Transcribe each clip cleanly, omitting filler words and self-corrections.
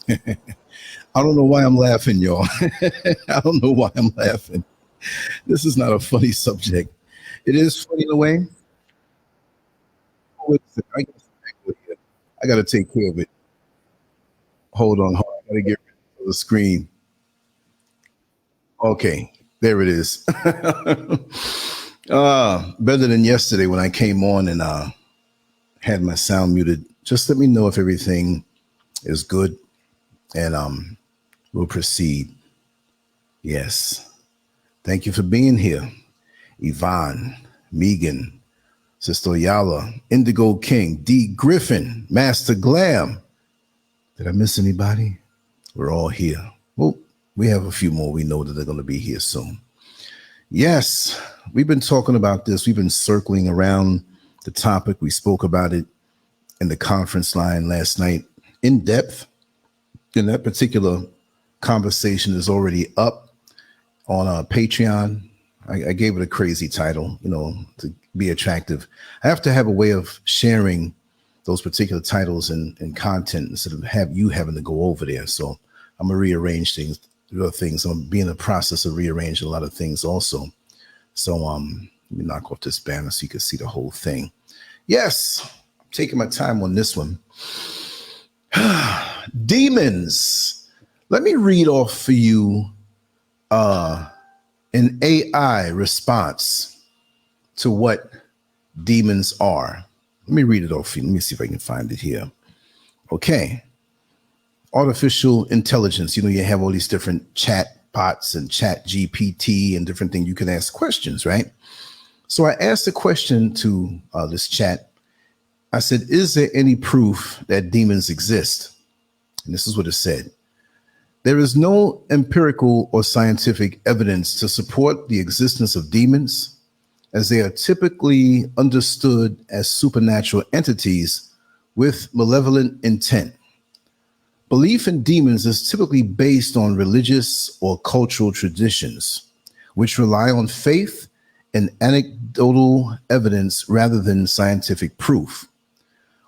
I don't know why I'm laughing, y'all. I don't know why I'm laughing. This is not a funny subject. It is funny in a way. Wait a second. I got to take care of it. Hold on. I got to get rid of the screen. Okay, there it is. Better than yesterday when I came on and had my sound muted. Just let me know if everything is good, and we'll proceed. Yes. Thank you for being here. Yvonne, Megan, Sister Yala, Indigo King, D. Griffin, Master Glam. Did I miss anybody? We're all here. Well, we have a few more we know that they're going to be here soon. Yes, we've been talking about this. We've been circling around the topic. We spoke about it in the conference line last night in depth. And that particular conversation is already up on Patreon. I gave it a crazy title, to be attractive. I have to have a way of sharing those particular titles and content instead of having to go over there. So I'm going to rearrange things. I'm being in the process of rearranging a lot of things also. So let me knock off this banner so you can see the whole thing. Yes, I'm taking my time on this one. Demons. Let me read off for you an AI response to what demons are. Let me read it off for you. Let me see if I can find it here. Okay. Artificial intelligence. You have all these different chat bots and chat GPT and different things you can ask questions, right? So I asked a question to this chat. I said, is there any proof that demons exist? And this is what it said. There is no empirical or scientific evidence to support the existence of demons, as they are typically understood as supernatural entities with malevolent intent. Belief in demons is typically based on religious or cultural traditions, which rely on faith and anecdotal evidence rather than scientific proof.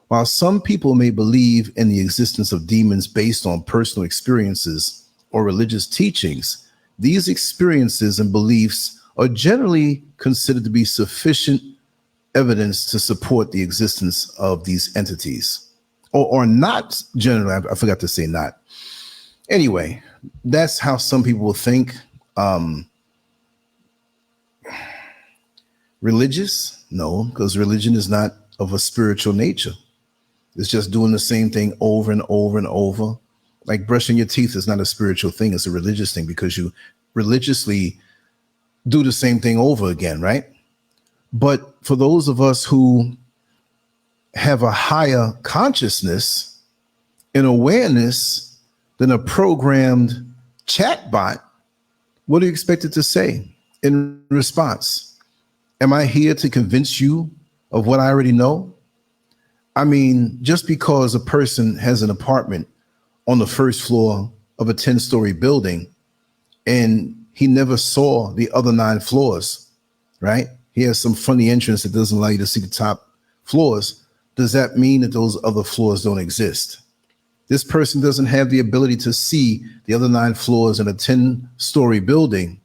While some people may believe in the existence of demons based on personal experiences or religious teachings, these experiences and beliefs are generally considered to be sufficient evidence to support the existence of these entities. Or not generally, I forgot to say not. Anyway, that's how some people will think. Religious? No, because religion is not of a spiritual nature. It's just doing the same thing over and over and over. Like brushing your teeth is not a spiritual thing. It's a religious thing because you religiously do the same thing over again, right? But for those of us who have a higher consciousness and awareness than a programmed chatbot, what do you expect it to say in response? Am I here to convince you of what I already know? I mean, just because a person has an apartment on the first floor of a 10-story building and he never saw the other 9 floors, right? He has some funny entrance that doesn't allow you to see the top floors. Does that mean that those other floors don't exist? This person doesn't have the ability to see the other 9 floors in a 10-story building.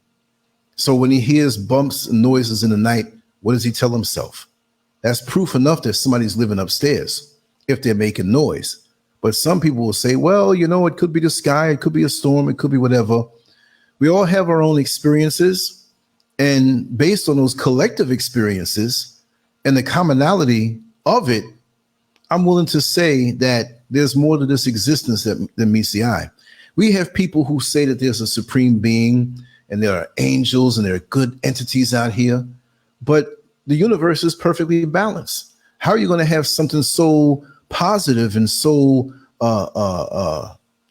So when he hears bumps and noises in the night, what does he tell himself? That's proof enough that somebody's living upstairs if they're making noise. But some people will say, well, it could be the sky, it could be a storm, it could be whatever. We all have our own experiences. And based on those collective experiences and the commonality of it, I'm willing to say that there's more to this existence than meets the eye. We have people who say that there's a supreme being and there are angels and there are good entities out here, but the universe is perfectly balanced. How are you going to have something so positive and so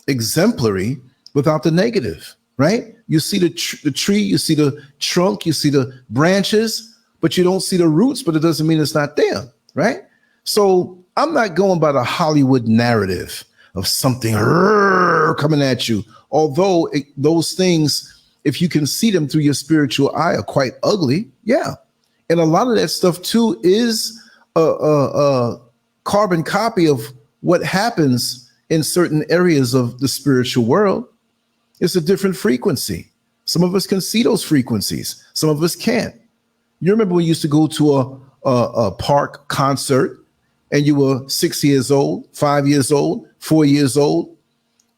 exemplary without the negative, right? You see the tree, you see the trunk, you see the branches, but you don't see the roots, but it doesn't mean it's not there, right? So I'm not going by the Hollywood narrative of something coming at you, although those things, if you can see them through your spiritual eye, are quite ugly. Yeah. And a lot of that stuff too is a carbon copy of what happens in certain areas of the spiritual world. It's a different frequency. Some of us can see those frequencies. Some of us can't. You remember when you used to go to a park concert and you were 6 years old, 5 years old, 4 years old,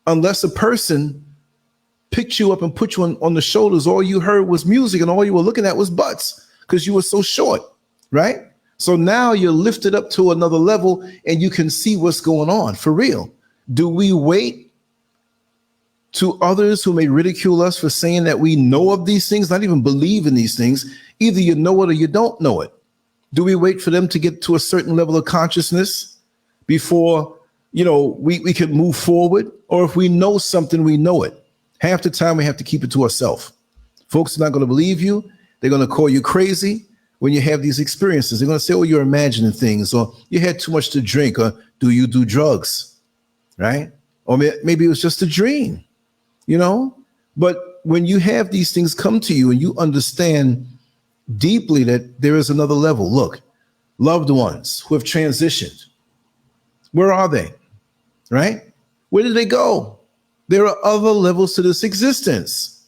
unless a person picked you up and put you on the shoulders, all you heard was music and all you were looking at was butts because you were so short, right? So now you're lifted up to another level and you can see what's going on for real. Do we wait to others who may ridicule us for saying that we know of these things, not even believe in these things? Either you know it or you don't know it. Do we wait for them to get to a certain level of consciousness before, we can move forward? Or if we know something, we know it. Half the time we have to keep it to ourselves. Folks are not going to believe you. They're going to call you crazy when you have these experiences. They're going to say, oh, you're imagining things, or you had too much to drink, or do you do drugs, right? Or maybe it was just a dream, But when you have these things come to you and you understand deeply that there is another level. Look, loved ones who have transitioned, where are they, right? Where did they go? There are other levels to this existence.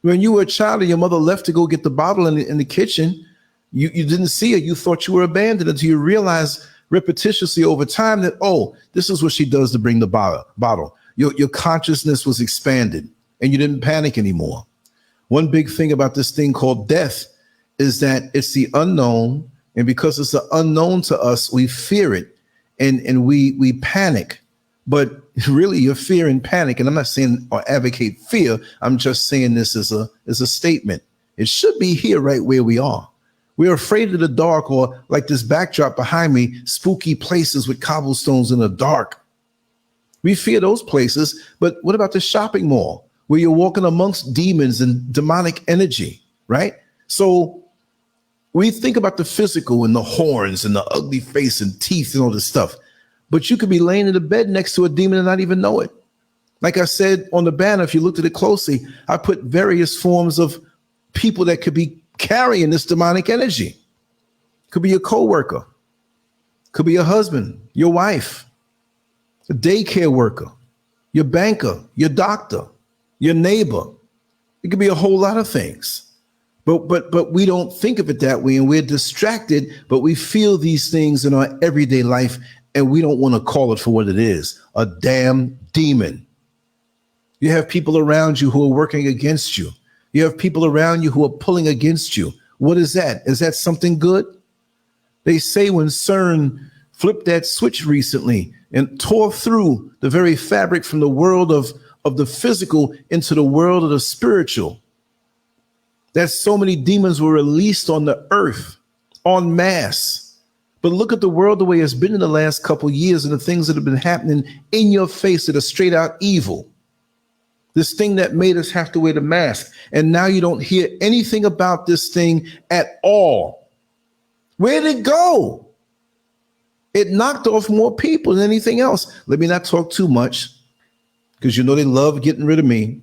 When you were a child and your mother left to go get the bottle in the kitchen, you didn't see it. You thought you were abandoned until you realized repetitiously over time that, oh, this is what she does to bring the bottle. Your consciousness was expanded and you didn't panic anymore. One big thing about this thing called death is that it's the unknown. And because it's the unknown to us, we fear it and we panic. But really, your fear and panic, and I'm not saying or advocate fear, I'm just saying this as a statement. It should be here right where we are. We're afraid of the dark, or like this backdrop behind me, spooky places with cobblestones in the dark. We fear those places, but what about the shopping mall where you're walking amongst demons and demonic energy, right? So we think about the physical and the horns and the ugly face and teeth and all this stuff. But you could be laying in the bed next to a demon and not even know it. Like I said on the banner, if you looked at it closely, I put various forms of people that could be carrying this demonic energy. Could be your coworker, could be your husband, your wife, a daycare worker, your banker, your doctor, your neighbor. It could be a whole lot of things. But we don't think of it that way, and we're distracted, but we feel these things in our everyday life, and we don't want to call it for what it is, a damn demon. You have people around you who are working against you. You have people around you who are pulling against you. What is that? Is that something good? They say when CERN flipped that switch recently and tore through the very fabric from the world of the physical into the world of the spiritual, that so many demons were released on the earth en masse. But look at the world the way it's been in the last couple of years and the things that have been happening in your face that are straight out evil. This thing that made us have to wear the mask. And now you don't hear anything about this thing at all. Where did it go? It knocked off more people than anything else. Let me not talk too much, because you know they love getting rid of me.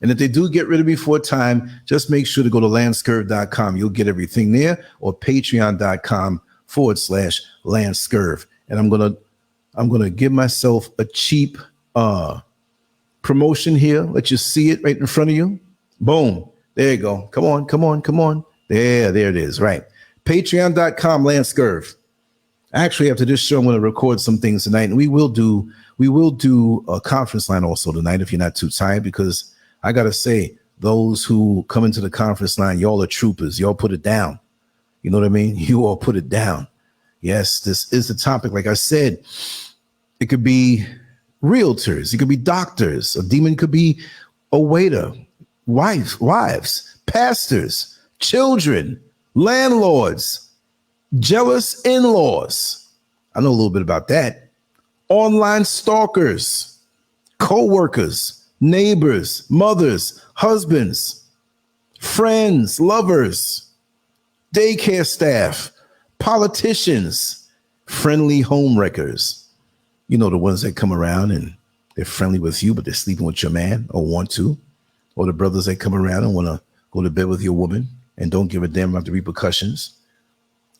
And if they do get rid of me for a time, just make sure to go to LANCESCURV.com. You'll get everything there, or patreon.com/LANCESCURV. And I'm gonna give myself a cheap promotion here. Let you see it right in front of you. Boom. There you go. Come on. There it is. Right. Patreon.com LANCESCURV. Actually, after this show, I'm going to record some things tonight, and we will do a conference line also tonight if you're not too tired, because I got to say, those who come into the conference line, y'all are troopers. Y'all put it down. You know what I mean? You all put it down. Yes, this is the topic. Like I said, it could be realtors. It could be doctors. A demon could be a waiter, wives, pastors, children, landlords, jealous in-laws. I know a little bit about that. Online stalkers, co-workers, neighbors, mothers, husbands, friends, lovers, daycare staff, politicians, friendly homewreckers. You know, the ones that come around and they're friendly with you, but they're sleeping with your man or want to. Or the brothers that come around and want to go to bed with your woman and don't give a damn about the repercussions.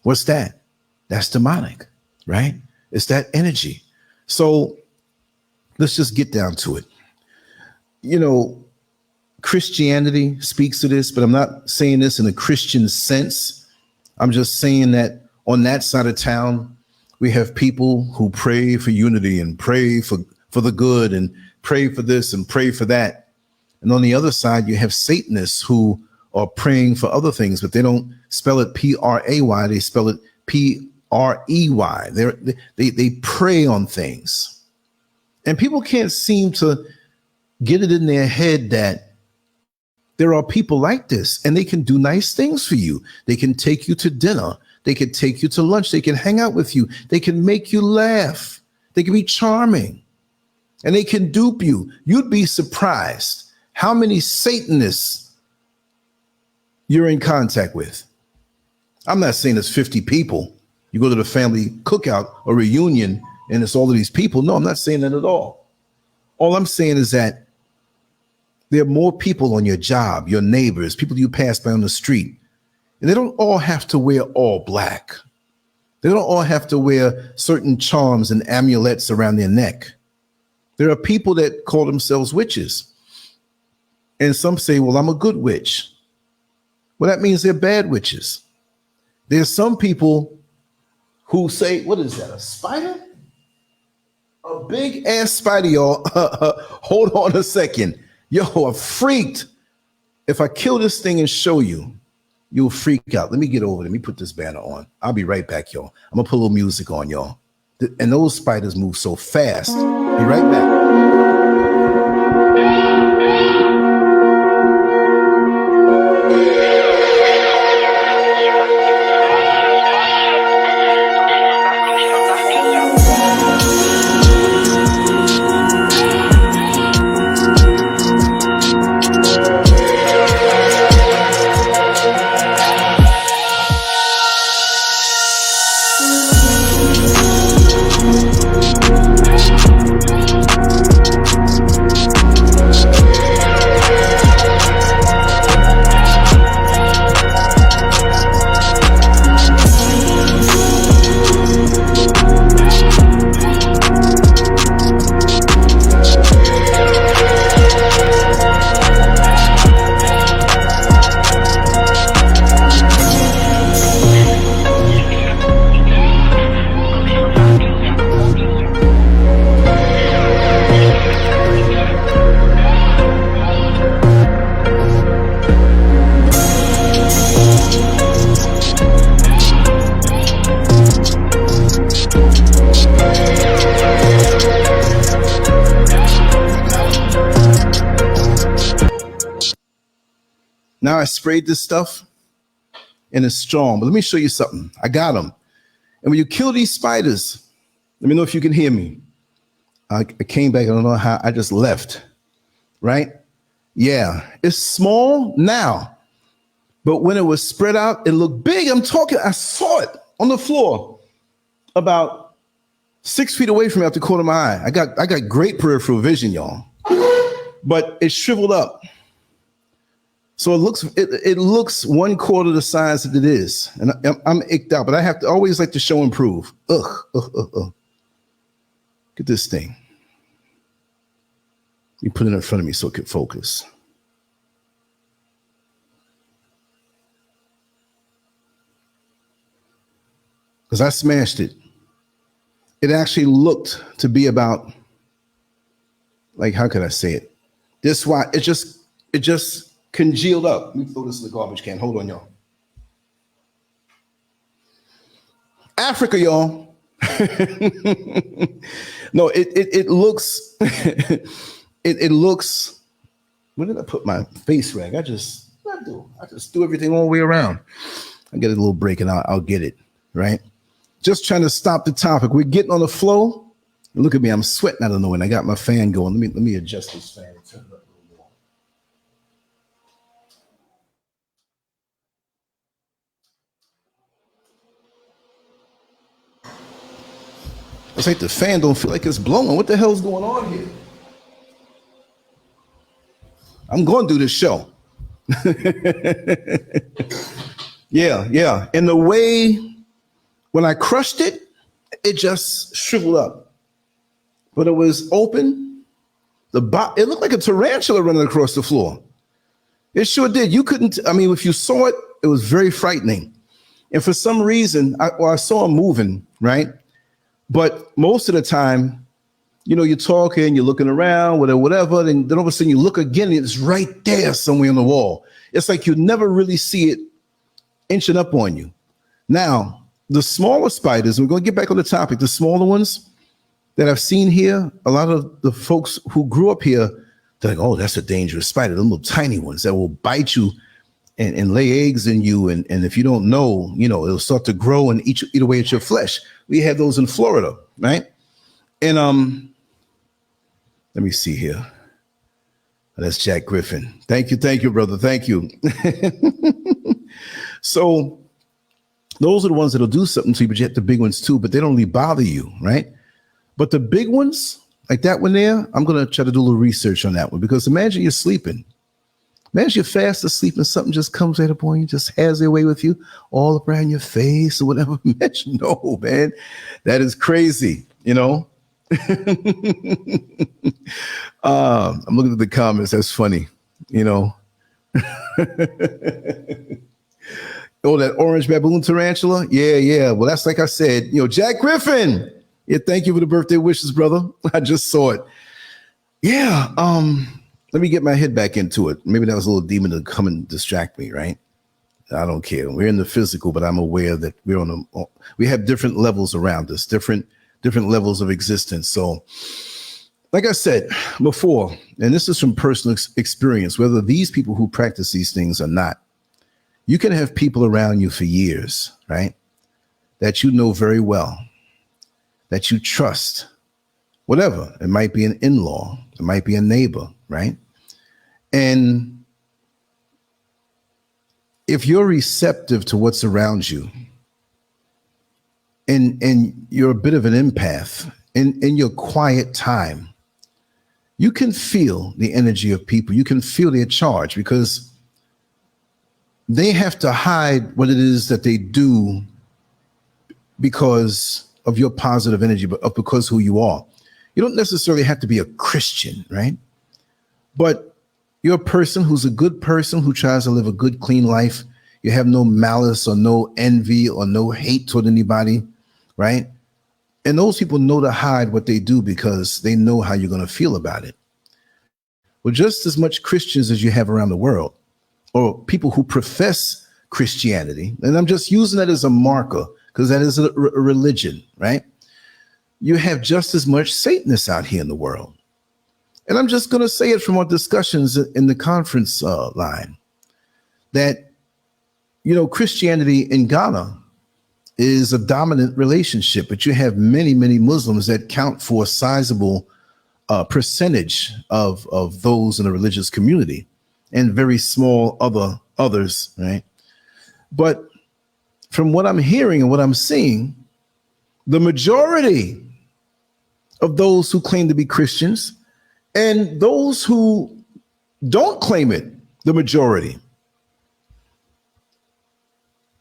What's that? That's demonic, right? It's that energy. So let's just get down to it. You know, Christianity speaks to this, but I'm not saying this in a Christian sense. I'm just saying that on that side of town, we have people who pray for unity and pray for the good and pray for this and pray for that. And on the other side, you have Satanists who are praying for other things, but they don't spell it P-R-A-Y. They spell it P-R-E-Y. They prey on things. And people can't seem to get it in their head that there are people like this and they can do nice things for you. They can take you to dinner. They can take you to lunch. They can hang out with you. They can make you laugh. They can be charming and they can dupe you. You'd be surprised how many Satanists you're in contact with. I'm not saying it's 50 people. You go to the family cookout or reunion and it's all of these people. No, I'm not saying that at all. All I'm saying is that there are more people on your job, your neighbors, people you pass by on the street. And they don't all have to wear all black. They don't all have to wear certain charms and amulets around their neck. There are people that call themselves witches. And some say, well, I'm a good witch. Well, that means they're bad witches. There's some people who say, what is that, a spider? A big ass spider, y'all. Hold on a second. Yo, I'm freaked. If I kill this thing and show you, you'll freak out. Let me get over. Let me put this banner on. I'll be right back, y'all. I'm gonna put a little music on, y'all. And those spiders move so fast. Be right back. Now I sprayed this stuff and it's strong, but let me show you something. I got them. And when you kill these spiders, let me know if you can hear me. I came back. I don't know how. I just left. Right? Yeah. It's small now, but when it was spread out, it looked big. I saw it on the floor about 6 feet away from me out the corner of my eye. I got great peripheral vision, y'all, but it shriveled up. So it looks 1/4 the size that it is. And I'm icked out, but I have to always like to show and prove. Look at this thing. You put it in front of me so it could focus. Because I smashed it. It actually looked to be about, like, how could I say it? This why it just congealed up. Let me throw this in the garbage can. Hold on, y'all. Africa, y'all. No, it looks it looks. Where did I put my face rag? I just do everything all the way around. I get a little break and I'll get it, right? Just trying to stop the topic. We're getting on the flow. Look at me, I'm sweating out of nowhere. And I got my fan going. Let me adjust this fan and turn it up a little more. It's like the fan don't feel like it's blowing. What the hell's going on here? I'm going to do this show. Yeah. And the way, when I crushed it, it just shriveled up. But it was open. It looked like a tarantula running across the floor. It sure did. You couldn't, I mean, if you saw it, it was very frightening. And for some reason, I saw him moving, right? But most of the time, you know, you're talking, you're looking around, whatever, and then all of a sudden you look again, and it's right there somewhere on the wall. It's like you never really see it inching up on you. Now, the smaller spiders, we're going to get back on the topic, the smaller ones that I've seen here, a lot of the folks who grew up here, they're like, oh, that's a dangerous spider, the little tiny ones that will bite you and lay eggs in you. And if you don't know, you know, it'll start to grow and eat away at your flesh. We have those in Florida, right? And let me see here. That's Jack Griffin. Thank you, brother. Thank you. So those are the ones that'll do something to you, but you have the big ones too, but they don't really bother you, right? But the big ones, like that one there, I'm going to try to do a little research on that one, because imagine you're sleeping. Imagine you're fast asleep and something just comes right up on you, just has their way with you, all around your face or whatever. Imagine, no, man, that is crazy, you know? I'm looking at the comments. That's funny, you know? Oh, that orange baboon tarantula? Yeah. Well, that's like I said, you know, Jack Griffin. Yeah, thank you for the birthday wishes, brother. I just saw it. Yeah, let me get my head back into it. Maybe that was a little demon to come and distract me, right? I don't care. We're in the physical, but I'm aware that we have different levels around us, different levels of existence. So, like I said before, and this is from personal experience, whether these people who practice these things or not, you can have people around you for years, right? That you know very well, that you trust, whatever. It might be an in-law, it might be a neighbor, right? And if you're receptive to what's around you, and you're a bit of an empath, in your quiet time, you can feel the energy of people. You can feel their charge, because they have to hide what it is that they do because of your positive energy, but because who you are. You don't necessarily have to be a Christian, right? But you're a person who's a good person who tries to live a good, clean life. You have no malice or no envy or no hate toward anybody, right? And those people know to hide what they do because they know how you're going to feel about it. Well, just as much Christians as you have around the world, or people who profess Christianity, and I'm just using that as a marker because that is a religion, right? You have just as much Satanists out here in the world. And I'm just going to say it from our discussions in the conference line, that, you know, Christianity in Ghana is a dominant relationship, but you have many, many Muslims that count for a sizable percentage of those in the religious community, and very small others, right? But from what I'm hearing and what I'm seeing, the majority of those who claim to be Christians and those who don't claim it, the majority,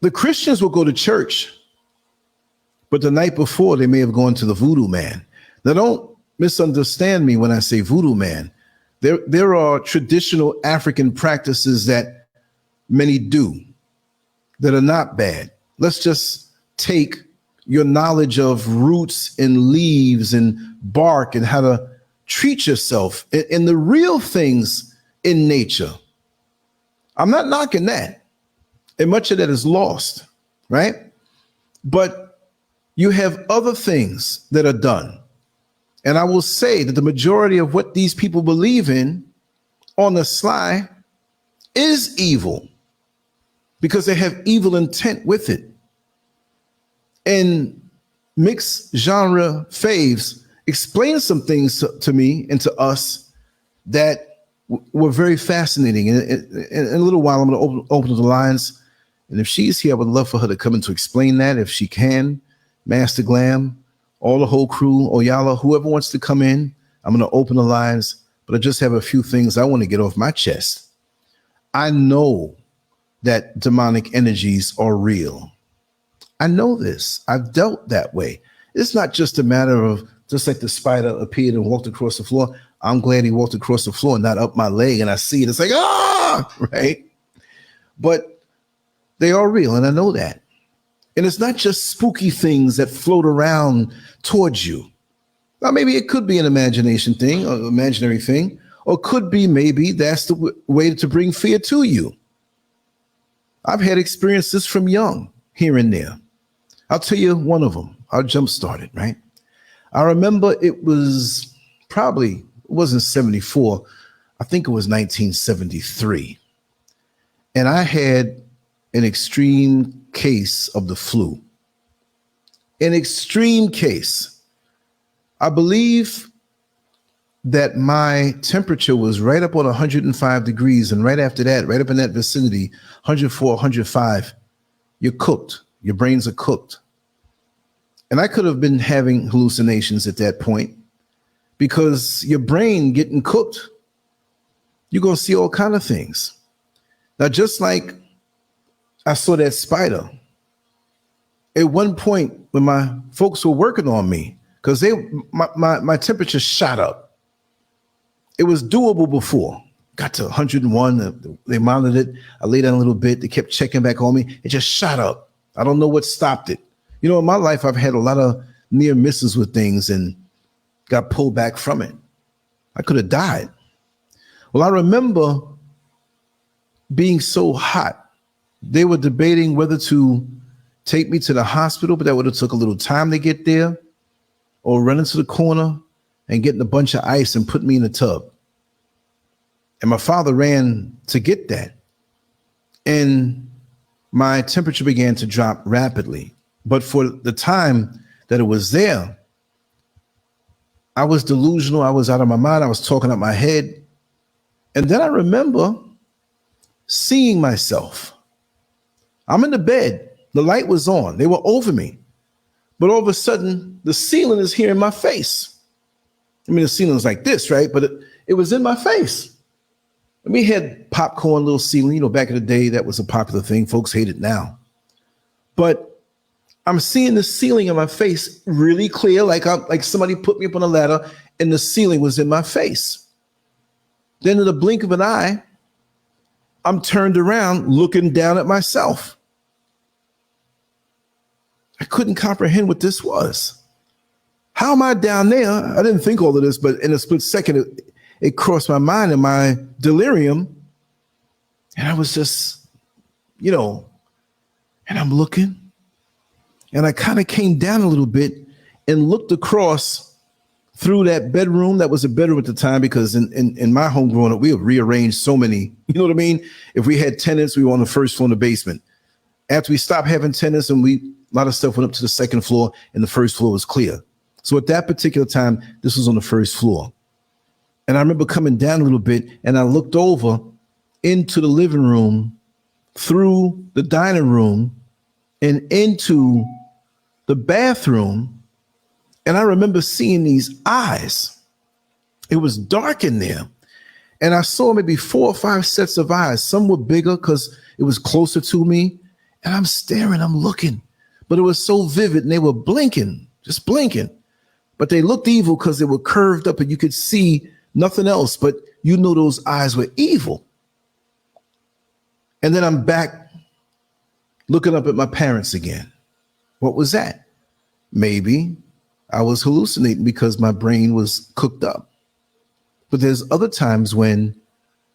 the Christians will go to church, but the night before they may have gone to the voodoo man. Now, don't misunderstand me when I say voodoo man. There are traditional African practices that many do that are not bad. Let's just take your knowledge of roots and leaves and bark and how to treat yourself and the real things in nature. I'm not knocking that. And much of that is lost, right? But you have other things that are done. And I will say that the majority of what these people believe in on the sly is evil, because they have evil intent with it. And mixed genre faves explained some things to me and to us that were very fascinating. And in a little while, I'm going to open the lines. And if she's here, I would love for her to come in to explain that, if she can. Master Glam, all the whole crew, Oyala, whoever wants to come in, I'm going to open the lines. But I just have a few things I want to get off my chest. I know that demonic energies are real. I know this. I've dealt that way. It's not just a matter of just like the spider appeared and walked across the floor. I'm glad he walked across the floor and not up my leg, and I see it. It's like, ah, right? But they are real, and I know that. And it's not just spooky things that float around towards you. Now, maybe it could be an imagination thing, or imaginary thing, or could be maybe that's the way to bring fear to you. I've had experiences from young here and there. I'll tell you one of them. I'll jumpstart it, right? I remember it wasn't 74. I think it was 1973. And I had an extreme case of the flu. An extreme case. I believe that my temperature was right up on 105 degrees. And right after that, right up in that vicinity, 104, 105, you're cooked. Your brains are cooked. And I could have been having hallucinations at that point because your brain getting cooked, you're going to see all kinds of things. Now, just like I saw that spider, at one point when my folks were working on me, because my temperature shot up. It was doable before. Got to 101. They monitored it. I lay down a little bit. They kept checking back on me. It just shot up. I don't know what stopped it. You know, in my life, I've had a lot of near misses with things and got pulled back from it. I could have died. Well, I remember being so hot. They were debating whether to take me to the hospital, but that would have took a little time to get there, or run into the corner and getting a bunch of ice and put me in a tub. And my father ran to get that. And my temperature began to drop rapidly. But for the time that it was there, I was delusional. I was out of my mind. I was talking out my head. And then I remember seeing myself. I'm in the bed. The light was on. They were over me. But all of a sudden, the ceiling is here in my face. I mean, the ceiling is like this, right? But it was in my face. And we had popcorn, little ceiling. You know, back in the day, that was a popular thing. Folks hate it now. But I'm seeing the ceiling in my face really clear, like somebody put me up on a ladder and the ceiling was in my face. Then in the blink of an eye, I'm turned around looking down at myself. I couldn't comprehend what this was. How am I down there? I didn't think all of this, but in a split second, it crossed my mind in my delirium. And I was just, you know, and I'm looking. And I kind of came down a little bit and looked across through that bedroom. That was a bedroom at the time, because in my home growing up, we have rearranged so many, you know what I mean? If we had tenants, we were on the first floor in the basement. After we stopped having tenants and a lot of stuff went up to the second floor and the first floor was clear. So at that particular time, this was on the first floor. And I remember coming down a little bit and I looked over into the living room, through the dining room and into the bathroom. And I remember seeing these eyes. It was dark in there. And I saw maybe 4 or 5 sets of eyes. Some were bigger because it was closer to me. And I'm staring, I'm looking. But it was so vivid and they were blinking, just blinking. But they looked evil because they were curved up and you could see nothing else. But you knew those eyes were evil. And then I'm back looking up at my parents again. What was that? Maybe I was hallucinating because my brain was cooked up. But there's other times when,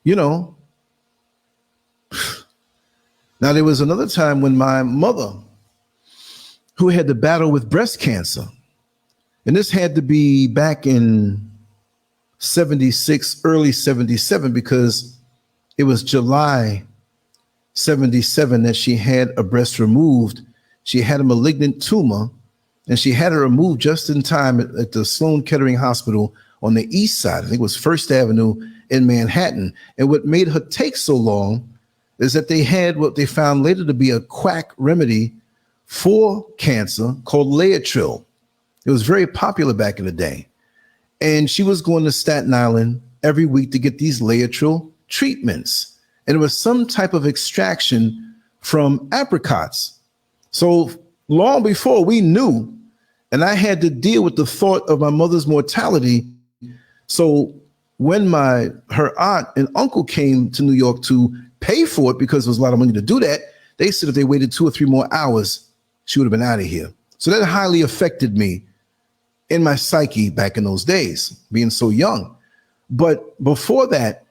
you know, now there was another time when my mother, who had to battle with breast cancer, and this had to be back in 76, early 77, because it was July 77 that she had a breast removed. She had a malignant tumor, and she had it removed just in time at the Sloan Kettering Hospital on the east side. I think it was First Avenue in Manhattan. And what made her take so long is that they had what they found later to be a quack remedy for cancer called Laetrile. It was very popular back in the day. And she was going to Staten Island every week to get these Laetrile treatments. And it was some type of extraction from apricots. So long before we knew, and I had to deal with the thought of my mother's mortality. So when her aunt and uncle came to New York to pay for it, because there was a lot of money to do that, they said if they waited 2 or 3 more hours, she would have been out of here. So that highly affected me in my psyche back in those days, being so young. But before that,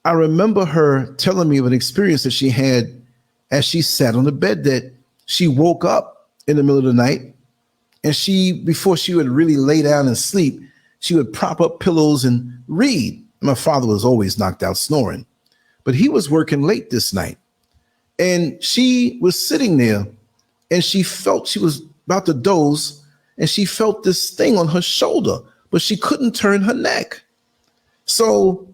I remember her telling me of an experience that she had as she sat on the bed, that she woke up in the middle of the night, and before she would really lay down and sleep, she would prop up pillows and read. My father was always knocked out snoring, but he was working late this night. And she was sitting there, and she felt she was about to doze, and she felt this thing on her shoulder, but she couldn't turn her neck. So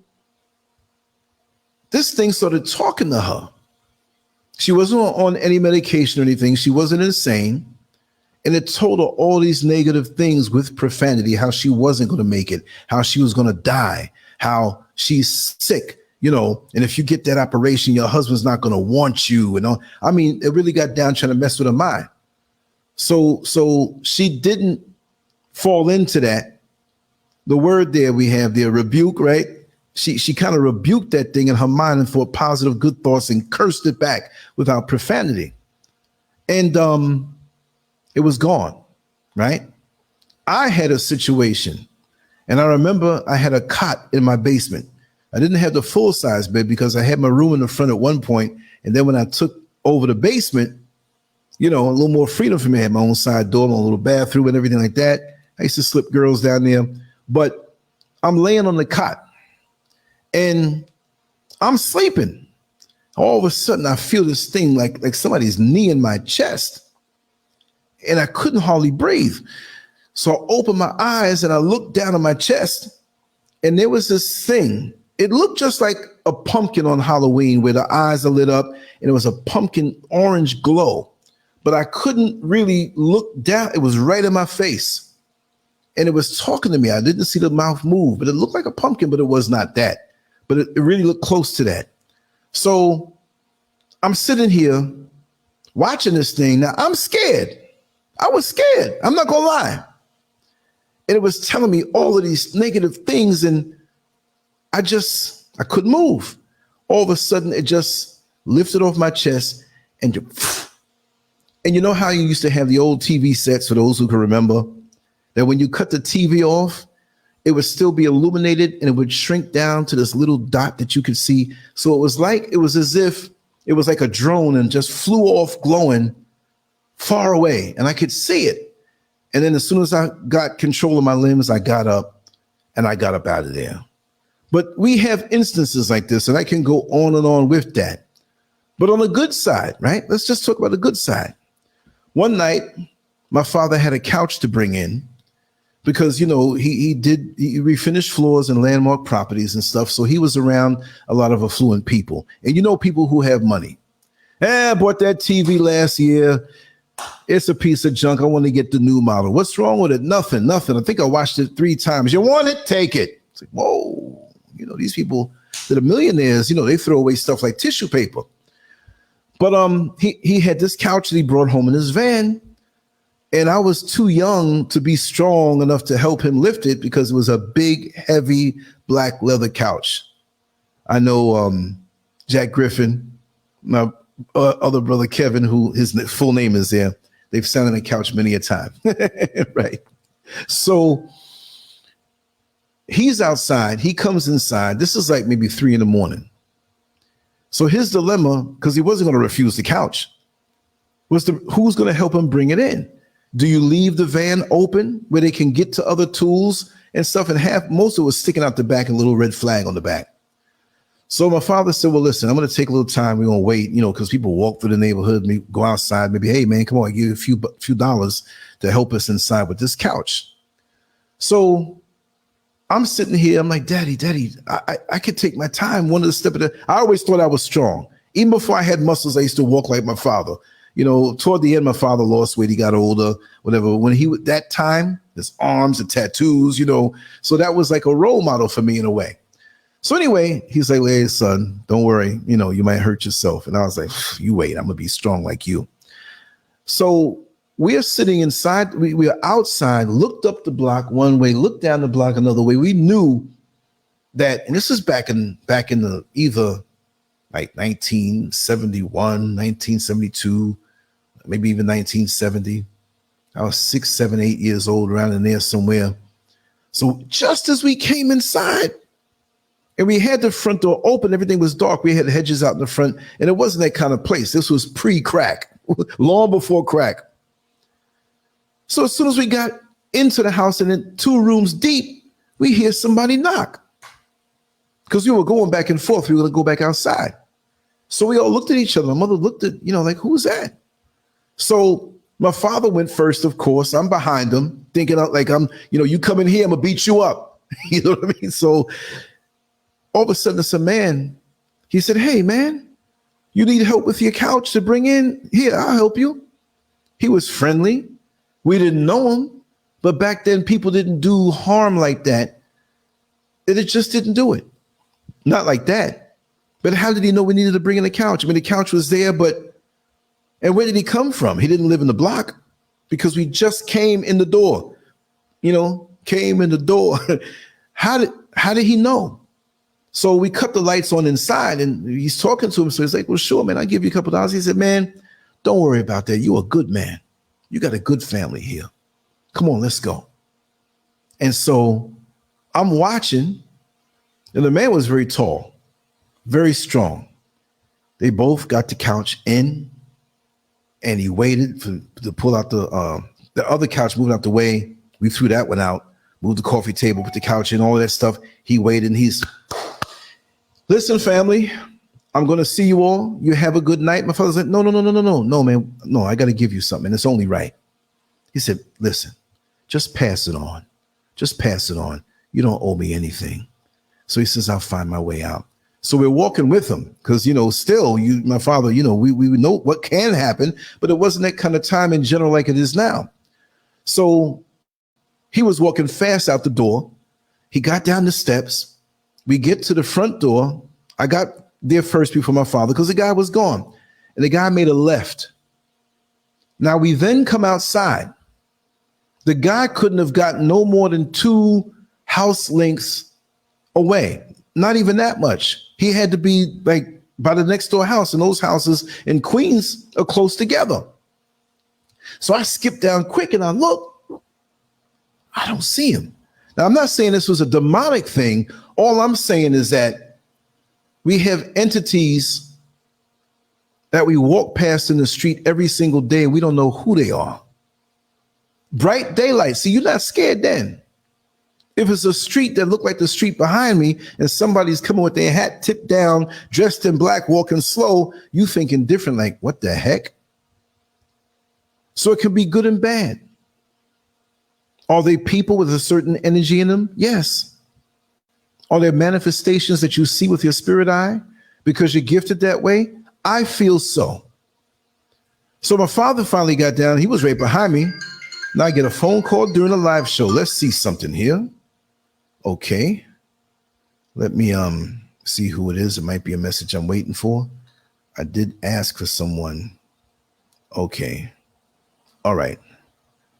this thing started talking to her. She wasn't on any medication or anything. She wasn't insane. And it told her all these negative things with profanity, how she wasn't going to make it, how she was going to die, how she's sick, and if you get that operation, your husband's not going to want you. I mean, it really got down trying to mess with her mind. So she didn't fall into that. The word there we have there, rebuke, right? She kind of rebuked that thing in her mind and thought positive, good thoughts and cursed it back without profanity. And it was gone, right? I had a situation, and I remember I had a cot in my basement. I didn't have the full size bed because I had my room in the front at one point. And then when I took over the basement, a little more freedom for me. I had my own side door, my little bathroom and everything like that. I used to slip girls down there, but I'm laying on the cot and I'm sleeping. All of a sudden I feel this thing like somebody's knee in my chest, and I couldn't hardly breathe. So I opened my eyes and I looked down at my chest, and there was this thing. It looked just like a pumpkin on Halloween where the eyes are lit up and it was a pumpkin orange glow, but I couldn't really look down. It was right in my face and it was talking to me. I didn't see the mouth move, but it looked like a pumpkin, but it was not that, but it really looked close to that. So I'm sitting here watching this thing. Now I'm scared. I was scared. I'm not gonna lie. And it was telling me all of these negative things, and I couldn't move. All of a sudden, it just lifted off my chest, and you know how you used to have the old TV sets, for those who can remember, that when you cut the TV off, it would still be illuminated and it would shrink down to this little dot that you could see. So it was as if it was like a drone and just flew off glowing far away, and I could see it. And then as soon as I got control of my limbs, I got up out of there. But we have instances like this, and I can go on and on with that. But on the good side, right? Let's just talk about the good side. One night, my father had a couch to bring in because, he refinished floors and landmark properties and stuff. So he was around a lot of affluent people. And people who have money. I bought that TV last year. It's a piece of junk. I want to get the new model. What's wrong with it? Nothing. I think I watched it 3 times. You want it? Take it. It's like, whoa. These people that are millionaires, they throw away stuff like tissue paper. But he had this couch that he brought home in his van. And I was too young to be strong enough to help him lift it because it was a big, heavy black leather couch. I know Jack Griffin, my other brother Kevin, who his full name is there. They've sat on the couch many a time, right? So he's outside. He comes inside. This is like maybe 3 a.m. So his dilemma, because he wasn't going to refuse the couch, was who's going to help him bring it in? Do you leave the van open where they can get to other tools and stuff? And most of it was sticking out the back, and a little red flag on the back. So my father said, well, listen, I'm going to take a little time. We're going to wait, because people walk through the neighborhood, maybe go outside, maybe, hey, man, come on, I'll give you a few dollars to help us inside with this couch. So I'm sitting here. I'm like, Daddy, I could take my time. One of the step of I always thought I was strong. Even before I had muscles, I used to walk like my father. Toward the end, my father lost weight. He got older, whatever. When that time, his arms and tattoos, so that was like a role model for me in a way. So anyway, he's like, hey, son, don't worry. You might hurt yourself. And I was like, you wait, I'm going to be strong like you. So we are sitting inside. We are outside, looked up the block one way, looked down the block another way. We knew that, and this is back in the either like 1971, 1972, maybe even 1970. I was 6, 7, 8 years old, around in there somewhere. So just as we came inside and we had the front door open, everything was dark. We had hedges out in the front, and it wasn't that kind of place. This was pre-crack, long before crack. So as soon as we got into the house and then 2 rooms deep, we hear somebody knock. Because we were going back and forth. We were going to go back outside. So we all looked at each other. My mother looked at, like, who's that? So my father went first, of course. I'm behind him, thinking like you come in here, I'm going to beat you up. You know what I mean? So all of a sudden, it's a man. He said, hey, man, you need help with your couch to bring in? Here, I'll help you. He was friendly. We didn't know him. But back then, people didn't do harm like that. It just didn't do it. Not like that. But how did he know we needed to bring in a couch? I mean, the couch was there, and where did he come from? He didn't live in the block, because we just came in the door, came in the door. How did he know? So we cut the lights on inside, and he's talking to him. So he's like, well, sure, man, I'll give you a couple of dollars. He said, man, don't worry about that. You're a good man. You got a good family here. Come on, let's go. And so I'm watching, and the man was very tall, very strong. They both got the couch in, and he waited to pull out the other couch, moving out the way. We threw that one out, moved the coffee table, put the couch in, all of that stuff. He waited, and he's, listen, family, I'm going to see you all. You have a good night. My father's like, no, man. No, I got to give you something. And it's only right. He said, listen, just pass it on. Just pass it on. You don't owe me anything. So he says, I'll find my way out. So we're walking with him because, still, my father, we know what can happen, but it wasn't that kind of time in general like it is now. So he was walking fast out the door. He got down the steps. We get to the front door. I got there first before my father because the guy was gone. And the guy made a left. Now we then come outside. The guy couldn't have gotten no more than 2 house lengths away. Not even that much. He had to be like by the next door house, and those houses in Queens are close together. So I skipped down quick and I look. I don't see him. Now, I'm not saying this was a demonic thing. All I'm saying is that we have entities that we walk past in the street every single day, and we don't know who they are. Bright daylight. See, you're not scared then. If it's a street that looked like the street behind me and somebody's coming with their hat tipped down, dressed in black, walking slow, you thinking different, like, what the heck? So it can be good and bad. Are they people with a certain energy in them? Yes. Are there manifestations that you see with your spirit eye because you're gifted that way? I feel so. So my father finally got down. He was right behind me. Now I get a phone call during a live show. Let's see something here. Okay. Let me see who it is. It might be a message I'm waiting for. I did ask for someone. Okay. All right.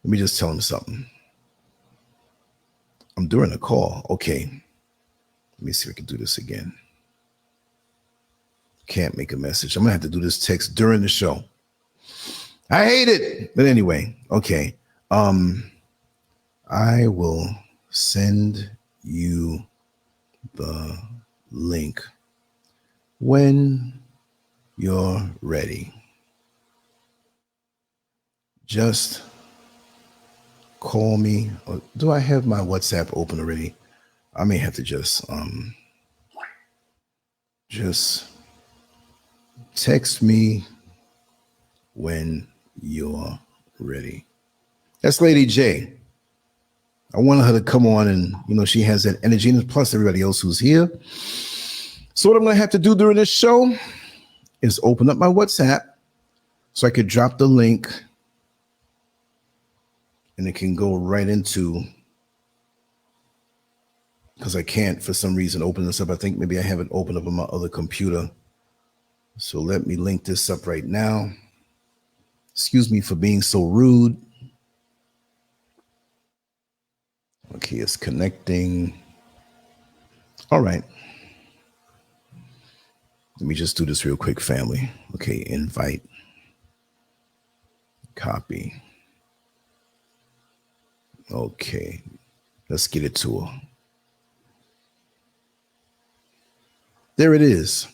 Let me just tell him something. I'm doing a call. Okay. Let me see if I can do this again. Can't make a message. I'm going to have to do this text during the show. I hate it. But anyway, okay. I will send you the link when you're ready. Just call me. Or do I have my WhatsApp open already? I may have to just text me when you're ready. That's Lady J. I wanted her to come on, and she has that energy, and plus everybody else who's here. So what I'm going to have to do during this show is open up my WhatsApp so I could drop the link, and it can go right into, because I can't for some reason open this up. I think maybe I have it open up on my other computer. So let me link this up right now. Excuse me for being so rude. Okay, it's connecting. All right. Let me just do this real quick, family. Okay, invite, copy. Okay, let's get it to her. There it is.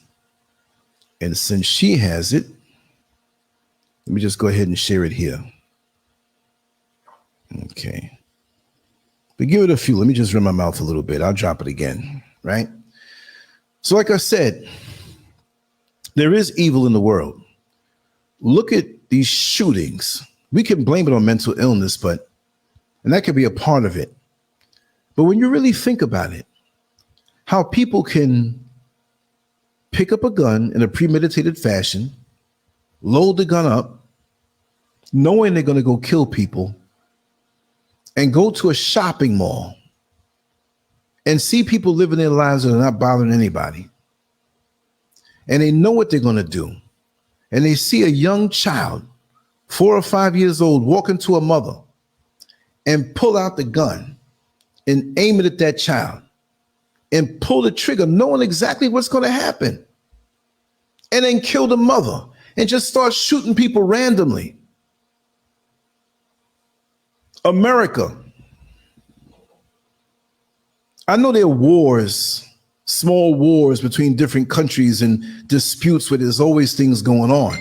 And since she has it, let me just go ahead and share it here. Okay. But give it a few. Let me just run my mouth a little bit. I'll drop it again, right? So like I said, there is evil in the world. Look at these shootings. We can blame it on mental illness, and that could be a part of it. But when you really think about it, how people can pick up a gun in a premeditated fashion, load the gun up, knowing they're going to go kill people, and go to a shopping mall and see people living their lives that are not bothering anybody. And they know what they're going to do. And they see a young child, 4 or 5 years old, walking to a mother and pull out the gun and aim it at that child and pull the trigger, knowing exactly what's going to happen. And then kill the mother and just start shooting people randomly. America. I know there are wars, small wars between different countries and disputes where there's always things going on.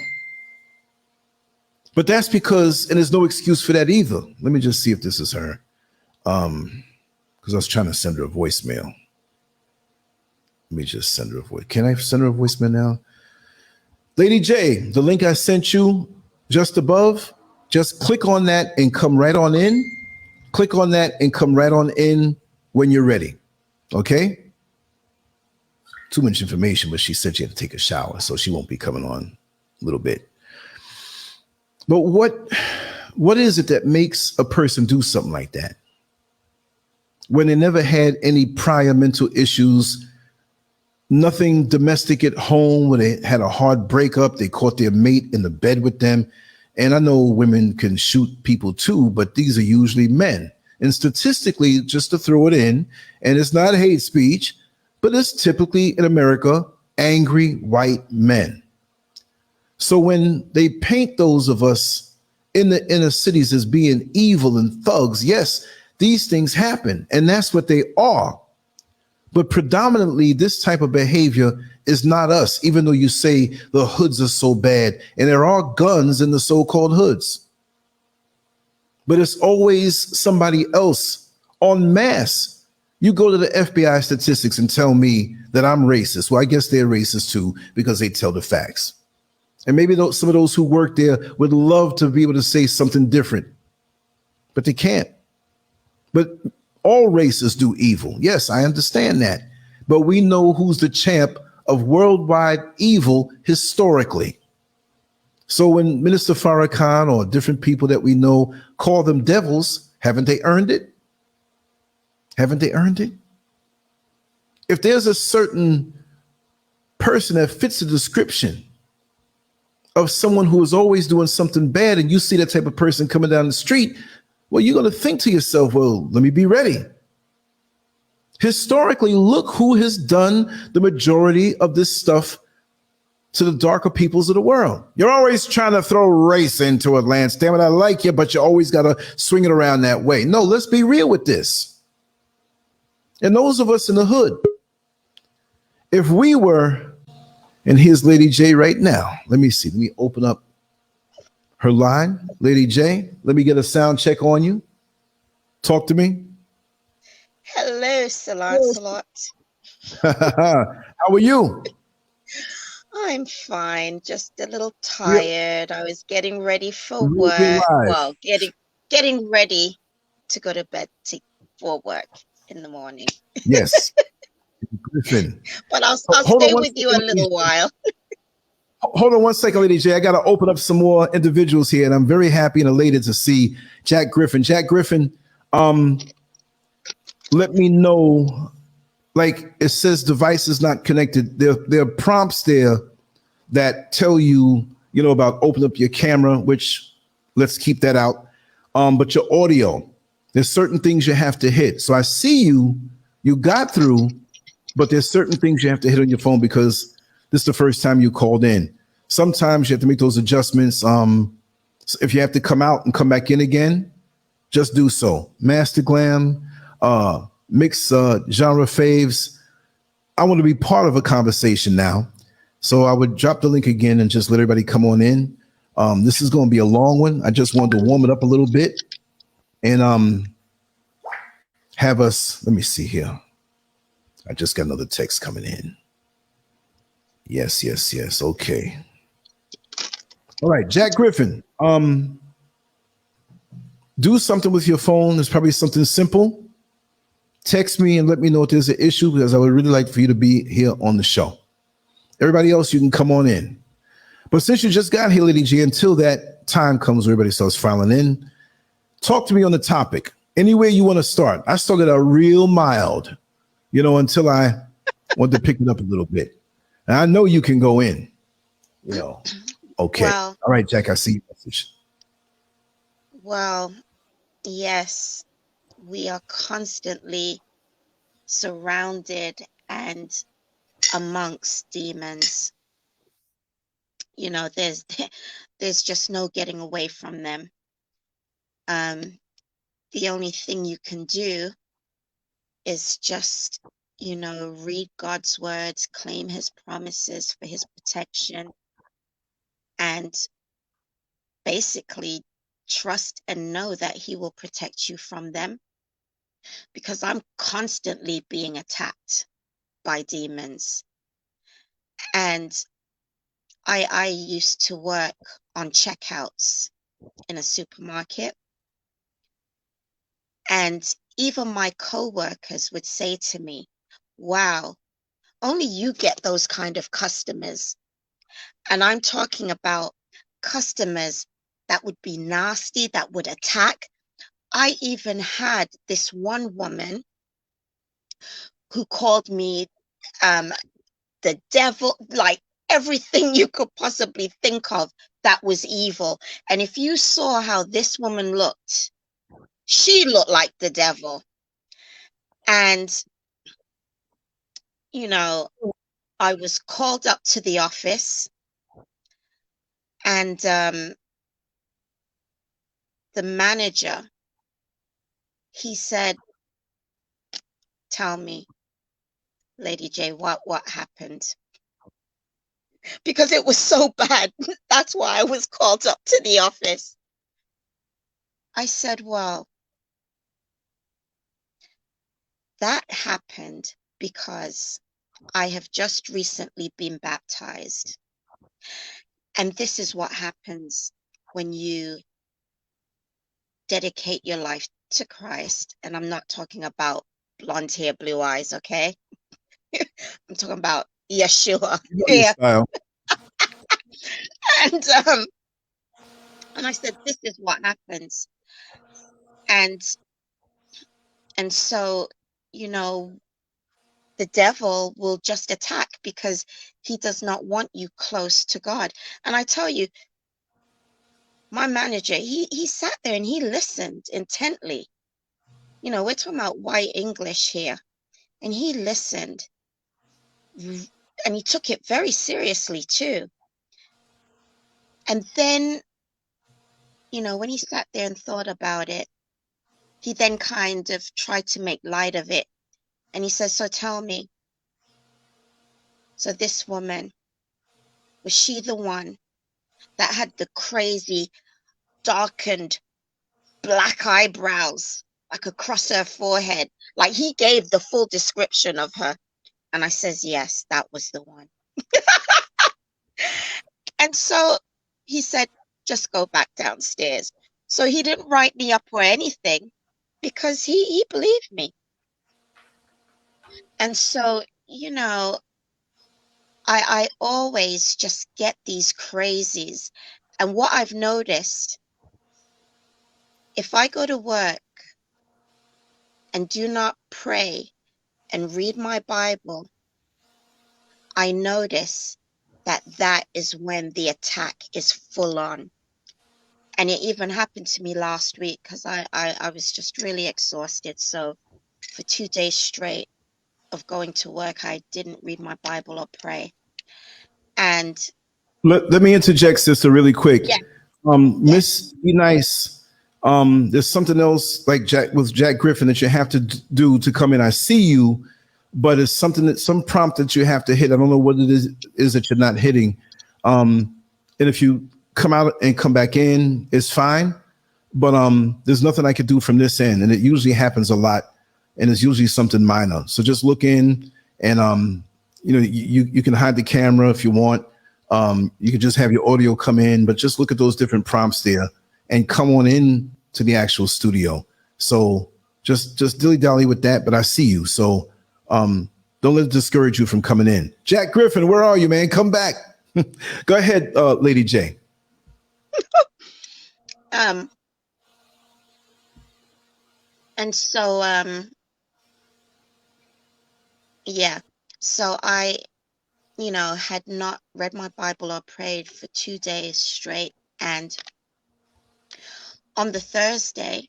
But that's because, and there's no excuse for that either. Let me just see if this is her. Because I was trying to send her a voicemail. Let me just send her a voice. Can I send her a voicemail now? Lady J, the link I sent you just above, just click on that and come right on in. Click on that and come right on in when you're ready. Okay? Too much information, but she said she had to take a shower, so she won't be coming on a little bit. But what is it that makes a person do something like that? When they never had any prior mental issues, nothing domestic at home, when they had a hard breakup, they caught their mate in the bed with them. And I know women can shoot people too, but these are usually men. And statistically, just to throw it in, and it's not hate speech, but it's typically in America, angry white men. So when they paint those of us in the inner cities as being evil and thugs, yes, these things happen, and that's what they are. But predominantly, this type of behavior is not us, even though you say the hoods are so bad, and there are guns in the so-called hoods. But it's always somebody else en masse. You go to the FBI statistics and tell me that I'm racist. Well, I guess they're racist too, because they tell the facts. And maybe some of those who work there would love to be able to say something different, but they can't. But all races do evil. Yes, I understand that. But we know who's the champ of worldwide evil historically. So when Minister Farrakhan or different people that we know call them devils, haven't they earned it? Haven't they earned it? If there's a certain person that fits the description of someone who is always doing something bad, and you see that type of person coming down the street, well, you're going to think to yourself, well, let me be ready. Historically, look who has done the majority of this stuff to the darker peoples of the world. You're always trying to throw race into it, Lance. Damn it, I like you, but you always got to swing it around that way. No, let's be real with this. And those of us in the hood, if we were, and here's Lady J right now. Let me see. Let me open up her line. Lady J, let me get a sound check on you. Talk to me. Hello, Sir Lancelot. How are you? I'm fine, just a little tired. I was getting ready for Real work. live. Well, getting ready to go to bed for work in the morning. Yes. Griffin. But I'll Hold stay on with you a little while. Hold on one second, Lady J. I got to open up some more individuals here, and I'm very happy and elated to see Jack Griffin. Jack Griffin, let me know, like it says device is not connected. There are prompts there that tell you, about open up your camera, which let's keep that out. But your audio, there's certain things you have to hit. So I see you got through, But there's certain things you have to hit on your phone because this is the first time you called in. Sometimes you have to make those adjustments. If you have to come out and come back in again, just do so. Master Glam, mix genre faves. I want to be part of a conversation now. So I would drop the link again and just let everybody come on in. This is going to be a long one. I just wanted to warm it up a little bit and have us, let me see here. I just got another text coming in. Yes. Okay. All right, Jack Griffin. Do something with your phone. It's probably something simple. Text me and let me know if there's an issue because I would really like for you to be here on the show. Everybody else, you can come on in. But since you just got here, Lady G, until that time comes where everybody starts filing in, talk to me on the topic. Anywhere you want to start. I started out real mild, until I want to pick it up a little bit. And I know you can go in, Okay. Well, all right, Jack, I see your message. Well, yes, we are constantly surrounded and amongst demons. There's just no getting away from them. The only thing you can do is just, read God's words, claim his promises for his protection, and basically trust and know that he will protect you from them, because I'm constantly being attacked by demons. And I used to work on checkouts in a supermarket, and even my co-workers would say to me, wow, only you get those kind of customers. And I'm talking about customers that would be nasty, that would attack. I even had this one woman who called me the devil, like everything you could possibly think of that was evil. And if you saw how this woman looked, she looked like the devil. And, I was called up to the office, and the manager, he said, tell me, Lady J, what happened? Because it was so bad. That's why I was called up to the office. I said, well, that happened because I have just recently been baptized. And this is what happens when you dedicate your life to Christ. And I'm not talking about blonde hair, blue eyes, okay? I'm talking about Yeshua. Yeah. And I said, this is what happens. And so, the devil will just attack because he does not want you close to God. And I tell you, my manager, he sat there and he listened intently. We're talking about white English here. And he listened. And he took it very seriously too. And then, when he sat there and thought about it, he then kind of tried to make light of it. And he says, so tell me, so this woman, was she the one that had the crazy, darkened, black eyebrows, like across her forehead? Like, he gave the full description of her. And I says, yes, that was the one. And so he said, just go back downstairs. So he didn't write me up or anything because he believed me. And so, I always just get these crazies. And what I've noticed, if I go to work and do not pray and read my Bible, I notice that is when the attack is full on. And it even happened to me last week because I was just really exhausted. So for 2 days straight, of going to work, I didn't read my Bible or pray. And Let me interject, sister, really quick. yeah, Miss yes. Be Nice. There's something else like Jack Griffin that you have to do to come in. I see you, but it's something that some prompt that you have to hit. I don't know what it is that you're not hitting. And if you come out and come back in, it's fine. But there's nothing I could do from this end, and it usually happens a lot, and it's usually something minor. So just look in, and you can hide the camera if you want. You can just have your audio come in, but just look at those different prompts there and come on in to the actual studio. So just dilly-dally with that, but I see you. So don't let it discourage you from coming in. Jack Griffin, where are you, man? Come back. Go ahead, Lady J. And so yeah, so I had not read my Bible or prayed for 2 days straight. And on the Thursday,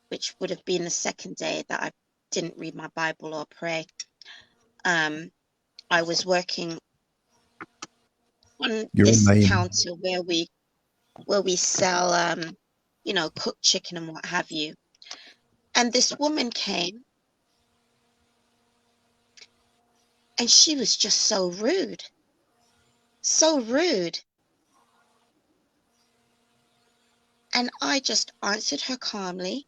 which would have been the second day that I didn't read my Bible or pray, I was working on this counter where we sell, cooked chicken and what have you. And this woman came, and she was just so rude. So rude. And I just answered her calmly.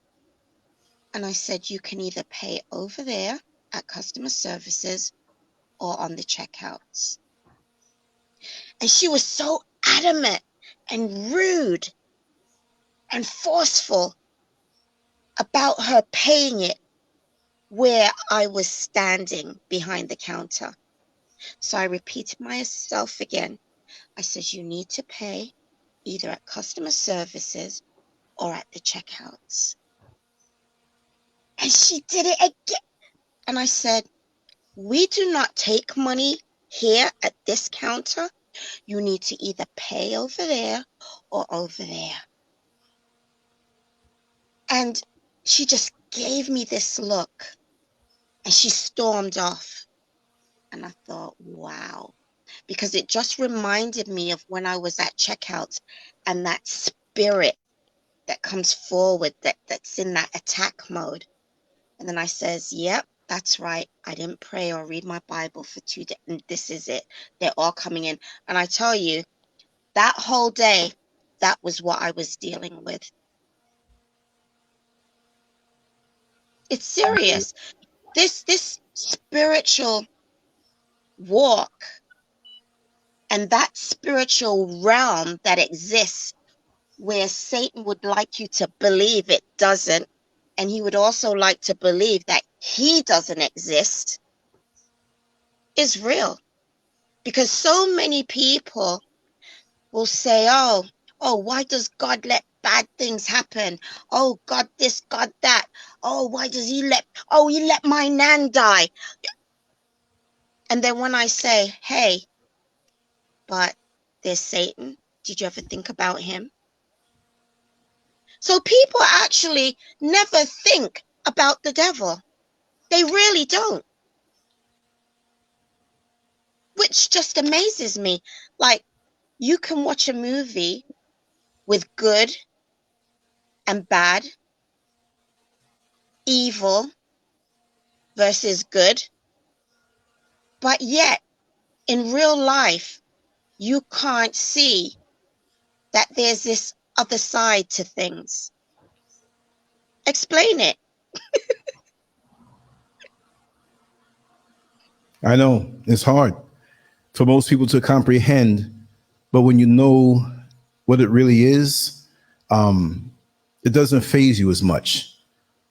And I said, you can either pay over there at customer services or on the checkouts. And she was so adamant and rude and forceful about her paying it where I was standing behind the counter. So I repeated myself again. I said, you need to pay either at customer services or at the checkouts. And she did it again. And I said, we do not take money here at this counter. You need to either pay over there or over there. And she just gave me this look and she stormed off. And I thought, wow, because it just reminded me of when I was at checkouts and that spirit that comes forward, that's in that attack mode. And then I says, yep, that's right. I didn't pray or read my Bible for 2 days. And this is it. They're all coming in. And I tell you, that whole day, that was what I was dealing with. It's serious. This spiritual walk and that spiritual realm that exists where Satan would like you to believe it doesn't, and he would also like to believe that he doesn't exist, is real. Because so many people will say, oh, why does God let bad things happen? Oh, God this, God that. Oh, why does he let my nan die? And then when I say, hey, but there's Satan, did you ever think about him? So people actually never think about the devil. They really don't. Which just amazes me. Like, you can watch a movie with good and bad, evil versus good, but yet in real life, you can't see that there's this other side to things. Explain it. I know it's hard for most people to comprehend, but when you know what it really is, it doesn't faze you as much.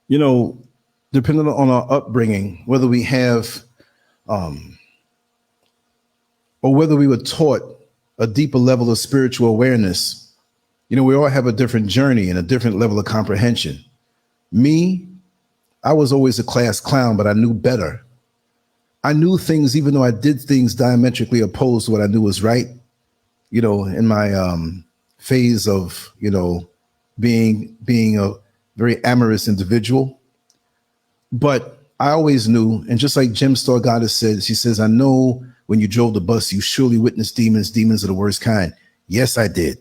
Depending on our upbringing, whether we have, or whether we were taught a deeper level of spiritual awareness, we all have a different journey and a different level of comprehension. Me, I was always a class clown, but I knew better. I knew things, even though I did things diametrically opposed to what I knew was right, in my phase of, being a very amorous individual. But I always knew, and just like Gem Star Goddess said, she says, I know when you drove the bus, you surely witnessed demons. Demons are the worst kind. Yes, I did.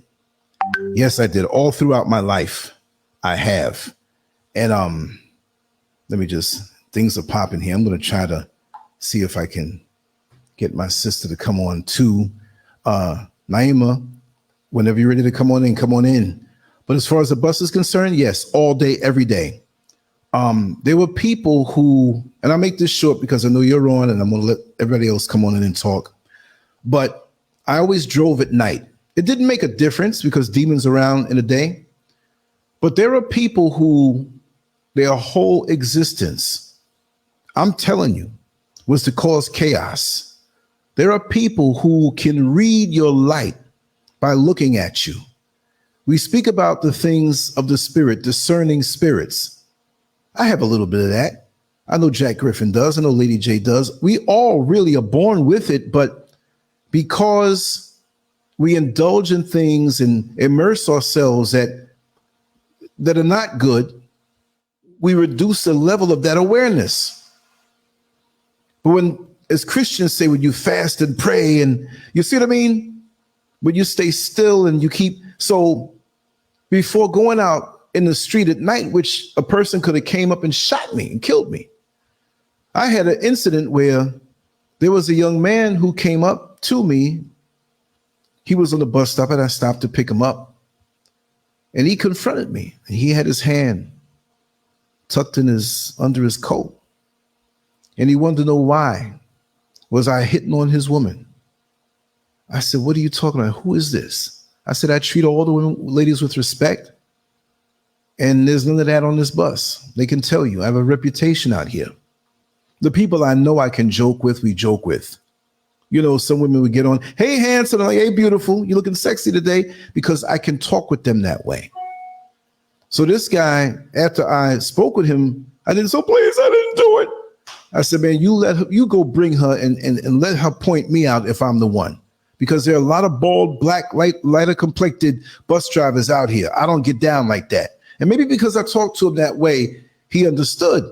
Yes, I did. All throughout my life, I have. And let me just, things are popping here. I'm going to try to see if I can get my sister to come on too. Naima, whenever you're ready to come on in, come on in. But as far as the bus is concerned, yes, all day, every day. There were people who, and I'll make this short because I know you're on and I'm going to let everybody else come on in and talk. But I always drove at night. It didn't make a difference because demons around in the day. But there are people who their whole existence, I'm telling you, was to cause chaos. There are people who can read your light by looking at you. We speak about the things of the spirit, discerning spirits. I have a little bit of that. I know Jack Griffin does. I know Lady J does. We all really are born with it, but because we indulge in things and immerse ourselves that are not good, we reduce the level of that awareness. But when, as Christians say, when you fast and pray and you see what I mean? When you stay still and you keep, so before going out in the street at night, which a person could have came up and shot me and killed me. I had an incident where there was a young man who came up to me. He was on the bus stop and I stopped to pick him up. And he confronted me. And he had his hand tucked in under his coat. And he wanted to know why was I hitting on his woman. I said, what are you talking about? Who is this? I said, I treat all the women, ladies with respect. And there's none of that on this bus. They can tell you I have a reputation out here. The people I know I can joke with, we joke with. You know, some women would get on, hey, handsome, I'm like, hey, beautiful, you're looking sexy today, because I can talk with them that way. So this guy, after I spoke with him, I didn't, so please, I didn't do it. I said, man, you go bring her and let her point me out if I'm the one. Because there are a lot of bald, black, lighter complected bus drivers out here. I don't get down like that. And maybe because I talked to him that way, he understood.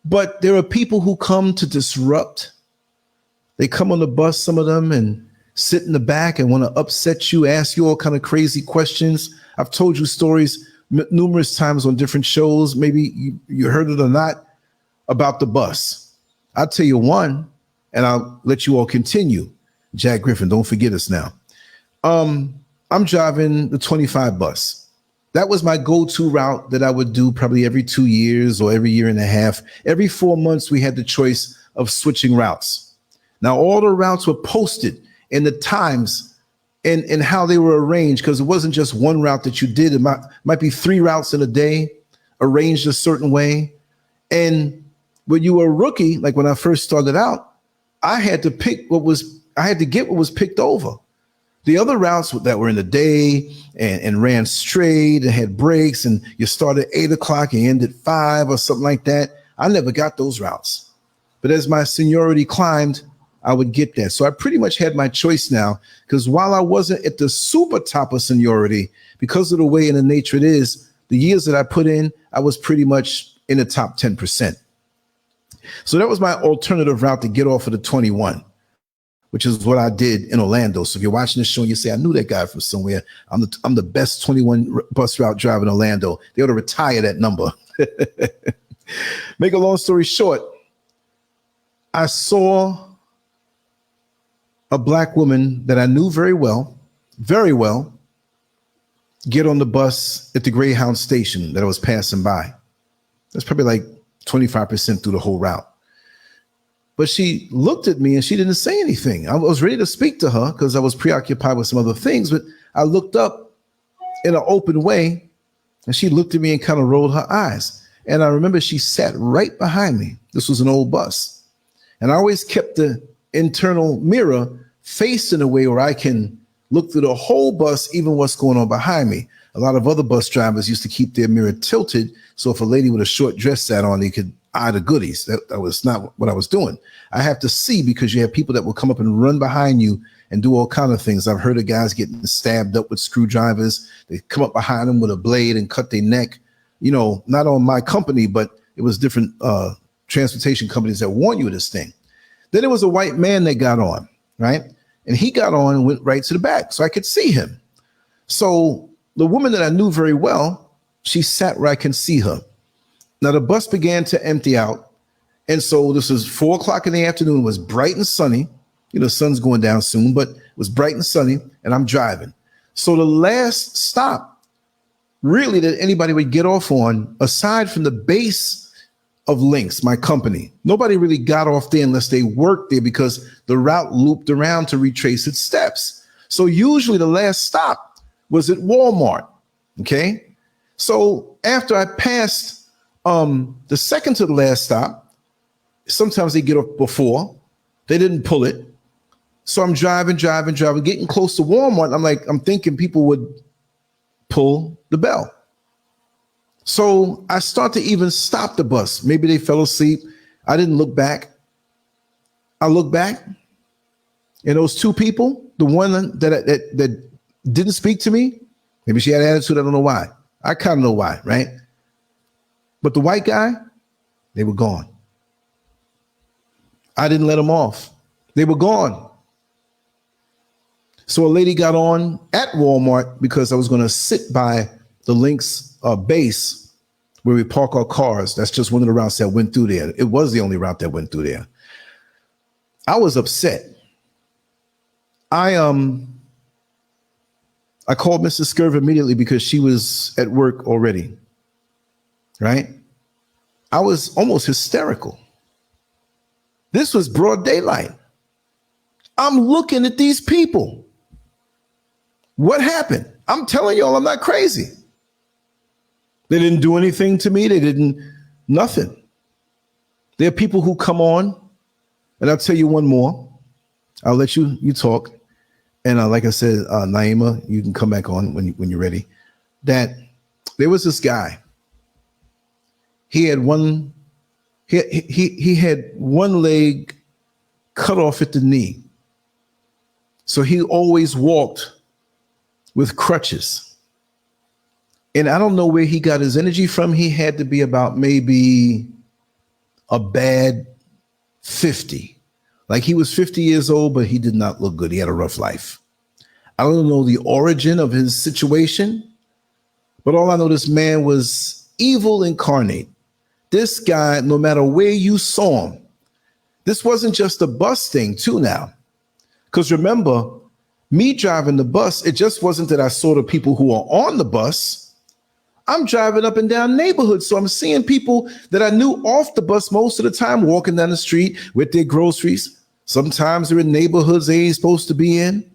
But there are people who come to disrupt. They come on the bus, some of them, and sit in the back and want to upset you, ask you all kind of crazy questions. I've told you stories numerous times on different shows. Maybe you heard it or not about the bus. I'll tell you one, and I'll let you all continue. Jack Griffin, don't forget us now. I'm driving the 25 bus. That was my go-to route that I would do probably every 2 years or every year and a half. Every 4 months, we had the choice of switching routes. Now, all the routes were posted in the times and how they were arranged, because it wasn't just one route that you did. It might be 3 routes in a day, arranged a certain way. And when you were a rookie, like when I first started out, I had to get what was picked over. The other routes that were in the day and ran straight and had breaks, and you started at 8 o'clock and ended 5 or something like that, I never got those routes. But as my seniority climbed, I would get that. So I pretty much had my choice now, because while I wasn't at the super top of seniority, because of the way and the nature it is, the years that I put in, I was pretty much in the top 10%. So that was my alternative route to get off of the 21. Which is what I did in Orlando. So if you're watching this show and you say, I knew that guy from somewhere, I'm the best 21 bus route driver in Orlando. They ought to retire that number. Make a long story short, I saw a black woman that I knew very well, get on the bus at the Greyhound station that I was passing by. That's probably like 25% through the whole route. But she looked at me and she didn't say anything. I was ready to speak to her because I was preoccupied with some other things, but I looked up in an open way and she looked at me and kind of rolled her eyes. And I remember she sat right behind me. This was an old bus. And I always kept the internal mirror faced in a way where I can look through the whole bus, even what's going on behind me. A lot of other bus drivers used to keep their mirror tilted, so if a lady with a short dress sat on, they could eye the goodies. That was not what I was doing. I have to see, because you have people that will come up and run behind you and do all kind of things. I've heard of guys getting stabbed up with screwdrivers. They come up behind them with a blade and cut their neck. You know, not on my company, but it was different transportation companies that warn you of this thing. Then there was a white man that got on, right? And he got on and went right to the back so I could see him. So the woman that I knew very well, she sat where I can see her. Now the bus began to empty out. And so this was 4 o'clock in the afternoon. It was bright and sunny. You know, the sun's going down soon, but it was bright and sunny and I'm driving. So the last stop really that anybody would get off on, aside from the base of Links, my company, nobody really got off there unless they worked there because the route looped around to retrace its steps. So usually the last stop was at Walmart. Okay. So after I passed the second to the last stop, sometimes they get off before. They didn't pull it. So I'm driving, getting close to Walmart. I'm thinking people would pull the bell. So I start to even stop the bus. Maybe they fell asleep. I didn't look back. I look back, and those two people, the one that didn't speak to me, maybe she had an attitude. I don't know why. I kind of know why, right? But the white guy, they were gone. I didn't let them off. They were gone. So a lady got on at Walmart because I was going to sit by the Links base where we park our cars. That's just one of the routes that went through there. It was the only route that went through there. I was upset. I called Mrs. SCURV immediately because she was at work already, right? I was almost hysterical. This was broad daylight. I'm looking at these people. What happened? I'm telling y'all, I'm not crazy. They didn't do anything to me. They didn't, nothing. There are people who come on, and I'll tell you one more. I'll let you talk. And like I said, Naima, you can come back on when you're ready. That there was this guy. He had one leg cut off at the knee. So he always walked with crutches. And I don't know where he got his energy from. He had to be about maybe a bad 50. Like he was 50 years old, but he did not look good. He had a rough life. I don't know the origin of his situation, but all I know, this man was evil incarnate. This guy, no matter where you saw him, this wasn't just a bus thing too now. Because remember, me driving the bus, it just wasn't that I saw the people who are on the bus. I'm driving up and down neighborhoods. So I'm seeing people that I knew off the bus most of the time walking down the street with their groceries. Sometimes they're in neighborhoods they ain't supposed to be in.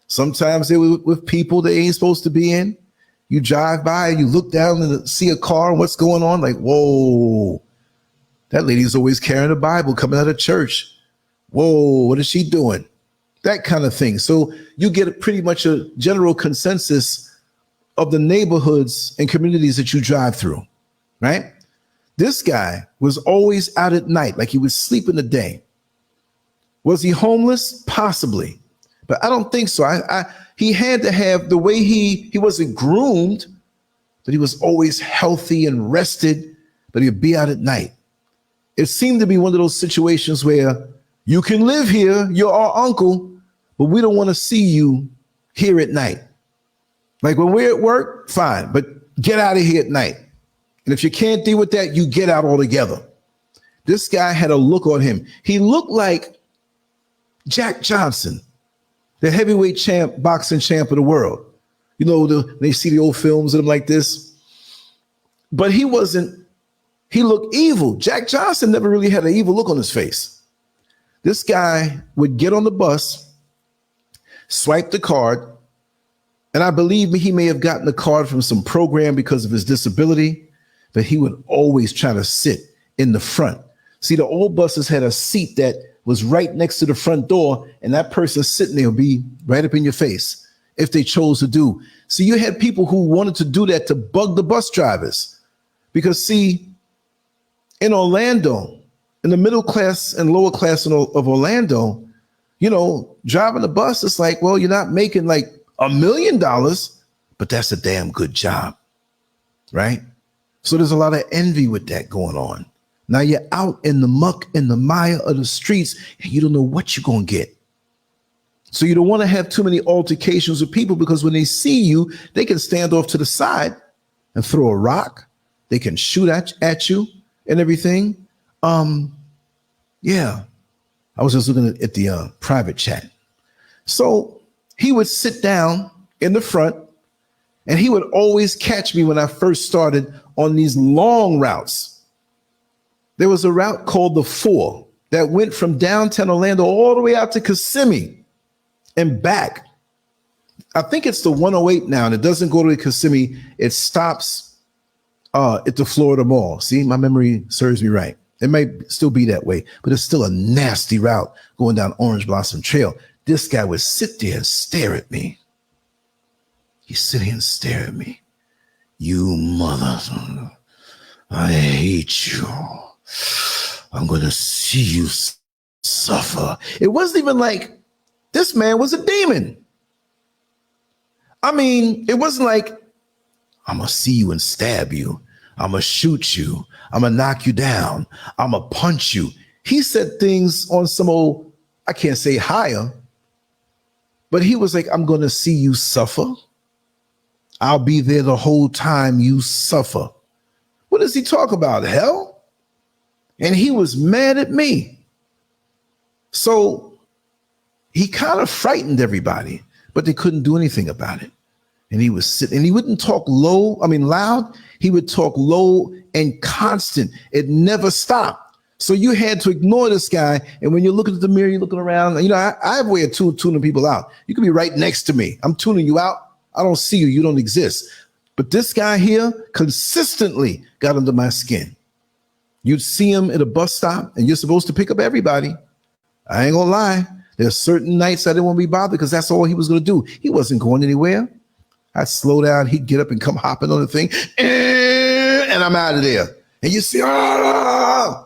Sometimes they're with people they ain't supposed to be in. You drive by and you look down and see a car and what's going on. Like, whoa, that lady's always carrying a Bible coming out of church. Whoa, what is she doing? That kind of thing. So you get pretty much a general consensus of the neighborhoods and communities that you drive through, right? This guy was always out at night, like he would sleep in the day. Was he homeless? Possibly, but I don't think so. He had to have the way he wasn't groomed, but he was always healthy and rested, but he'd be out at night. It seemed to be one of those situations where you can live here, you're our uncle, but we don't want to see you here at night. Like when we're at work, fine, but get out of here at night. And if you can't deal with that, you get out altogether. This guy had a look on him. He looked like Jack Johnson, the heavyweight champ, boxing champ of the world. You know, they see the old films of him like this. But he looked evil. Jack Johnson never really had an evil look on his face. This guy would get on the bus, swipe the card, and I believe he may have gotten the card from some program because of his disability, but he would always try to sit in the front. See, the old buses had a seat that was right next to the front door, and that person sitting there would be right up in your face if they chose to do. So you had people who wanted to do that to bug the bus drivers. Because see, in Orlando, in the middle class and lower class of Orlando, you know, driving a bus, it's like, well, you're not making like $1 million, but that's a damn good job, right? So there's a lot of envy with that going on. Now you're out in the muck and the mire of the streets and you don't know what you're going to get. So you don't want to have too many altercations with people, because when they see you, they can stand off to the side and throw a rock. They can shoot at you and everything. Yeah, I was just looking at the private chat. So he would sit down in the front, and he would always catch me when I first started on these long routes. There was a route called the 4 that went from downtown Orlando all the way out to Kissimmee and back. I think it's the 108 now, and it doesn't go to Kissimmee. It stops at the Florida Mall. See, my memory serves me right. It might still be that way, but it's still a nasty route going down Orange Blossom Trail. This guy would sit there and stare at me. He'd sit here and stare at me. You mother, I hate you. I'm going to see you suffer. It wasn't even like this man was a demon. I mean, it wasn't like, I'm going to see you and stab you. I'm going to shoot you. I'm going to knock you down. I'm going to punch you. He said things on some old, I can't say higher, but he was like, I'm going to see you suffer. I'll be there the whole time you suffer. What does he talk about? Hell? And he was mad at me. So he kind of frightened everybody, but they couldn't do anything about it. And he was sitting, and he wouldn't talk loud. He would talk low and constant. It never stopped. So you had to ignore this guy. And when you're looking at the mirror, you're looking around. You know, I have a way of tuning people out. You can be right next to me. I'm tuning you out. I don't see you. You don't exist. But this guy here consistently got under my skin. You'd see him at a bus stop, and you're supposed to pick up everybody. I ain't gonna lie. There's certain nights I didn't want to be bothered, because that's all he was gonna do. He wasn't going anywhere. I'd slow down. He'd get up and come hopping on the thing, and I'm out of there. And you see, I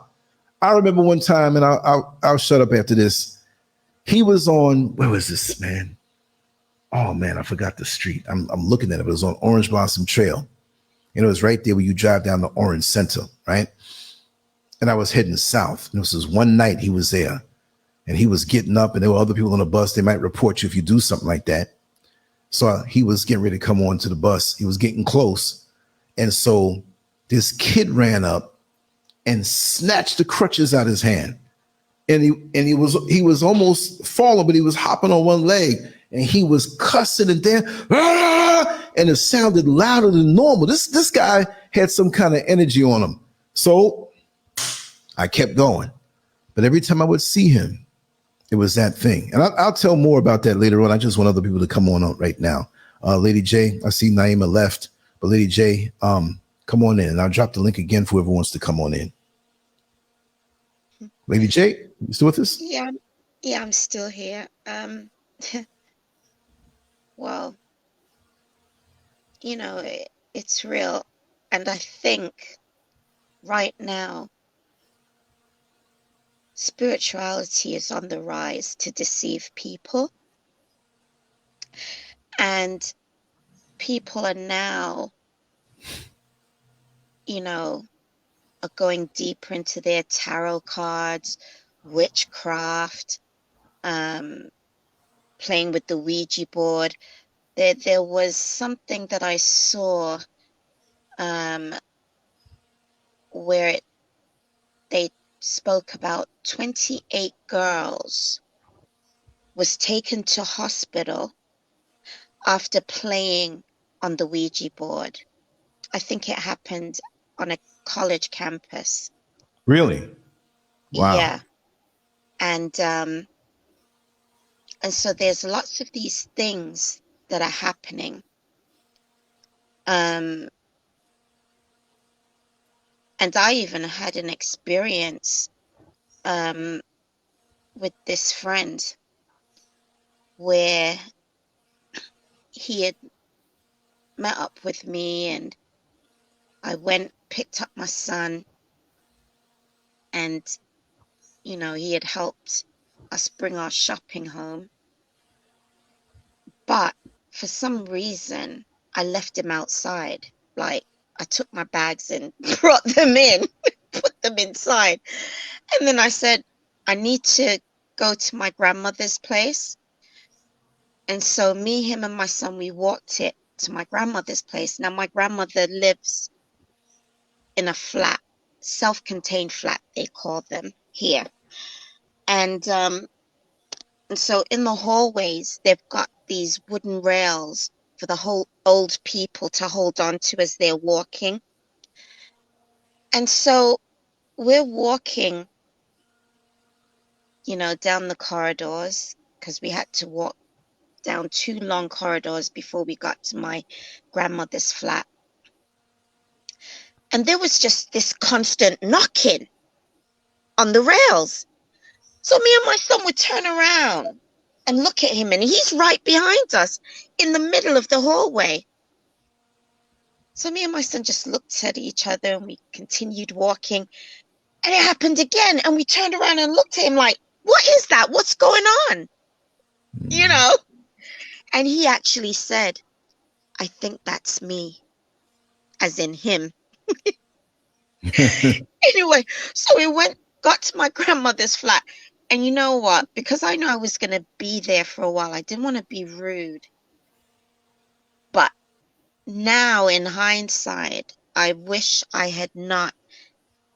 remember one time, and I'll shut up after this. He was on, where was this, man? Oh man, I forgot the street. I'm looking at it. It was on Orange Blossom Trail. And it was right there where you drive down the Orange Center, right? And I was heading south. And this was one night he was there, and he was getting up, and there were other people on the bus. They might report you if you do something like that. So he was getting ready to come on to the bus. He was getting close. And so this kid ran up and snatched the crutches out of his hand. And he was almost falling, but he was hopping on one leg, and he was cussing and then, and it sounded louder than normal. This guy had some kind of energy on him. So I kept going. But every time I would see him, it was that thing. And I'll tell more about that later on. I just want other people to come on right now. Lady J, I see Naima left, but Lady J, come on in. And I'll drop the link again for whoever wants to come on in. Lady J, you still with us? Yeah, I'm still here. Well, you know, it's real. And I think right now, spirituality is on the rise to deceive people. And people are now, you know, are going deeper into their tarot cards, witchcraft, playing with the Ouija board. There was something that I saw where they spoke about 28 girls was taken to hospital after playing on the Ouija board. I think it happened on a college campus. Really? Wow. Yeah. And so there's lots of these things that are happening. And I even had an experience with this friend where he had met up with me, and I went, picked up my son, and, you know, he had helped us bring our shopping home. But for some reason, I left him outside. Like, I took my bags and brought them in. put them inside. And then I said, I need to go to my grandmother's place. And so me, him, and my son, we walked it to my grandmother's place. Now, my grandmother lives in a flat, self-contained flat, they call them here. And so in the hallways, they've got these wooden rails for the whole old people to hold on to as they're walking. And so we're walking, down the corridors, because we had to walk down 2 long corridors before we got to my grandmother's flat. And there was just this constant knocking on the rails. So me and my son would turn around and look at him, and he's right behind us in the middle of the hallway. So me and my son just looked at each other and we continued walking. And it happened again. And we turned around and looked at him like, what is that? What's going on? And he actually said, I think that's me, as in him. Anyway, so we got to my grandmother's flat. And you know what? Because I know I was going to be there for a while, I didn't want to be rude. But now, in hindsight, I wish I had not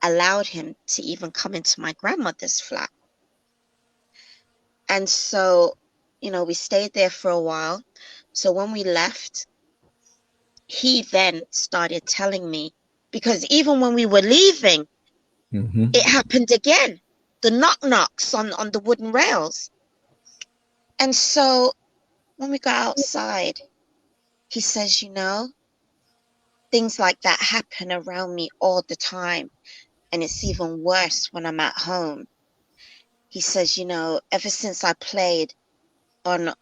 allowed him to even come into my grandmother's flat. And so, we stayed there for a while. So when we left, he then started telling me, because even when we were leaving, it happened again. The knocks on the wooden rails. And so when we got outside, he says, things like that happen around me all the time. And it's even worse when I'm at home. He says, ever since I played on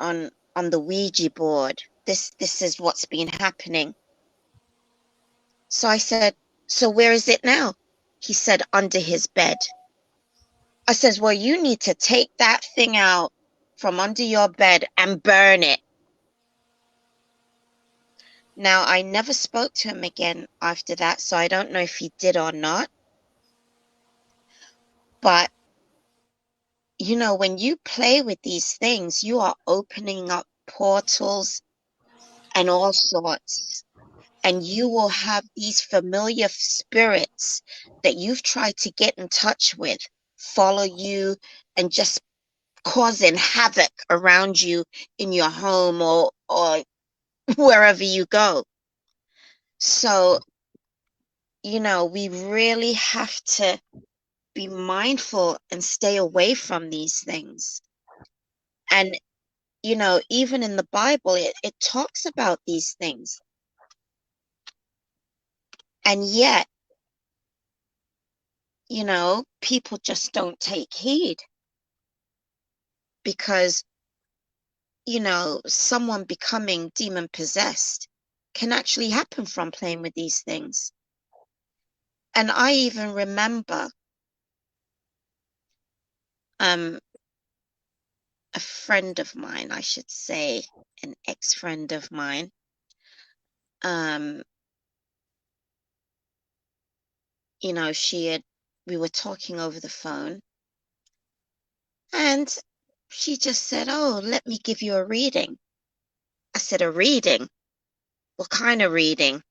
the Ouija board, this is what's been happening. So I said, so where is it now? He said, under his bed. I says, well, you need to take that thing out from under your bed and burn it. Now, I never spoke to him again after that, so I don't know if he did or not. But, when you play with these things, you are opening up portals and all sorts. And you will have these familiar spirits that you've tried to get in touch with follow you and just causing havoc around you in your home or wherever you go. So, we really have to be mindful and stay away from these things. And, even in the Bible, it talks about these things. And yet, people just don't take heed because, someone becoming demon possessed can actually happen from playing with these things. And I even remember a friend of mine, I should say, an ex-friend of mine, we were talking over the phone and she just said, oh, let me give you a reading. I said, a reading? What kind of reading?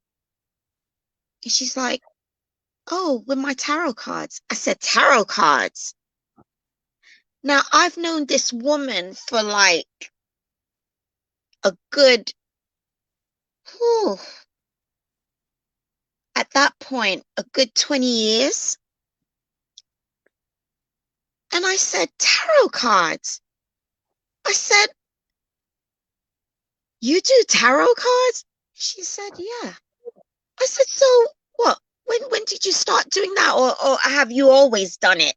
And she's like, oh, with my tarot cards. I said, tarot cards? Now, I've known this woman for like a good, at that point, a good 20 years. And I said, tarot cards? I said, you do tarot cards? She said, yeah. I said, so what? When did you start doing that? Or have you always done it?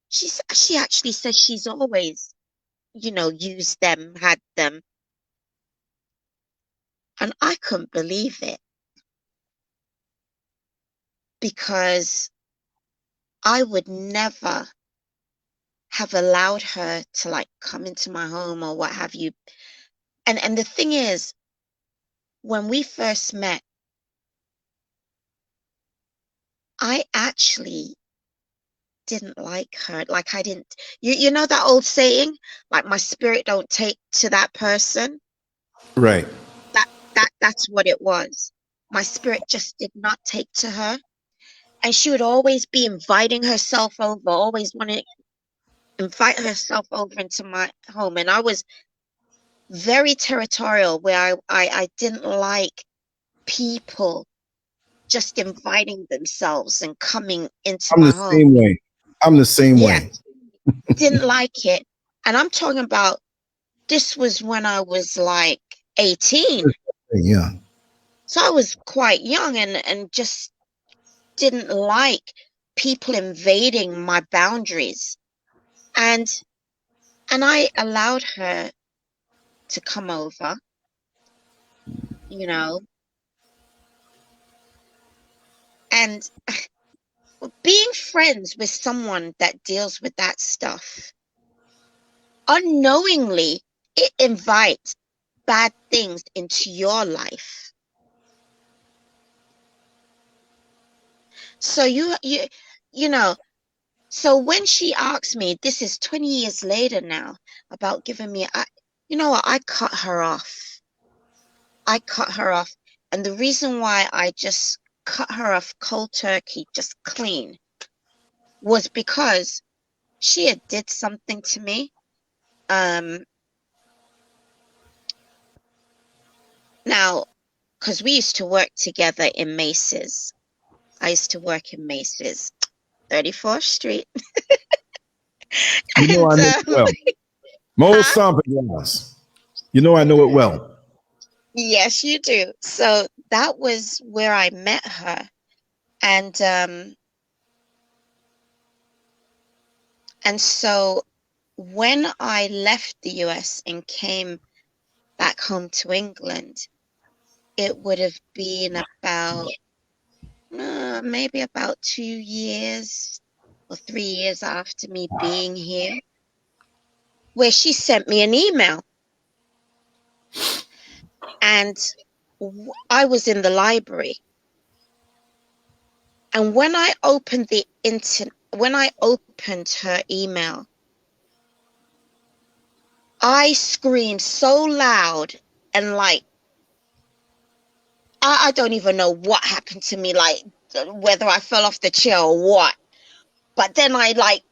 She actually says she's always, used them, had them. And I couldn't believe it. Because I would never have allowed her to like come into my home or what have you. And the thing is, when we first met, I actually didn't like her. Like I didn't, you know that old saying, like my spirit don't take to that person. Right. That's what it was. My spirit just did not take to her. And she would always be inviting herself over, always want to invite herself over into my home. And I was very territorial where I didn't like people just inviting themselves and coming into I'm the my home. same way. I'm the same Yeah, way. didn't like it. And I'm talking about this was when I was like 18. Yeah. So I was quite young and just didn't like people invading my boundaries. And I allowed her to come over, you know, and being friends with someone that deals with that stuff, unknowingly, it invites bad things into your life. So you know, so when she asked me, this is 20 years later now, about giving me, you know what, I cut her off. I cut her off. And the reason why I just cut her off cold turkey, just clean, was because she had did something to me. Now, because we used to work together in Macy's. I used to work in Macy's, 34th Street. You know And I know it well. Most huh? sample glass. You know I know it well. Yes, you do. So that was where I met her. And so when I left the US and came back home to England, it would have been about maybe about 2 years or 3 years after me being here, where she sent me an email. And I was in the library. And when I opened when I opened her email, I screamed so loud and like, I don't even know what happened to me, like whether I fell off the chair or what. But then I like,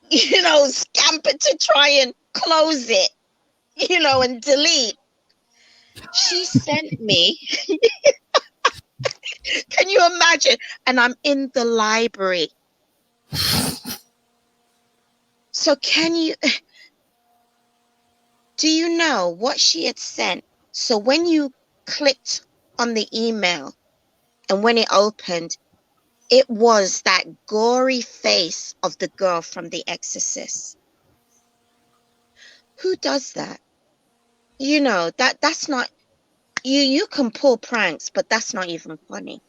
scampered to try and close it, and delete. She sent me, can you imagine? And I'm in the library. So do you know what she had sent? So when you clicked on the email and when it opened, it was that gory face of the girl from The Exorcist. Who does that? That's not, you can pull pranks, but that's not even funny.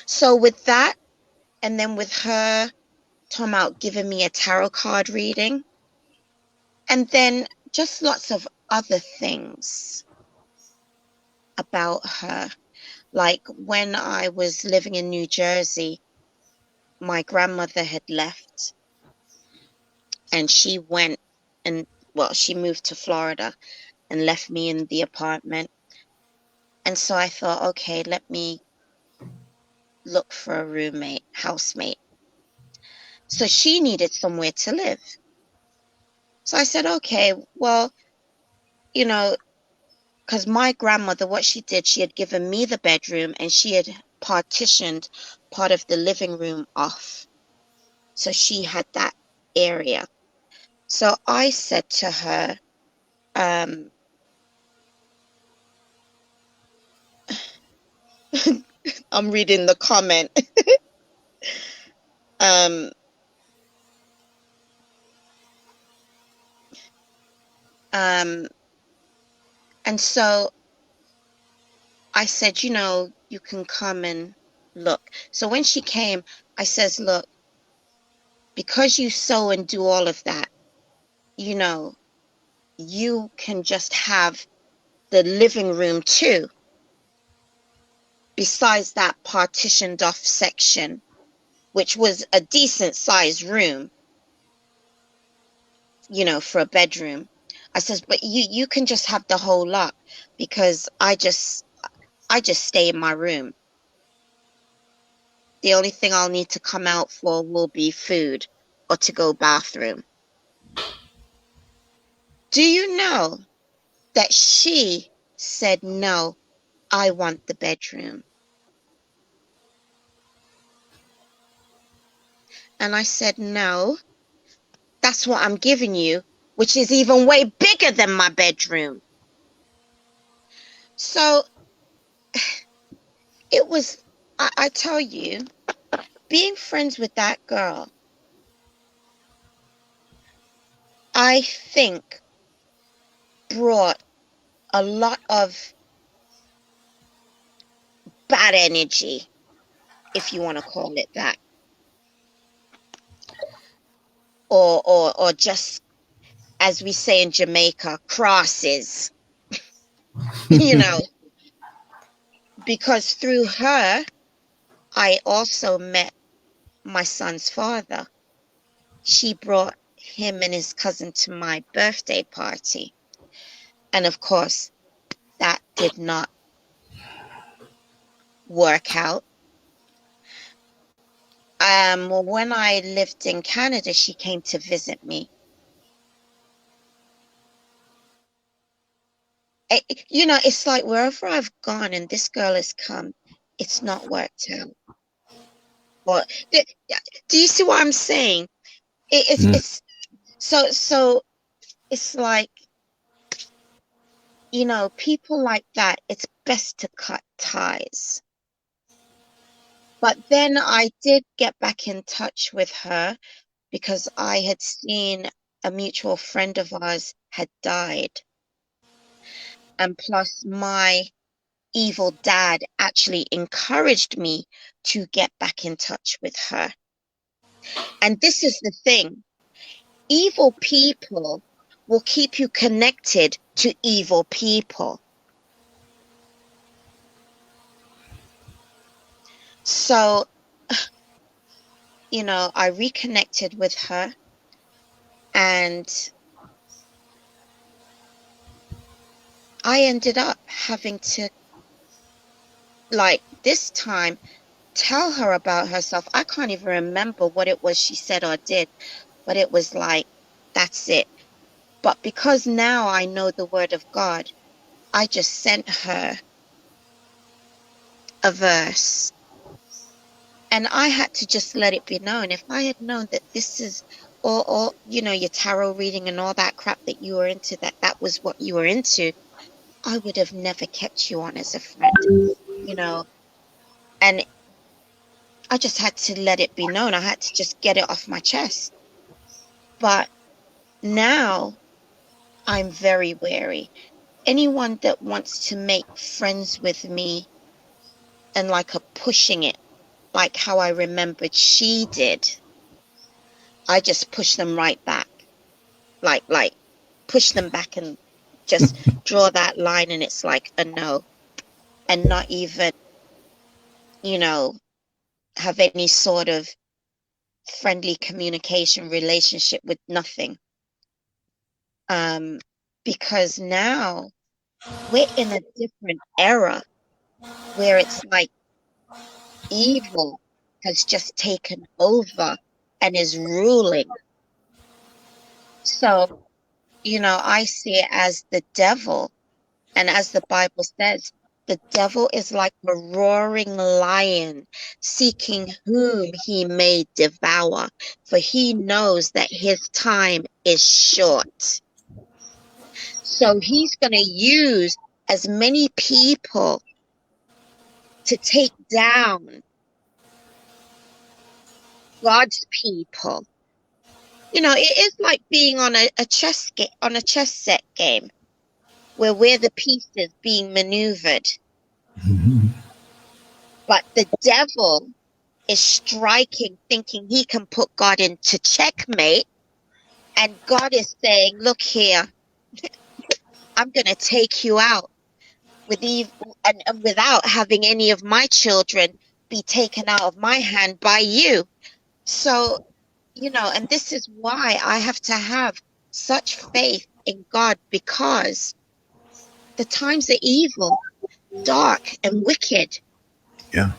So with that, and then with her talking about giving me a tarot card reading, and then just lots of other things about her. Like when I was living in New Jersey, my grandmother had left and she went and, well, she moved to Florida and left me in the apartment. And so I thought, okay, let me look for a housemate. So she needed somewhere to live. So I said, okay, well, you know, because my grandmother, what she did, she had given me the bedroom and she had partitioned part of the living room off. So she had that area. So I said to her, I'm reading the comment. um, um, and so I said, you can come and look. So when she came, I says, look, because you sew and do all of that, you can just have the living room too. besides that partitioned off section, which was a decent sized room, you know, for a bedroom. I says, but you can just have the whole lot, because I just stay in my room. The only thing I'll need to come out for will be food or to go bathroom. Do you know that she said, no, I want the bedroom? And I said, no, that's what I'm giving you, which is even way bigger than my bedroom. So it was, I tell you, being friends with that girl, I think brought a lot of bad energy, if you want to call it that, or just, as we say in Jamaica, crosses, you know, because through her, I also met my son's father. She brought him and his cousin to my birthday party. And of course, that did not work out. When I lived in Canada, she came to visit me. You know, it's like wherever I've gone and this girl has come, it's not worked out. Or do you see what I'm saying? It's so it's like, you know, people like that, it's best to cut ties. But then I did get back in touch with her because I had seen a mutual friend of ours had died. And plus, my evil dad actually encouraged me to get back in touch with her. And this is the thing. Evil people will keep you connected to evil people. So, you know, I reconnected with her, and I ended up having to, like, this time, tell her about herself. I can't even remember what it was she said or did, but it was like, that's it. But because now I know the word of God, I just sent her a verse. And I had to just let it be known. If I had known that this is or you know, your tarot reading and all that crap that you were into, that was what you were into, I would have never kept you on as a friend, you know. And I just had to let it be known. I had to just get it off my chest. But now I'm very wary. Anyone that wants to make friends with me and like a pushing it, like how I remembered she did, I just push them right back. Like push them back and just draw that line, and it's like a no. And not even, you know, have any sort of friendly communication relationship with nothing. Because now we're in a different era where it's like evil has just taken over and is ruling. So, you know, I see it as the devil. And as the Bible says, the devil is like a roaring lion seeking whom he may devour, for he knows that his time is short. So he's going to use as many people to take down God's people. You know, it is like being on a chess set game where we're the pieces being maneuvered. But the devil is striking, thinking he can put God into checkmate. And God is saying, look here, I'm going to take you out. and without having any of my children be taken out of my hand by you. So, and this is why I have to have such faith in God, because the times are evil, dark, and wicked. Yeah.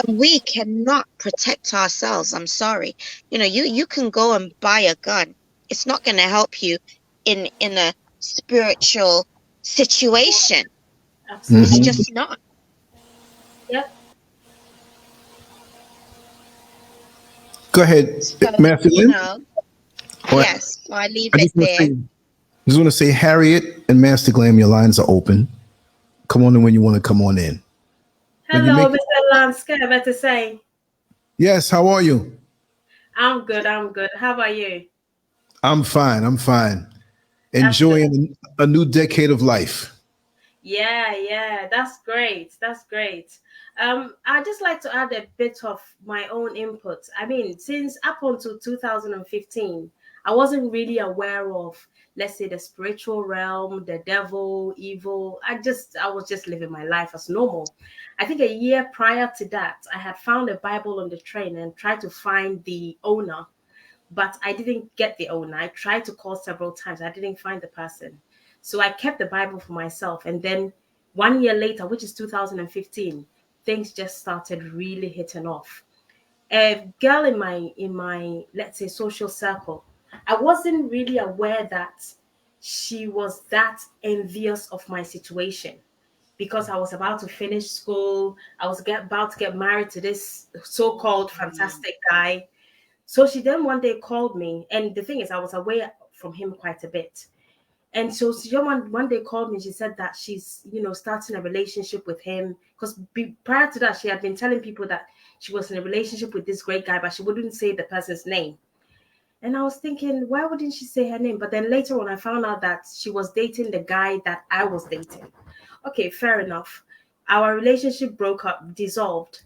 And we cannot protect ourselves. I'm sorry. You can go and buy a gun. It's not going to help you in a spiritual situation. Absolutely. It's just not. Yep. Go ahead, So, Matthew Lynn. yes, so I leave I it there. just want to say, Harriet and Master Glam, your lines are open. Come on in when you want to come on in. Hello, Mr. LANCESCURV, better say. Yes, how are you? I'm good. How about you? I'm fine. Enjoying a new decade of life. Yeah, that's great. I'd just like to add a bit of my own input. I mean, since up until 2015, I wasn't really aware of, let's say, the spiritual realm, the devil, evil. I was just living my life as normal. I think a year prior to that, I had found a Bible on the train and tried to find the owner, but I didn't get the owner. I tried to call several times. I didn't find the person. So I kept the Bible for myself. And then 1 year later, which is 2015, things just started really hitting off. A girl in my let's say social circle, I wasn't really aware that she was that envious of my situation, because I was about to finish school. I was about to get married to this so-called fantastic guy. So she then one day called me, and the thing is, I was away from him quite a bit. And so she one day called me. She said that she's, starting a relationship with him, because prior to that, she had been telling people that she was in a relationship with this great guy, but she wouldn't say the person's name. And I was thinking, why wouldn't she say her name? But then later on, I found out that she was dating the guy that I was dating. Okay, fair enough. Our relationship broke up, dissolved.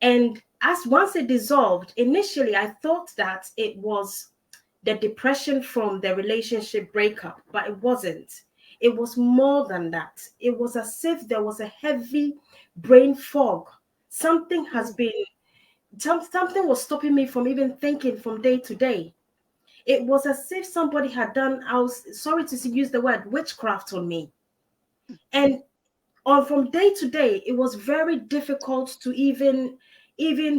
And as once it dissolved, initially I thought that it was the depression from the relationship breakup, but it wasn't. It was more than that. It was as if there was a heavy brain fog. Something has been, something was stopping me from even thinking from day to day. It was as if somebody had done, I was sorry to use the word, witchcraft on me. And from day to day, it was very difficult to even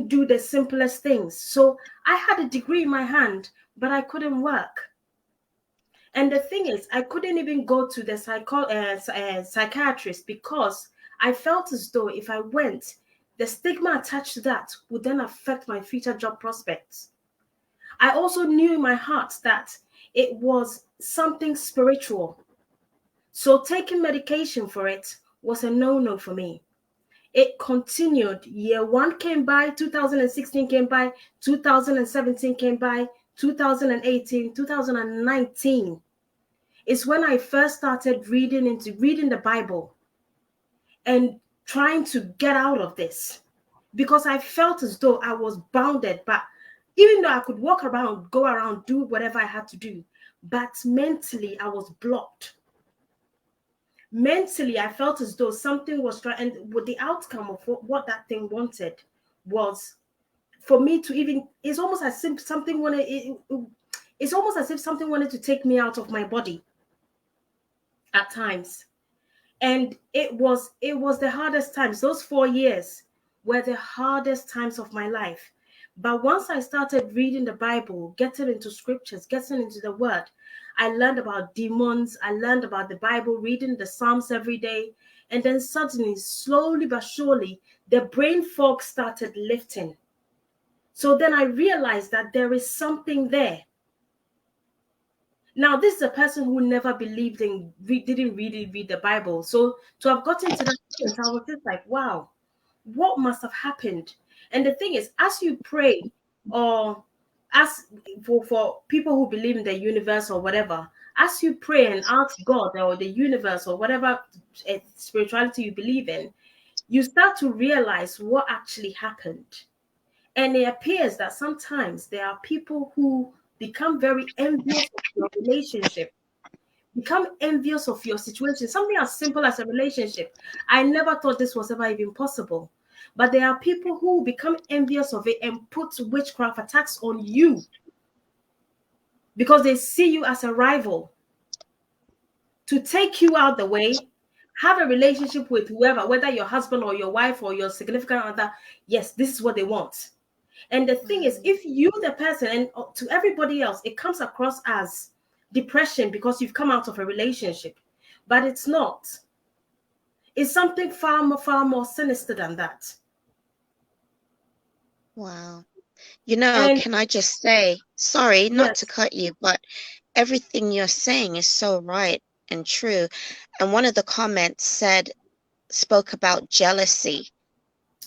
do the simplest things. So I had a degree in my hand, but I couldn't work. And the thing is, I couldn't even go to the psychiatrist, because I felt as though if I went, the stigma attached to that would then affect my future job prospects. I also knew in my heart that it was something spiritual. So taking medication for it was a no-no for me. It continued. Year one came by, 2016 came by, 2017 came by, 2018, 2019 is when I first started reading the Bible and trying to get out of this, because I felt as though I was bounded. But even though I could walk around, go around, do whatever I had to do, but mentally I was blocked. Mentally, I felt as though something was trying, and with the outcome of what that thing wanted was for me to even, it's almost as if something wanted to take me out of my body at times. And it was the hardest times. Those 4 years were the hardest times of my life. But once I started reading the Bible, getting into scriptures, getting into the word, I learned about demons. I learned about the Bible, reading the Psalms every day. And then suddenly, slowly but surely, the brain fog started lifting. So then I realized that there is something there. Now, this is a person who never believed in, didn't really read the Bible. So to have gotten to that point, I was just like, wow, what must have happened? And the thing is, as you pray, or as for people who believe in the universe or whatever, as you pray and ask God or the universe or whatever spirituality you believe in, you start to realize what actually happened. And it appears that sometimes there are people who become very envious of your relationship, become envious of your situation. Something as simple as a relationship. I never thought this was ever even possible. But there are people who become envious of it and put witchcraft attacks on you because they see you as a rival, to take you out the way, have a relationship with whoever, whether your husband or your wife or your significant other. Yes, this is what they want. And the thing is, if you, the person, and to everybody else, it comes across as depression because you've come out of a relationship, but it's not. It's something far more sinister than that. Wow. You know, And can I just say, sorry, not to yes, cut you, but everything you're saying is so right and true. And one of the comments spoke about jealousy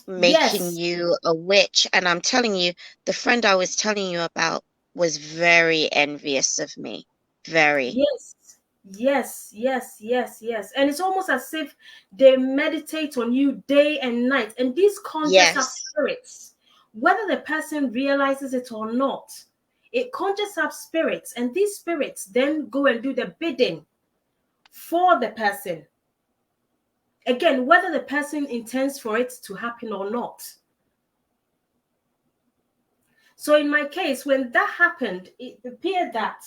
making yes, you a witch. And I'm telling you, the friend I was telling you about was very envious of me. Very. yes, yes. And it's almost as if they meditate on you day and night. And these conjures up Yes. spirits, whether the person realizes it or not. It conjures up spirits, and these spirits then go and do the bidding for the person. Again, whether the person intends for it to happen or not. So in my case, when that happened, it appeared that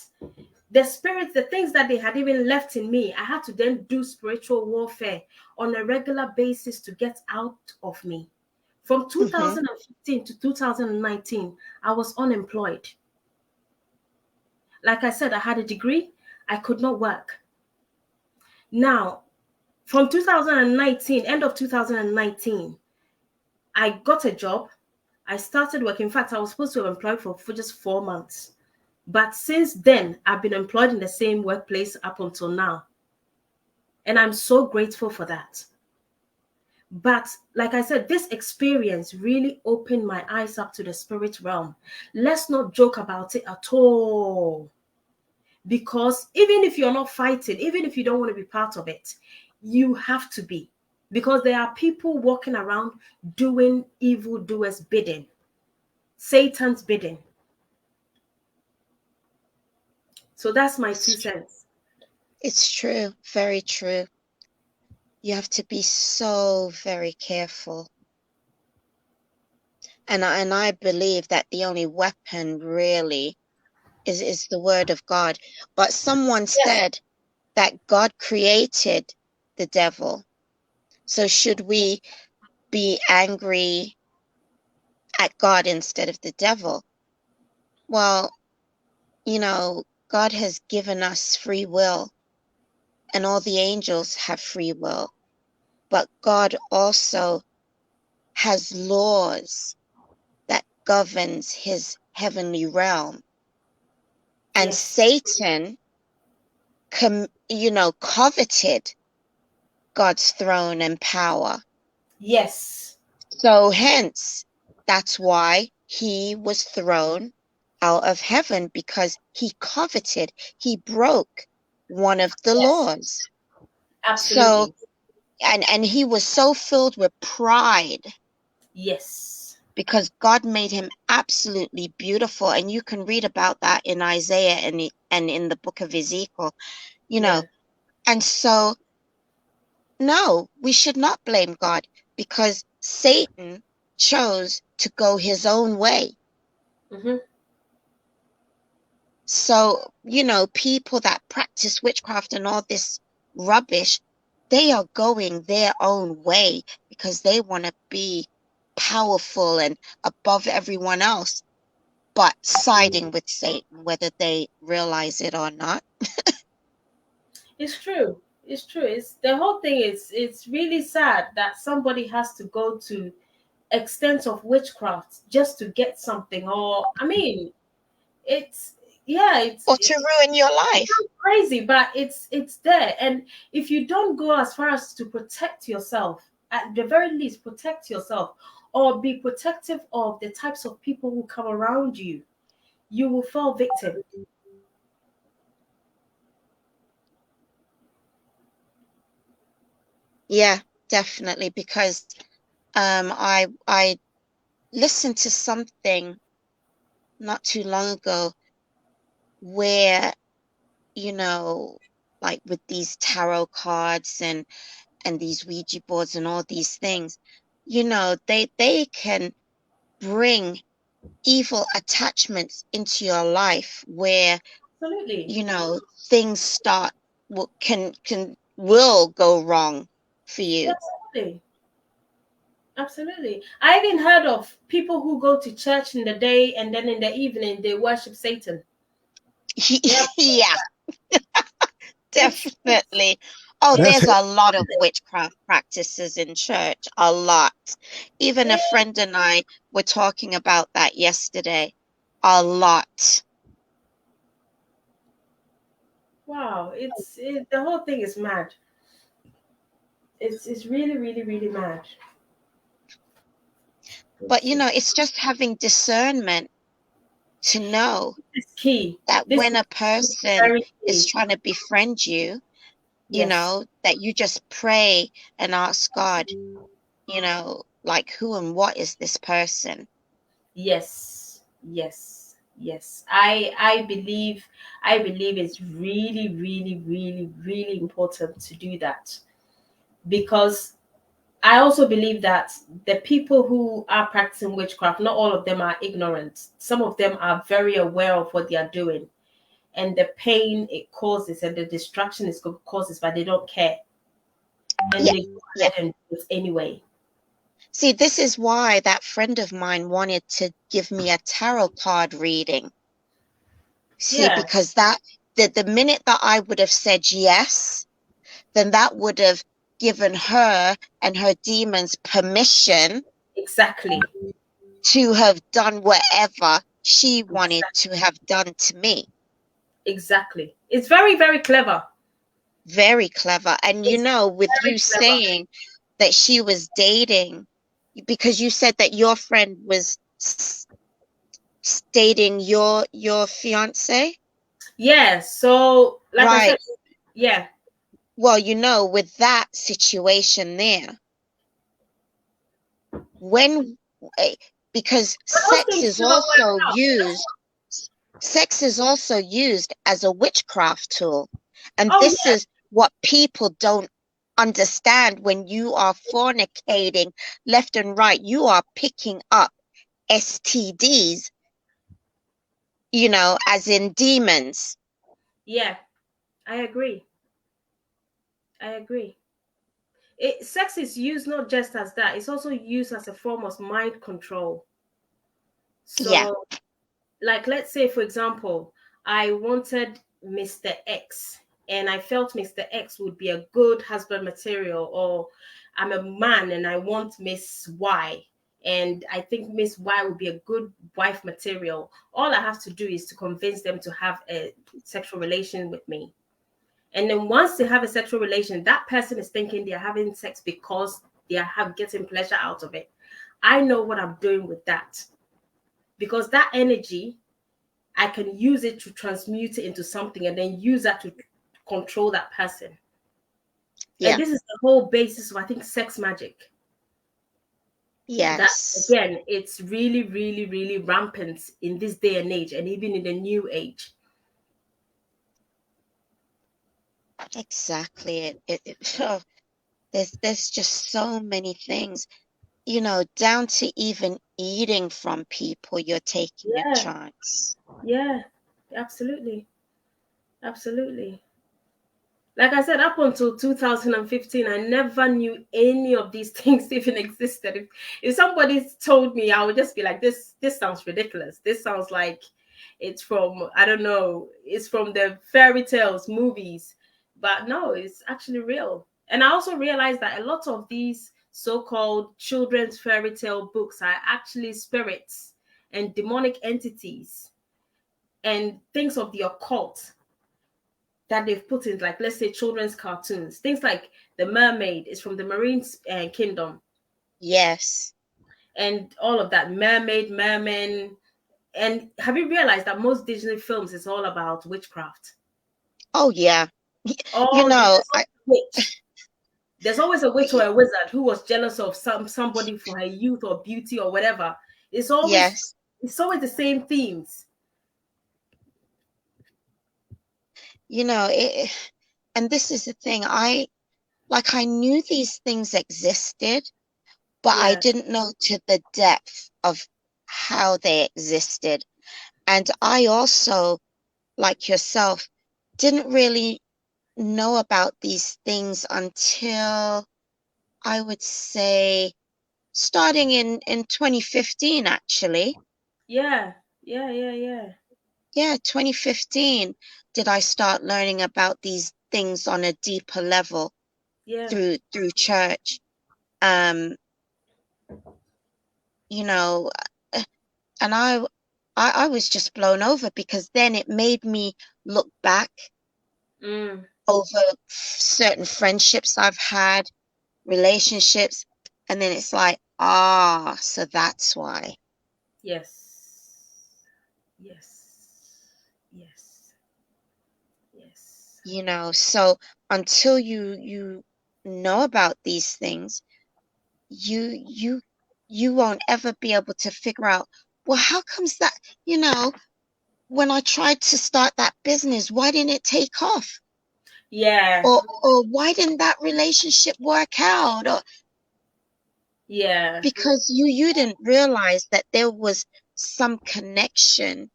the spirits, the things that they had even left in me, I had to then do spiritual warfare on a regular basis to get out of me. From 2015 to 2019, I was unemployed. Like I said, I had a degree, I could not work. Now, from 2019, end of 2019, I got a job. I started work. In fact, I was supposed to have employed for just 4 months. But since then, I've been employed in the same workplace up until now. And I'm so grateful for that. But like I said, this experience really opened my eyes up to the spirit realm. Let's not joke about it at all. Because even if you're not fighting, even if you don't want to be part of it, you have to be. Because there are people walking around doing evildoers' bidding, Satan's bidding. So that's my 2 cents. It's true. Very true. You have to be so very careful. And I believe that the only weapon really is the word of God. But someone Yes. said that God created the devil. So should we be angry at God instead of the devil? Well, you know, God has given us free will, and all the angels have free will. But God also has laws that governs his heavenly realm. And Yes. Satan, coveted God's throne and power. Yes. So hence, that's why he was thrown out of heaven, because he coveted, he broke one of the Yes. laws. So, Absolutely. and he was so filled with pride Yes. because God made him absolutely beautiful. And you can read about that in Isaiah and in the book of Ezekiel, Yeah. And so, no, we should not blame God, because Satan chose to go his own way. Mm-hmm. So, people that practice witchcraft and all this rubbish, they are going their own way because they want to be powerful and above everyone else, but siding with Satan, whether they realize it or not. It's true. It's true. It's the whole thing is it's really sad that somebody has to go to extent of witchcraft just to get something. Or I mean, it's yeah, Or to ruin your life. crazy, but it's there. And if you don't go as far as to protect yourself, at the very least protect yourself, or be protective of the types of people who come around you, you will fall victim. Yeah, definitely. Because I listened to something not too long ago where, you know, like with these tarot cards and these Ouija boards and all these things, you know, they can bring evil attachments into your life where, Absolutely. you know, things will go wrong for you. Absolutely. Absolutely. I even heard of people who go to church in the day and then in the evening they worship Satan. Yeah, Yeah, it's definitely. Oh, That's there's it. a lot of witchcraft practices in church, a lot. Even a friend and I were talking about that yesterday. A lot. wow. The whole thing is mad. It's really, really, really mad. But you know, it's just having discernment to know It's key. that This when is a person very is key. trying to befriend you, you Yes. know, that you just pray and ask God, you know, like who and what is this person? Yes. Yes. Yes. I believe it's really, really, really, really important to do that, because I also believe that the people who are practicing witchcraft, not all of them are ignorant. Some of them are very aware of what they are doing and the pain it causes and the distraction it causes, but they don't care. And Yeah, they go yeah. ahead and do it anyway. See, this is why that friend of mine wanted to give me a tarot card reading. See, Yeah, because the minute that I would have said yes, then that would have given her and her demons permission exactly. to have done whatever she wanted Exactly. to have done to me. Exactly. It's very, very clever. Very clever. And you It's know, with very you clever. saying that she was dating, because you said that your friend was dating your fiance, Yeah. So, like I said, right? yeah. Well, you know, with that situation there, when because But those things never work out. sex is also used as a witchcraft tool. And Oh, this yeah. is what people don't understand. When you are fornicating left and right, you are picking up STDs, you know, as in demons. Yeah. I agree. I agree. Sex is used not just as that, it's also used as a form of mind control. Yeah, So, like, let's say, for example, I wanted Mr. X and I felt Mr. X would be a good husband material, or I'm a man and I want Miss Y. And I think Miss Y would be a good wife material. All I have to do is to convince them to have a sexual relation with me. And then once they have a sexual relation, that person is thinking they're having sex because they are getting pleasure out of it. I know what I'm doing with that, because that energy, I can use it to transmute it into something and then use that to control that person. And yeah, this is the whole basis of, I think, sex magic. That, yes, again, it's really, really, really rampant in this day and age, and even in the new age. exactly. Oh, there's just so many things, you know, down to even eating from people, you're taking a Yeah, chance. yeah, absolutely, absolutely. Like I said, up until 2015, I never knew any of these things even existed. If somebody told me, I would just be like, this sounds ridiculous. This sounds like it's from, I don't know, it's from the fairy tales, movies. But no, it's actually real. And I also realized that a lot of these so-called children's fairy tale books are actually spirits and demonic entities and things of the occult that they've put in, like, let's say, children's cartoons. Things like the mermaid is from the marine kingdom, Yes. and all of that, mermaid, merman. And have you realized that most Disney films is all about witchcraft? Oh yeah. You Oh, know, there's always a witch. There's always a witch or a wizard who was jealous of somebody for her youth or beauty or whatever. It's always yes. it's always the same themes. You know, and this is the thing, I knew these things existed, but I Yeah. didn't know to the depth of how they existed. And I also, like yourself, didn't really know about these things until, I would say, starting in 2015, actually. Yeah. Yeah. Yeah. Yeah. Yeah, 2015 did I start learning about these things on a deeper level Yeah. through church. Um, you know, and I was just blown over, because then it made me look back Mm. over certain friendships I've had, relationships, and then it's like, so that's why. Yes. Yes. Yes. Yes. So until you know about these things, you won't ever be able to figure out, well, how comes that, when I tried to start that business, why didn't it take off? Yeah. Or why didn't that relationship work out? Or Yeah. because you didn't realize that there was some connection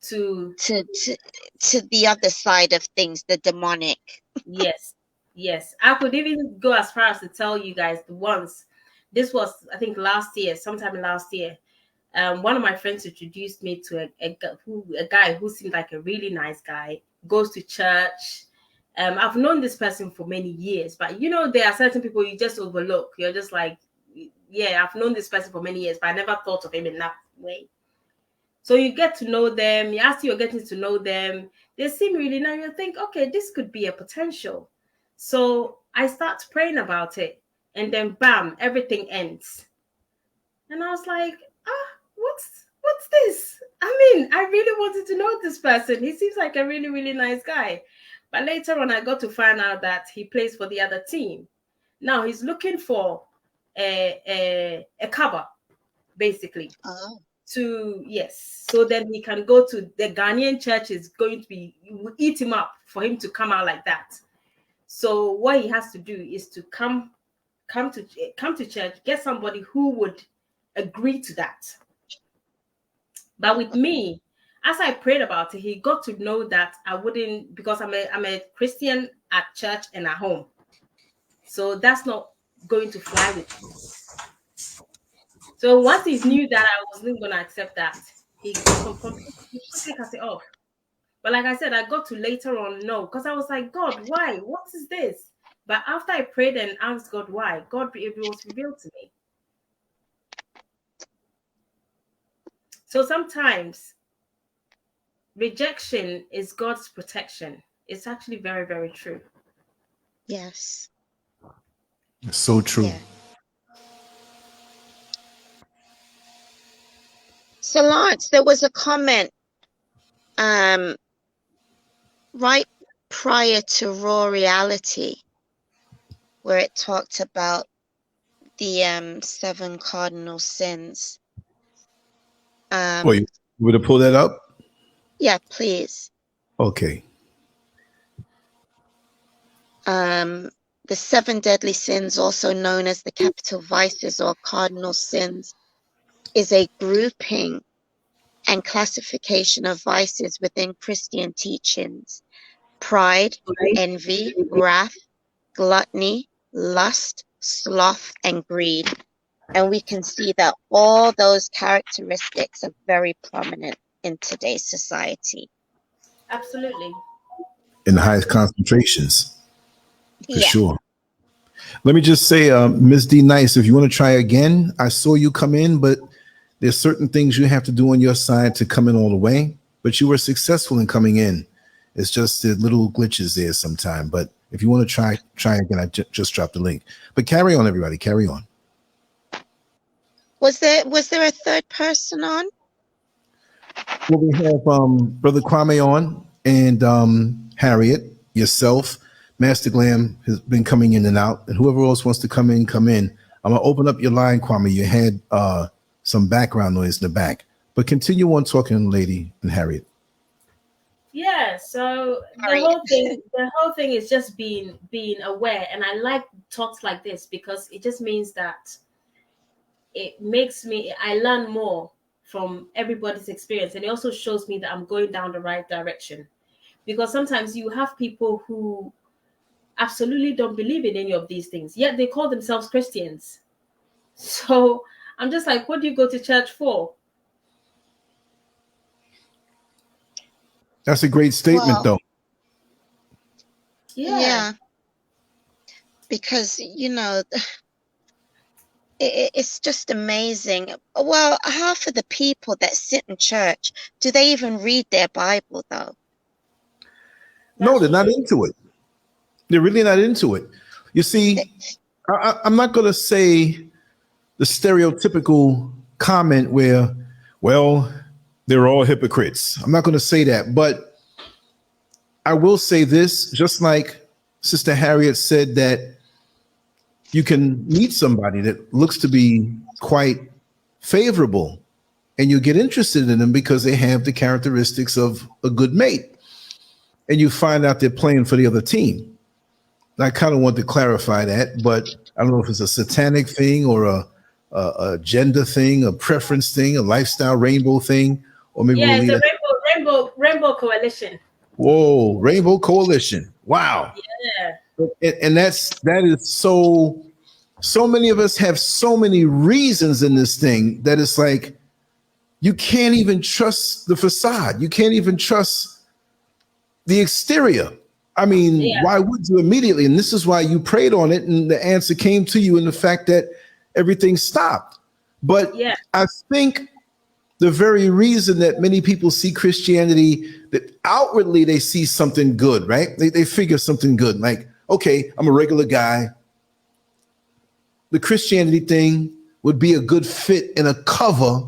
To to the other side of things, the demonic. yes. Yes. I could even go as far as to tell you guys the once. This was, I think, last year, sometime last year. One of my friends introduced me to a guy who seemed like a really nice guy, goes to church. I've known this person for many years, but there are certain people you just overlook. You're just like, yeah, I've known this person for many years, but I never thought of him in that way. So you get to know them. As you're getting to know them, they seem really nice. You think, okay, this could be a potential. So I start praying about it, and then bam, everything ends. And I was like, what's this? I mean, I really wanted to know this person. He seems like a really, really nice guy. But later on, I got to find out that he plays for the other team. Now he's looking for a cover, basically. Oh. Yes. So then he can go to the Ghanaian church is going to be, you will eat him up for him to come out like that. So what he has to do is to come to church, get somebody who would agree to that. But with me, as I prayed about it, he got to know that I wouldn't, because I'm a Christian at church and at home. So that's not going to fly with me. So once he knew that I wasn't going to accept that, he completely cut it off. But like I said, I got to later on know, because I was like, God, why? What is this? But after I prayed and asked God why, it was revealed to me. So sometimes rejection is God's protection. It's actually very, very true. Yes. It's so true. Yeah. So Lance, there was a comment right prior to Raw Reality where it talked about the 7 cardinal sins. You would have pulled that up? Yeah, please. Okay. The 7 deadly sins, also known as the capital vices or cardinal sins, is a grouping and classification of vices within Christian teachings: pride, envy, wrath, gluttony, lust, sloth, and greed. And we can see that all those characteristics are very prominent in today's society. Absolutely. In the highest concentrations, for Yeah. sure. Let me just say, Ms. D Nice, if you want to try again, I saw you come in, but there's certain things you have to do on your side to come in all the way. But you were successful in coming in. It's just the little glitches there sometime. But if you want to try again, I just dropped the link. But carry on, everybody. Carry on. Was there a third person on? Well, we have Brother Kwame on, and Harriet, yourself. Master Glam has been coming in and out, and whoever else wants to come in, come in. I'm gonna open up your line, Kwame. You had some background noise in the back, but continue on talking, lady and Harriet. Yeah, so Sorry. the whole thing is just being aware, and I like talks like this because it just means that it makes me I learn more from everybody's experience, and it also shows me that I'm going down the right direction. Because sometimes you have people who absolutely don't believe in any of these things, yet they call themselves Christians. So I'm just like, what do you go to church for? That's a great statement, Well, though. yeah, because it's just amazing. Well, half of the people that sit in church, do they even read their Bible though? No, That's they're not true. into it. They're really not into it. You see, I'm not going to say the stereotypical comment where, well, they're all hypocrites. I'm not going to say that, but I will say this, just like Sister Harriet said, that you can meet somebody that looks to be quite favorable and you get interested in them because they have the characteristics of a good mate. And you find out they're playing for the other team. And I kind of want to clarify that, but I don't know if it's a satanic thing or a gender thing, a preference thing, a lifestyle rainbow thing, or maybe Yeah, we'll it's leave a it. rainbow coalition. Whoa, rainbow coalition! Wow, Yeah, and that is so. So many of us have so many reasons in this thing that it's like you can't even trust the facade. You can't even trust the exterior. I mean, why would you immediately? And this is why you prayed on it, and the answer came to you in the fact that everything stopped. But I think the very reason that many people see Christianity, that outwardly they see something good, right? They figure something good. Like, okay, I'm a regular guy. The Christianity thing would be a good fit in a cover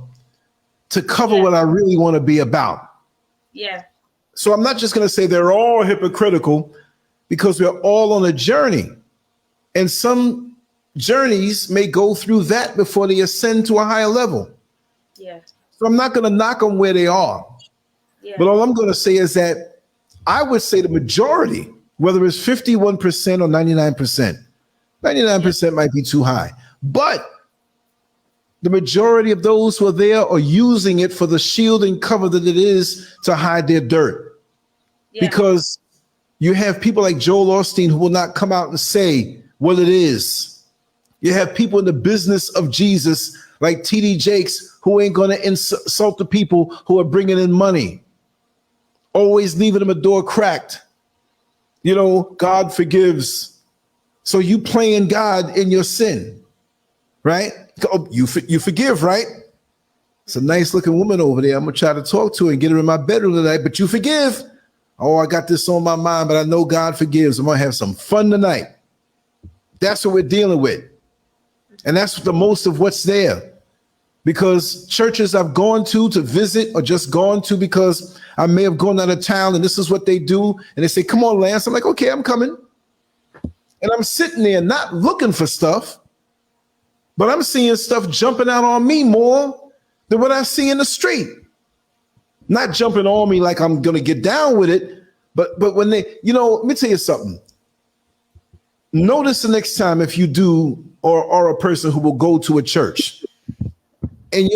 to cover what I really want to be about. Yeah. So I'm not just going to say they're all hypocritical, because we're all on a journey. And some journeys may go through that before they ascend to a higher level. Yeah. So I'm not going to knock them where they are. Yeah. But all I'm going to say is that I would say the majority, whether it's 51% or 99%, 99% might be too high. But the majority of those who are there are using it for the shield and cover that it is to hide their dirt. Yeah. Because you have people like Joel Osteen who will not come out and say what it is. You have people in the business of Jesus like T.D. Jakes who ain't going to insult the people who are bringing in money, always leaving them a door cracked. You know, God forgives. So you playing God in your sin, right? Oh, you forgive, right? It's a nice looking woman over there. I'm going to try to talk to her and get her in my bedroom tonight, but you forgive. Oh, I got this on my mind, but I know God forgives. I'm going to have some fun tonight. That's what we're dealing with. And that's the most of what's there. Because churches I've gone to visit or just gone to because I may have gone out of town and this is what they do. And they say, come on, Lance. I'm like, okay, I'm coming. And I'm sitting there not looking for stuff, but I'm seeing stuff jumping out on me more than what I see in the street. Not jumping on me like I'm going to get down with it, but when they, let me tell you something. Notice the next time if you do or are a person who will go to a church and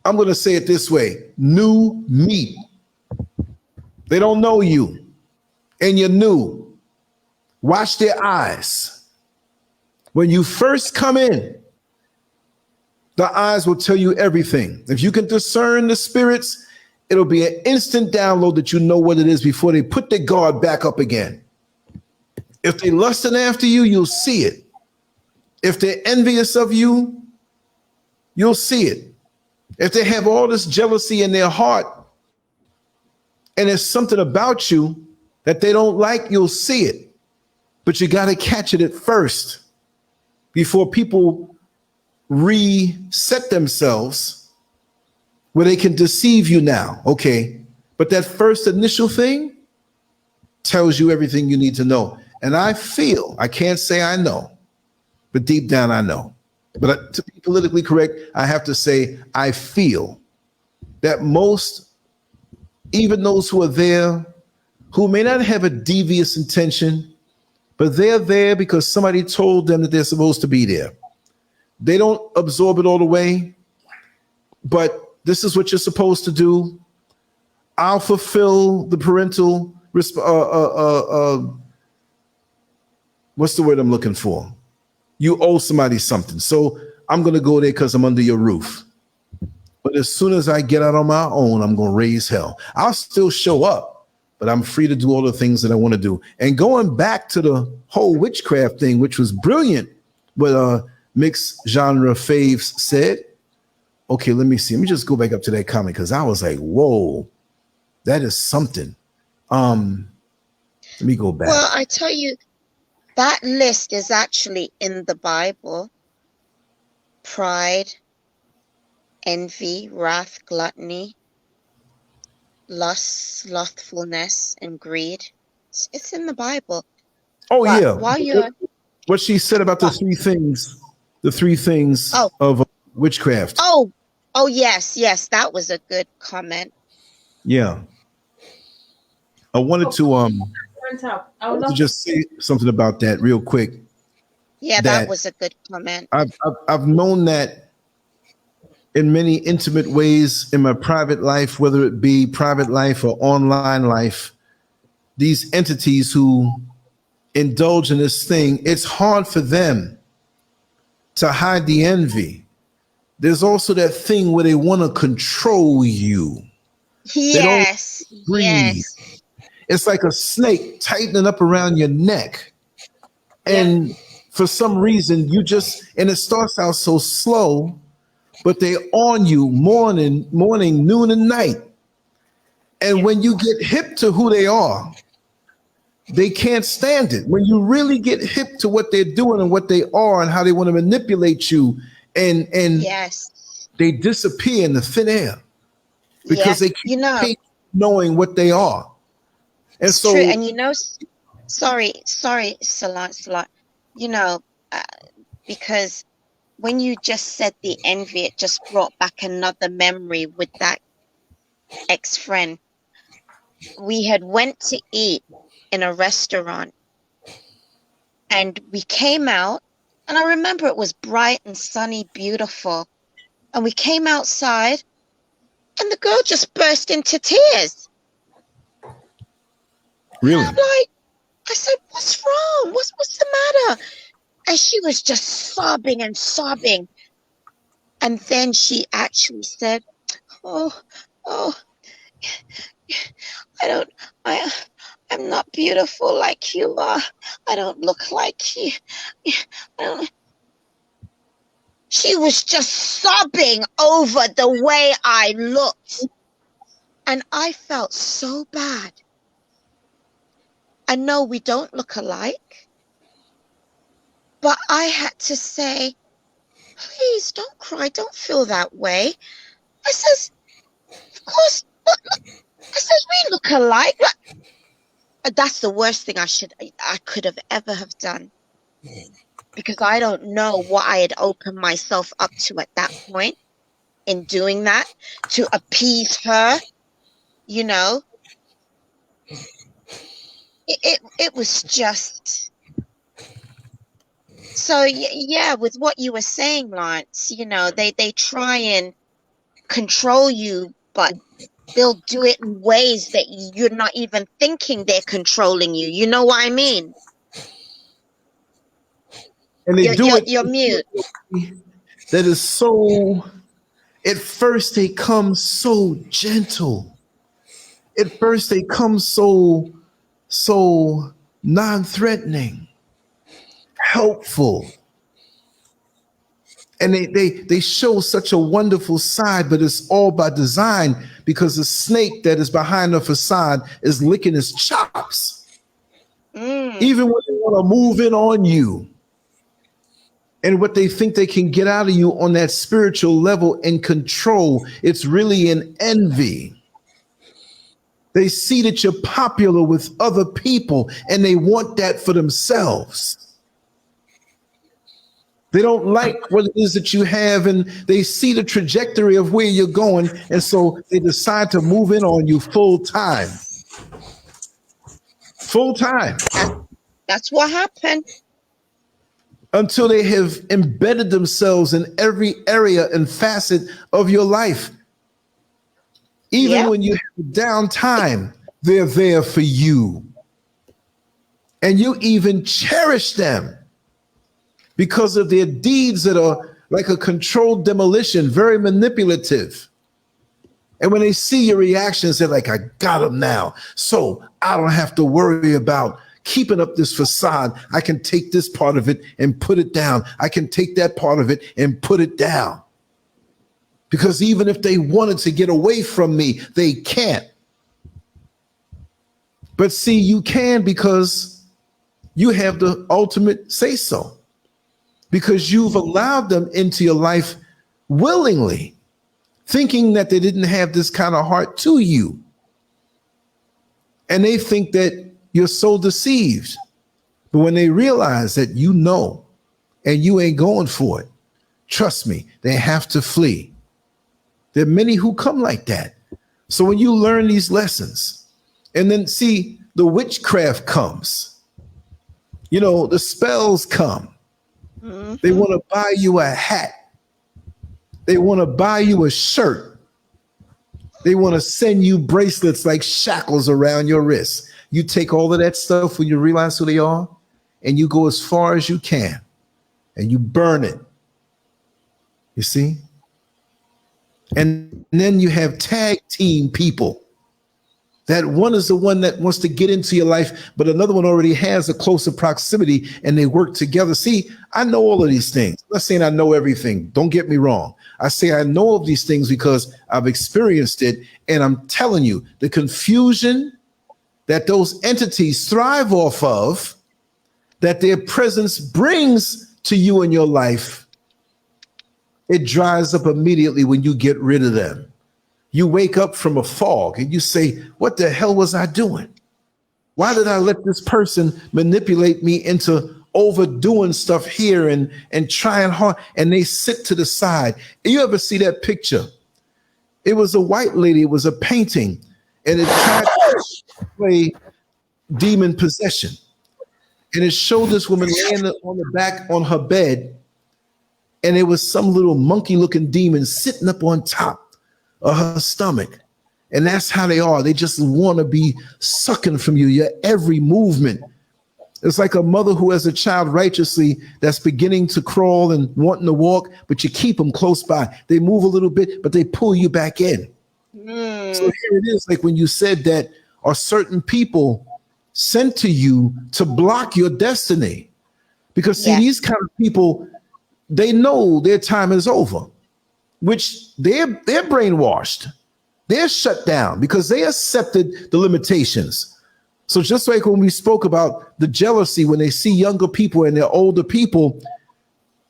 I'm going to say it this way, new meat. They don't know you and you're new. Watch their eyes. When you first come in, the eyes will tell you everything. If you can discern the spirits, it'll be an instant download that you know what it is before they put their guard back up again. If they're lusting after you, you'll see it. If they're envious of you, you'll see it. If they have all this jealousy in their heart and there's something about you that they don't like, you'll see it. But you got to catch it at first before people reset themselves where they can deceive you now. Okay. But that first initial thing tells you everything you need to know. And I feel, I can't say I know, but deep down I know. But to be politically correct, I have to say I feel that most even those who are there who may not have a devious intention, but they're there because somebody told them that they're supposed to be there. They don't absorb it all the way, but this is what you're supposed to do. I'll fulfill the parental what's the word I'm looking for? You owe somebody something. So I'm going to go there because I'm under your roof. But as soon as I get out on my own, I'm going to raise hell. I'll still show up, but I'm free to do all the things that I want to do. And going back to the whole witchcraft thing, which was brilliant, what mixed genre faves said. Okay, let me see. Let me just go back up to that comment because I was like, whoa, that is something. Let me go back. Well, I tell you, that list is actually in the Bible. Pride, envy, wrath, gluttony, lust, slothfulness, and greed. It's in the Bible. Oh, but yeah. While you're, what she said about the three things of witchcraft. Oh, yes. That was a good comment. Yeah. I wanted to just say something about that real quick. Yeah, that was a good comment. I've known that in many intimate ways in my private life, whether it be private life or online life, these entities who indulge in this thing, it's hard for them to hide the envy. There's also that thing where they want to control you. Yes. Yes. It's like a snake tightening up around your neck. And for some reason, and it starts out so slow, but they're on you morning, noon, and night. And when you get hip to who they are, they can't stand it. When you really get hip to what they're doing and what they are and how they want to manipulate you, and they disappear in the thin air because they keep knowing what they are. And it's so, true. And sorry, Salat, because when you just said the envy, it just brought back another memory with that ex-friend. We had went to eat in a restaurant and we came out, and I remember it was bright and sunny, beautiful. And we came outside and the girl just burst into tears. Really? And I said, what's wrong? What's the matter? And she was just sobbing and sobbing. And then she actually said, oh, I'm not beautiful like you are. I don't look like you. She was just sobbing over the way I looked. And I felt so bad. I know we don't look alike, but I had to say, please don't cry. Don't feel that way. I says, of course, look. I says, we look alike. That's the worst thing I could have ever have done, because I don't know what I had opened myself up to at that point in doing that to appease her, It was just so with what you were saying, Lance, they try and control you, but they'll do it in ways that you're not even thinking they're controlling you. You know what I mean? And you're mute. That is so, at first they come so gentle. At first they come so non-threatening, helpful. And they show such a wonderful side, but it's all by design, because the snake that is behind the facade is licking his chops. Even when they want to move in on you and what they think they can get out of you on that spiritual level and control, it's really an envy. They see that you're popular with other people and they want that for themselves. They don't like what it is that you have, and they see the trajectory of where you're going, and so they decide to move in on you full time. Full time. That's what happened. Until they have embedded themselves in every area and facet of your life. Even when you have downtime, they're there for you. And you even cherish them because of their deeds that are like a controlled demolition, very manipulative. And when they see your reactions, they're like, I got them now. So I don't have to worry about keeping up this facade. I can take this part of it and put it down. I can take that part of it and put it down. Because even if they wanted to get away from me, they can't. But see, you can because you have the ultimate say-so. Because you've allowed them into your life willingly, thinking that they didn't have this kind of heart to you. And they think that you're so deceived. But when they realize that you know and you ain't going for it, trust me, they have to flee. There are many who come like that. So when you learn these lessons, and then see the witchcraft comes, you know, the spells come. Mm-hmm. They want to buy you a hat. They want to buy you a shirt. They want to send you bracelets like shackles around your wrists. You take all of that stuff when you realize who they are, and you go as far as you can, and you burn it. You see? And then you have tag team people. That one is the one that wants to get into your life, but another one already has a closer proximity, and they work together. See, I know all of these things. I'm not saying I know everything. Don't get me wrong. I say I know of these things because I've experienced it, and I'm telling you, the confusion that those entities thrive off of, that their presence brings to you in your life, it dries up immediately when you get rid of them. You wake up from a fog and you say, what the hell was I doing? Why did I let this person manipulate me into overdoing stuff here and trying hard? And they sit to the side. You ever see that picture? It was a white lady. It was a painting, and it tried to play demon possession. And it showed this woman laying on the back on her bed, and it was some little monkey-looking demon sitting up on top of her stomach. And that's how they are. They just want to be sucking from you, your every movement. It's like a mother who has a child righteously that's beginning to crawl and wanting to walk, but you keep them close by. They move a little bit, but they pull you back in. So here it is, like when you said that are certain people sent to you to block your destiny. Because see, these kind of people, they know their time is over, which they're brainwashed. They're shut down because they accepted the limitations. So just like when we spoke about the jealousy, when they see younger people and they're older people,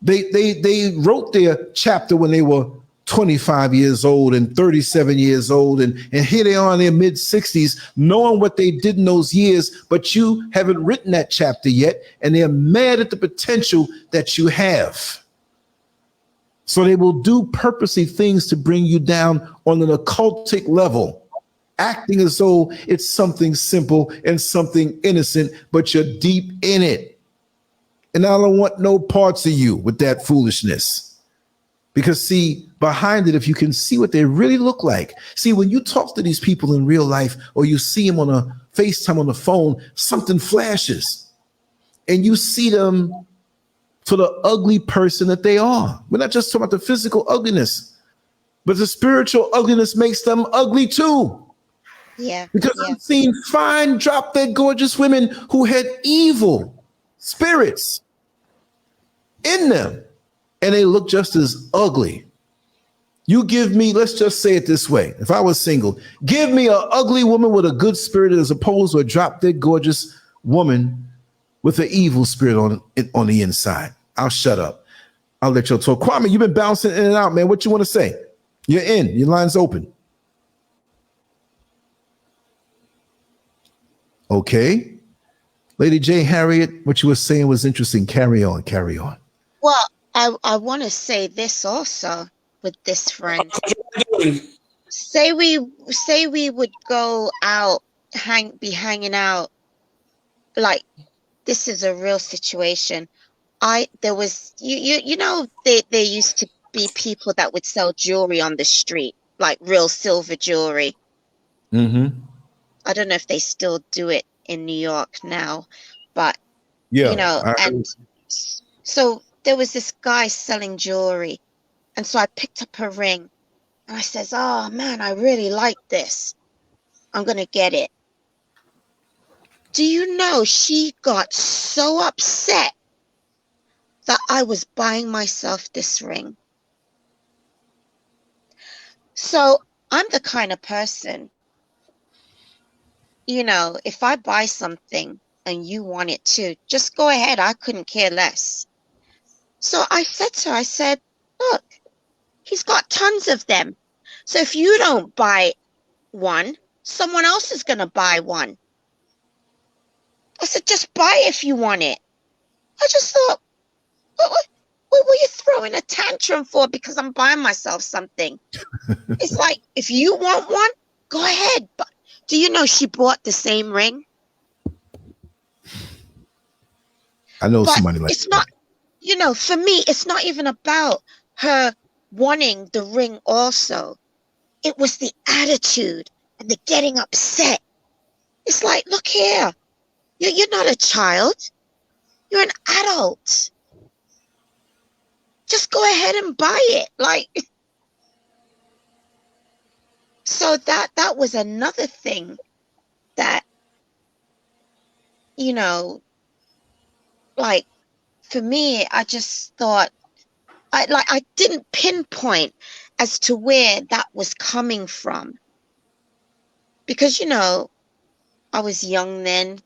they wrote their chapter when they were 25 years old and 37 years old. And here they are in their mid 60s, knowing what they did in those years, but you haven't written that chapter yet. And they're mad at the potential that you have. So they will do purposely things to bring you down on an occultic level, acting as though it's something simple and something innocent, but you're deep in it. And I don't want no parts of you with that foolishness. Because see, behind it, if you can see what they really look like. See, when you talk to these people in real life, or you see them on a FaceTime on the phone, something flashes. And you see them for the ugly person that they are. We're not just talking about the physical ugliness, but the spiritual ugliness makes them ugly too. Yeah. Because I've seen fine, drop-dead gorgeous women who had evil spirits in them, and they look just as ugly. You give me, let's just say it this way. If I was single, give me an ugly woman with a good spirit as opposed to a drop-dead gorgeous woman with an evil spirit on the inside. I'll shut up. I'll let you talk. Kwame, you've been bouncing in and out, man. What you want to say? You're in. Your line's open. Okay. Lady J. Harriet, what you were saying was interesting. Carry on, carry on. Well, I want to say this also with this friend. Doing? Say we would go out, be hanging out. Like, this is a real situation. There was you know, there used to be people that would sell jewelry on the street, like real silver jewelry. Mm-hmm. I don't know if they still do it in New York now, but Yeah. you know, and so there was this guy selling jewelry, and so I picked up a ring, and I says, "Oh man, I really like this. I'm gonna get it." Do you know, she got so upset that I was buying myself this ring. So I'm the kind of person, you know, if I buy something and you want it too, just go ahead. I couldn't care less. So I said to her, I said, look, he's got tons of them. So if you don't buy one, someone else is going to buy one. I said, just buy it if you want it. I just thought, what were you throwing a tantrum for because I'm buying myself something? It's like, if you want one, go ahead. But do you know she bought the same ring? I know But somebody like it's that. not, you know, for me, it's not even about her wanting the ring also. It was the attitude and the getting upset. It's like, look here, you're not a child. You're an adult. Just go ahead and buy it. Like, so that was another thing that, you know, like, for me, I just thought, I didn't pinpoint as to where that was coming from. Because, you know, I was young then,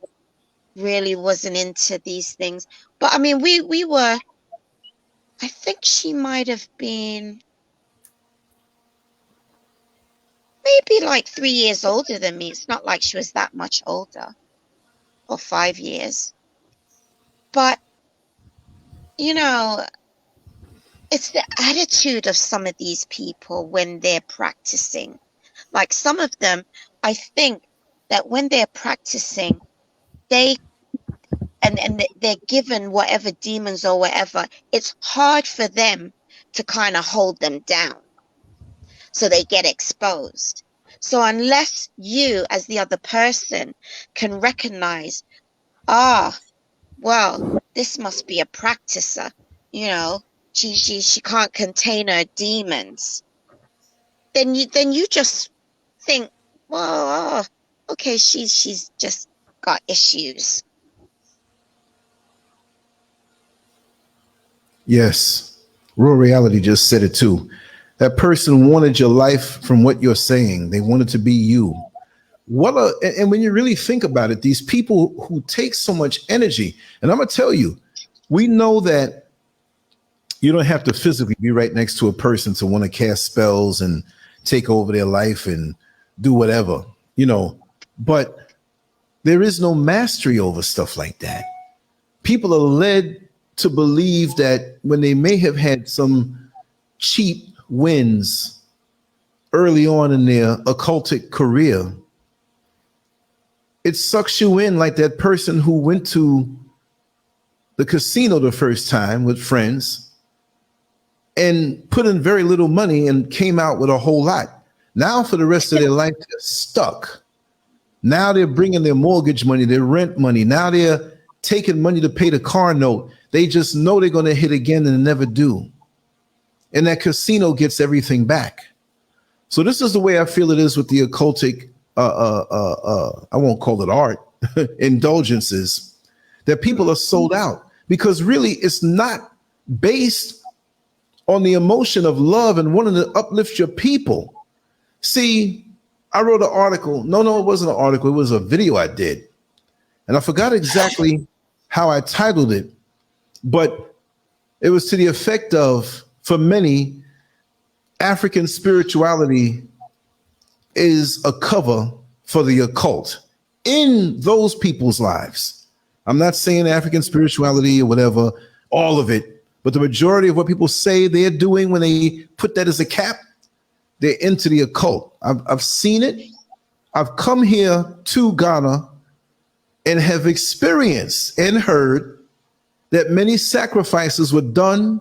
really wasn't into these things. But I mean, we were, I think she might have been maybe like 3 years older than me. It's not like she was that much older, or 5 years. But, you know, it's the attitude of some of these people when they're practicing. Like, some of them, I think that when they're practicing, they're given whatever demons or whatever, it's hard for them to kind of hold them down. So they get exposed. So unless you, as the other person, can recognize, well, this must be a practicer, you know, she can't contain her demons. Then you just think, well, okay, she's just got issues. Yes. Real Reality just said it too. That person wanted your life from what you're saying. They wanted to be you. And when you really think about it, these people who take so much energy, and I'm going to tell you, we know that you don't have to physically be right next to a person to want to cast spells and take over their life and do whatever, you know, but there is no mastery over stuff like that. People are led to believe that when they may have had some cheap wins early on in their occultic career, it sucks you in like that person who went to the casino the first time with friends and put in very little money and came out with a whole lot. Now for the rest of their life, they're stuck. Now they're bringing their mortgage money, their rent money. Now they're taking money to pay the car note. They just know they're going to hit again and never do. And that casino gets everything back. So this is the way I feel it is with the occultic, I won't call it art, indulgences, that people are sold out because really it's not based on the emotion of love and wanting to uplift your people. See, I wrote an article. No, it wasn't an article. It was a video I did. And I forgot exactly how I titled it, but it was to the effect of, for many, African spirituality is a cover for the occult in those people's lives. I'm not saying African spirituality or whatever, all of it, But the majority of what people say they're doing when they put that as a cap, they're into the occult. I've seen it. I've come here to Ghana and have experienced and heard that many sacrifices were done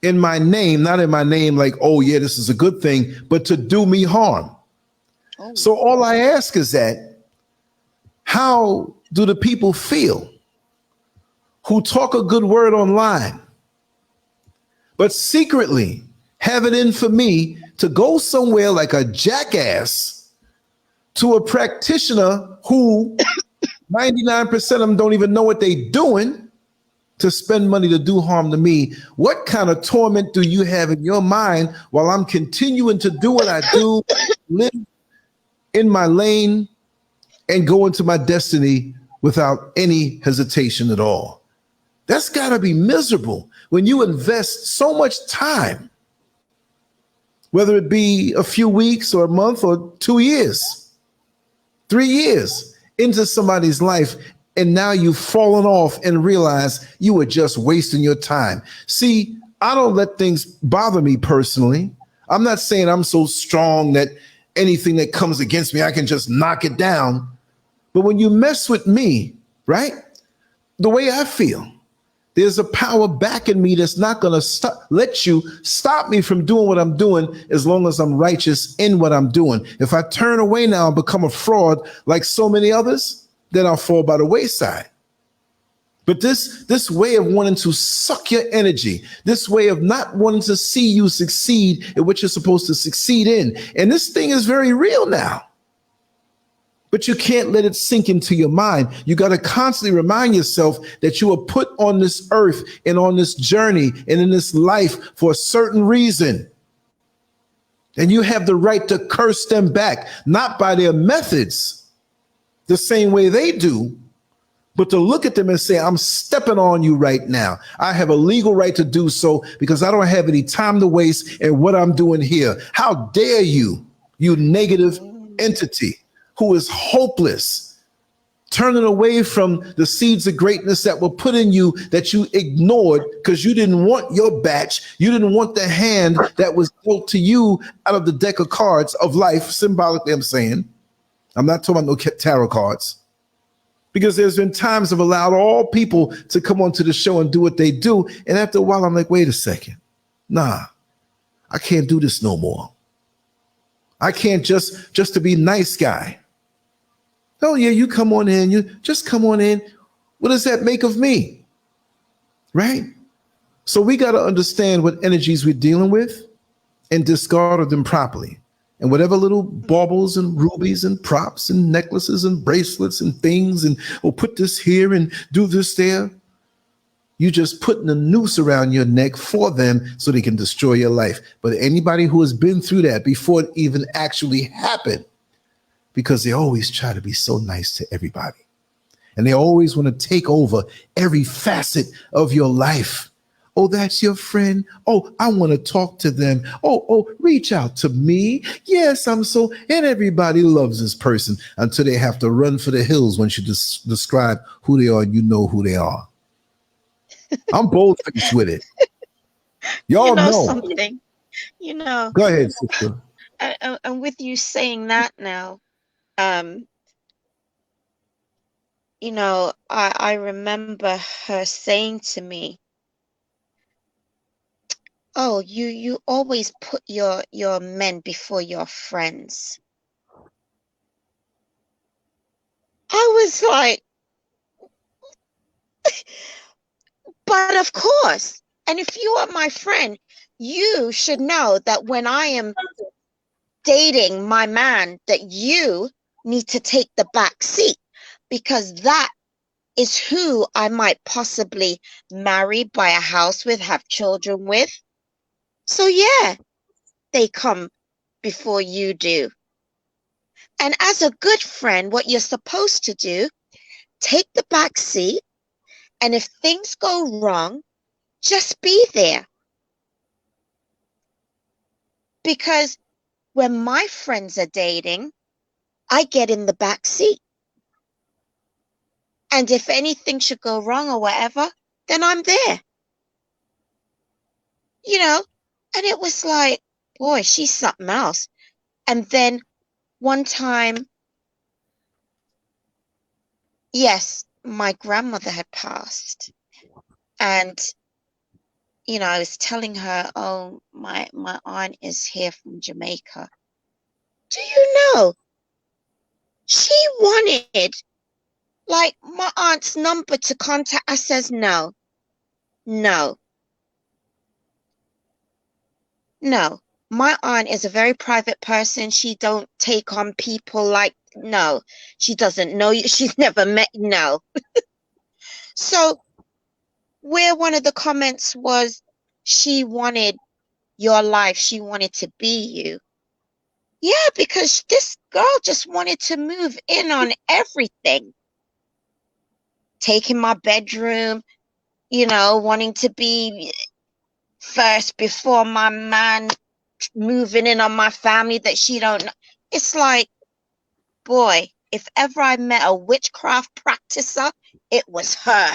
in my name, not in my name like, oh yeah, this is a good thing, but to do me harm. Oh. So all I ask is that, how do the people feel who talk a good word online, but secretly have it in for me to go somewhere like a jackass to a practitioner who 99% of them don't even know what they're doing, to spend money to do harm to me? What kind of torment do you have in your mind while I'm continuing to do what I do, live in my lane, and go into my destiny without any hesitation at all? That's got to be miserable when you invest so much time, whether it be a few weeks or a month or 2 years, 3 years into somebody's life, and now you've fallen off and realize you were just wasting your time. See, I don't let things bother me personally. I'm not saying I'm so strong that anything that comes against me, I can just knock it down. But when you mess with me, right, the way I feel, there's a power back in me that's not going to let you stop me from doing what I'm doing as long as I'm righteous in what I'm doing. If I turn away now and become a fraud like so many others, then I'll fall by the wayside. But this way of wanting to suck your energy, this way of not wanting to see you succeed in what you're supposed to succeed in, and this thing is very real now. But you can't let it sink into your mind. You got to constantly remind yourself that you were put on this earth and on this journey and in this life for a certain reason. And you have the right to curse them back, not by their methods, the same way they do, but to look at them and say, I'm stepping on you right now. I have a legal right to do so because I don't have any time to waste in what I'm doing here. How dare you, you negative entity who is hopeless, turning away from the seeds of greatness that were put in you that you ignored because you didn't want your batch. You didn't want the hand that was dealt to you out of the deck of cards of life, symbolically I'm saying. I'm not talking about no tarot cards, because there's been times I've allowed all people to come onto the show and do what they do. And after a while, I'm like, wait a second. Nah, I can't do this no more. I can't just to be nice guy. Oh yeah, you come on in, you just come on in. What does that make of me? Right? So we got to understand what energies we're dealing with and discard them properly. And whatever little baubles and rubies and props and necklaces and bracelets and things, and we'll put this here and do this there, you just putting a noose around your neck for them so they can destroy your life. But anybody who has been through that before it even actually happened, because they always try to be so nice to everybody, and they always want to take over every facet of your life. Oh, that's your friend. Oh, I want to talk to them. Oh, reach out to me. Yes, I'm so, and everybody loves this person until they have to run for the hills once you describe who they are and you know who they are. I'm bold-faced with it. Y'all know. Something. Go ahead, sister. And with you saying that now, I remember her saying to me, oh, you always put your men before your friends. I was like, but of course. And if you are my friend, you should know that when I am dating my man, that you need to take the back seat, because that is who I might possibly marry, buy a house with, have children with. So yeah, they come before you do. And as a good friend, what you're supposed to do, take the back seat. And if things go wrong, just be there. Because when my friends are dating, I get in the back seat. And if anything should go wrong or whatever, then I'm there. you know, and it was like, boy, she's something else. And then one time, yes, my grandmother had passed, and I was telling her, oh, my aunt is here from Jamaica. Do you know, she wanted like my aunt's number to contact. I says, no, no, no. My aunt is a very private person. She don't take on people like, no, she doesn't know you. She's never met, no. So where one of the comments was, she wanted your life. She wanted to be you. Yeah, because this girl just wanted to move in on everything. Taking my bedroom, wanting to be first before my man, moving in on my family that she don't know. It's like, boy, if ever I met a witchcraft practicer, it was her.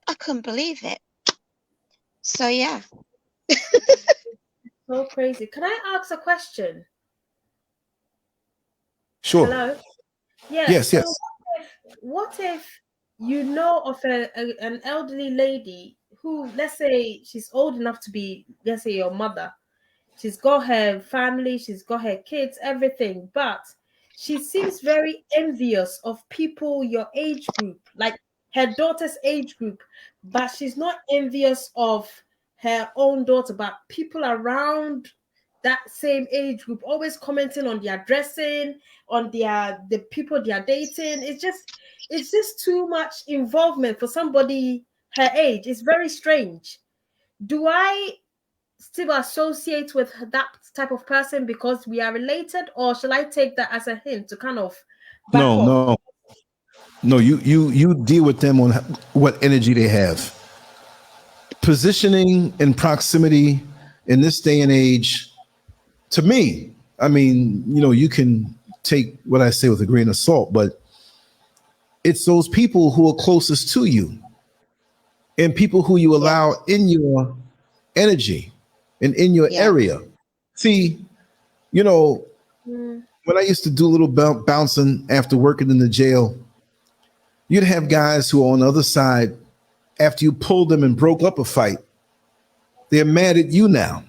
I couldn't believe it. So yeah. So crazy. Can I ask a question? Sure. Hello? Yeah. Yes, So yes. what if you know of an elderly lady who, let's say she's old enough to be, let's say, your mother. She's got her family, she's got her kids, everything, but she seems very envious of people your age group, like her daughter's age group, but she's not envious of her own daughter, but people around that same age group always commenting on their dressing, on the people they are dating. It's just too much involvement for somebody her age. It's very strange. Do I still associate with that type of person because we are related, or shall I take that as a hint to kind of back No, off? no. You deal with them on what energy they have. Positioning and proximity in this day and age, to me, I mean, you can take what I say with a grain of salt, but it's those people who are closest to you and people who you Yeah. allow in your energy and in your Yeah. area. See, you know, Mm. when I used to do a little bouncing after working in the jail, you'd have guys who are on the other side. After you pulled them and broke up a fight, they're mad at you now.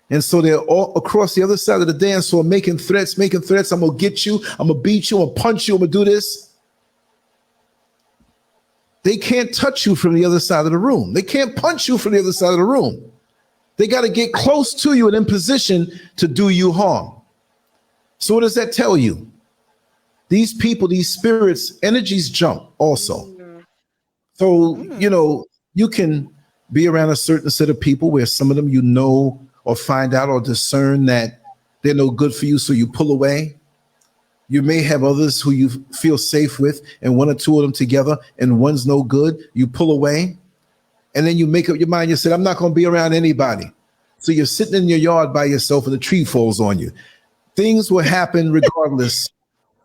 And so they're all across the other side of the dance floor making threats. I'm going to get you. I'm going to beat you. I'm going to punch you. I'm going to do this. They can't touch you from the other side of the room. They can't punch you from the other side of the room. They got to get close to you and in position to do you harm. So what does that tell you? These people, these spirits, energies jump also. So, you can be around a certain set of people where some of them or find out or discern that they're no good for you, so you pull away. You may have others who you feel safe with, and one or two of them together, and one's no good. You pull away, and then you make up your mind. You said, I'm not going to be around anybody. So you're sitting in your yard by yourself, and the tree falls on you. Things will happen regardless,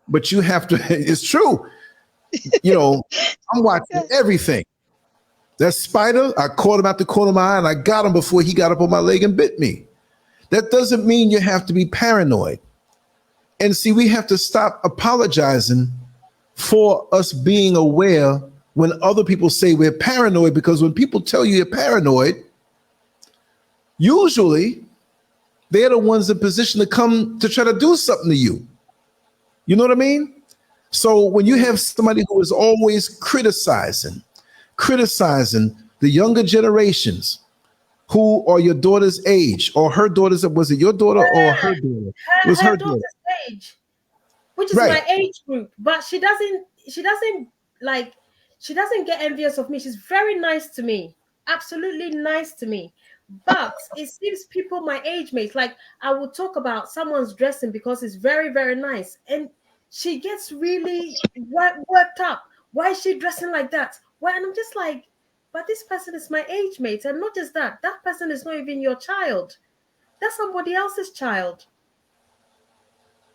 but you have to. It's true. I'm watching everything. That spider, I caught him out the corner of my eye, and I got him before he got up on my leg and bit me. That doesn't mean you have to be paranoid. And see, we have to stop apologizing for us being aware when other people say we're paranoid, because when people tell you you're paranoid, usually they're the ones in position to come to try to do something to you. You know what I mean? So when you have somebody who is always criticizing the younger generations who are your daughter's age or her daughter's, was it your daughter or her daughter? It was her daughter. Daughter's age, which is Right. my age group, but she doesn't get envious of me. She's very nice to me, absolutely nice to me. But it seems people my age mates, like I will talk about someone's dressing because it's very, very nice, and she gets really worked up. Why is she dressing like that? Why? And I'm just like, but this person is my age mate, and not just that person is not even your child. That's somebody else's child.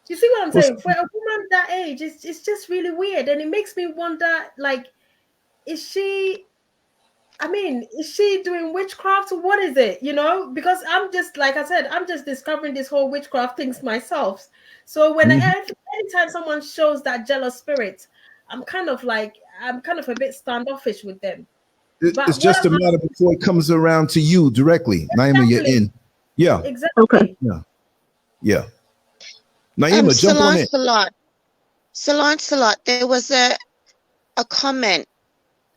You see what I'm Well, saying? For a woman that age, it's just really weird, and it makes me wonder, like, is she? I mean, is she doing witchcraft or what is it? You know, because I'm just, like I said, I'm just discovering this whole witchcraft things myself. So anytime someone shows that jealous spirit, I'm kind of a bit standoffish with them. it's But what just a about matter before it comes around to you directly. Naima, you're exactly, in. Yeah, Okay. exactly? yeah, yeah. Naima, Sir jump on in. Lancelot, Sir Lancelot, there was a comment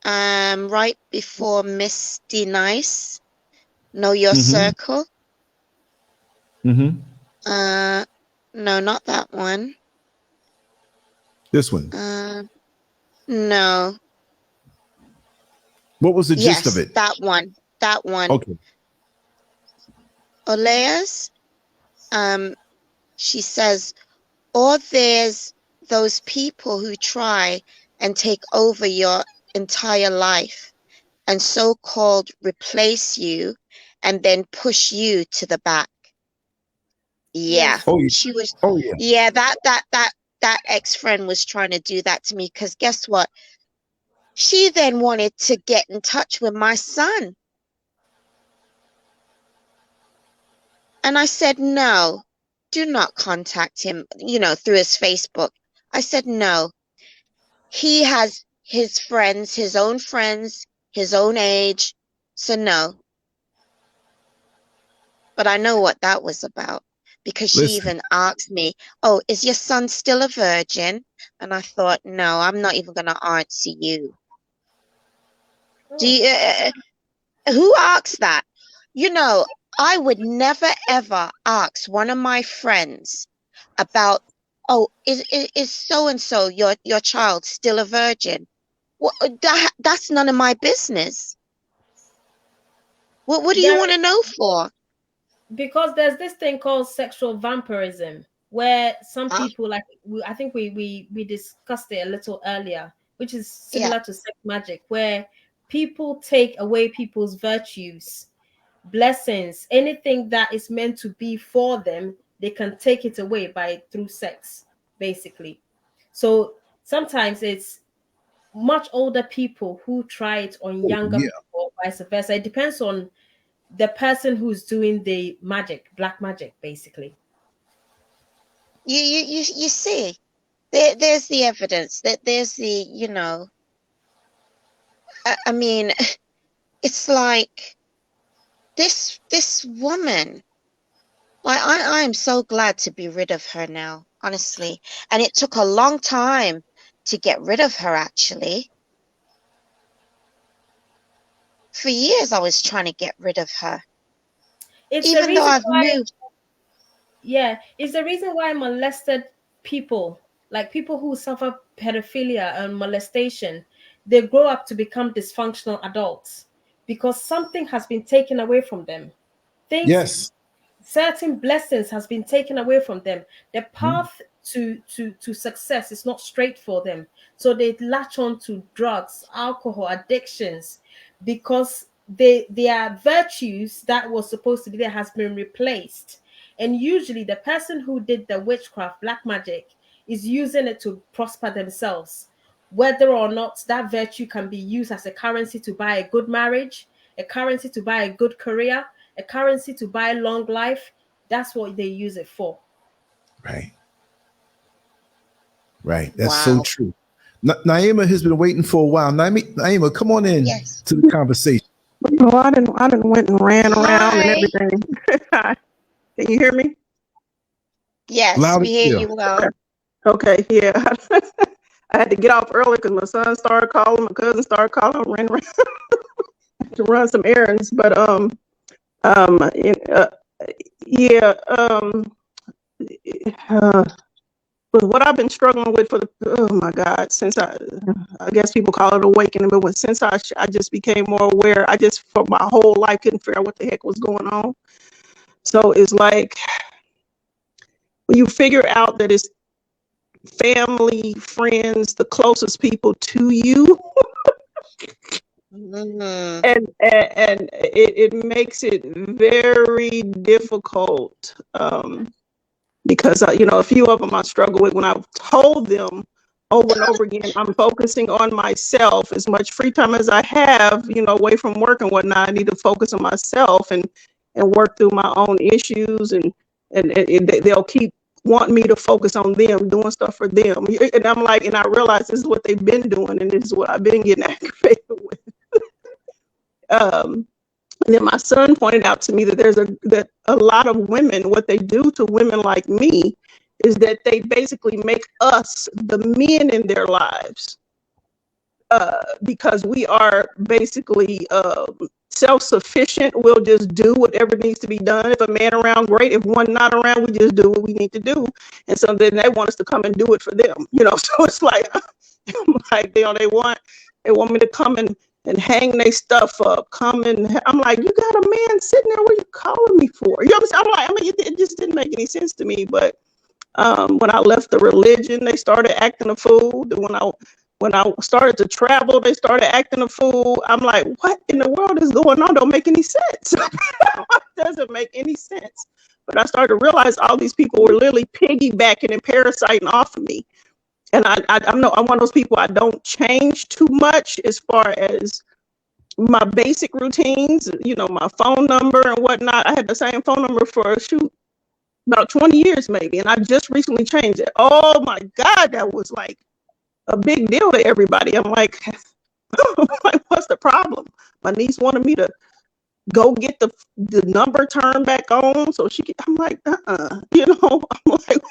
right before Misty Nice, Know Your Mm-hmm. Circle. Mm-hmm. No, not that one. This one. No. What was the gist of Yes, it? that one. That one. Okay. Oleas, she says, or there's those people who try and take over your entire life and so-called replace you and then push you to the back. Yeah. Yes. Oh, yeah. She was, Oh, yeah. yeah, that ex-friend was trying to do that to me, because guess what? She then wanted to get in touch with my son. And I said, no, do not contact him, through his Facebook. I said, no. He has his friends, his own age. So no. But I know what that was about, because she Listen. even asked me, oh, is your son still a virgin? And I thought, no, I'm not even going to answer you. Do you, who asks that? I would never, ever ask one of my friends about, oh, is so-and-so, your child, still a virgin? Well, that's none of my business. What do you want to know for? Because there's this thing called sexual vampirism, where some people, like, I think we discussed it a little earlier, which is similar to sex magic, where people take away people's virtues, blessings, anything that is meant to be for them, they can take it away through sex, basically. So sometimes it's much older people who try it on younger Yeah. people, or vice versa. It depends on the person who's doing the magic, black magic, basically. You see, there's the evidence, that there's the, I mean, it's like this woman, like, I am so glad to be rid of her now, honestly. And it took a long time to get rid of her, actually. For years, I was trying to get rid of her. Even though I've moved. Yeah, it's the reason why molested people, like people who suffer pedophilia and molestation, they grow up to become dysfunctional adults because something has been taken away from them. Yes. Certain blessings has been taken away from them. The path to success is not straight for them. So they latch on to drugs, alcohol, addictions, because their virtues that was supposed to be there has been replaced. And usually the person who did the witchcraft, black magic, is using it to prosper themselves. Whether or not that virtue can be used as a currency to buy a good marriage, a currency to buy a good career, a currency to buy long life, that's what they use it for. Right. That's so true. Naima has been waiting for a while. Naima, come on in to the conversation. No, I didn't went and ran around and everything. Can you hear me? Yes, Loud we hear you well. Okay, yeah. I had to get off early because my son started calling, my cousin started calling, ran around to run some errands. But but what I've been struggling with since I guess people call it awakening, but since I just became more aware, I just for my whole life couldn't figure out what the heck was going on. So it's like when you figure out that it's family, friends, the closest people to you, and it makes it very difficult because you know, a few of them I struggle with when I've told them over and over again, I'm focusing on myself. As much free time as I have, you know, away from work and whatnot, I need to focus on myself and work through my own issues, and they'll keep wanting me to focus on them, doing stuff for them. And I'm like, and I realize this is what they've been doing, and this is what I've been getting aggravated with. And then my son pointed out to me that that a lot of women, what they do to women like me is that they basically make us the men in their lives, because we are basically self-sufficient. We'll just do whatever needs to be done. If a man around, great. If one not around, we just do what we need to do. And so then they want us to come and do it for them, you know. So it's like, like, you know, they want me to come and hang their stuff up. Come and I'm like, you got a man sitting there. What are you calling me for? You know what I'm saying? I'm like, I mean, it just didn't make any sense to me. But when I left the religion, they started acting a fool. When I started to travel, they started acting a fool. I'm like, what in the world is going on? Don't make any sense. It doesn't make any sense. But I started to realize all these people were literally piggybacking and parasiting off of me. And I'm one of those people, I don't change too much as far as my basic routines, you know, my phone number and whatnot. I had the same phone number for about 20 years maybe. And I just recently changed it. Oh my God, that was like a big deal to everybody. I'm like, what's the problem? My niece wanted me to go get the number turned back on so she could. I'm like, you know, I'm like,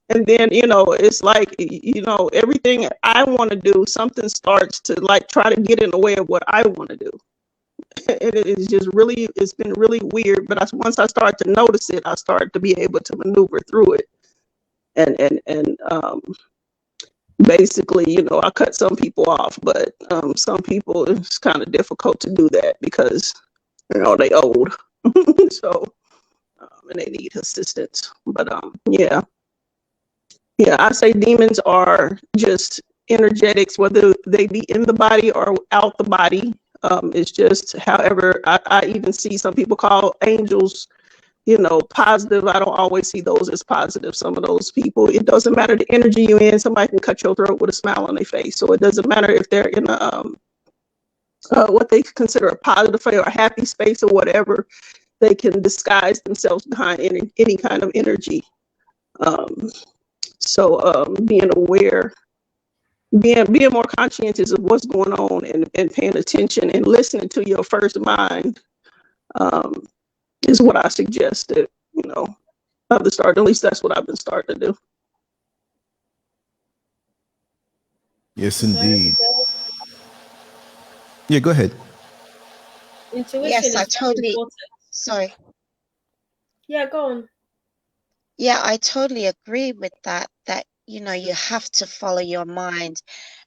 and then, you know, it's like, you know, everything I want to do, something starts to like try to get in the way of what I want to do. It is just really, it's been really weird. But once I start to notice it, I start to be able to maneuver through it. And basically, you know, I cut some people off, but some people, it's kind of difficult to do that because, you know, they old. So, and they need assistance. But yeah, I say demons are just energetics, whether they be in the body or out the body. It's just, however, I even see some people call angels, you know, positive. I don't always see those as positive. Some of those people, it doesn't matter the energy you're in. Somebody can cut your throat with a smile on their face. So it doesn't matter if they're in a what they consider a positive or a happy space or whatever. They can disguise themselves behind any kind of energy. So being aware, being more conscientious of what's going on, and paying attention and listening to your first mind is what I suggested, you know, at the start. At least that's what I've been starting to do. Yes, indeed. Yeah, go ahead. Intuition Yes, is I very totally. important. Sorry. Yeah, go on. Yeah, I totally agree with that. That, you know, you have to follow your mind.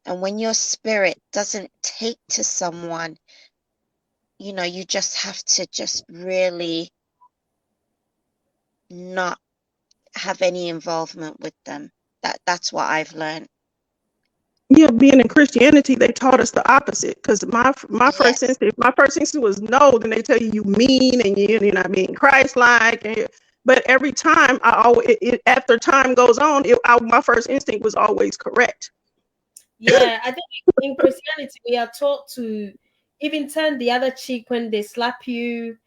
And when your spirit doesn't take to someone, you know, you just have to just really not have any involvement with them. That's what I've learned. Yeah, being in Christianity, they taught us the opposite. Because my first Yes, instinct was no. Then they tell you mean and you're not being Christ-like. But every time after time goes on, my first instinct was always correct. Yeah, I think in Christianity we are taught to even turn the other cheek when they slap you.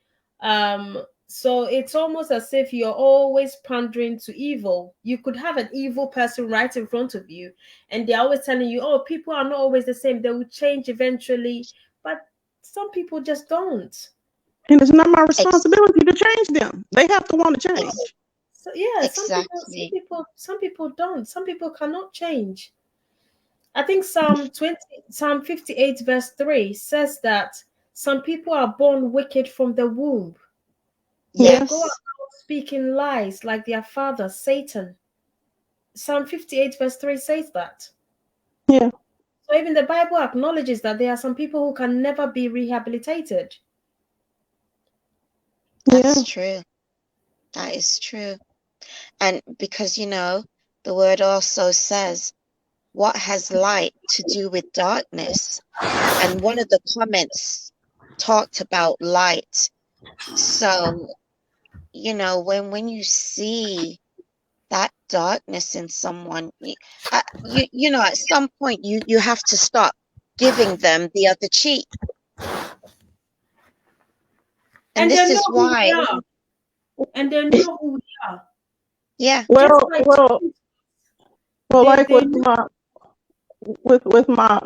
So it's almost as if you're always pandering to evil. You could have an evil person right in front of you, and they're always telling you, oh, people are not always the same. They will change eventually. But some people just don't. And it's not my responsibility to change them. They have to want to change. So yeah, exactly. some people don't. Some people cannot change. I think Psalm 58 verse 3 says that some people are born wicked from the womb. They Yes. go about speaking lies like their father, Satan. Psalm 58 verse 3 says that. Yeah. So even the Bible acknowledges that there are some people who can never be rehabilitated. That's true. That is true. And because, you know, the word also says, what has light to do with darkness? And one of the comments talked about light. So you know, when you see that darkness in someone, you know, at some point you have to stop giving them the other cheek. And And this they know is who we why, are. And they know who we are. yeah, Just Well, like well, well, like they with know. my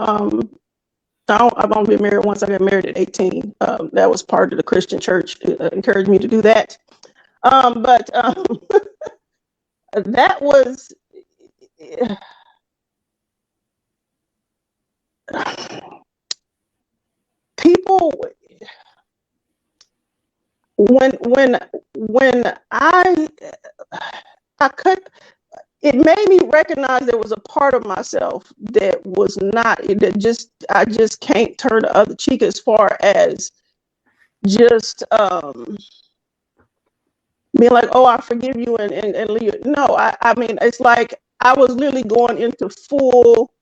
I've only been married once. I got married at 18. That was part of the Christian church encouraged me to do that. But that was people when I could, it made me recognize there was a part of myself that was not, that just, I just can't turn the other cheek, as far as just being like, oh, I forgive you and leave it. No, I mean, it's like I was literally going into full,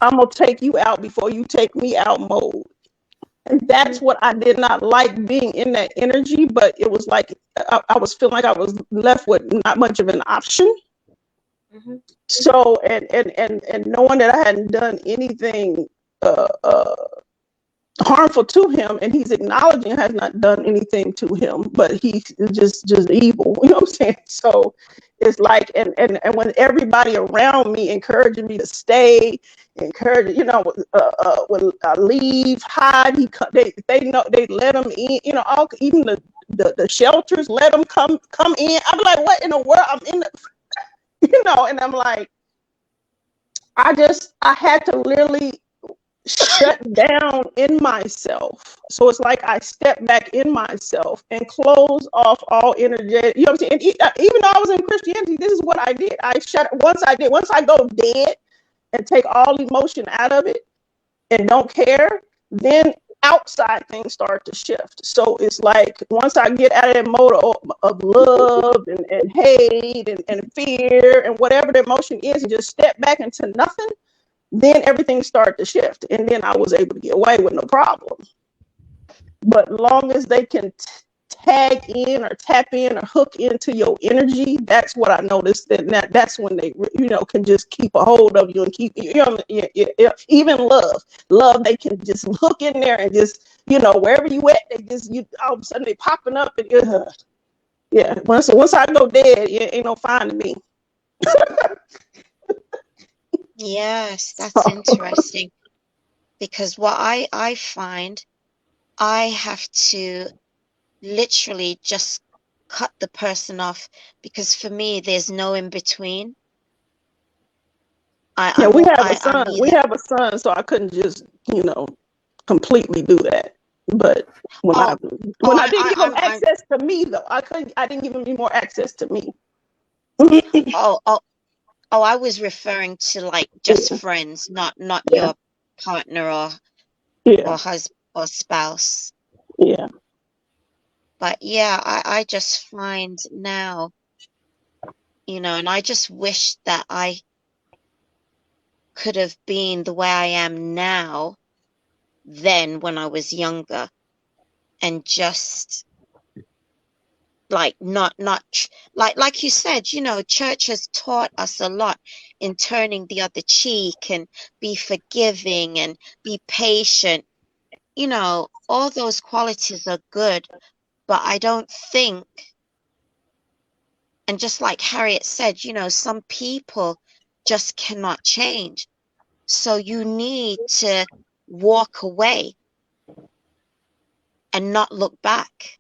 I'm gonna take you out before you take me out mode. And that's what I did not like, being in that energy. But it was like I was feeling like I was left with not much of an option. Mm-hmm. So and knowing that I hadn't done anything harmful to him, and he's acknowledging I has not done anything to him, but he's just evil. You know what I'm saying? So it's like, and when everybody around me encouraging me to stay, encourage, when I leave, hide, they know, they let him in, all, even the shelters let them come in. I'm like, what in the world? I'm in the, and I'm like, I had to literally shut down in myself. So it's like I stepped back in myself and close off all energetic, you know what I'm saying? And even though I was in Christianity, this is what I did. Once I go dead and take all emotion out of it and don't care, then outside things start to shift. So it's like, once I get out of that mode of love and hate and fear and whatever the emotion is, and just step back into nothing, then everything started to shift, and then I was able to get away with no problem. But long as they can tag in or tap in or hook into your energy, that's what I noticed. That's when they, can just keep a hold of you and keep, even love, they can just hook in there and just, wherever you at, they just, all of a sudden they popping up, and yeah. Once I go dead, it ain't no finding me. yes, that's interesting, because what I find, I have to literally just cut the person off, because for me there's no in between. Yeah, we have a I'm son. We either, have a son, so I couldn't just, completely do that. But when oh I didn't give him I'm access to me, though, I didn't give him any more access to me. oh oh oh I was referring to like just friends, not Yeah, your partner yeah, or husband or spouse. yeah. But yeah, I just find now, and I just wish that I could have been the way I am now then, when I was younger, and just like not like you said, church has taught us a lot in turning the other cheek and be forgiving and be patient. All those qualities are good, but I don't think, and just like Harriet said, some people just cannot change. So you need to walk away and not look back,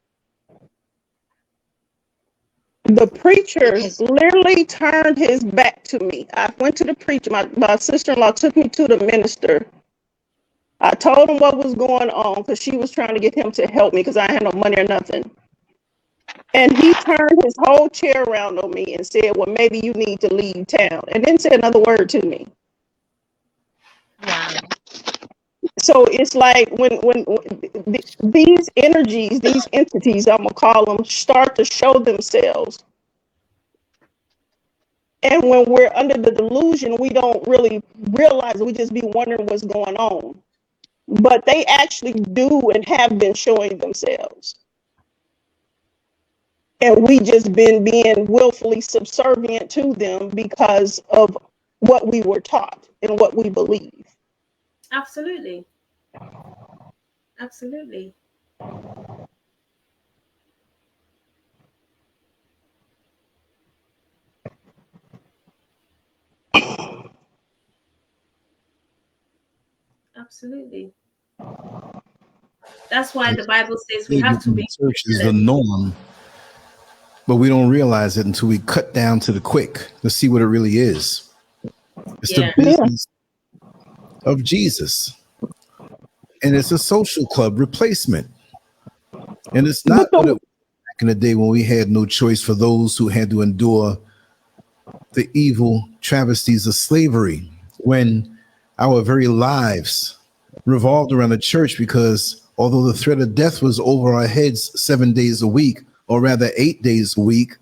The preacher because literally turned his back to me. I went to the preacher. My sister-in-law took me to the minister. I told him what was going on, because she was trying to get him to help me, because I had no money or nothing. And he turned his whole chair around on me and said, well, maybe you need to leave town, and didn't say another word to me. wow. So it's like when these energies, these entities, I'm gonna call them, start to show themselves, and when we're under the delusion, we don't really realize it. We just be wondering what's going on, but they actually do and have been showing themselves. And we just been being willfully subservient to them because of what we were taught and what we believe. Absolutely. Absolutely. Absolutely. That's why the Bible says we have to be church is the vigilant. norm, but we don't realize it until we cut down to the quick to see what it really is. It's Yeah. the business of Jesus, and it's a social club replacement. And it's not what it was back in the day when we had no choice for those who had to endure the evil travesties of slavery, when our very lives revolved around the church, because although the threat of death was over our heads 7 days a week, or rather 8 days a week,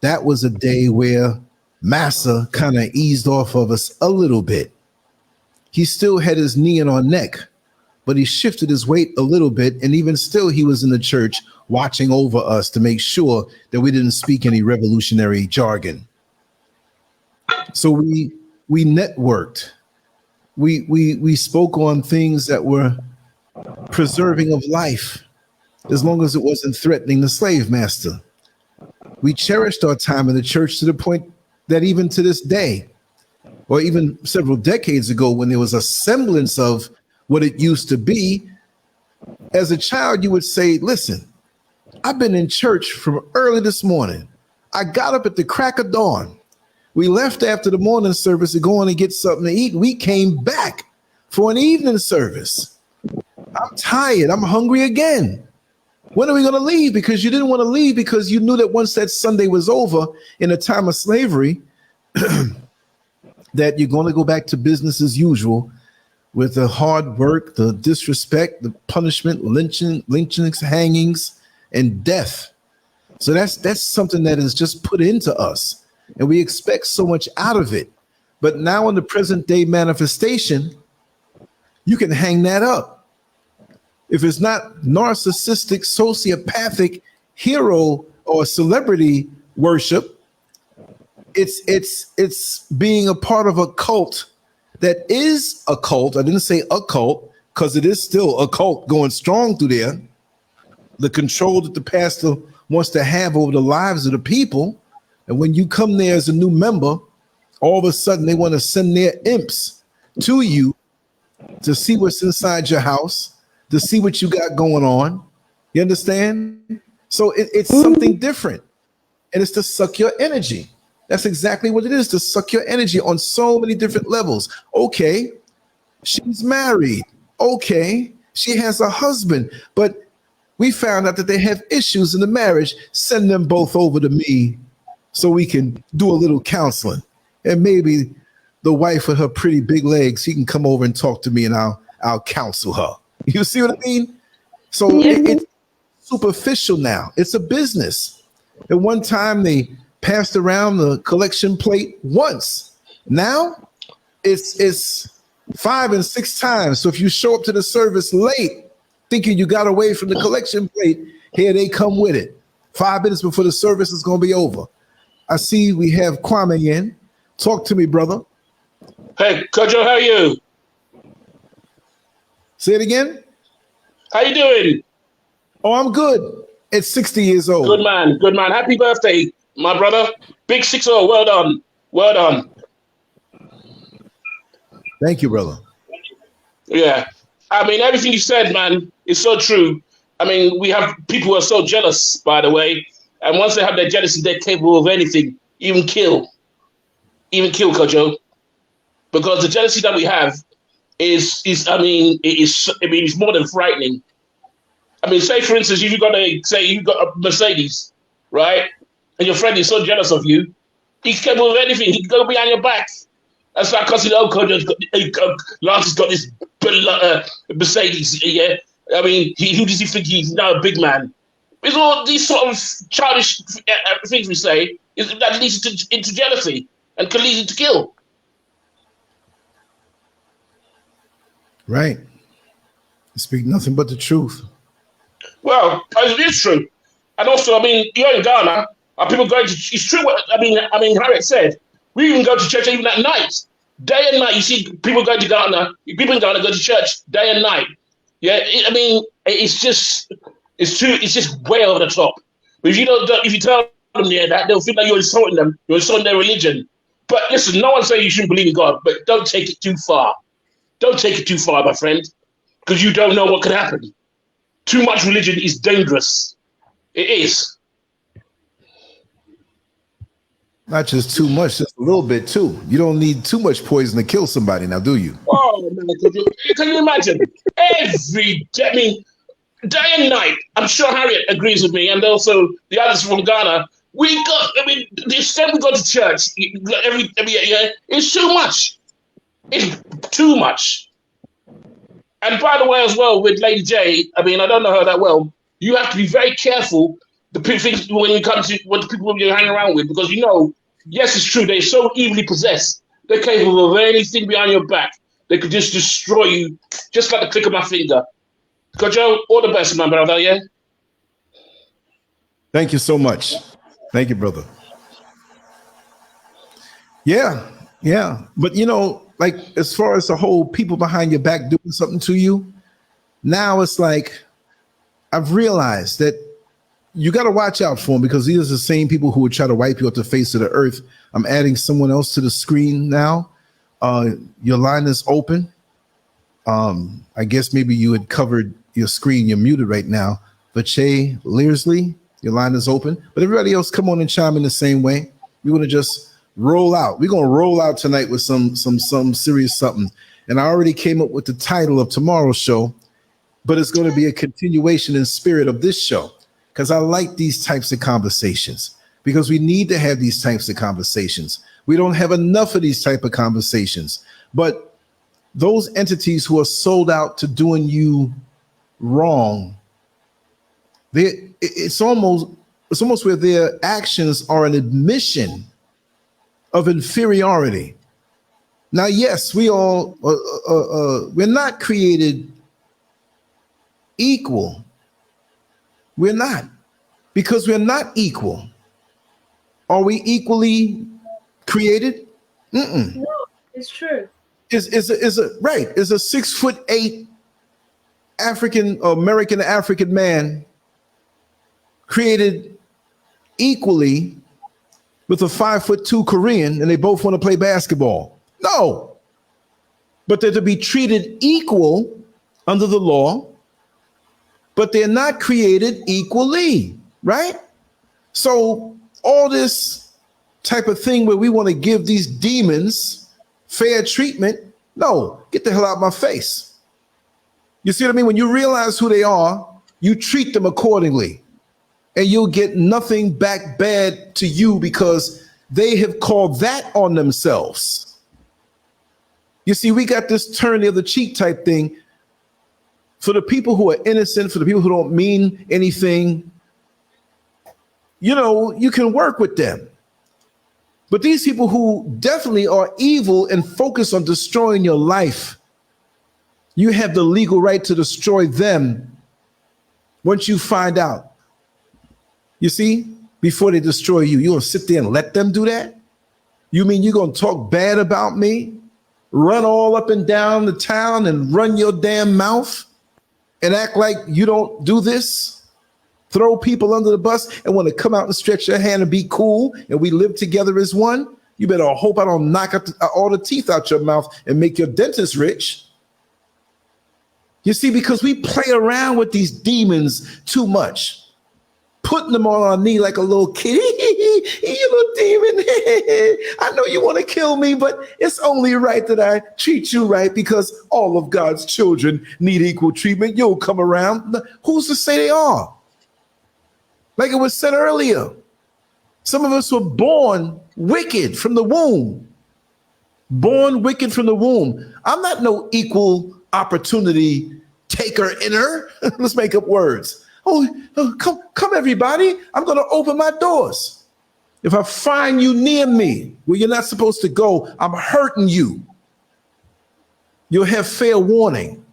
that was a day where Massa kind of eased off of us a little bit. He still had his knee in our neck, but he shifted his weight a little bit, and even still he was in the church watching over us to make sure that we didn't speak any revolutionary jargon. So we networked. We spoke on things that were preserving of life, as long as it wasn't threatening the slave master. We cherished our time in the church to the point that even to this day, or even several decades ago, when there was a semblance of what it used to be, as a child, you would say, listen, I've been in church from early this morning. I got up at the crack of dawn. We left after the morning service to go on and get something to eat. We came back for an evening service. I'm tired. I'm hungry again. When are we going to leave? Because you didn't want to leave, because you knew that once that Sunday was over in a time of slavery, that you're going to go back to business as usual, with the hard work, the disrespect, the punishment, lynchings, hangings, and death. So that's something that is just put into us, and we expect so much out of it. But now in the present day manifestation, you can hang that up. If it's not narcissistic, sociopathic hero or celebrity worship, it's being a part of a cult that is a cult. I didn't say a cult, because it is still a cult going strong through there. The control that the pastor wants to have over the lives of the people. And when you come there as a new member, all of a sudden they want to send their imps to you to see what's inside your house, to see what you got going on. You understand? So it's something different. And it's to suck your energy. That's exactly what it is, to suck your energy on so many different levels. Okay, she's married. Okay, she has a husband. But we found out that they have issues in the marriage. Send them both over to me so we can do a little counseling. And maybe the wife with her pretty big legs, she can come over and talk to me, and I'll counsel her. You see what I mean? So it's superficial now. It's a business. At one time, they passed around the collection plate once. Now it's 5 and 6 times. So if you show up to the service late, thinking you got away from the collection plate, here they come with it. 5 minutes before the service is going to be over. I see we have Kwame in. Talk to me, brother. Hey, Kojo, how are you? Say it again. How you doing? Oh, I'm good. At 60 years old. Good man, good man. Happy birthday, my brother. Big 60. Well done. Well done. Thank you, brother. Yeah. I mean, everything you said, man, is so true. I mean, we have people who are so jealous, by the way. And once they have their jealousy, they're capable of anything, even kill. Even kill, Kojo. Because the jealousy that we have is more than frightening. I mean, say for instance, if you've got a Mercedes, right, and your friend is so jealous of you, he's capable of anything. He can go behind your back. That's like because Lance has got this Mercedes. Yeah, I mean, who does he think he's now a big man? It's all these sort of childish things we say that leads into jealousy and can lead into kill. Right. You speak nothing but the truth. Well, it is true. And also, I mean, you're in Ghana, are people going to, it's true what, I mean, Harriet said, we even go to church even at night. Day and night, you see people going to Ghana, people in Ghana go to church day and night. Yeah, I mean, it's just way over the top. But if you tell them that, they'll feel like you're insulting them, you're insulting their religion. But listen, no one's saying you shouldn't believe in God, but don't take it too far. Don't take it too far, my friend, because you don't know what could happen. Too much religion is dangerous. It is. Not just too much, just a little bit too. You don't need too much poison to kill somebody now, do you? Oh, man, can you imagine? Every day, I mean, day and night, I'm sure Harriet agrees with me, and also the others from Ghana, the extent we go to church every year, it's too much. It's too much. And by the way, as well, with Lady J, I mean, I don't know her that well, you have to be very careful things when you come to what the people you hang around with, because yes, it's true, they're so evilly possessed. They're capable of anything behind your back. They could just destroy you, just like the click of my finger. Kojo, all the best, my brother, yeah? Thank you so much. Thank you, brother. Yeah. But like as far as the whole people behind your back doing something to you, now it's like I've realized that you got to watch out for them, because these are the same people who would try to wipe you off the face of the earth. I'm adding someone else to the screen now. Your line is open. I guess maybe you had covered your screen. You're muted right now. But Che Learsley, your line is open. But everybody else, come on and chime in the same way. We're going to just roll out. We're going to roll out tonight with some serious something. And I already came up with the title of tomorrow's show, but it's going to be a continuation in spirit of this show, because I like these types of conversations, because we need to have these types of conversations. We don't have enough of these type of conversations. But those entities who are sold out to doing you wrong, it's almost where their actions are an admission of inferiority. Now, yes, we all we're not created equal. We're not, because we're not equal. Are we equally created? No, it's true. Is a 6'8" American man created equally with a 5'2" Korean, and they both want to play basketball? No, but they're to be treated equal under the law, but they're not created equally, right? So all this type of thing where we want to give these demons fair treatment, no, get the hell out of my face. You see what I mean? When you realize who they are, you treat them accordingly, and you'll get nothing back bad to you, because they have called that on themselves. You see, we got this turn the other cheek type thing. For the people who are innocent, for the people who don't mean anything, you can work with them. But these people who definitely are evil and focus on destroying your life, you have the legal right to destroy them once you find out. You see, before they destroy you, you're going to sit there and let them do that? You mean you're going to talk bad about me, run all up and down the town and run your damn mouth and act like you don't do this? Throw people under the bus and want to come out and stretch your hand and be cool and we live together as one? You better hope I don't knock all the teeth out your mouth and make your dentist rich. You see, because we play around with these demons too much, putting them on our knee like a little kid. You little demon. I know you want to kill me, but it's only right that I treat you right, because all of God's children need equal treatment. You'll come around. Who's to say they are? Like it was said earlier, some of us were born wicked from the womb. Born wicked from the womb. I'm not no equal opportunity taker inner. Let's make up words. Oh, come everybody. I'm going to open my doors. If I find you near me where you're not supposed to go, I'm hurting you. You'll have fair warning.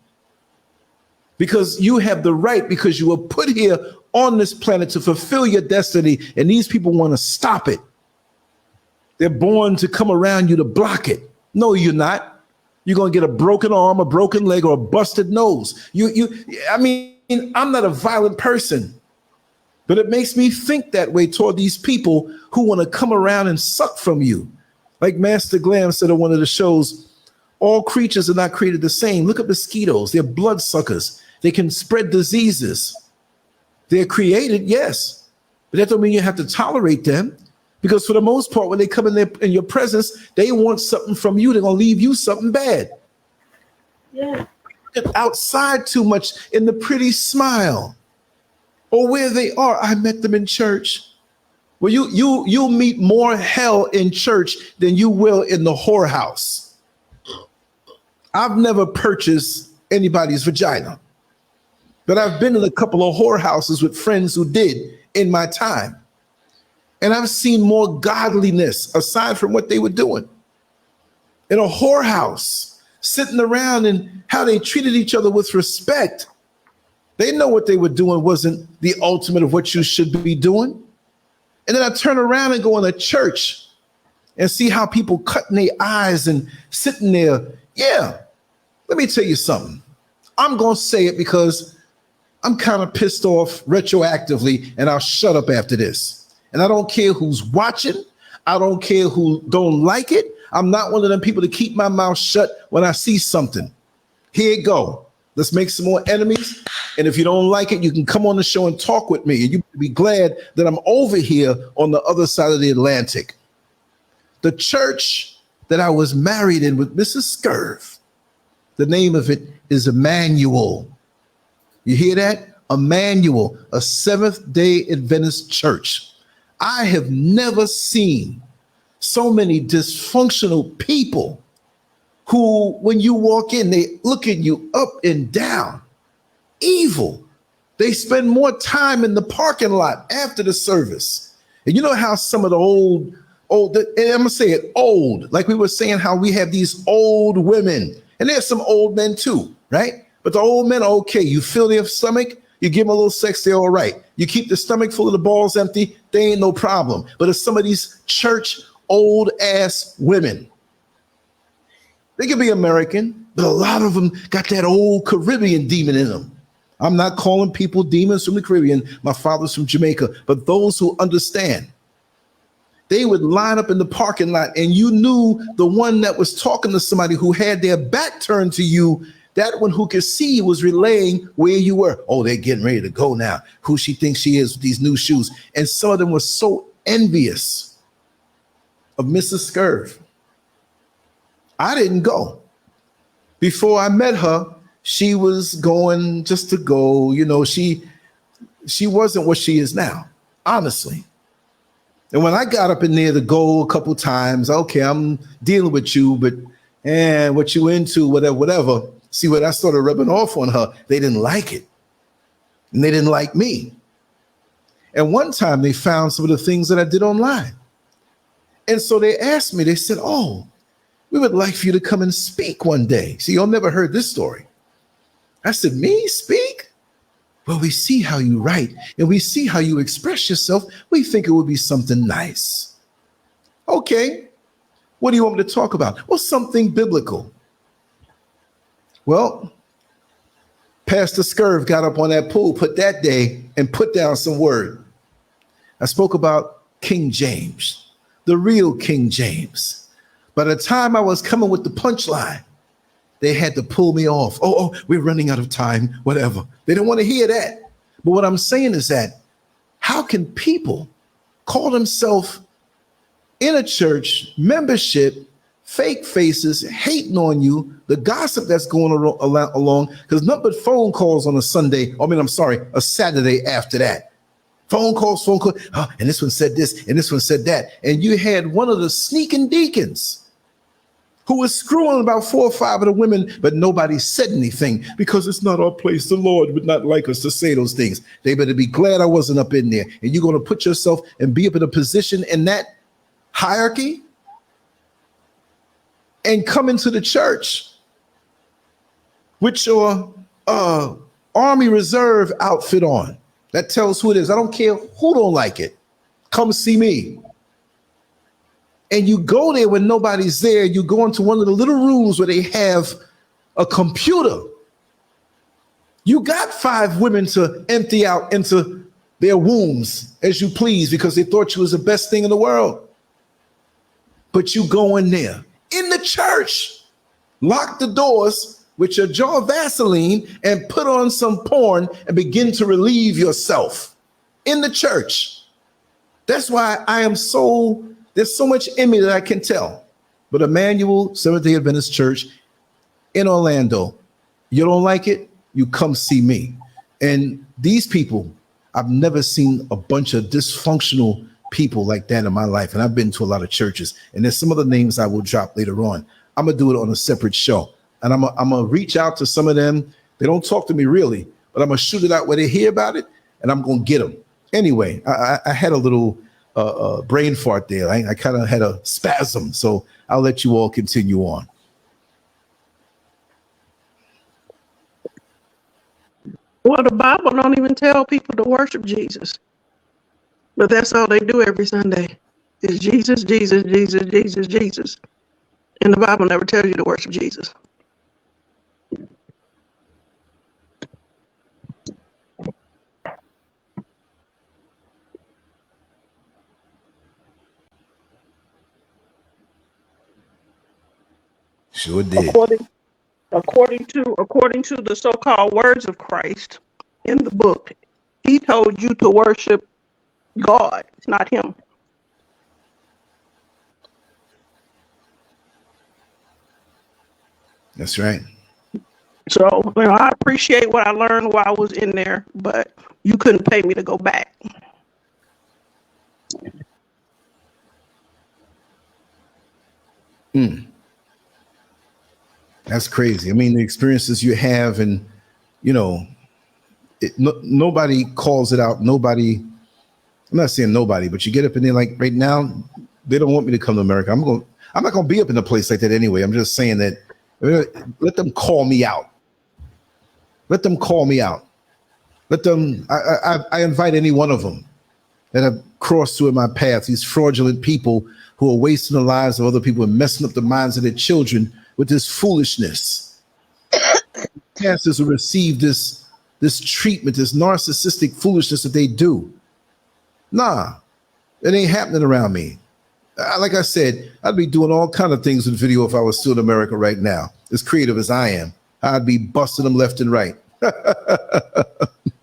because you have the right, because you were put here on this planet to fulfill your destiny, and these people want to stop it. They're born to come around you to block it. No, you're not. You're going to get a broken arm, a broken leg, or a busted nose. I mean, I'm not a violent person, but it makes me think that way toward these people who want to come around and suck from you. Like Master Glam said on one of the shows, all creatures are not created the same. Look at mosquitoes. They're bloodsuckers. They can spread diseases. They're created, yes, but that don't mean you have to tolerate them, because for the most part, when they come in your presence, they want something from you. They're going to leave you something bad. Yeah. Get outside too much in the pretty smile, or where they are. I met them in church. Well, you'll meet more hell in church than you will in the whorehouse. I've never purchased anybody's vagina, but I've been in a couple of whorehouses with friends who did in my time. And I've seen more godliness aside from what they were doing in a whorehouse, sitting around, and how they treated each other with respect. They know what they were doing wasn't the ultimate of what you should be doing. And then I turn around and go in a church and see how people cutting their eyes and sitting there. Yeah, let me tell you something. I'm going to say it because I'm kind of pissed off retroactively, and I'll shut up after this. And I don't care who's watching. I don't care who don't like it. I'm not one of them people to keep my mouth shut when I see something. Here you go. Let's make some more enemies. And if you don't like it, you can come on the show and talk with me. And you'll be glad that I'm over here on the other side of the Atlantic. The church that I was married in with Mrs. SCURV, the name of it is Emmanuel. You hear that? Emmanuel, a Seventh-day Adventist church. I have never seen so many dysfunctional people who, when you walk in, they look at you up and down, evil. They spend more time in the parking lot after the service. And you know how some of the old, and I'm gonna say it, old, like we were saying how we have these old women, and there's some old men too, right? But the old men are okay. You fill their stomach, you give them a little sex, they're all right. You keep the stomach full of the balls empty, they ain't no problem. But it's some of these church old ass women. They can be American, but a lot of them got that old Caribbean demon in them. I'm not calling people demons from the Caribbean. My father's from Jamaica, but those who understand. They would line up in the parking lot, and you knew the one that was talking to somebody who had their back turned to you. That one who could see was relaying where you were. Oh, they're getting ready to go now. Who she thinks she is with these new shoes. And some of them were so envious of Mrs. SCURV. I didn't go. Before I met her, she was going just to go. You know, she wasn't what she is now, honestly. And when I got up in there to go a couple times, okay, I'm dealing with you, but what you into, whatever. See, when I started rubbing off on her, they didn't like it. And they didn't like me. And one time they found some of the things that I did online. And so they asked me, they said, oh, we would like for you to come and speak one day. See, y'all never heard this story. I said, me speak? Well, we see how you write and we see how you express yourself. We think it would be something nice. Okay. What do you want me to talk about? Well, something biblical. Well, Pastor SCURV got up on that pulpit that day and put down some word. I spoke about King James, the real King James. By the time I was coming with the punchline, they had to pull me off. Oh, we're running out of time, whatever. They don't want to hear that. But what I'm saying is that how can people call themselves in a church, membership, fake faces, hating on you, the gossip that's going along, because nothing but phone calls on a Saturday after that. Phone calls, and this one said this, and this one said that. And you had one of the sneaking deacons who was screwing about 4 or 5 of the women, but nobody said anything because it's not our place. The Lord would not like us to say those things. They better be glad I wasn't up in there. And you're going to put yourself and be up in a position in that hierarchy and come into the church with your Army Reserve outfit on. That tells who it is. I don't care who don't like it. Come see me. And you go there when nobody's there. You go into one of the little rooms where they have a computer. You got 5 women to empty out into their wombs as you please because they thought you was the best thing in the world. But you go in there, in the church, lock the doors with your jaw Vaseline and put on some porn and begin to relieve yourself in the church. That's why there's so much in me that I can tell. But Emmanuel Seventh-day Adventist Church in Orlando, you don't like it? You come see me. And these people, I've never seen a bunch of dysfunctional people like that in my life. And I've been to a lot of churches. And there's some other names I will drop later on. I'm going to do it on a separate show. And I'm going to reach out to some of them. They don't talk to me really, but I'm going to shoot it out where they hear about it. And I'm going to get them. Anyway, I had a little brain fart there. I kind of had a spasm. So I'll let you all continue on. Well, the Bible don't even tell people to worship Jesus. But that's all they do every Sunday is Jesus, Jesus, Jesus, Jesus, Jesus. And the Bible never tells you to worship Jesus. Sure did. According to the so-called words of Christ in the book, he told you to worship God, not him. That's right. So I appreciate what I learned while I was in there, but you couldn't pay me to go back. That's crazy. I mean, the experiences you have, and nobody calls it out. Nobody. I'm not saying nobody, but you get up in there like right now, they don't want me to come to America. I'm not going to be up in a place like that anyway. I'm just saying that let them call me out. Let them call me out. Let them. I invite any one of them that have crossed through in my path. These fraudulent people who are wasting the lives of other people and messing up the minds of their children with this foolishness. Pastors who receive this treatment, this narcissistic foolishness that they do. Nah, it ain't happening around me. Like I said, I'd be doing all kind of things with video if I was still in America right now. As creative as I am, I'd be busting them left and right.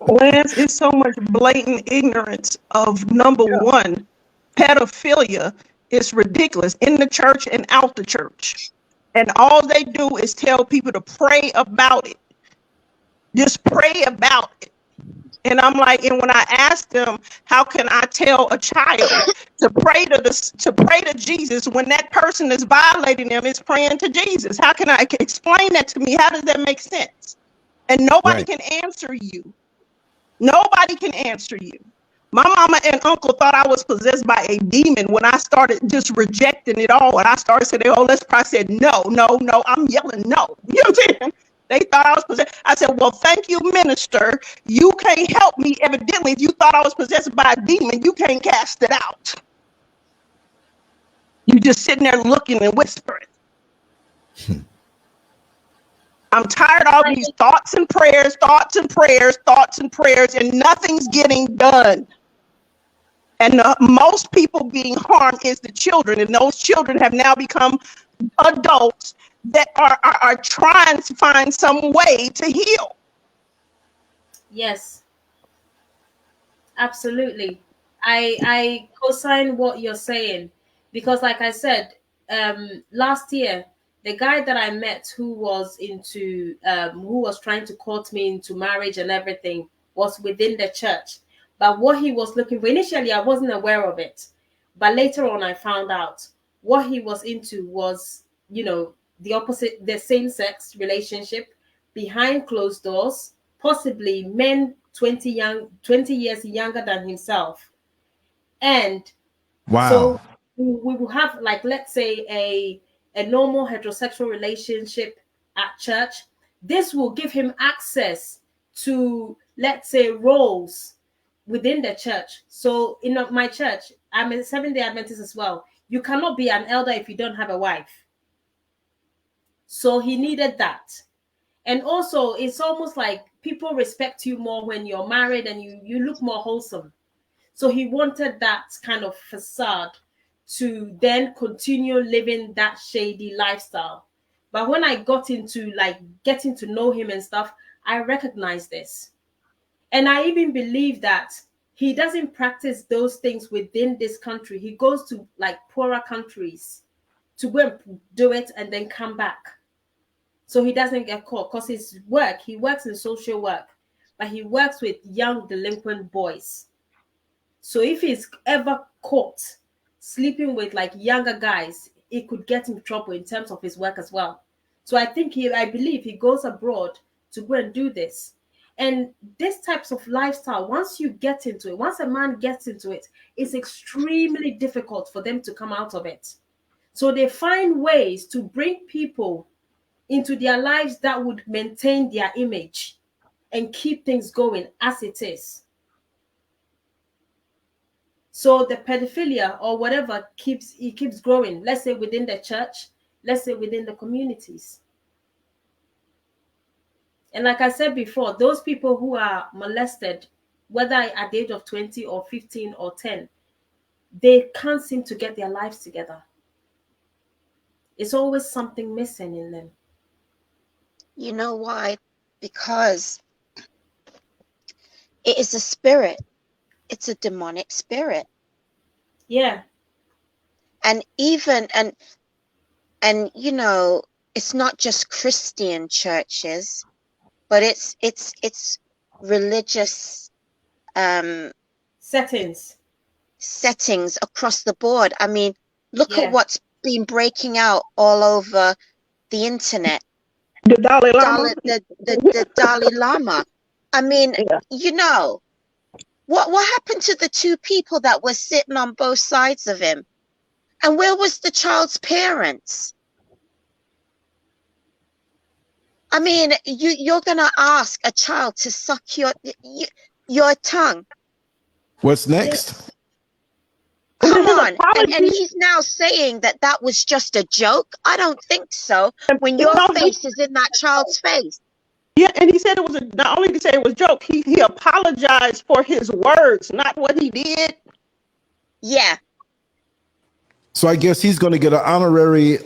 Lance, it's so much blatant ignorance of number one, pedophilia is ridiculous in the church and out the church. And all they do is tell people to pray about it. Just pray about it. And I'm like, and when I ask them, how can I tell a child to pray to Jesus when that person is violating them is praying to Jesus? How can I explain that to me? How does that make sense? And nobody can answer you. Nobody can answer you. My mama and uncle thought I was possessed by a demon when I started just rejecting it all. And I started saying, oh, let's pray. I said, no. I'm yelling no. You know what I'm saying? They thought I was possessed. I said, well, thank you, minister. You can't help me. Evidently, if you thought I was possessed by a demon, you can't cast it out. You just sitting there looking and whispering. I'm tired of all these thoughts and prayers, and nothing's getting done. And most people being harmed is the children, and those children have now become adults that are trying to find some way to heal. Yes, absolutely. I co-sign what you're saying, because like I said, last year, the guy that I met who was trying to court me into marriage and everything was within the church. But what he was looking for, initially I wasn't aware of it, but later on I found out what he was into was, the opposite, the same-sex relationship behind closed doors, possibly men 20 years younger than himself. And so we will have, like, let's say a normal heterosexual relationship at church. This will give him access to, let's say, roles within the church. So in my church, I'm a Seventh-day Adventist as well. You cannot be an elder if you don't have a wife. So he needed that. And also, it's almost like people respect you more when you're married and you look more wholesome. So he wanted that kind of facade to then continue living that shady lifestyle. But when I got into like getting to know him and stuff, I recognized this. And I even believe that he doesn't practice those things within this country. He goes to like poorer countries to go and do it and then come back. So he doesn't get caught, because his work, he works in social work, but he works with young delinquent boys. So if he's ever caught sleeping with like younger guys, it could get him in trouble in terms of his work as well. So I believe he goes abroad to go and do this. And these types of lifestyle, once you get into it, once a man gets into it, it's extremely difficult for them to come out of it. So they find ways to bring people into their lives that would maintain their image and keep things going as it is. So the pedophilia or whatever keeps growing, let's say within the church, let's say within the communities. And like I said before, those people who are molested, whether at the age of 20 or 15 or 10, they can't seem to get their lives together. It's always something missing in them. You know why? Because it is a spirit. It's a demonic spirit. Yeah. And even, and you know, it's not just Christian churches, but it's religious settings across the board. I mean, look at what's been breaking out all over the internet. The Dalai Lama. The Dalai Lama. I mean, you know, what happened to the two people that were sitting on both sides of him? And where was the child's parents? I mean, you're gonna ask a child to suck your tongue. What's next? Come on. And he's now saying that was just a joke. I don't think so. When your face is in that child's face. Yeah, and he said it was not only to say it was a joke, he apologized for his words, not what he did. Yeah. So I guess he's going to get an honorary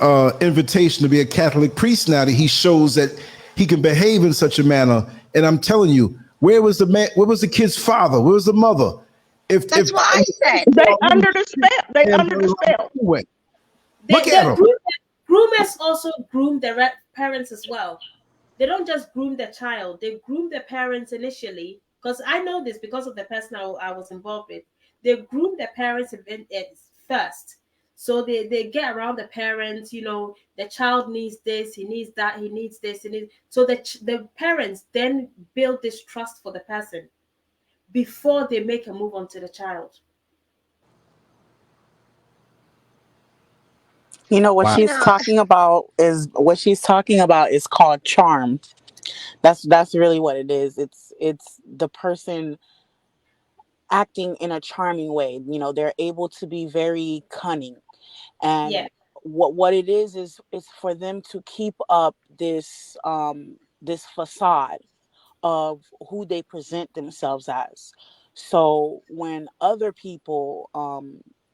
invitation to be a Catholic priest now that he shows that he can behave in such a manner. And I'm telling you, where was the man? Where was the kid's father? Where was the mother? That's what I said. They under the spell. They under the spell. Look at them. Groomers also groom their parents as well. They don't just groom the child. They groom the parents initially. Because I know this because of the person I was involved with. They groom the parents first. So they get around the parents, you know, the child needs this, he needs that, he needs this, so the parents then build this trust for the person before they make a move onto the child. You know what she's talking about is called charm. That's really what it is. It's the person acting in a charming way. You know, they're able to be very cunning. And what it is for them to keep up this this facade of who they present themselves as. So when other people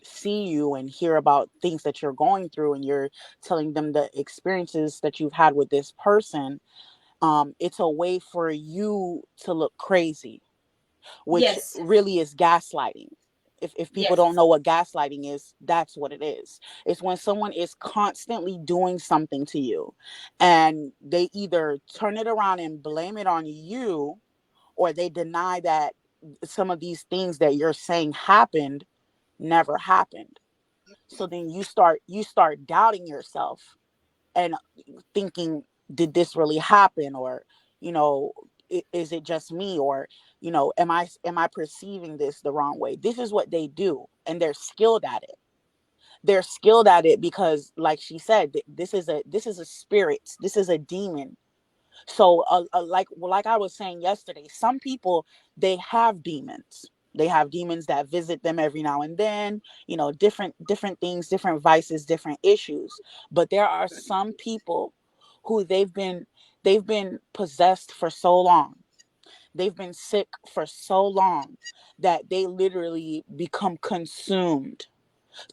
see you and hear about things that you're going through and you're telling them the experiences that you've had with this person, it's a way for you to look crazy, which really is gaslighting. If people don't know what gaslighting is, that's what it is. It's when someone is constantly doing something to you and they either turn it around and blame it on you, or they deny that some of these things that you're saying happened never happened. So then you start doubting yourself and thinking, did this really happen? Or, you know, is it just me? Or, you know, am I perceiving this the wrong way? This is what they do, and they're skilled at it. They're skilled at it because, like she said, this is a spirit. This is a demon. So like I was saying yesterday, some people, they have demons. They have demons that visit them every now and then, different things, different vices, different issues. But there are some people who they've been possessed for so long. They've been sick for so long that they literally become consumed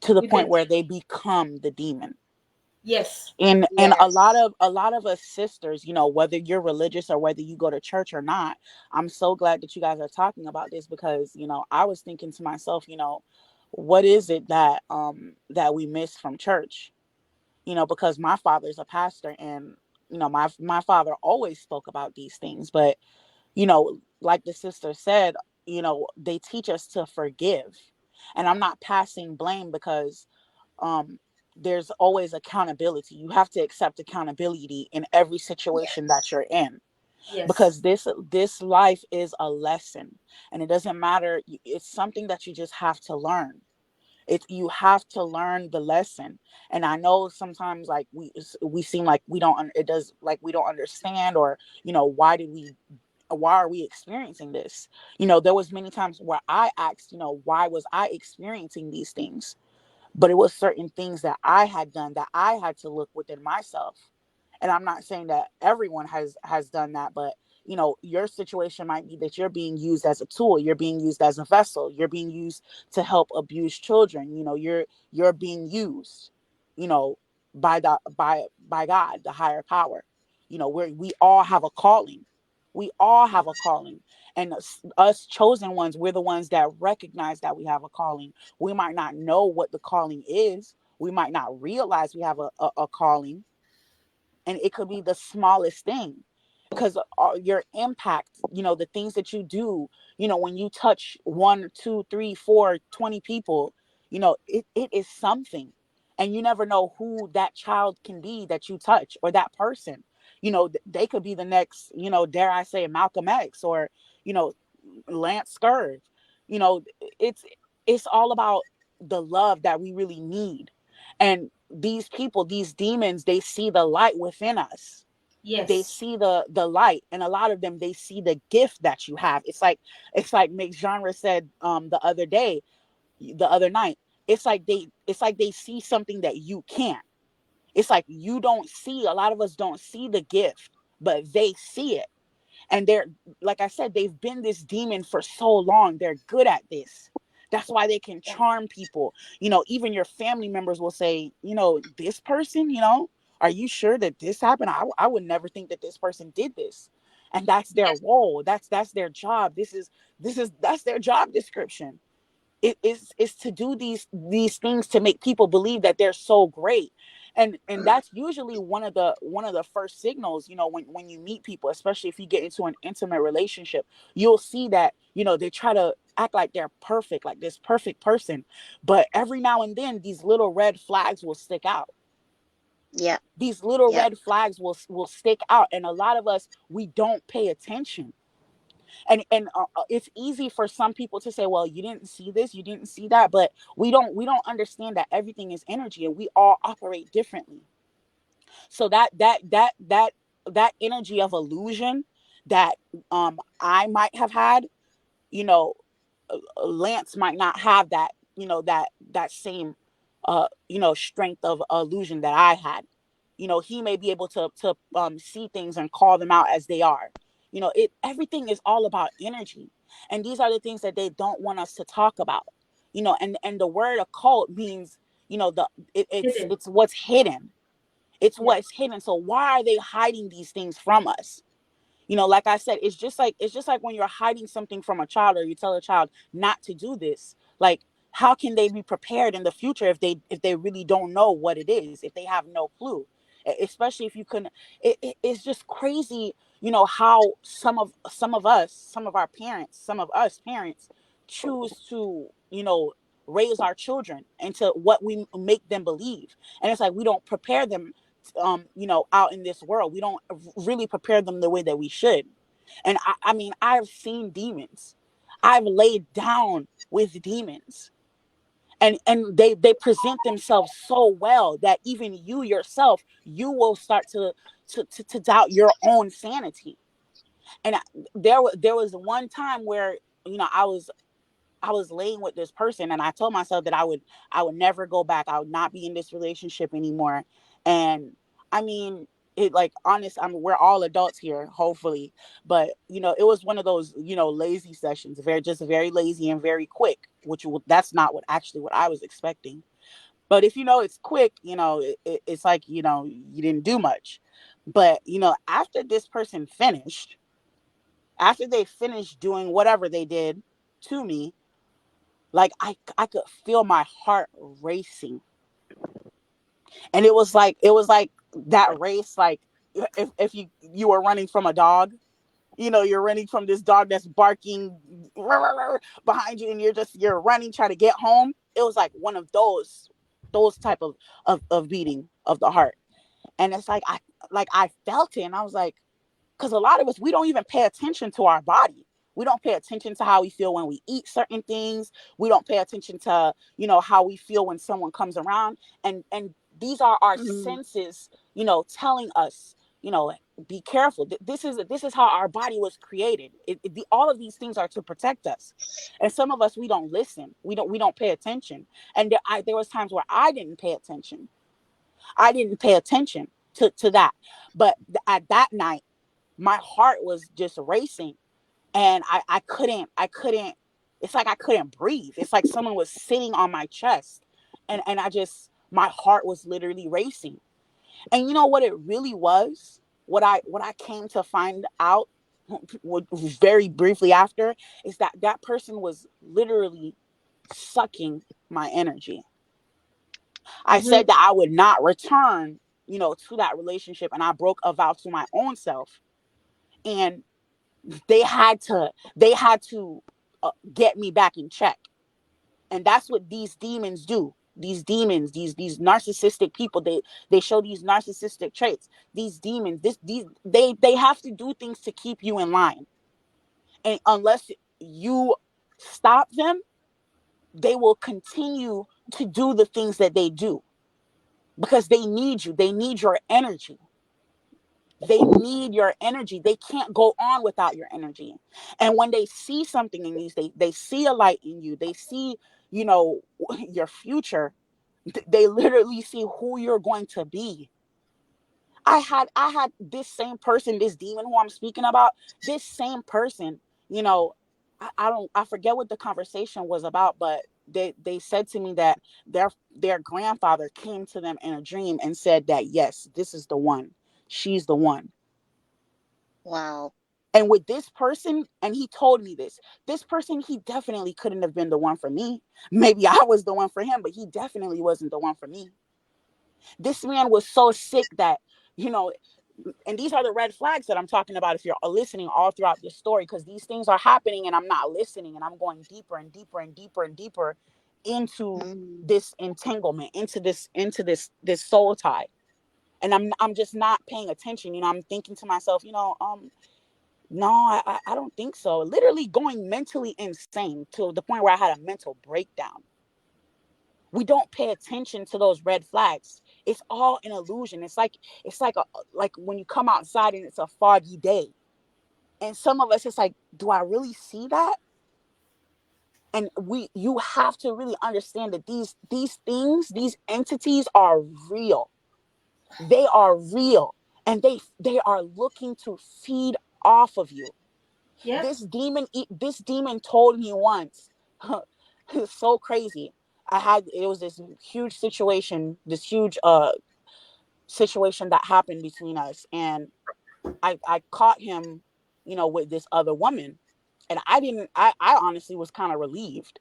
to the with point it. where they become the demon. Yes. And Yes. a lot of us sisters, whether you're religious or whether you go to church or not, I'm so glad that you guys are talking about this, because I was thinking to myself, what is it that we miss from church? Because my father's a pastor, and my father always spoke about these things. But like the sister said, they teach us to forgive. And I'm not passing blame, because um there's always accountability. You have to accept accountability in every situation that Yes. you're in, Yes. because this life is a lesson. And it doesn't matter, it's something that you just have to learn. You have to learn the lesson. And I know sometimes, like, we seem like we don't it does, like, we don't understand, or why are we experiencing this. There was many times where I asked, why was I experiencing these things? But it was certain things that I had done that I had to look within myself. And I'm not saying that everyone has done that, but your situation might be that you're being used as a tool, you're being used as a vessel, you're being used to help abuse children. You're being used, you know by God, the higher power. We all have a calling. We all have a calling. And us chosen ones, we're the ones that recognize that we have a calling. We might not know what the calling is. We might not realize we have a calling. And it could be the smallest thing, because your impact, the things that you do, when you touch 1, 2, 3, 4, 20 people, it is something. And you never know who that child can be that you touch, or that person. They could be the next, dare I say, Malcolm X, or you know LANCESCURV. you know it's it's all about the love that we really need. And these people, these demons, they see the light within us. They Yes. see the light, and a lot of them, they see the gift that you have. It's like Mix Genre said the other night. It's like they see something that you can't. It's like you don't see. A lot of us don't see the gift, but they see it. And they're, like I said, they've been this demon for so long. They're good at this. That's why they can charm people. Even your family members will say, this person, are you sure that this happened? I would never think that this person did this. And that's their Yes. role. That's their job. That's their job description. It is to do these things, to make people believe that they're so great. And that's usually one of the first signals, when you meet people, especially if you get into an intimate relationship. You'll see that, they try to act like they're perfect, like this perfect person. But every now and then, these little red flags will stick out. Yeah. These little Yeah. red flags will stick out, and a lot of us, we don't pay attention. And it's easy for some people to say, well, you didn't see this, you didn't see that. But we don't understand that everything is energy, and we all operate differently. So that energy of illusion that I might have had, you know Lance might not have that, that same strength of illusion that I had. He may be able to see things and call them out as they are. Everything is all about energy. And these are the things that they don't want us to talk about. And the word occult means, the Hidden. it's what's hidden. It's Yeah. what's hidden. So why are they hiding these things from us? Like I said, it's just like when you're hiding something from a child, or you tell a child not to do this. Like, how can they be prepared in the future if they really don't know what it is, if they have no clue? Especially if you couldn't. It's just crazy, how some of our parents, some of us parents, choose to, raise our children into what we make them believe. And it's like we don't prepare them, out in this world. We don't really prepare them the way that we should. And I mean, I've seen demons. I've laid down with demons. And they present themselves so well that even you yourself, you will start to doubt your own sanity. And there was one time where, you know, I was laying with this person, and I told myself that I would never go back. I would not be in this relationship anymore. And I mean, it, like, honest, I mean, we're all adults here, hopefully, but you know, it was one of those, you know, lazy sessions, very lazy and very quick, which that's not what I was expecting. But if you know it's quick, you know, it's like, you know, you didn't do much. But you know, after they finished doing whatever they did to me, like I could feel my heart racing. And it was like that race, like if you were running from a dog, you know, you're running from this dog that's barking behind you, and you're running trying to get home. It was like one of those type of beating of the heart. And it's like I felt it, and I was like, because a lot of us, we don't even pay attention to our body. We don't pay attention to how we feel when we eat certain things. We don't pay attention to, you know, how we feel when someone comes around. And these are our senses, you know, telling us, you know, be careful. This is how our body was created. All of these things are to protect us. And some of us, we don't listen. We don't pay attention. And there was times where I didn't pay attention. I didn't pay attention to that. But at that night, my heart was just racing, and I couldn't, it's like I couldn't breathe. It's like someone was sitting on my chest, and my heart was literally racing. And you know what it really was? What I came to find out very briefly after is that person was literally sucking my energy. I said that I would not return, you know, to that relationship, and I broke a vow to my own self. And they had to get me back in check. And that's what these demons do. These demons, these narcissistic people, they show these narcissistic traits. These demons, they have to do things to keep you in line. And unless you stop them, they will continue to do the things that they do, because they need you. They need your energy. They need your energy. They can't go on without your energy. And when they see something in you, they see a light in you. They see, you know, your future. They literally see who you're going to be. I had this same person, this demon who I'm speaking about, this same person, you know, I forget what the conversation was about, but they said to me that their grandfather came to them in a dream and said that, yes, this is the one. She's the one. Wow. And with this person, and he told me this person, he definitely couldn't have been the one for me. Maybe I was the one for him, but he definitely wasn't the one for me. This man was so sick that, you know, and these are the red flags that I'm talking about if you're listening all throughout this story, because these things are happening and I'm not listening, and I'm going deeper and deeper and deeper and deeper into this entanglement, into this soul tie. And I'm just not paying attention. You know, I'm thinking to myself, you know, no, I don't think so. Literally going mentally insane to the point where I had a mental breakdown. We don't pay attention to those red flags. It's all an illusion. It's like like when you come outside and it's a foggy day. And some of us, it's like, do I really see that? And you have to really understand that these things, these entities are real. They are real, and they are looking to feed off of you. Yep. This demon told me once, it's so crazy. It was this huge situation, situation that happened between us, and I caught him, you know, with this other woman, and I honestly was kind of relieved.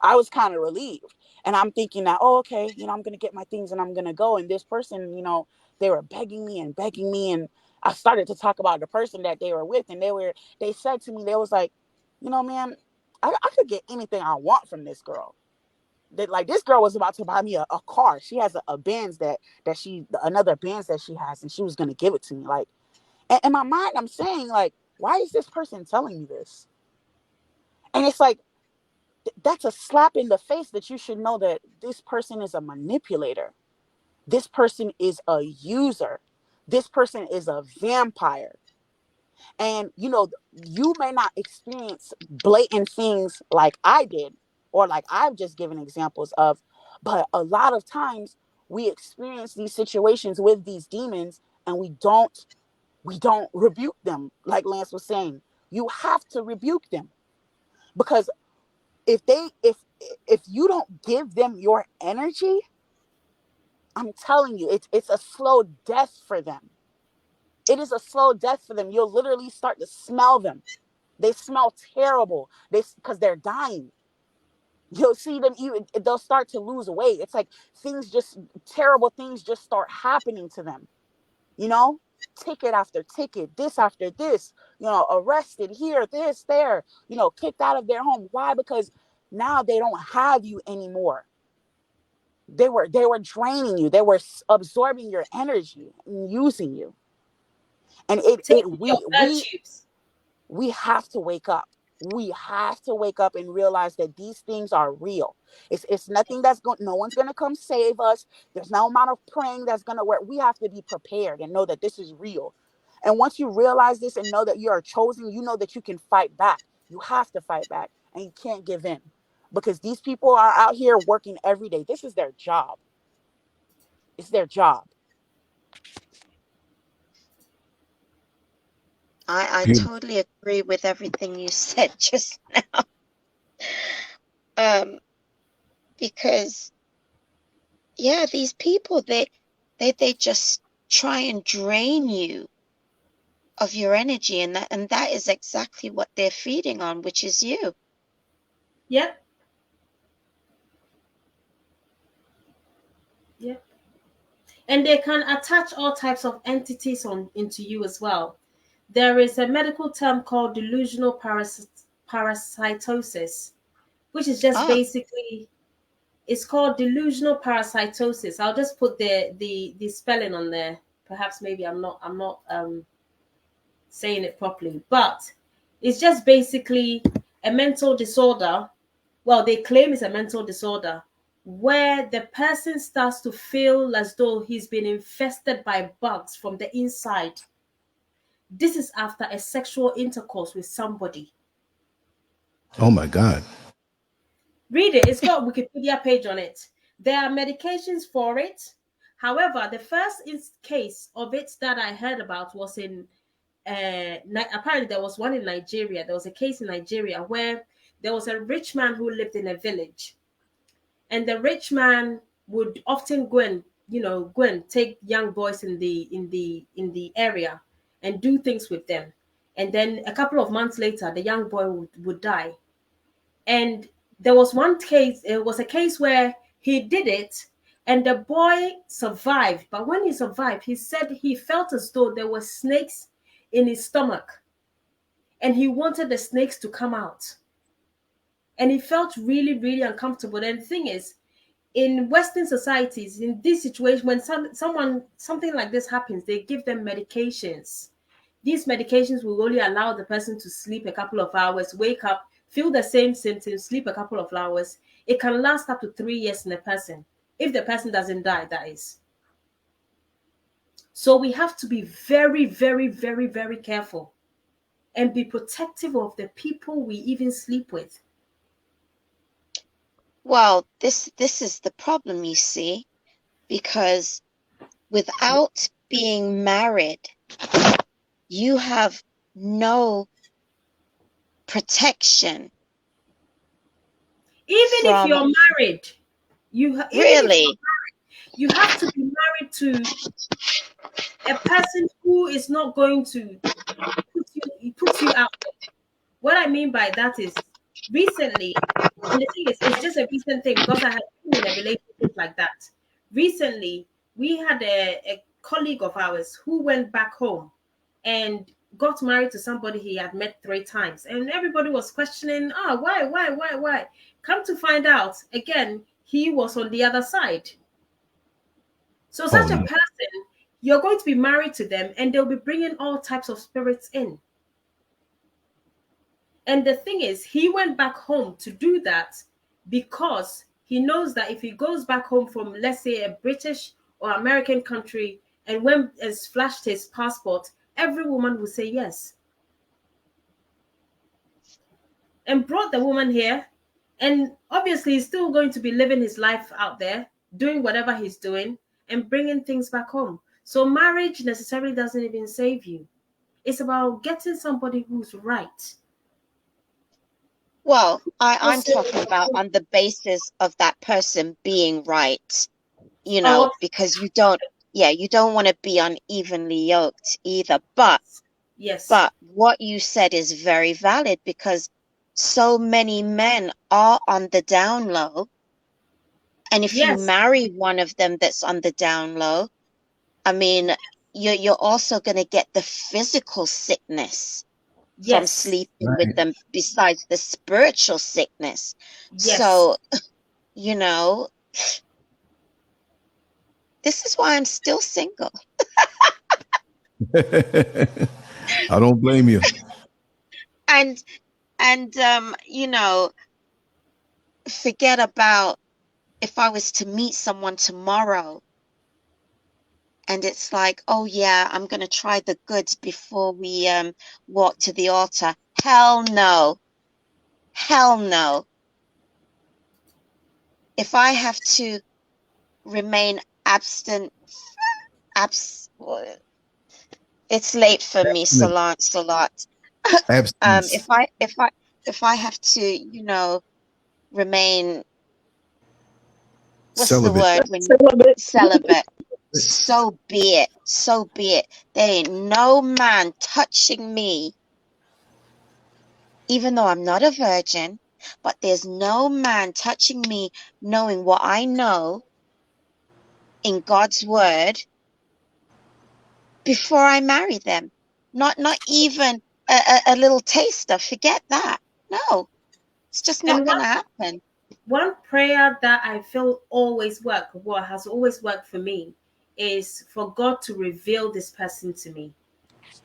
I was kind of relieved. And I'm thinking that, oh, okay, you know, I'm going to get my things and I'm going to go. And this person, you know, they were begging me and begging me. And I started to talk about the person that they were with. And they said to me, they was like, you know, man, I could get anything I want from this girl. That, like, this girl was about to buy me a car. She has a Benz another Benz that she has, and she was going to give it to me. Like, and in my mind, I'm saying, like, why is this person telling me this? And it's like, that's a slap in the face, that you should know that this person is a manipulator. This person is a user. This person is a vampire. And, you know, you may not experience blatant things like I did, or like I've just given examples of, but a lot of times we experience these situations with these demons and we don't rebuke them. Like Lance was saying, you have to rebuke them, because if you don't give them your energy, I'm telling you, it's a slow death for them. It is a slow death for them. You'll literally start to smell them. They smell terrible. Because they're dying. You'll see them even, they'll start to lose weight. It's like terrible things just start happening to them. You know, ticket after ticket, this after this, you know, arrested here, this, there, you know, kicked out of their home. Why? Because now they don't have you anymore. They were draining you. They were absorbing your energy and using you. And we have to wake up. We have to wake up and realize that these things are real. It's nothing no one's going to come save us. There's no amount of praying that's going to work. We have to be prepared and know that this is real. And once you realize this and know that you are chosen, you know that you can fight back. You have to fight back, and you can't give in, because these people are out here working every day. This is their job. It's their job. I totally agree with everything you said just now. Because yeah, these people, they just try and drain you of your energy, and that is exactly what they're feeding on, which is you. Yep. Yep. And they can attach all types of entities into you as well. There is a medical term called delusional parasitosis, which is just basically, it's called delusional parasitosis. I'll just put the spelling on there. Perhaps maybe I'm not saying it properly, but it's just basically a mental disorder. Well, they claim it's a mental disorder where the person starts to feel as though he's been infested by bugs from the inside. This is after a sexual intercourse with somebody. Oh my God. Read it. It's got a Wikipedia page on it. There are medications for it. However, the first case of it that I heard about was in, apparently there was one in Nigeria. There was a case in Nigeria where there was a rich man who lived in a village. And the rich man would often go and take young boys in the area and do things with them. And then a couple of months later, the young boy would die. And there was one case, it was a case where he did it and the boy survived. But when he survived, he said he felt as though there were snakes in his stomach and he wanted the snakes to come out. And he felt really, really uncomfortable. And the thing is, in Western societies, in this situation, when something like this happens, they give them medications. These medications will only allow the person to sleep a couple of hours, wake up, feel the same symptoms, sleep a couple of hours. It can last up to 3 years in a person, if the person doesn't die, that is. So we have to be very, very, very, very careful and be protective of the people we even sleep with. Well, this is the problem, you see, because without being married, you have no protection. Even if you're married, you have to be married to a person who is not going to put you out there. What I mean by that is, recently, and the thing is, it's just a recent thing because I had been in a relationship like that. Recently, we had a colleague of ours who went back home and got married to somebody he had met 3 times. And everybody was questioning, why? Come to find out, again, he was on the other side. So such a person, you're going to be married to them and they'll be bringing all types of spirits in. And the thing is, he went back home to do that because he knows that if he goes back home from, let's say, a British or American country, And when it's flashed his passport, every woman will say yes. And brought the woman here. And obviously, he's still going to be living his life out there, doing whatever he's doing, and bringing things back home. So marriage necessarily doesn't even save you. It's about getting somebody who's right. Well, I'm talking about on the basis of that person being right, you know, because you don't want to be unevenly yoked either. But yes, but what you said is very valid, because so many men are on the down low. And if you marry one of them that's on the down low, I mean, you're also going to get the physical sickness from sleeping with them, besides the spiritual sickness. So, you know, this is why I'm still single. I don't blame you. And you know, forget about if I was to meet someone tomorrow and it's like, oh yeah, I'm going to try the goods before we walk to the altar. Hell no. Hell no. If I have to remain absent, it's late for me, Salat. If I have to, you know, remain, what's celibate. the word? When celibate. So be it. So be it. There ain't no man touching me, even though I'm not a virgin, but there's no man touching me knowing what I know in God's word before I marry them. Not even a little taster. Forget that. No, it's just not going to happen. One prayer that I feel always has always worked for me, is for God to reveal this person to me,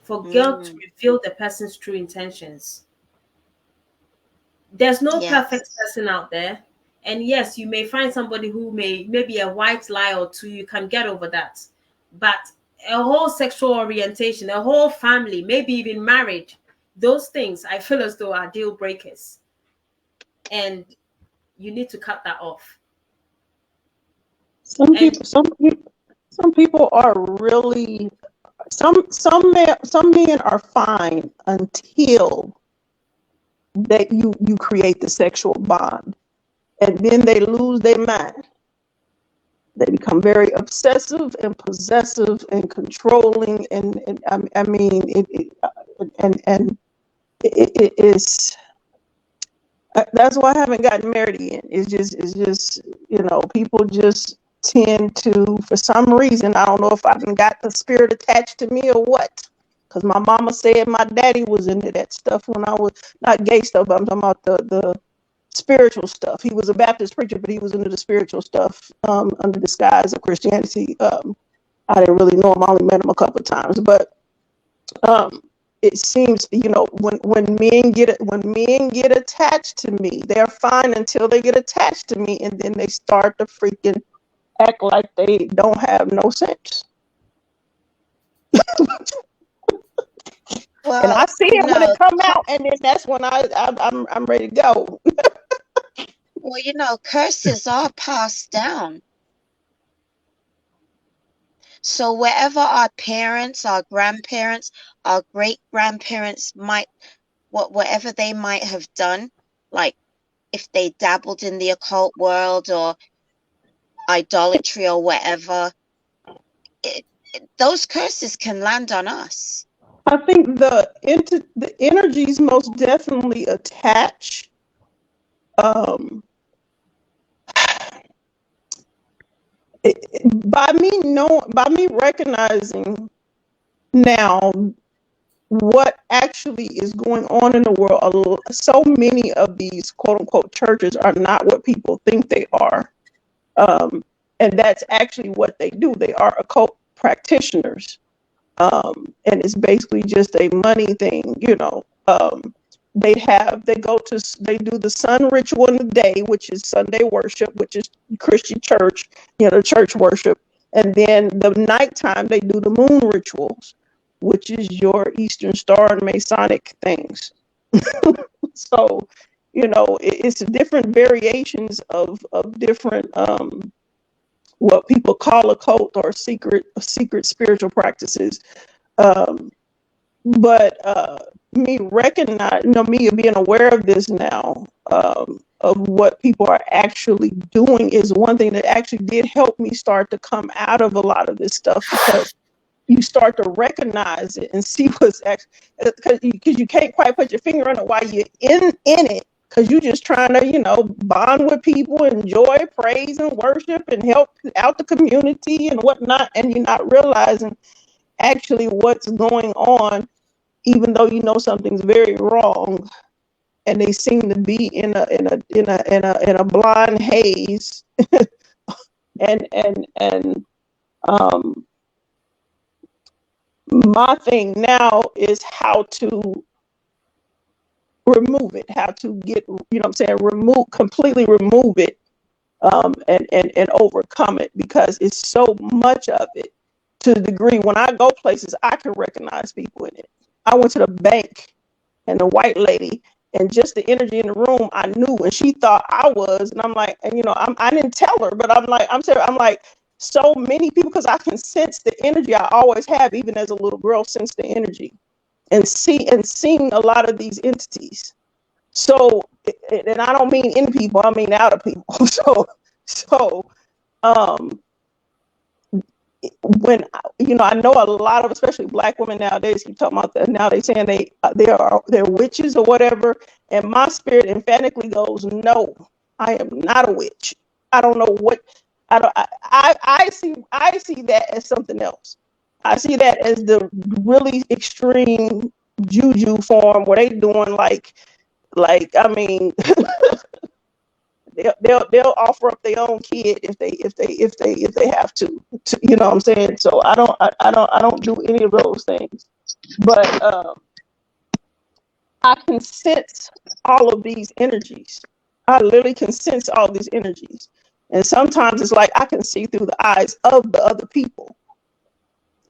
for God to reveal the person's true intentions. There's no perfect person out there. And yes, you may find somebody who maybe a white lie or two, you can get over that. But a whole sexual orientation, a whole family, maybe even marriage, those things I feel as though are deal breakers. And you need to cut that off. Some people are really, some men are fine until that you create the sexual bond, and then they lose their mind. They become very obsessive and possessive and controlling, and I mean it is. That's why I haven't gotten married yet. It's just you know, people just tend to, for some reason, I don't know if I've got the spirit attached to me or what. Because my mama said my daddy was into that stuff when I was, not gay stuff, but I'm talking about the spiritual stuff. He was a Baptist preacher, but he was into the spiritual stuff under the guise of Christianity. I didn't really know him. I only met him a couple of times, but it seems, you know, when men get attached to me, they're fine until they get attached to me, and then they start to freaking act like they don't have no sense. Well, and I see it when it come out, and then that's when I'm ready to go. Well, you know, curses are passed down. So wherever our parents, our grandparents, our great-grandparents whatever they might have done, like if they dabbled in the occult world or idolatry or whatever, those curses can land on us. I think the energies most definitely attach. By me recognizing now what actually is going on in the world, so many of these quote unquote churches are not what people think they are. And that's actually what they do. They are occult practitioners. And it's basically just a money thing, you know. They do the sun ritual in the day, which is Sunday worship, which is Christian church, you know, church worship. And then the nighttime, they do the moon rituals, which is your Eastern Star and Masonic things. So, you know, it's different variations of different what people call occult or secret spiritual practices. But me recognize, you know, me being aware of this now, of what people are actually doing, is one thing that actually did help me start to come out of a lot of this stuff, because you start to recognize it and see what's actually, because you can't quite put your finger on it while you're in it, because you're just trying to, you know, bond with people, enjoy praise and worship and help out the community and whatnot, and you're not realizing actually what's going on, even though you know something's very wrong. And they seem to be in a blind haze. and my thing now is how to remove it, how to get, you know what I'm saying, completely remove it, and overcome it, because it's so much of it, to the degree when I go places, I can recognize people in it. I went to the bank, and the white lady, and just the energy in the room, I knew, and she thought I was, and I'm like, and you know, I didn't tell her, but I'm like, so many people, because I can sense the energy. I always have, even as a little girl, sense the energy, and seeing a lot of these entities. So, and I don't mean in people, I mean out of people. So, when, you know, I know a lot of, especially Black women nowadays, keep talking about that. Now they saying they're witches or whatever, and my spirit emphatically goes, no, I am not a witch. I don't know what, I see that as something else. I see that as the really extreme juju form, where they doing like I mean, they'll offer up their own kid if they have to, you know what I'm saying. So I don't do any of those things, but I can sense all of these energies. I literally can sense all these energies, and sometimes it's like I can see through the eyes of the other people.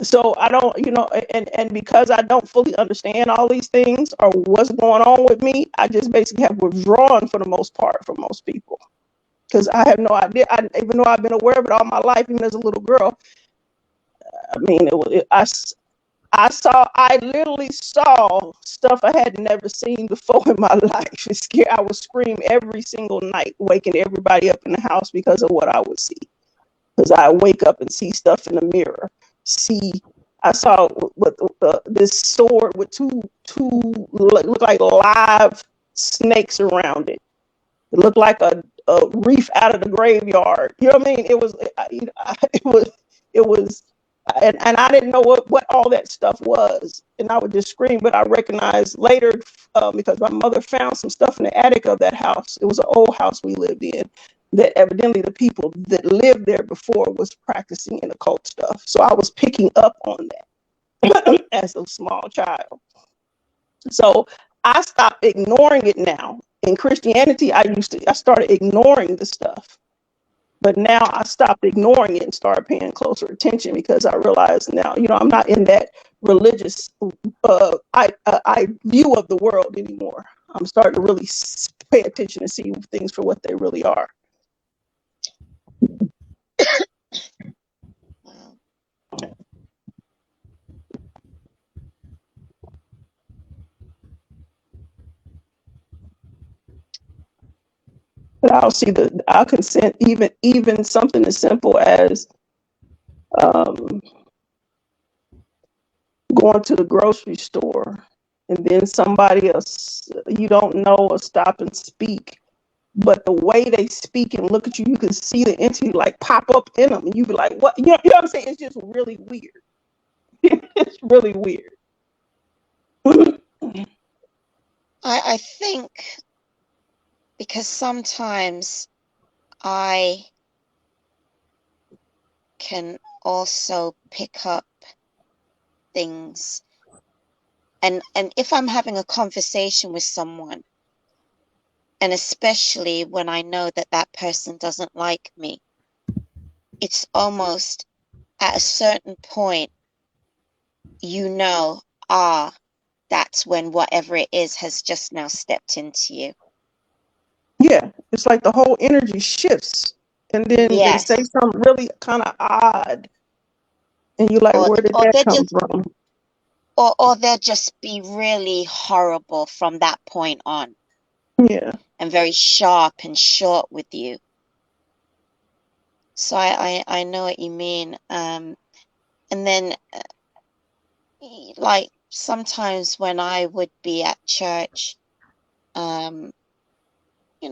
So I don't, you know, and because I don't fully understand all these things or what's going on with me, I just basically have withdrawn for the most part from most people, because I have no idea. Even though I've been aware of it all my life, even as a little girl, I mean, I literally saw stuff I had never seen before in my life. It scared. I would scream every single night, waking everybody up in the house because of what I would see. Because I wake up and see stuff in the mirror. I saw this sword with two look like live snakes around it. It looked like a reef out of the graveyard. You know what I mean? It was, and I didn't know what all that stuff was. And I would just scream, but I recognized later, because my mother found some stuff in the attic of that house. It was an old house we lived in, that evidently the people that lived there before was practicing in occult stuff. So I was picking up on that as a small child. So I stopped ignoring it now. In Christianity, I started ignoring the stuff, but now I stopped ignoring it and started paying closer attention, because I realized now, you know, I'm not in that religious I view of the world anymore. I'm starting to really pay attention and see things for what they really are. But I'll consent even something as simple as going to the grocery store, and then somebody else you don't know will stop and speak. But the way they speak and look at you, you can see the entity like pop up in them, and you be like, "What?" You know what I'm saying? It's just really weird. It's really weird. I think because sometimes I can also pick up things, and if I'm having a conversation with someone, and especially when I know that that person doesn't like me, it's almost at a certain point, you know, that's when whatever it is has just now stepped into you. Yeah, it's like the whole energy shifts, and then they say Yes. something really kind of odd, and you're like, Or where did or that they're come just from? or they'll just be really horrible from that point on, Yeah, and very sharp and short with you. So I know what you mean. And then like sometimes when I would be at church,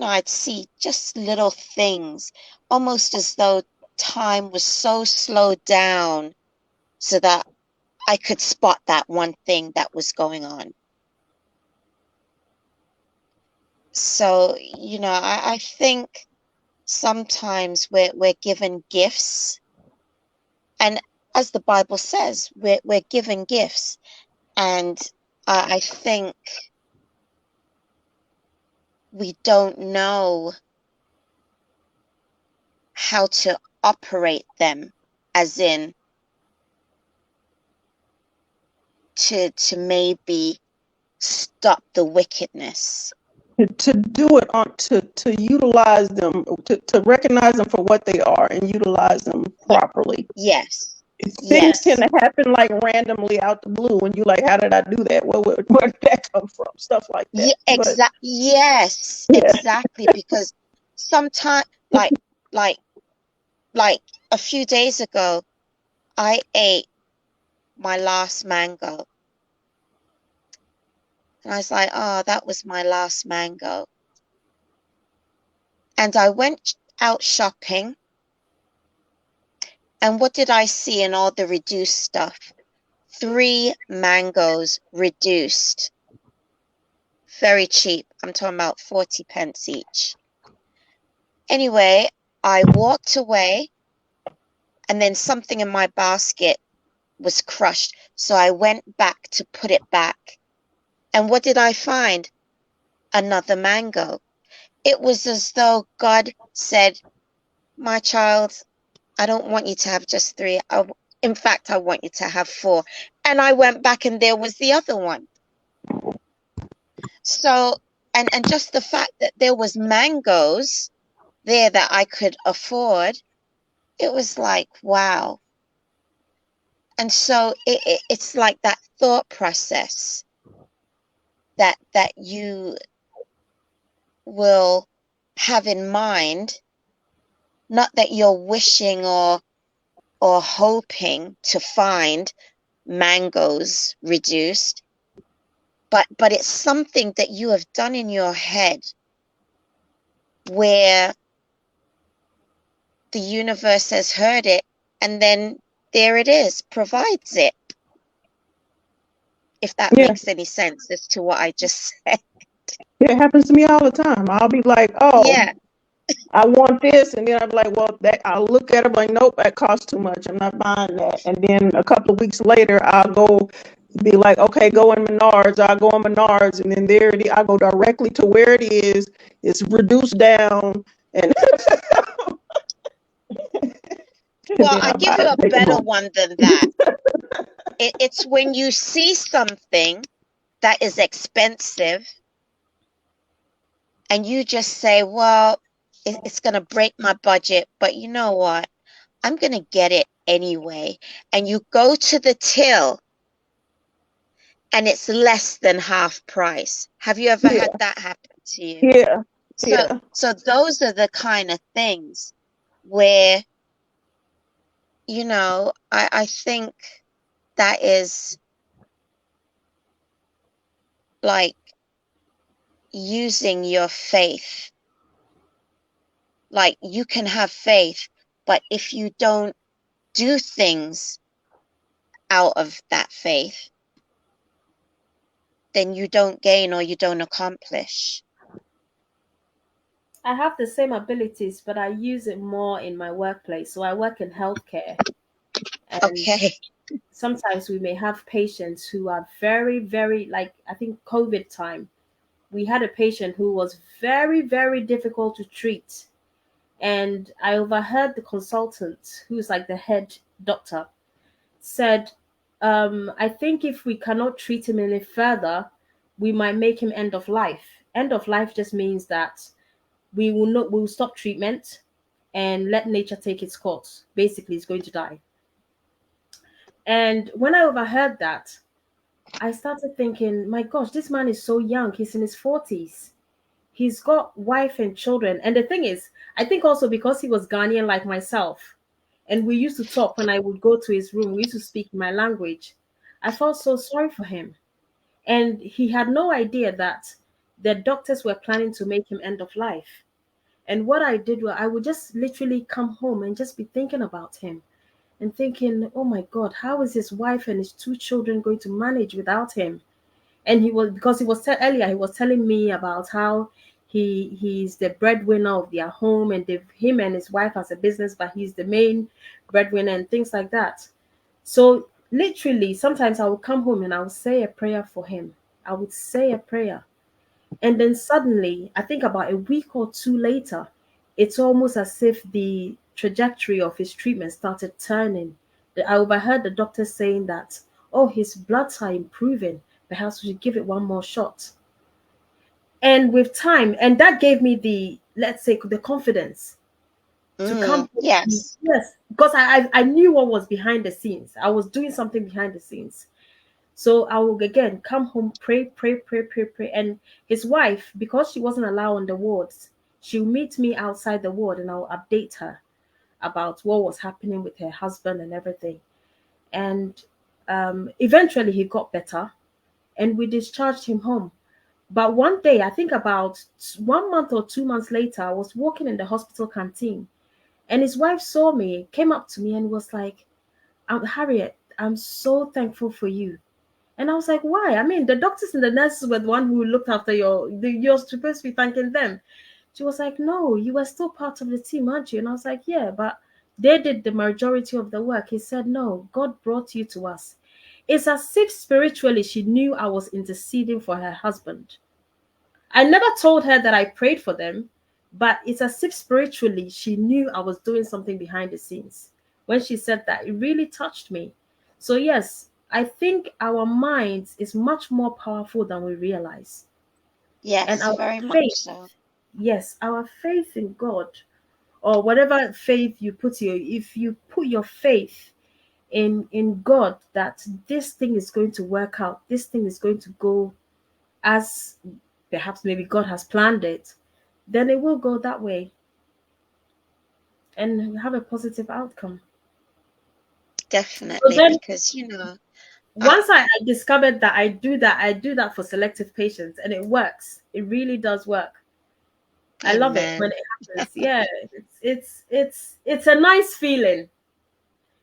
I'd see just little things, almost as though time was so slowed down so that I could spot that one thing that was going on. So, I think sometimes we're given gifts, and as the Bible says, we're given gifts, and I think we don't know how to operate them, as in to maybe stop the wickedness. to do it on to utilize them, to recognize them for what they are and utilize them properly. Yes. Things can Yes. happen like randomly out the blue, and you like, how did I do that? Where did that come from? Stuff like that. But Yes, yeah, exactly. Because sometimes, like a few days ago, I ate my last mango, and I was like, oh, that was my last mango. And I went out shopping, and what did I see in all the reduced stuff? 3 mangoes reduced. Very cheap. I'm talking about 40 pence each. Anyway, I walked away, and then something in my basket was crushed. So I went back to put it back. And what did I find? Another mango. It was as though God said, my child, I don't want you to have just 3. In fact, I want you to have 4. And I went back and there was the other one. So, and just the fact that there was mangoes there that I could afford, it was like, wow. And so it's like that thought process that you will have in mind, not that you're wishing or hoping to find mangoes reduced, but it's something that you have done in your head where the universe has heard it, and then there it is, provides it. If that yeah, makes any sense as to what I just said. it happens to me all the time. I'll be like, oh, Yeah. I want this, and then I'll be like, well, that I'll look at it like, nope, that costs too much. I'm not buying that. And then a couple of weeks later, I'll go be like, okay, go in Menards. I'll go in Menards, and then there it is. I go directly to where it is. It's reduced down, and, and Well, then I I buy give you it. a Take it better home. one than that. It's when you see something that is expensive and you just say, well, it's going to break my budget, but you know what? I'm going to get it anyway. And you go to the till and it's less than half price. Have you ever Yeah, had that happen to you? yeah, So, yeah. so those are the kind of things where, I think that is like using your faith. Like you can have faith, but if you don't do things out of that faith, then you don't gain or you don't accomplish. I have the same abilities, but I use it more in my workplace. So I work in healthcare, and Okay. sometimes we may have patients who are very, very, like, I think COVID time, we had a patient who was very, very difficult to treat. And I overheard the consultant, who's like the head doctor, said, I think if we cannot treat him any further, we might make him end of life. End of life just means that we will stop treatment and let nature take its course. Basically, he's going to die. And when I overheard that, I started thinking, my gosh, this man is so young. He's in his 40s. He's got wife and children. And the thing is, I think also because he was Ghanaian like myself, and we used to talk when I would go to his room, we used to speak my language. I felt so sorry for him. And he had no idea that the doctors were planning to make him end of life. And what I did was I would just literally come home and just be thinking about him and thinking, oh my God, how is his wife and his 2 children going to manage without him? And he was, because he was earlier, he was telling me about how he's the breadwinner of their home, and him and his wife has a business, but he's the main breadwinner and things like that. So literally, sometimes I would come home and I would say a prayer for him. I would say a prayer. And then suddenly, I think about a week or 2 later, it's almost as if the trajectory of his treatment started turning. I overheard the doctor saying that, oh, his bloods are improving. Perhaps we should give it one more shot. And with time, and that gave me the, let's say, the confidence to come. Yes. Yes, because I knew what was behind the scenes. I was doing something behind the scenes. So I will again come home, pray. And his wife, because she wasn't allowed on the wards, she'll meet me outside the ward and I'll update her about what was happening with her husband and everything. And eventually he got better and we discharged him home. But one day, I think about 1 month or 2 months later, I was walking in the hospital canteen and his wife saw me, came up to me and was like, Harriet, I'm so thankful for you. And I was like, why? I mean, the doctors and the nurses were the one who looked after you're supposed to be thanking them. She was like, no, you were still part of the team, aren't you? And I was like, yeah, but they did the majority of the work. He said, no, God brought you to us. It's as if spiritually she knew I was interceding for her husband. I never told her that I prayed for them, but it's as if spiritually she knew I was doing something behind the scenes. When she said that, it really touched me. So yes, I think our minds is much more powerful than we realize. Yes, and our very much faith, so. yes, our faith in God, or whatever faith you put if you put your faith in God, that this thing is going to work out, this thing is going to go as perhaps maybe God has planned it, then it will go that way and have a positive outcome. Definitely, So then, because once I discovered that I do that for selective patients, and it works. It really does work. I love it when it happens. Yeah, it's a nice feeling,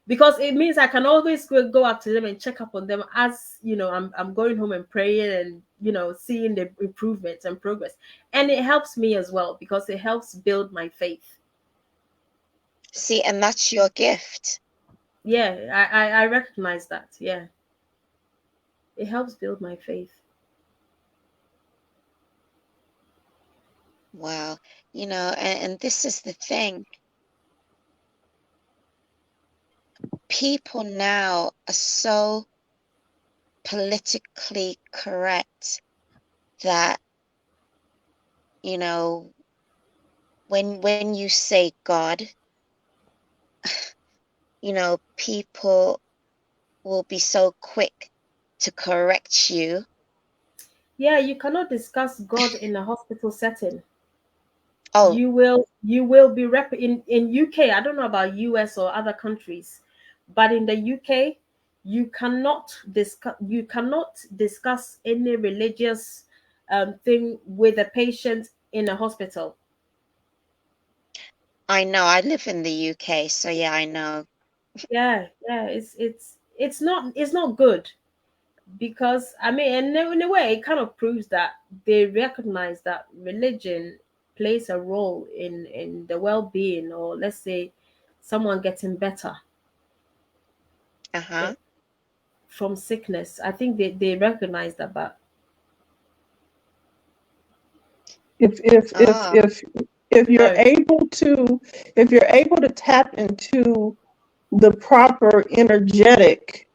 because it means I can always go up to them and check up on them as I'm going home and praying and seeing the improvements and progress, and it helps me as well because it helps build my faith. See, and that's your gift. Yeah, I recognize that. Yeah, it helps build my faith. Wow. And this is the thing. People now are so politically correct that, when you say God, people will be so quick to correct you. Yeah, you cannot discuss God in a hospital setting. Oh, You will be in UK. I don't know about US or other countries, but in the UK, you cannot discuss any religious thing with a patient in a hospital. I know. I live in the UK, so yeah, I know. Yeah, it's not good, because I mean, and in a way, it kind of proves that they recognize that religion plays a role in the well-being, or let's say someone getting better Uh-huh. from sickness. I think they recognize that. But if if if Ah, if if you're sorry. able to if you're able to tap into the proper energetic,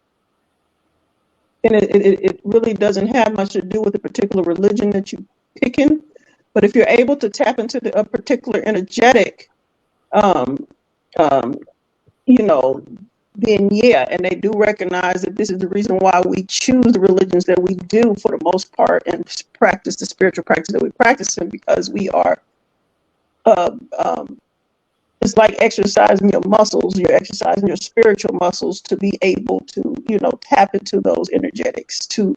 and it really doesn't have much to do with the particular religion that you picking, but if you're able to tap into a particular energetic, um, um, you know, then yeah, and they do recognize that this is the reason why we choose the religions that we do for the most part, and practice the spiritual practice that we practice in, because we are, uh, um, it's like exercising your muscles. You're exercising your spiritual muscles to be able to, you know, tap into those energetics, to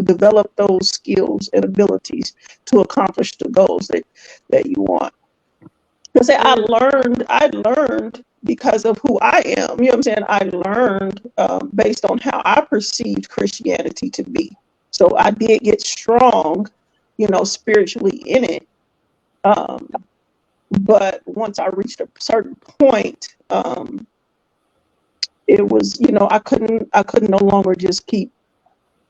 develop those skills and abilities to accomplish the goals that you want. Because I learned because of who I am. You know what I'm saying? I learned based on how I perceived Christianity to be. So I did get strong, you know, spiritually in it. But once I reached a certain point, it was, you know, I couldn't no longer just keep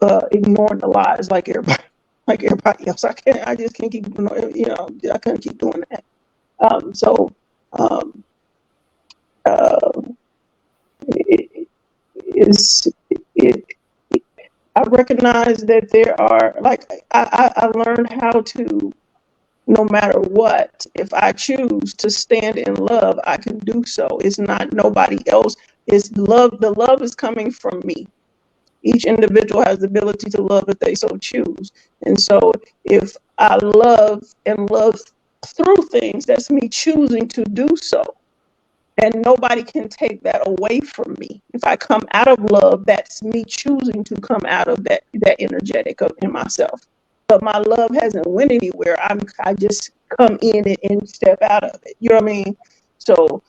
ignoring the lies like everybody else. I just can't keep, you know, I couldn't keep doing that. So it is it. I recognize that there are, like, I learned how to, no matter what, if I choose to stand in love, I can do so. It's not nobody else. It's love. The love is coming from me. Each individual has the ability to love if they so choose. And so if I love and love through things, that's me choosing to do so. And nobody can take that away from me. If I come out of love, that's me choosing to come out of that energetic in myself. But my love hasn't went anywhere. I just come in it and step out of it. You know what I mean? So,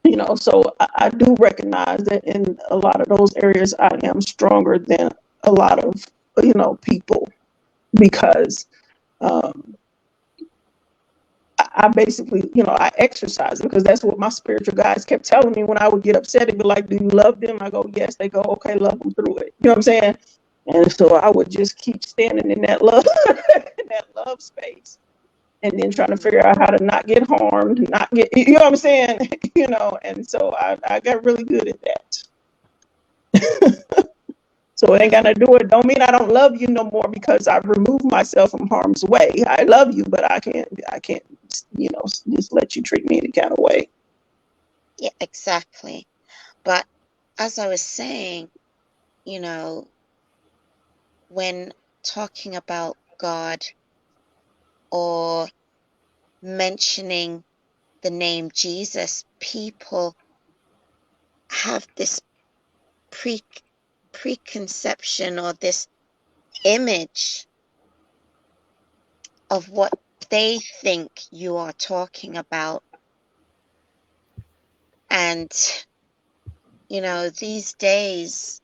you know, so I do recognize that in a lot of those areas, I am stronger than a lot of, you know, people, because I basically, you know, I exercise it, because that's what my spiritual guides kept telling me when I would get upset. They'd be like, "Do you love them?" I go, "Yes." They go, "Okay, love them through it." You know what I'm saying? And so I would just keep standing in that love, in that love space, and then trying to figure out how to not get harmed, not get, you know what I'm saying? You know, and so I got really good at that. So it ain't gonna do it. Don't mean I don't love you no more because I've removed myself from harm's way. I love you, but I can't, you know, just let you treat me any kind of way. Yeah, exactly. But as I was saying, you know, when talking about God or mentioning the name Jesus, people have this preconception or this image of what they think you are talking about. And, you know, these days,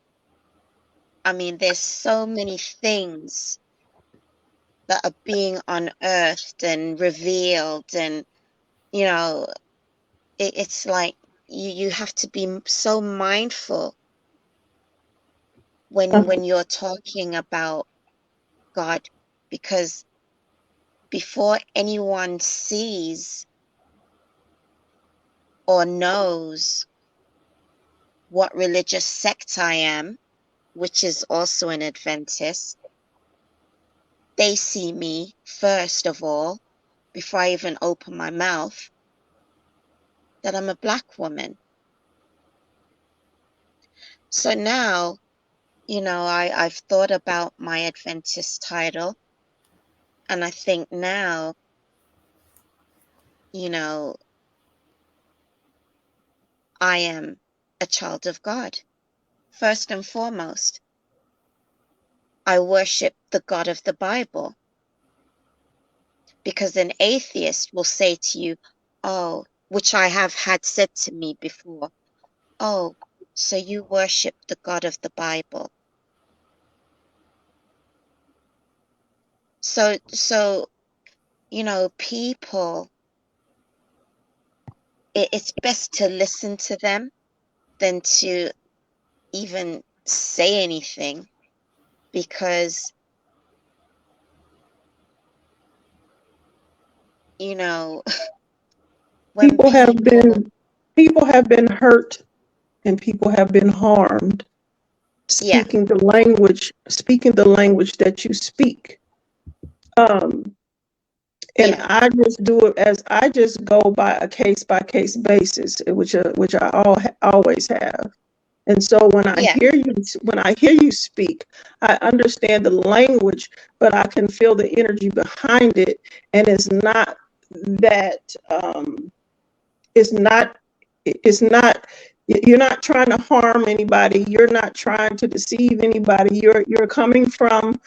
I mean, there's so many things that are being unearthed and revealed, and, you know, it's like you have to be so mindful when you're talking about God, because before anyone sees or knows what religious sect I am, which is also an Adventist, they see me first of all, before I even open my mouth, that I'm a Black woman. So now, you know, I've thought about my Adventist title, and I think now, you know, I am a child of God. First and foremost, I worship the God of the Bible, because an atheist will say to you, "Oh," which I have had said to me before, "Oh, so you worship the God of the Bible." So, you know, people, it's best to listen to them than to even say anything, because, you know, when People have people, been people have been hurt and people have been harmed Yeah. speaking the language that you speak. And Yeah. I just go by a case by case basis, which I always have. And so when I Yeah. hear you speak, I understand the language, but I can feel the energy behind it, and it's not that it's not you're not trying to harm anybody, you're not trying to deceive anybody, you're coming from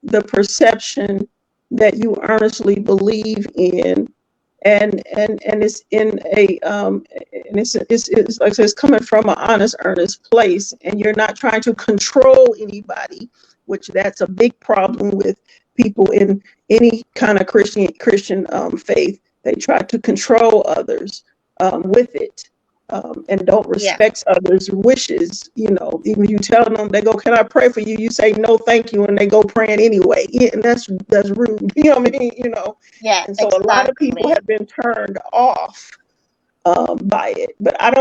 the perception that you earnestly believe in, and it's in a and it's like I said, it's coming from an honest, earnest place, and you're not trying to control anybody, which that's a big problem with people in any kind of Christian faith. They try to control others with it, and don't Yeah. respect others' wishes. You know, even you tell them, they go, "Can I pray for you?" You say, "No, thank you," and they go praying anyway. Yeah, and that's rude. You know what I mean? You know. Yeah. And so a lot of people Exactly. have been turned off by it, but I'm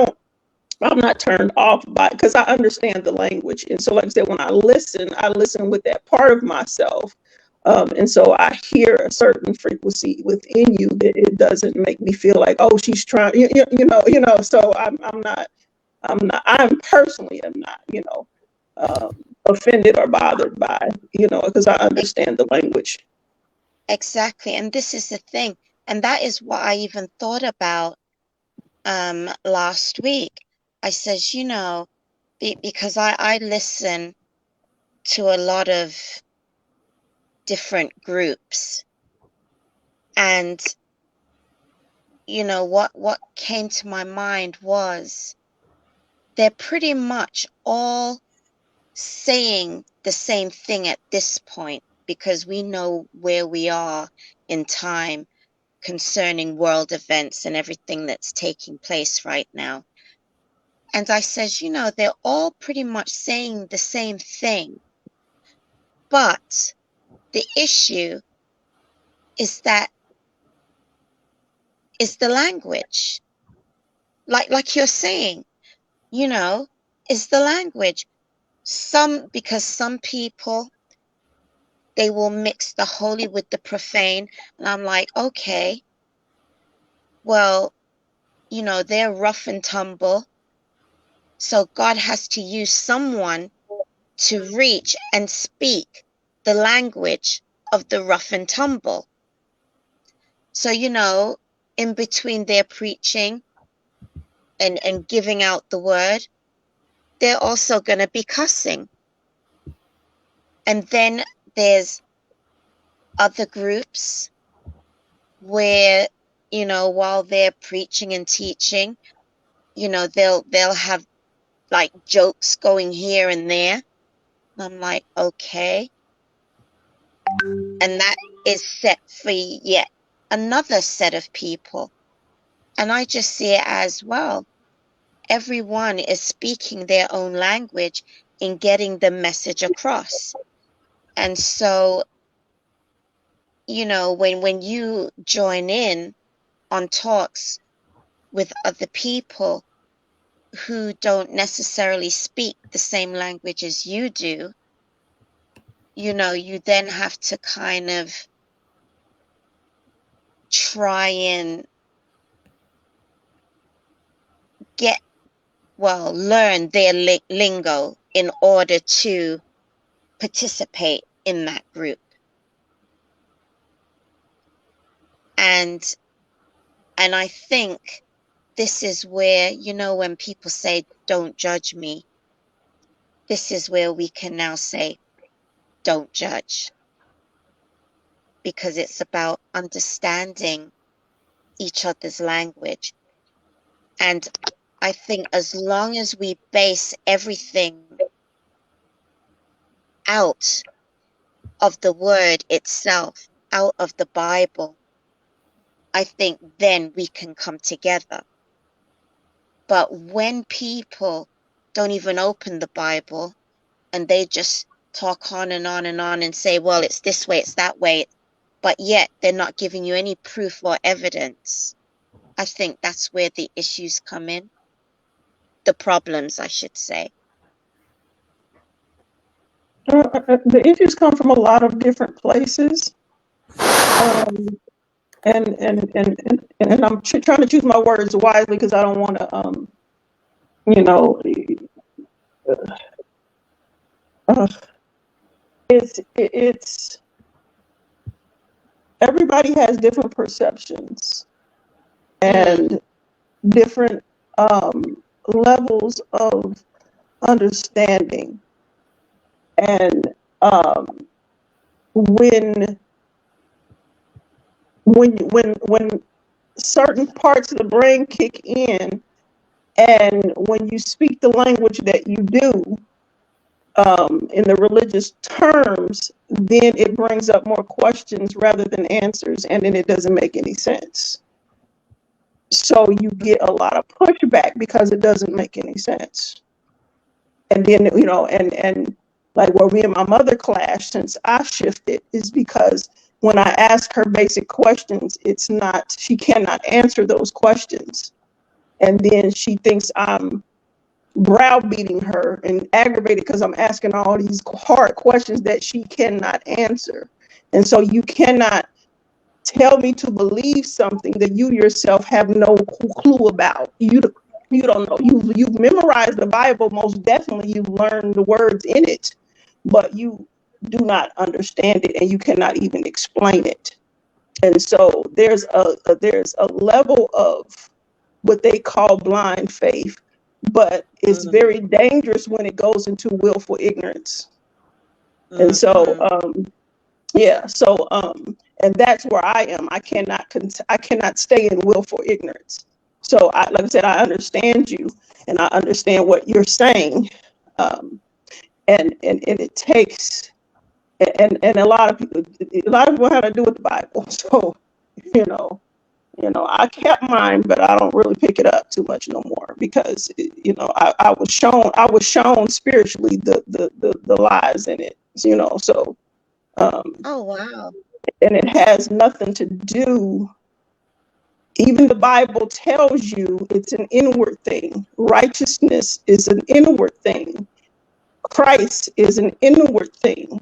not turned off by it because I understand the language. And so, like I said, when I listen with that part of myself. And so I hear a certain frequency within you that it doesn't make me feel like, oh, she's trying, you know, so I personally am not, offended or bothered by, because I understand the language. Exactly. And this is the thing. And that is what I even thought about last week. I says, because I listen to a lot of different groups, and what came to my mind was they're pretty much all saying the same thing at this point, because we know where we are in time concerning world events and everything that's taking place right now. And I says, they're all pretty much saying the same thing. But the issue is the language. Like you're saying, is the language. Because some people, they will mix the holy with the profane. And I'm like, okay, well, they're rough and tumble. So God has to use someone to reach and speak the language of the rough and tumble. So, in between their preaching and giving out the word, they're also going to be cussing. And then there's other groups where, while they're preaching and teaching, they'll have like jokes going here and there. I'm like, okay. And that is set for yet another set of people. And I just see it as, well, everyone is speaking their own language in getting the message across. And so, when you join in on talks with other people who don't necessarily speak the same language as you do, you then have to kind of try and learn their lingo in order to participate in that group. And I think this is where, when people say, don't judge me, this is where we can now say, don't judge. Because it's about understanding each other's language. And I think as long as we base everything out of the word itself, out of the Bible, I think then we can come together. But when people don't even open the Bible and they just talk on and on and on and say, well, it's this way, it's that way, but yet they're not giving you any proof or evidence, I think that's where the issues come in. the problems, I should say? The issues come from a lot of different places. And I'm trying to choose my words wisely because I don't want to, you know, it's everybody has different perceptions and different levels of understanding, and when certain parts of the brain kick in, and when you speak the language that you do in the religious terms, then it brings up more questions rather than answers, and then it doesn't make any sense. So you get a lot of pushback because it doesn't make any sense. And then, you know, and like where me and my mother clash since I shifted is because when I ask her basic questions, she cannot answer those questions. And then she thinks I'm browbeating her and aggravated because I'm asking all these hard questions that she cannot answer. And so you cannot tell me to believe something that you yourself have no clue about. You don't know. You've memorized the Bible, most definitely. You've learned the words in it, but you do not understand it, and you cannot even explain it. And so there's a level of what they call blind faith, but it's very dangerous when it goes into willful ignorance. And so and that's where I am. I cannot stay in willful ignorance. So like I said, I understand you and I understand what you're saying. And it takes, and a lot of people have to do with the Bible. So, you know, I kept mine, but I don't really pick it up too much no more because, you know, I was shown spiritually the lies in it, you know, so. Oh, wow. And it has nothing to do, even the Bible tells you it's an inward thing. Righteousness is an inward thing. Christ is an inward thing.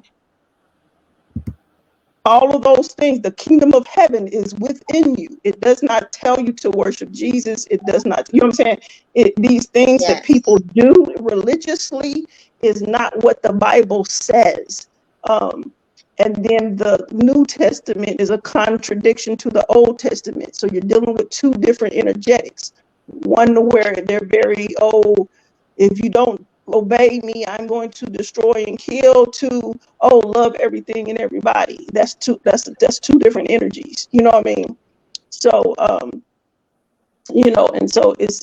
All of those things, the kingdom of heaven is within you. It does not tell you to worship Jesus. It does not, you know what I'm saying? These things that people do religiously is not what the Bible says. And then the New Testament is a contradiction to the Old Testament. So you're dealing with two different energetics. One where they're very, if you don't obey me, I'm going to destroy and kill. To, love everything and everybody. That's two different energies. You know what I mean? So, you know, and so it's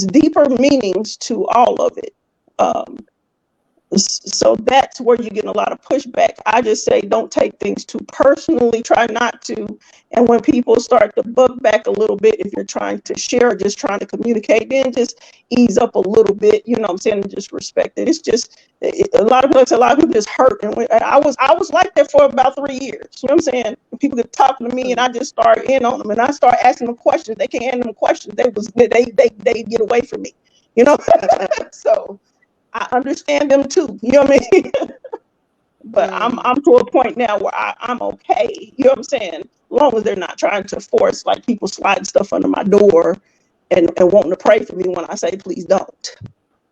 deeper meanings to all of it. So that's where you're getting a lot of pushback. I just say don't take things too personally, try not to. And when people start to bug back a little bit, if you're trying to share or just trying to communicate, then just ease up a little bit, you know what I'm saying, and just respect it. It's just a lot of people just hurt. And I was like that for about 3 years. You know what I'm saying? People get talking to me and I just start in on them and I start asking them questions. They can't answer them questions. They get away from me, you know? So I understand them too, you know what I mean? But I'm to a point now where I'm okay, you know what I'm saying? As long as they're not trying to force, like people sliding stuff under my door and wanting to pray for me when I say, please don't.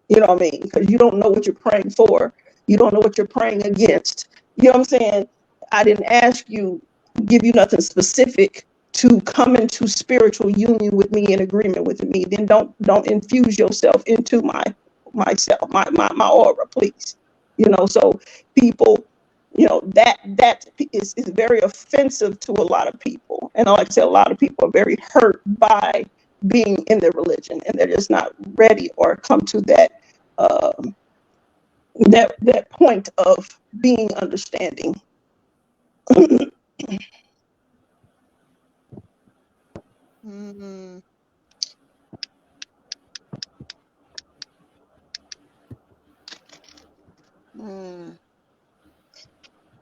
You know what I mean? Because you don't know what you're praying for. You don't know what you're praying against. You know what I'm saying? I didn't give you nothing specific to come into spiritual union with me, in agreement with me. Then don't infuse yourself into myself, my aura, please. You know, so people, you know, that is very offensive to a lot of people. And like I said, a lot of people are very hurt by being in their religion, and they're just not ready or come to that that point of being understanding.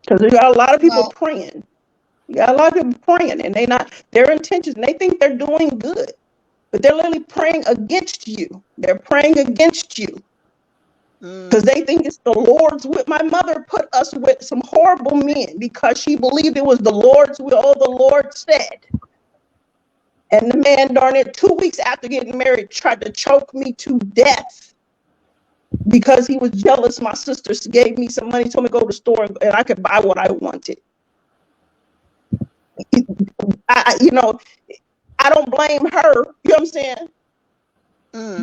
Because you got a lot of people praying. You got a lot of people praying, and their intentions, they think they're doing good. but they're literally praying against you. They're praying against you because they think it's the Lord's will. My mother put us with some horrible men because she believed it was the Lord's will. All the Lord said. And the man, darn it, 2 weeks after getting married, tried to choke me to death because he was jealous. My sister gave me some money, told me to go to the store and I could buy what I wanted. You know, I don't blame her, you know what I'm saying?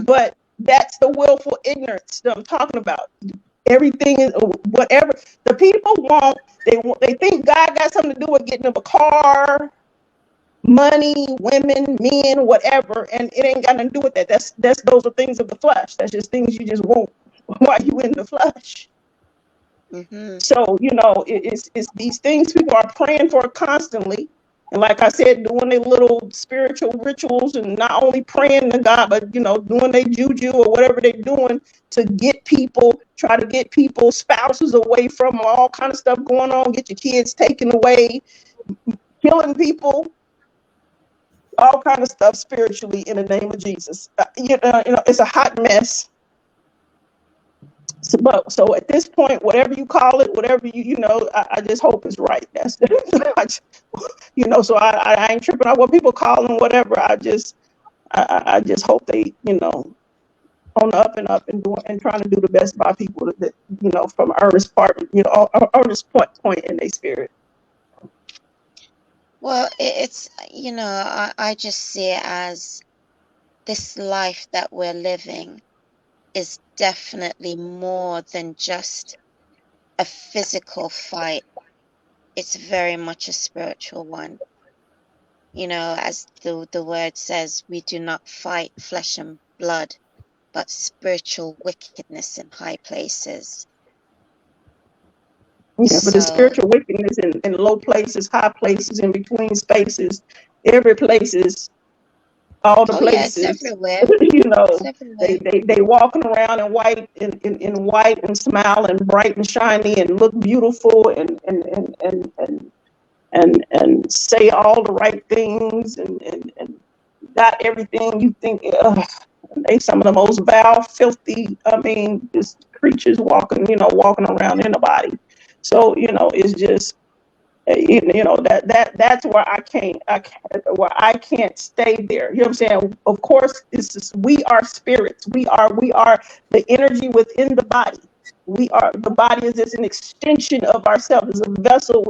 But that's the willful ignorance that I'm talking about. Everything is whatever the people want. They think God got something to do with getting them a car, money, women, men, whatever, and it ain't got nothing to do with that. Those are things of the flesh. That's just things you just want while you in the flesh. So you know, it's these things people are praying for constantly. And like I said, doing their little spiritual rituals and not only praying to God, but, you know, doing their juju or whatever they're doing to get people, try to get people's spouses away from them, all kind of stuff going on, get your kids taken away, killing people, all kind of stuff spiritually in the name of Jesus. You know, it's a hot mess. So at this point, whatever you call it, whatever you know, I just hope it's right. That's you know, so I ain't tripping on what people call them, whatever. I just hope they, you know, on the up and up and doing and trying to do the best by people that, you know, from earnest part, you know, earnest point in their spirit. Well, it's, you know, I just see it as this life that we're living is definitely more than just a physical fight. It's very much a spiritual one. You know, as the word says, we do not fight flesh and blood, but spiritual wickedness in high places. Yeah, but the spiritual wickedness in low places, high places, in between spaces, every places, all the places. Yeah, it's everywhere. You know, it's everywhere. they walking around in white white and smile and bright and shiny and look beautiful and say all the right things and got everything you think. They some of the most vile, filthy, I mean, just creatures walking around in the body. So, you know, it's just, you know, that's where I can't stay there. You know what I'm saying? Of course, we are spirits. We are the energy within the body. The body is just an extension of ourselves, as a vessel.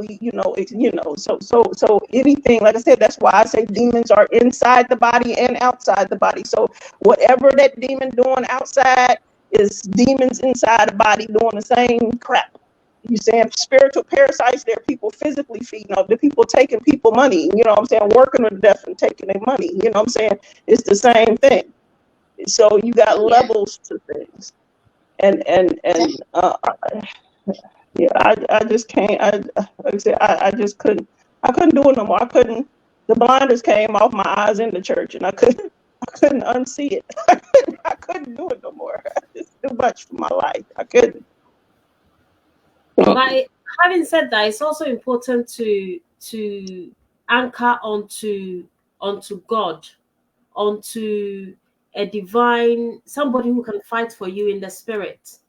So anything, like I said, that's why I say demons are inside the body and outside the body. So whatever that demon doing outside is demons inside the body doing the same crap. You saying spiritual parasites, they're people physically feeding off, they're people taking people money, you know what I'm saying, working to death and taking their money, you know what I'm saying? It's the same thing. So you got levels to things. And yeah, I just can't. Like I said, I just couldn't. I couldn't do it no more. The blinders came off my eyes in the church, and I couldn't unsee it. I couldn't do it no more. It's too much for my life. I couldn't. But having said that, it's also important to anchor onto God, onto a divine, somebody who can fight for you in the spirit.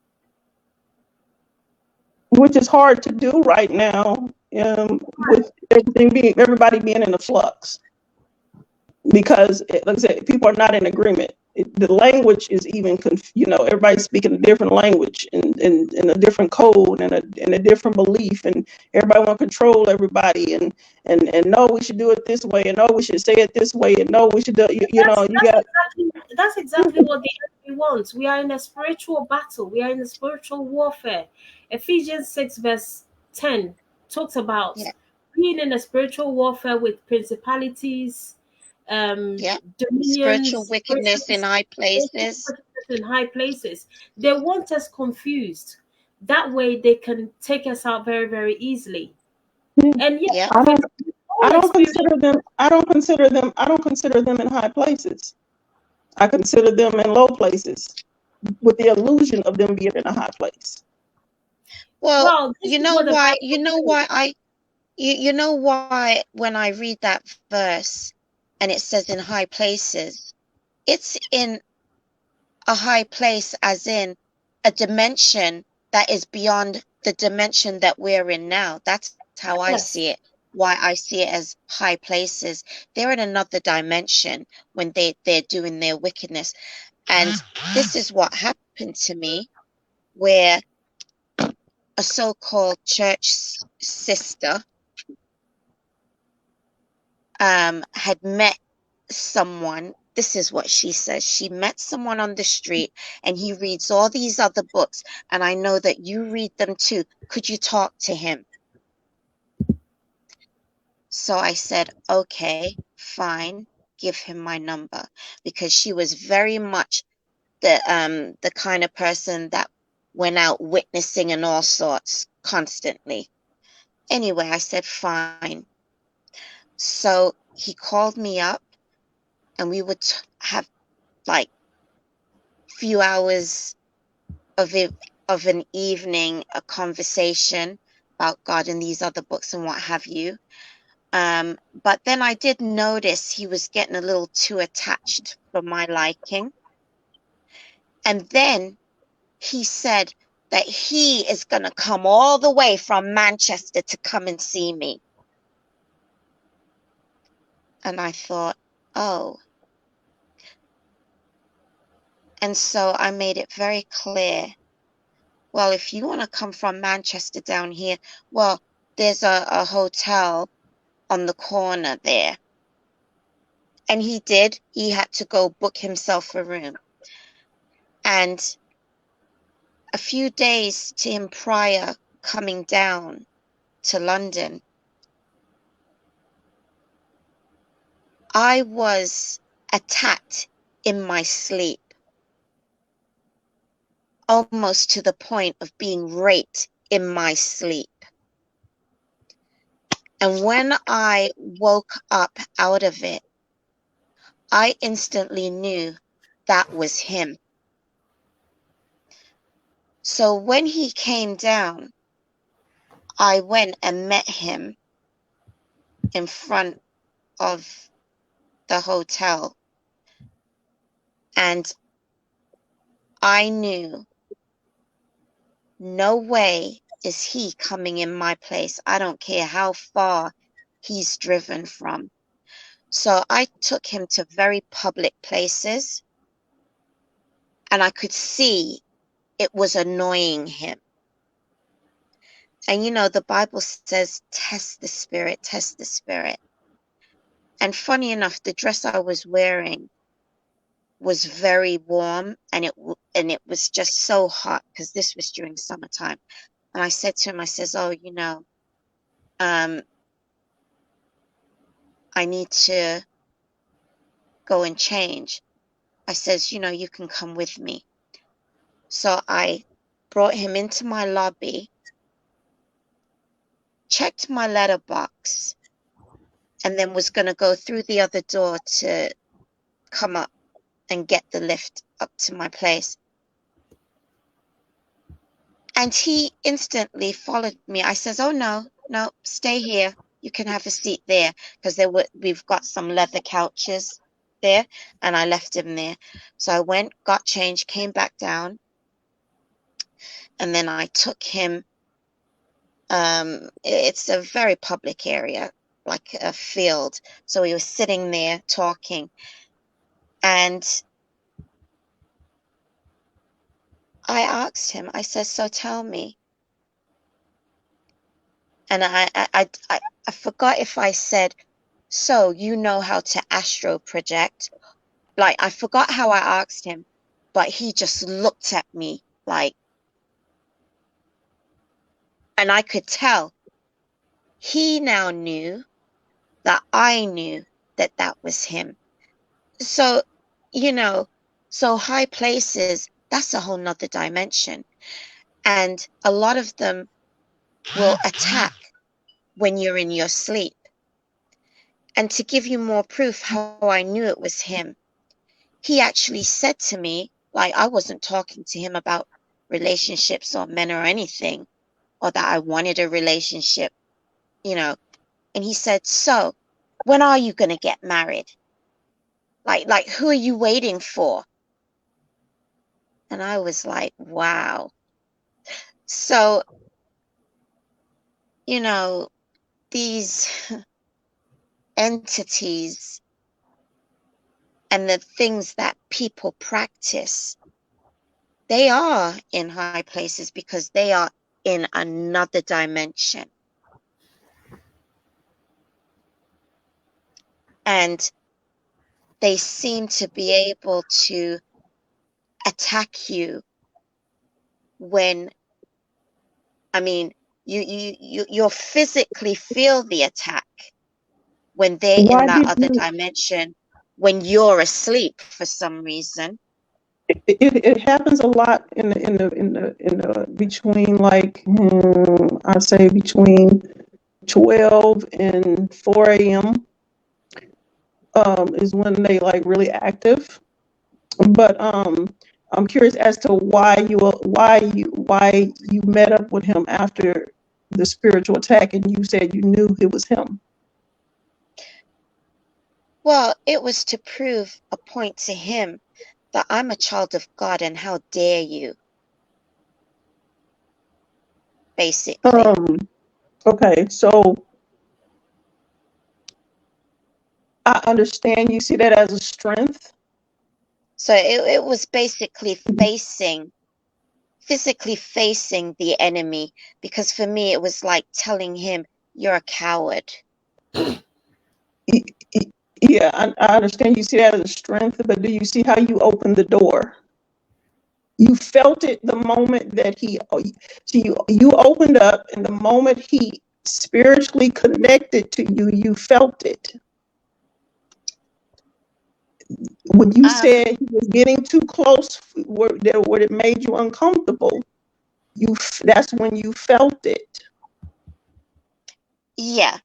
Which is hard to do right now, with everybody being in a flux. Because, like I said, people are not in agreement. The language is even, everybody's speaking a different language and a different code and a different belief, and everybody want to control everybody and no, we should do it this way, and no, we should say it this way, and no, we should do. That's exactly what the enemy wants. We are in a spiritual battle. We are in a spiritual warfare. Ephesians 6 verse 10 talks about being in a spiritual warfare with principalities. Spiritual wickedness in high places. They want us confused. That way they can take us out very, very easily. And I don't consider them in high places. I consider them in low places with the illusion of them being in a high place. Well, you know why when I read that verse and it says in high places, it's in a high place, as in a dimension that is beyond the dimension that we're in now. That's how I Yes. see it. Why I see it as high places. They're in another dimension when they're doing their wickedness. And this is what happened to me, where a so-called church sister had met someone. This is what she says. She met someone on the street and he reads all these other books, and I know that you read them too. Could you talk to him? So I said, okay, fine, give him my number, because she was very much the kind of person that went out witnessing and all sorts constantly. Anyway, I said, fine. So he called me up and we would have like few hours of an evening, a conversation about God and these other books and what have you. But then I did notice he was getting a little too attached for my liking. And then he said that he is going to come all the way from Manchester to come and see me. And I thought, oh. And so I made it very clear, well, if you want to come from Manchester down here, well, there's a hotel on the corner there. And he did. He had to go book himself a room. And a few days to him prior coming down to London, I was attacked in my sleep, almost to the point of being raped in my sleep. And when I woke up out of it, I instantly knew that was him. So when he came down, I went and met him in front of the hotel. And I knew, no way is he coming in my place. I don't care how far he's driven from. So I took him to very public places, and I could see it was annoying him. And you know, the Bible says, test the spirit, test the spirit. And funny enough, the dress I was wearing was very warm, and it was just so hot, because this was during summertime. And I said to him, I says, oh, you know, I need to go and change. I says, you know, you can come with me. So I brought him into my lobby, checked my letterbox, and then was going to go through the other door to come up and get the lift up to my place. And he instantly followed me. I says, oh, no, stay here. You can have a seat there, because we've got some leather couches there, and I left him there. So I went, got changed, came back down, and then I took him. It's a very public area, like a field. So we were sitting there talking, and I asked him, I said, so tell me. And I forgot if I said, so you know how to astro project? Like, I forgot how I asked him, but he just looked at me like, and I could tell he now knew that I knew that that was him. So, you know, so high places, that's a whole nother dimension. And a lot of them will attack when you're in your sleep. And to give you more proof how I knew it was him, he actually said to me, like, I wasn't talking to him about relationships or men or anything, or that I wanted a relationship, you know. And he said, so when are you going to get married? Like, who are you waiting for? And I was like, wow. So, you know, these entities and the things that people practice, they are in high places because they are in another dimension. And they seem to be able to attack you when, I mean, you'll physically feel the attack when they're in Why that did other you? dimension when you're asleep for some reason. It happens a lot in the between, like, I say between 12 and 4 a.m. Is when they like really active. But I'm curious as to why you met up with him after the spiritual attack, and you said you knew it was him. Well, it was to prove a point to him that I'm a child of God and how dare you, basically. Okay, so I understand you see that as a strength. So it was basically physically facing the enemy, because for me it was like telling him, you're a coward. Yeah, I understand you see that as a strength, but do you see how you opened the door? You felt it the moment that you opened up, and the moment he spiritually connected to you, you felt it. When you said he was getting too close, where it made you uncomfortable, that's when you felt it. Yeah.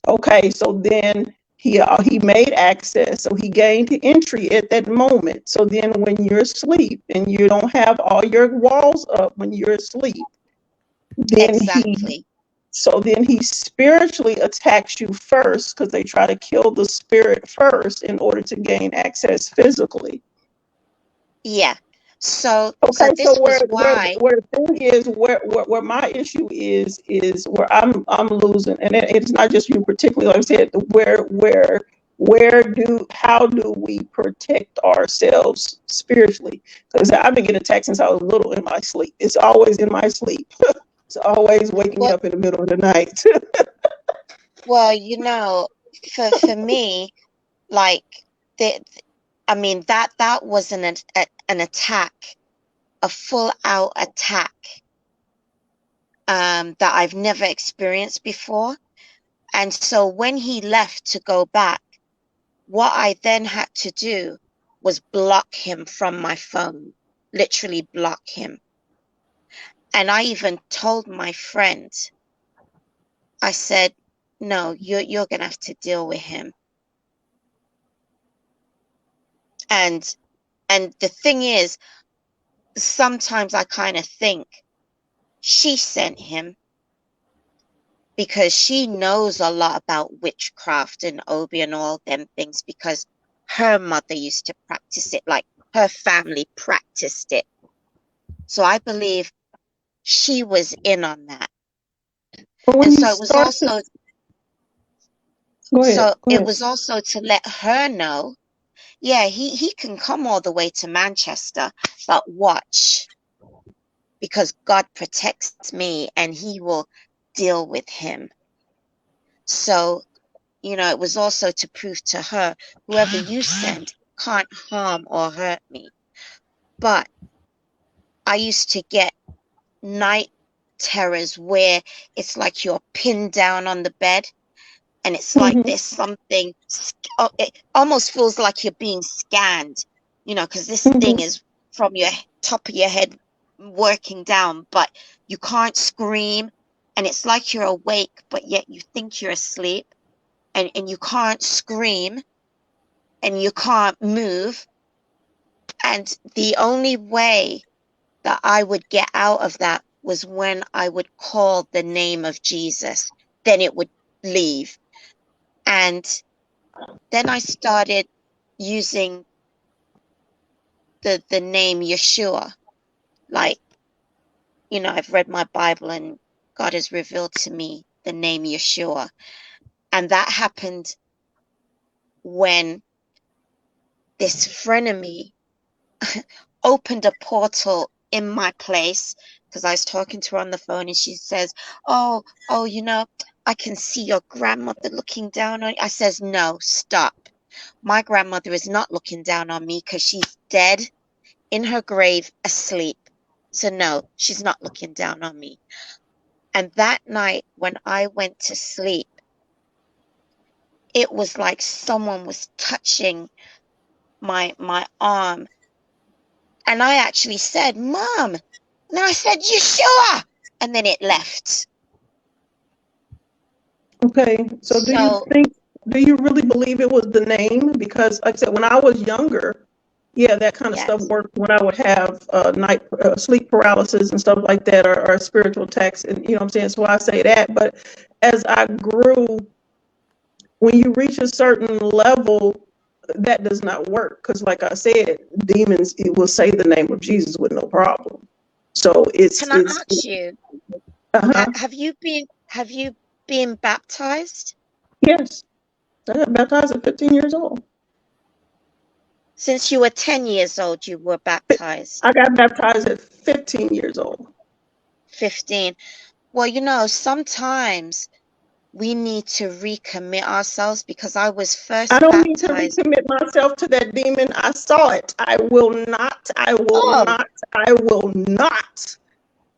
Okay, so then he made access, so he gained entry at that moment. So then when you're asleep and you don't have all your walls up when you're asleep, then Exactly. he spiritually attacks you first, because they try to kill the spirit first in order to gain access physically. Yeah. So Okay, this so was why. where the thing is, where my issue is where I'm losing, and it's not just you particularly. Like I said, how do we protect ourselves spiritually? Because I've been getting attacked since I was little in my sleep. It's always in my sleep. It's always waking me Well, up in the middle of the night. well, for me, like, I mean, that was an attack, a full out attack, that I've never experienced before. And so when he left to go back, what I then had to do was block him from my phone, literally block him. And I even told my friend, I said, no, you're gonna have to deal with him. And the thing is, sometimes I kind of think she sent him, because she knows a lot about witchcraft and Obi and all them things, because her mother used to practice it, like her family practiced it. So I believe she was in on that. But when And you so it was start to also go ahead. to let her know, yeah, he can come all the way to Manchester, but watch, because God protects me and he will deal with him. So, it was also to prove to her, whoever you send can't harm or hurt me. But I used to get night terrors where it's like you're pinned down on the bed, and it's like Mhm. there's something, it almost feels like you're being scanned, because this thing Mhm. is from your top of your head working down, but you can't scream, and it's like you're awake, but yet you think you're asleep, and you can't scream, and you can't move. And the only way that I would get out of that was when I would call the name of Jesus, then it would leave. And then I started, using the name Yeshua. Like, you know, I've read my Bible and God has revealed to me the name Yeshua. And that happened when this frenemy opened a portal in my place, because I was talking to her on the phone and she says, oh, you know, I can see your grandmother looking down on you. I says, no, stop. My grandmother is not looking down on me because she's dead in her grave asleep. So no, she's not looking down on me. And that night when I went to sleep, it was like someone was touching my arm. And I actually said, Mom. And then I said, Yeshua. And then it left. Okay, so do you really believe it was the name? Because like I said, when I was younger, yeah, that kind of stuff worked when I would have night sleep paralysis and stuff like that, or spiritual attacks, and you know what I'm saying? So I say that, but as I grew, when you reach a certain level, that does not work, because like I said, demons, it will say the name of Jesus with no problem. So Can I ask you, have you been baptized? Yes, I got baptized at 15 years old. Since you were 10 years old, you were baptized. I got baptized at 15 years old. 15. Well, you know, sometimes we need to recommit ourselves, because I was first I don't baptized. need to recommit myself to that demon. I saw it. I will not. I will not. I will not.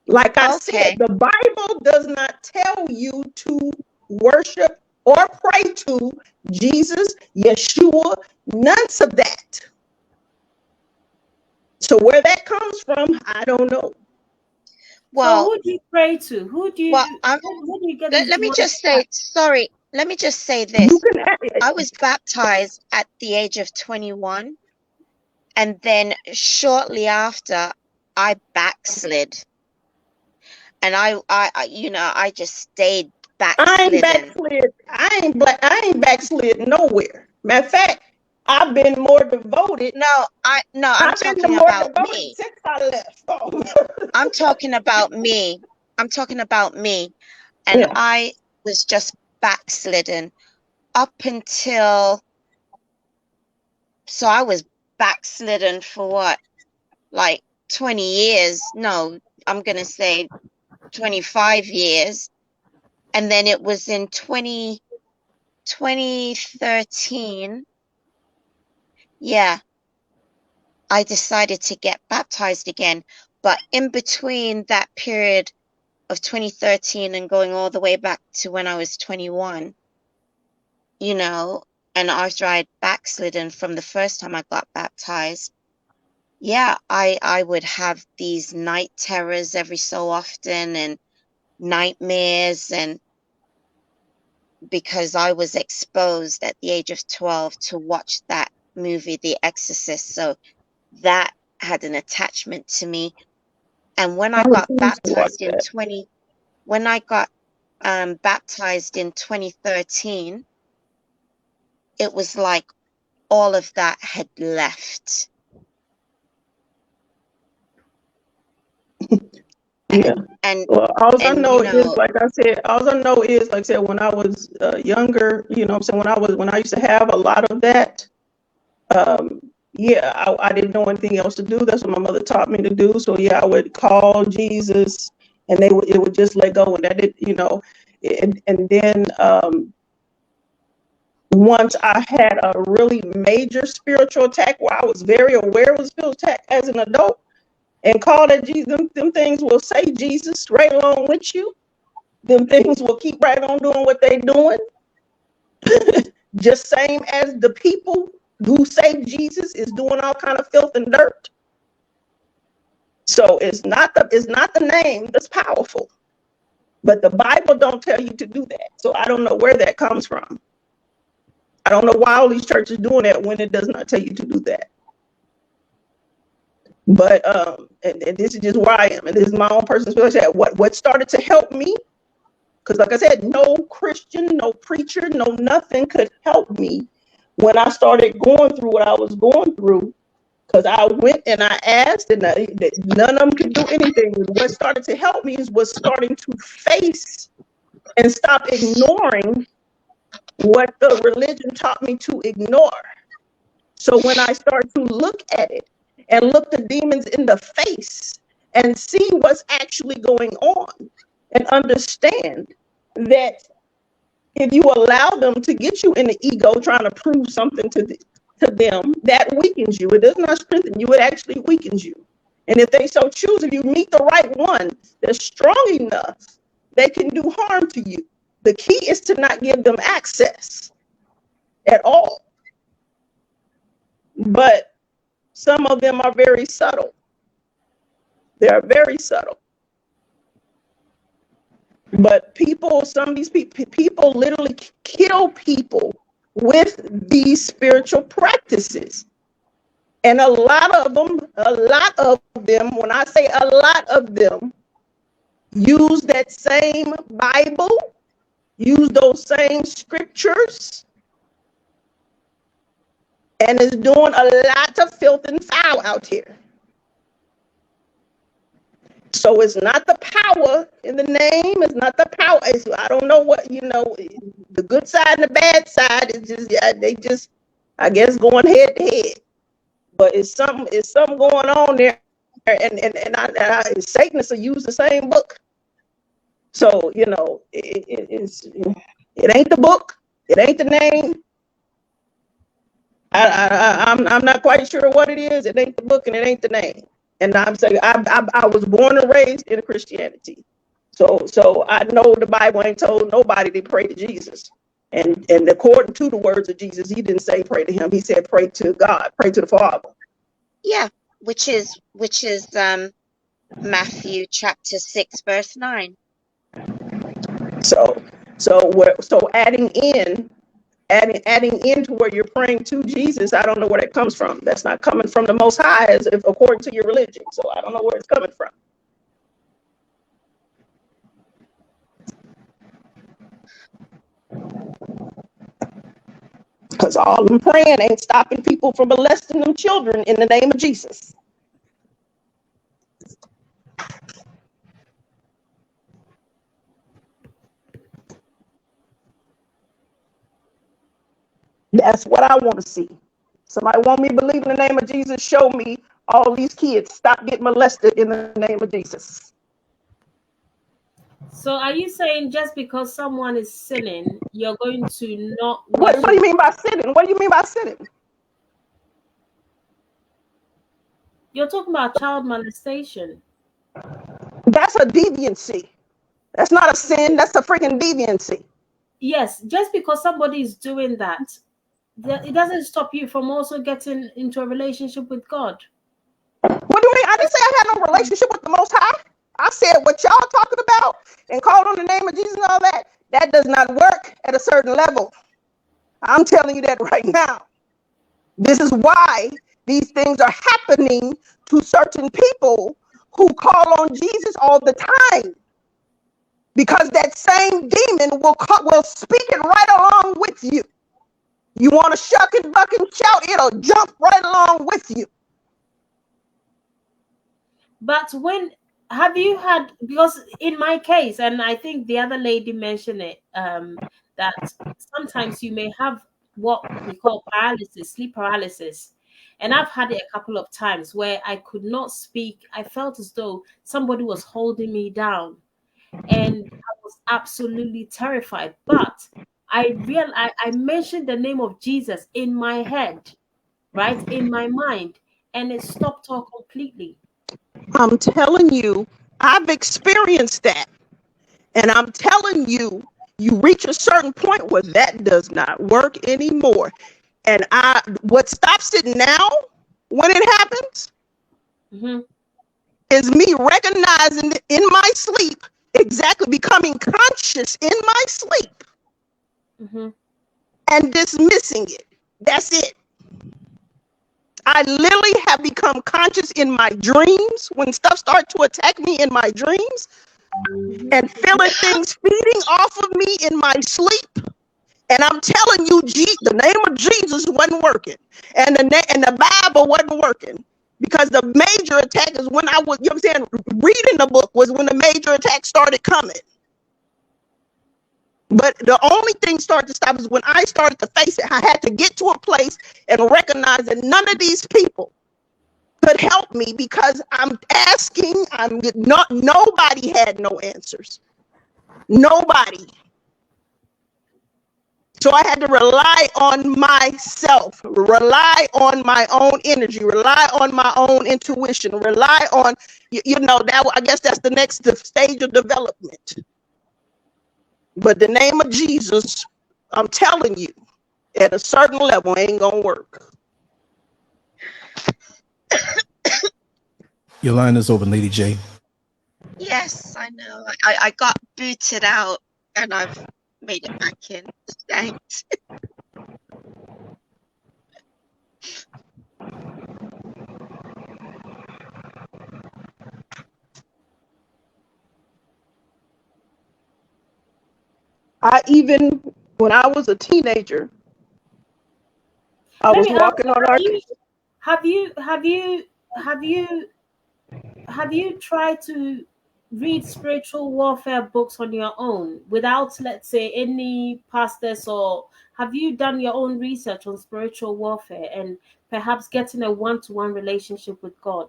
Like I said, the Bible does not tell you to worship or pray to Jesus, Yeshua, none of that. So where that comes from, I don't know. Well, so who do you pray to? Who do you? Well, who do you get let me just say, sorry. Let me just say this. I was baptized at the age of 21, and then shortly after, I backslid, and I you know, I just stayed backslidden. I ain't backslid nowhere. Matter of fact, I've been more devoted. I'm talking about me. Since I left. I'm talking about me. I'm talking about me. And I was just backslidden up until, so I was backslidden for what? Like 20 years. No, I'm going to say 25 years. And then it was in 2013. Yeah. I decided to get baptized again. But in between that period of 2013 and going all the way back to when I was 21, you know, and after I'd backslidden from the first time I got baptized, yeah, I would have these night terrors every so often and nightmares, and because I was exposed at the age of 12 to watch that movie, The Exorcist. So that had an attachment to me. And when I got baptized in baptized in 2013, it was like all of that had left. Yeah. And well, all I know is, like I said, when I was younger, you know what I'm saying, when I used to have a lot of that, yeah, I didn't know anything else to do. That's what my mother taught me to do. So yeah, I would call Jesus, and it would just let go, and that it, you know, and then once I had a really major spiritual attack where I was very aware of a spiritual attack as an adult, and call that Jesus, them things will say Jesus right along with you. Them things will keep right on doing what they're doing. Just same as the people who say Jesus is doing all kind of filth and dirt. So it's not the name that's powerful, but the Bible don't tell you to do that. So I don't know where that comes from. I don't know why all these churches doing that when it does not tell you to do that. But and this is just where I am, and this is my own personal experience. What started to help me, because like I said, no Christian, no preacher, no nothing could help me, when I started going through what I was going through, because I went and I asked, and none of them could do anything. What started to help me was starting to face and stop ignoring what the religion taught me to ignore. So when I start to look at it and look the demons in the face and see what's actually going on and understand that if you allow them to get you in the ego trying to prove something to them, that weakens you. It does not strengthen you, it actually weakens you. And if they so choose, if you meet the right one that's strong enough, they can do harm to you. The key is to not give them access at all. But some of them are very subtle. They are very subtle. But people, some of these people literally kill people with these spiritual practices. And a lot of them, when I say a lot of them, use that same Bible, use those same scriptures, and is doing a lot of filth and foul out here. So it's not the power in the name. It's not the power. I don't know what, the good side and the bad side is just, they just, I guess, going head to head. But it's something going on there. And Satanists will use the same book. So, it ain't the book. It ain't the name. I'm not quite sure what it is. It ain't the book and it ain't the name. And I'm saying I was born and raised in Christianity. So I know the Bible ain't told nobody to pray to Jesus. And according to the words of Jesus, he didn't say pray to him. He said pray to God, pray to the Father. Yeah, which is Matthew chapter 6 verse 9. So adding in to where you're praying to Jesus, I don't know where that comes from. That's not coming from the Most High, according to your religion. So I don't know where it's coming from. Because all them praying ain't stopping people from molesting them children in the name of Jesus. That's what I want to see. Somebody want me to believe in the name of Jesus? Show me all these kids stop getting molested in the name of Jesus. So are you saying just because someone is sinning, you're going to not... What do you mean by sinning? What do you mean by sinning? You're talking about child molestation. That's a deviancy. That's not a sin. That's a freaking deviancy. Yes, just because somebody is doing that, it doesn't stop you from also getting into a relationship with God. What do you mean? I didn't say I had no relationship with the Most High. I said what y'all talking about and called on the name of Jesus and all that, that does not work at a certain level. I'm telling you that right now. This is why these things are happening to certain people who call on Jesus all the time. Because that same demon will speak it right along with you. You want to shuck and buck and shout, it'll jump right along with you. But have you had, because in my case, and I think the other lady mentioned it, that sometimes you may have what we call paralysis, sleep paralysis. And I've had it a couple of times where I could not speak. I felt as though somebody was holding me down. And I was absolutely terrified. But I mentioned the name of Jesus in my head, right? In my mind. And it stopped all completely. I'm telling you, I've experienced that. And I'm telling you, you reach a certain point where that does not work anymore. And what stops it now when it happens is me recognizing in my sleep, exactly becoming conscious in my sleep and dismissing it. That's it. I literally have become conscious in my dreams when stuff starts to attack me in my dreams and feeling things feeding off of me in my sleep And I'm telling you, the name of Jesus wasn't working, and the Bible wasn't working, because the major attack is when I was, you know what I'm saying, reading the book was when the major attack started coming. But the only thing started to stop is when I started to face it. I had to get to a place and recognize that none of these people could help me, because I'm asking. Nobody had no answers. Nobody. So I had to rely on myself, rely on my own energy, rely on my own intuition, rely on, that, I guess that's the next stage of development. But the name of Jesus, I'm telling you, at a certain level, ain't gonna work. Your line is open, Lady J. Yes, I know. I got booted out and I've made it back in. Thanks. When I was a teenager, I Let was me ask walking on our. have you tried to read spiritual warfare books on your own without, let's say, any pastors, or have you done your own research on spiritual warfare and perhaps getting a one-to-one relationship with God?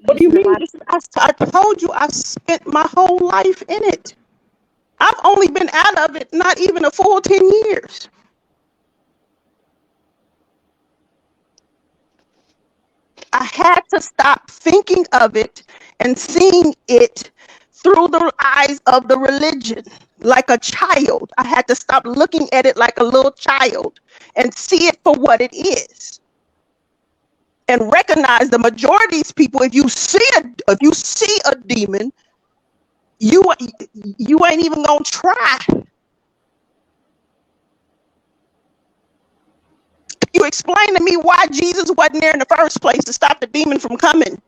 What do you mean? I told you I spent my whole life in it. I've only been out of it not even a full 10 years. I had to stop thinking of it and seeing it through the eyes of the religion, like a child. I had to stop looking at it like a little child and see it for what it is. And recognize the majority of these people, if you see a demon, you ain't even gonna try. You explain to me why Jesus wasn't there in the first place to stop the demon from coming.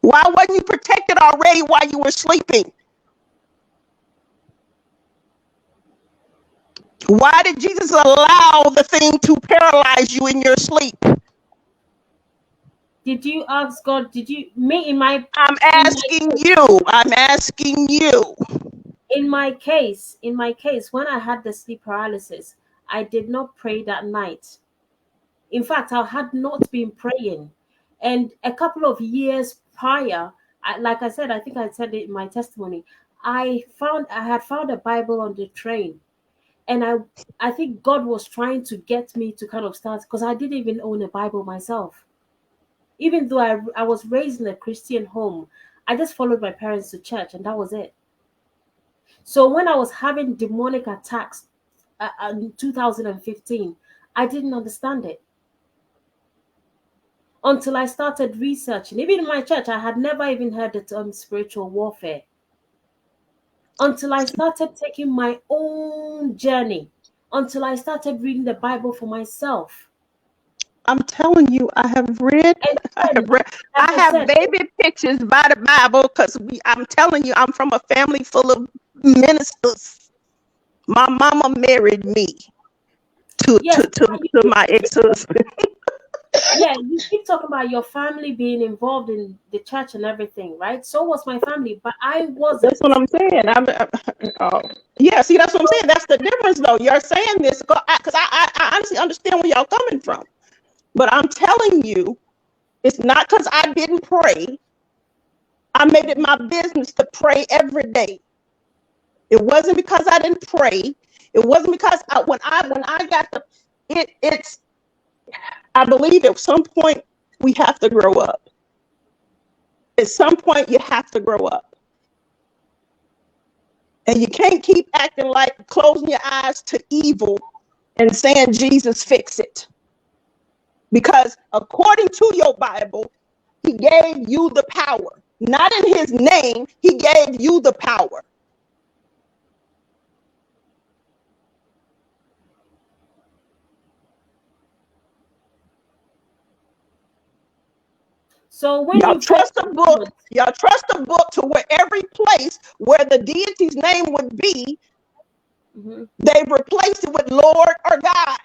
Why wasn't you protected already while you were sleeping? Why did Jesus allow the thing to paralyze you in your sleep? Did you ask God? Did you me in my? I'm asking you. In my case, when I had the sleep paralysis, I did not pray that night. In fact, I had not been praying. And a couple of years prior, like I said, I think I said it in my testimony, I had found a Bible on the train. And I think God was trying to get me to kind of start, because I didn't even own a Bible myself. Even though I was raised in a Christian home, I just followed my parents to church, and that was it. So when I was having demonic attacks in 2015, I didn't understand it until I started researching. Even in my church, I had never even heard the term spiritual warfare until I started taking my own journey, until I started reading the Bible for myself. I'm telling you, I have baby pictures by the Bible, because I'm telling you, I'm from a family full of ministers. My mama married me to my ex-husband. Yeah, you keep talking about your family being involved in the church and everything, right? So was my family, but I wasn't. That's what I'm saying. Yeah, see, that's what I'm saying. That's the difference, though. You're saying this because I honestly understand where y'all coming from. But I'm telling you, it's not because I didn't pray. I made it my business to pray every day. It wasn't because I didn't pray. It wasn't because when I got it's. I believe at some point we have to grow up. At some point you have to grow up. And you can't keep acting like closing your eyes to evil and saying, Jesus, fix it. Because according to your Bible, he gave you the power. Not in his name, he gave you the power. So when y'all trust a book to where every place where the deity's name would be, They've replaced it with Lord or God.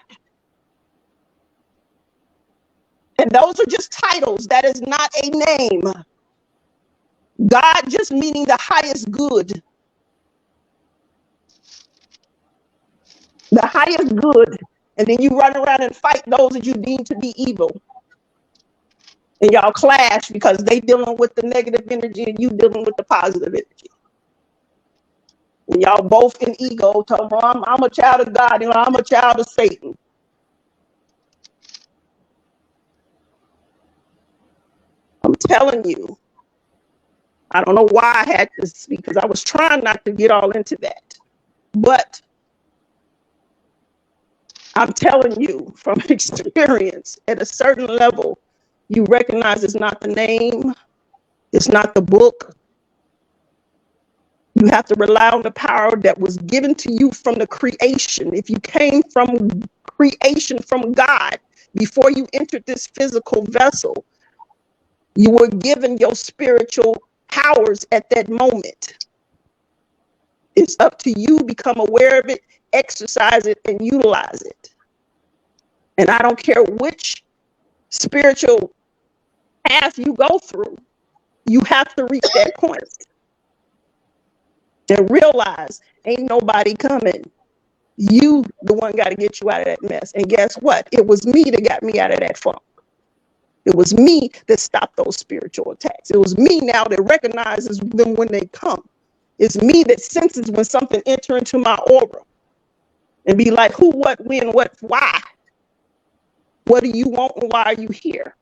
And those are just titles. That is not a name. God just meaning the highest good. The highest good. And then you run around and fight those that you deem to be evil. And y'all clash because they dealing with the negative energy and you dealing with the positive energy. And y'all both in ego, tell them, I'm a child of God, I'm a child of Satan. I'm telling you, I don't know why I had to speak because I was trying not to get all into that. But I'm telling you from experience, at a certain level, you recognize it's not the name, it's not the book. You have to rely on the power that was given to you from the creation. If you came from creation from God before you entered this physical vessel, you were given your spiritual powers at that moment. It's up to you to become aware of it, exercise it, and utilize it. And I don't care which spiritual path you go through, you have to reach that point and realize ain't nobody coming. You, the one, got to get you out of that mess. And guess what? It was me that got me out of that funk. It was me that stopped those spiritual attacks. It was me now that recognizes them when they come. It's me that senses when something enter into my aura and be like, who, what, when, what, why? What do you want and why are you here?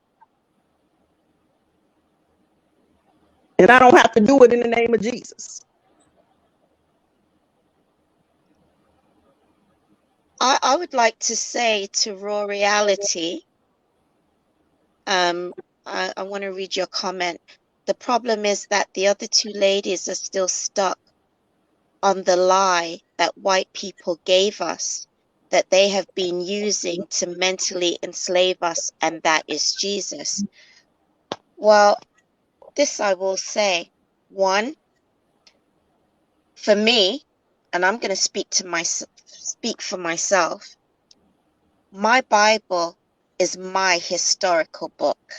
And I don't have to do it in the name of Jesus. I would like to say to Raw Reality, I want to read your comment. The problem is that the other two ladies are still stuck on the lie that white people gave us, that they have been using to mentally enslave us, and that is Jesus. Well, this I will say. One, for me, and I'm going to speak for myself, my Bible is my historical book.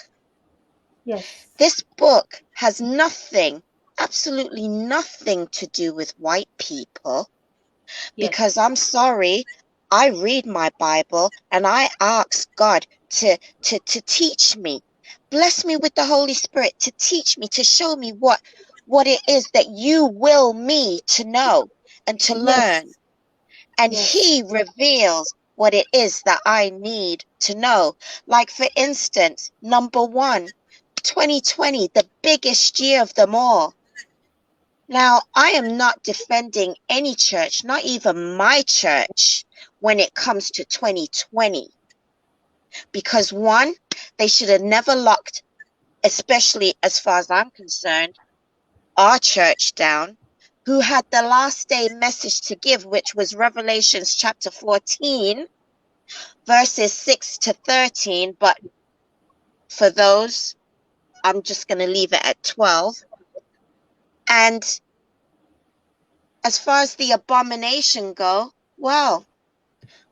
Yes. This book has nothing, absolutely nothing to do with white people. Yes. Because I'm sorry, I read my Bible and I ask God to teach me. Bless me with the Holy Spirit to teach me, to show me what it is that you will me to know and to learn. And Yes. He reveals what it is that I need to know. Like, for instance, number one, 2020, the biggest year of them all. Now, I am not defending any church, not even my church, when it comes to 2020. Because one, they should have never locked, especially as far as I'm concerned, our church down, who had the last day message to give, which was Revelations chapter 14, verses 6 to 13. But for those, I'm just going to leave it at 12. And as far as the abomination go, well,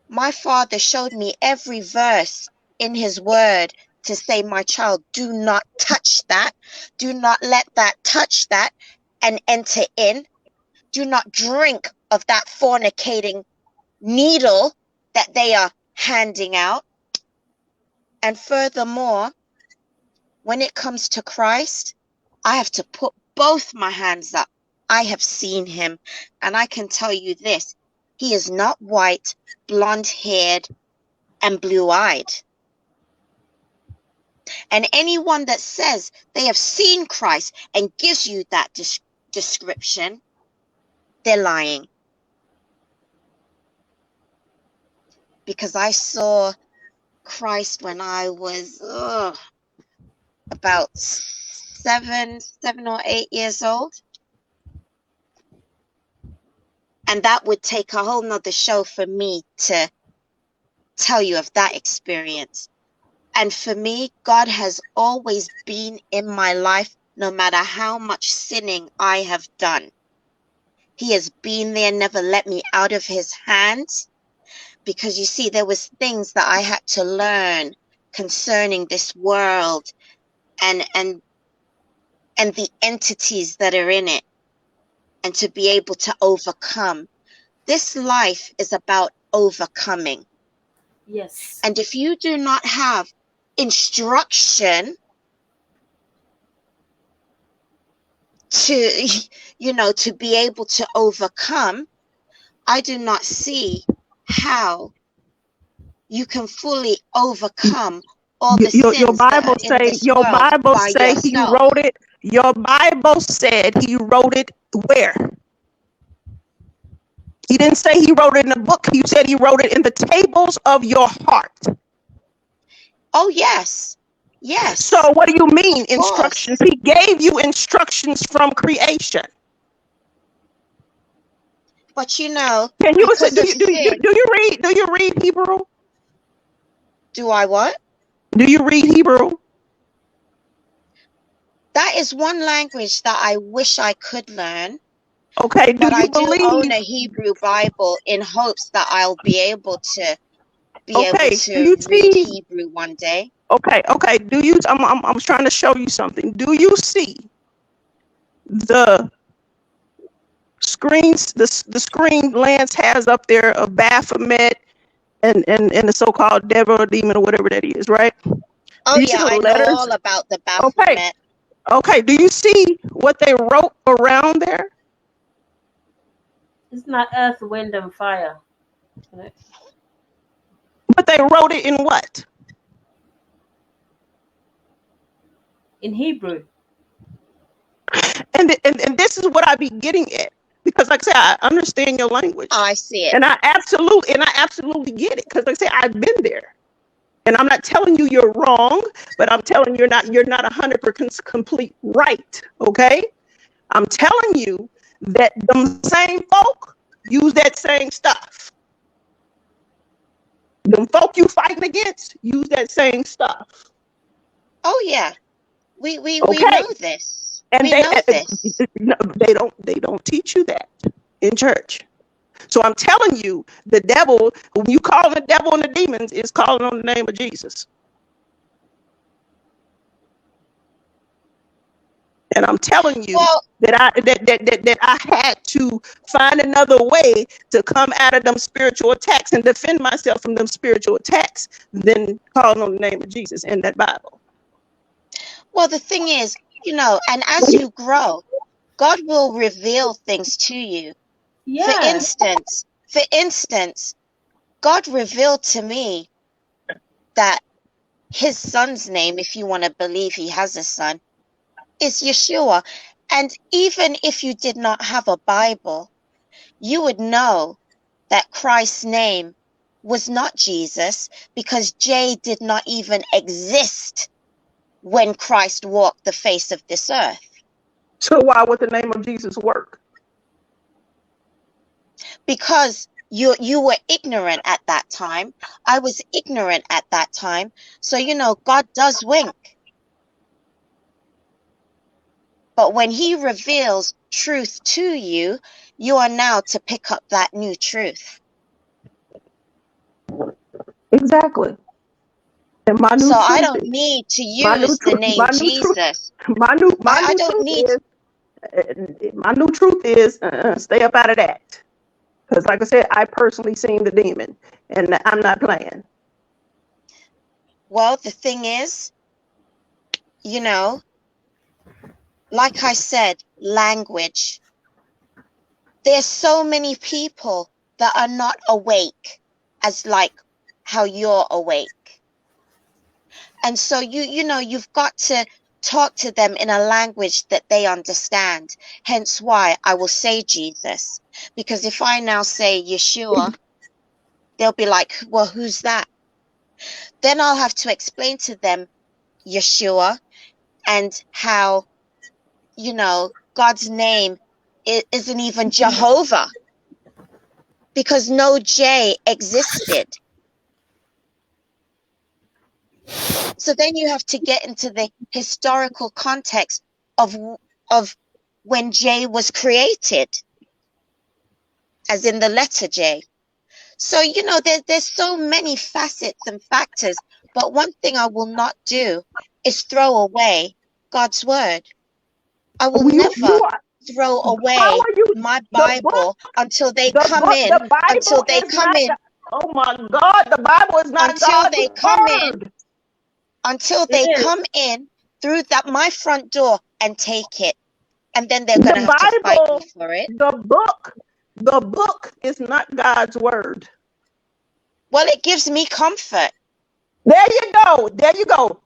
my father showed me every verse in his word to say, my child, do not touch that. Do not let that touch that and enter in. Do not drink of that fornicating needle that they are handing out. And furthermore, when it comes to Christ, I have to put both my hands up. I have seen him, and I can tell you this. He is not white, blonde-haired, and blue-eyed. And anyone that says they have seen Christ and gives you that description, they're lying. Because I saw Christ when I was about 7 or 8 years old. And that would take a whole nother show for me to tell you of that experience. And for me, God has always been in my life, no matter how much sinning I have done. He has been there, never let me out of his hand. Because you see, there was things that I had to learn concerning this world and the entities that are in it, and to be able to overcome. This life is about overcoming. Yes. And if you do not have instruction to, to be able to overcome, I do not see how you can fully overcome all the Your sins that Bible are in say this world by he yourself. wrote it. Your Bible said he wrote it where? He didn't say he wrote it in a book. He said he wrote it in the tables of your heart. Oh, yes. Yes. So what do you mean Of course. instructions? He gave you instructions from creation. But Can you because do of you do you sin, do you read Hebrew? do I what? Do you read Hebrew? That is one language that I wish I could learn. Okay, do But you I do own believe? a Hebrew Bible in hopes that I'll be able to Okay, do you read see? Hebrew one day. Okay. Do you? I'm trying to show you something. Do you see the screens? The screen Lance has up there of Baphomet and the so-called devil or demon or whatever that is, right? Oh Do you see yeah, the I know letters? all about the Okay, Baphomet. okay. Do you see what they wrote around there? It's not earth, wind, and fire. But they wrote it in what? In Hebrew. And this is what I be getting at, because like I said, I understand your language, I see it. and I absolutely get it, because like I said, I've been there, and I'm not telling you you're wrong, but I'm telling you you're not 100% complete right. Okay, I'm telling you that them same folk use that same stuff. Them folk you fighting against use that same stuff. Oh yeah. We Okay, know this. and We know this. they don't teach you that in church. So I'm telling you, the devil, when you call the devil and the demons, is calling on the name of Jesus. And I'm telling you Well, that I had to find another way to come out of them spiritual attacks and defend myself from them spiritual attacks than calling on the name of Jesus in that Bible. the thing is, and as you grow, God will reveal things to you. For Yeah. instance, God revealed to me that his son's name, if you want to believe he has a son, is Yeshua. And even if you did not have a Bible, you would know that Christ's name was not Jesus, because J did not even exist when Christ walked the face of this earth. So why would the name of Jesus work? Because you were ignorant at that time. I was ignorant at that time. So God does wink. But when he reveals truth to you, you are now to pick up that new truth. Exactly. And my new So I truth don't is need to use the name Jesus. my new I don't truth need. is my new truth is stay up out of that. Because like I said, I personally seen the demon, and I'm not playing. Well, the thing is, like I said, language. There's so many people that are not awake as like how you're awake. And so you've got to talk to them in a language that they understand. Hence why I will say Jesus. Because if I now say Yeshua, they'll be like, well, who's that? Then I'll have to explain to them Yeshua and how, God's name isn't even Jehovah, because no J existed. So then you have to get into the historical context of when J was created. as in the letter J. So, you know, there's so many facets and factors, but one thing I will not do is throw away God's word. I will never throw How away are you? my The book, Bible until they the come book, in, the until Bible they is come not. in, Oh my God, the Bible is not until God's they come in, word. until It they is. come in through that my front door and take it. And then they're The gonna have to fight me Bible, for it. the book is not God's word. Well, it gives me comfort. There you go. There you go.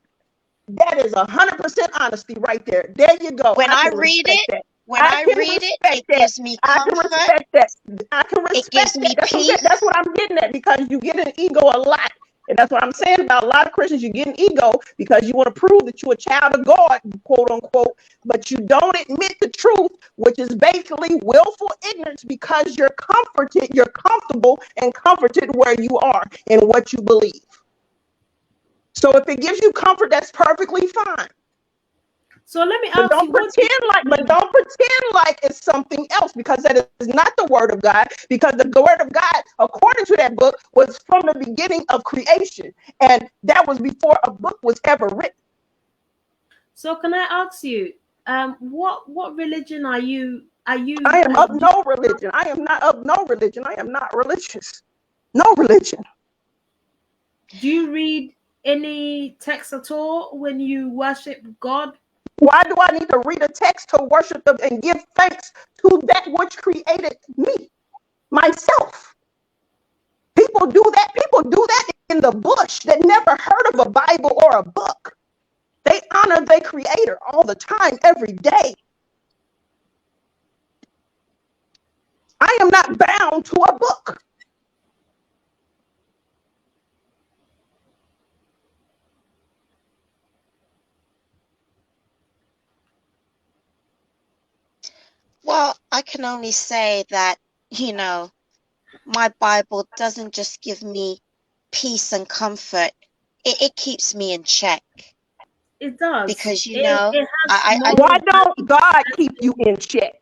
That is 100% honesty right there. There you go. When I can read respect it, that. when I I can read it, respect it that. gives me I can comfort. respect that. I can It respect gives that. me That's peace. what I'm getting at, because you get an ego a lot. And that's what I'm saying about a lot of Christians. You get an ego because you want to prove that you're a child of God, quote unquote, but you don't admit the truth, which is basically willful ignorance, because you're comfortable and comforted where you are in what you believe. So if it gives you comfort, that's perfectly fine. So let me But ask you, what do you don't pretend like it's something else, because that is not the word of God. Because the word of God, according to that book, was from the beginning of creation, and that was before a book was ever written. So can I ask you, what religion are you? I am of no religion. I am not of no religion. I am not religious. No religion. Do you read any text at all when you worship God? Why do I need to read a text to worship them and give thanks to that which created me, myself? People do that. People do that in the bush that never heard of a Bible or a book. They honor their creator all the time, every day. I am not bound to a book. Well, I can only say that, you know, my Bible doesn't just give me peace and comfort. It keeps me in check. It does. Because, you It, know, it has I Why moral don't value. God keep you in check?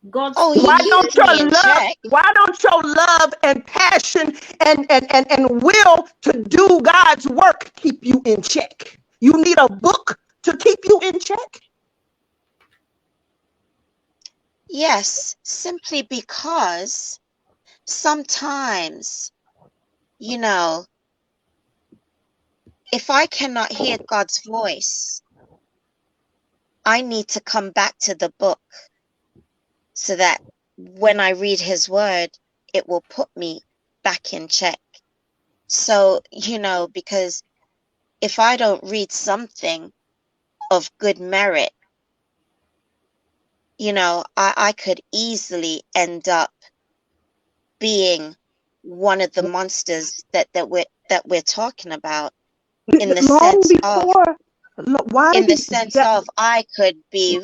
God's oh, he Why truth. keeps me in check. why don't your love and passion and will to do God's work keep you in check? You need a book to keep you in check? Yes, simply because sometimes, you know, if I cannot hear God's voice, I need to come back to the book so that when I read his word, it will put me back in check. So, you know, because if I don't read something of good merit, you know, I could easily end up being one of the monsters that we're talking about, in the Long sense of before, why in the did sense that? of I could be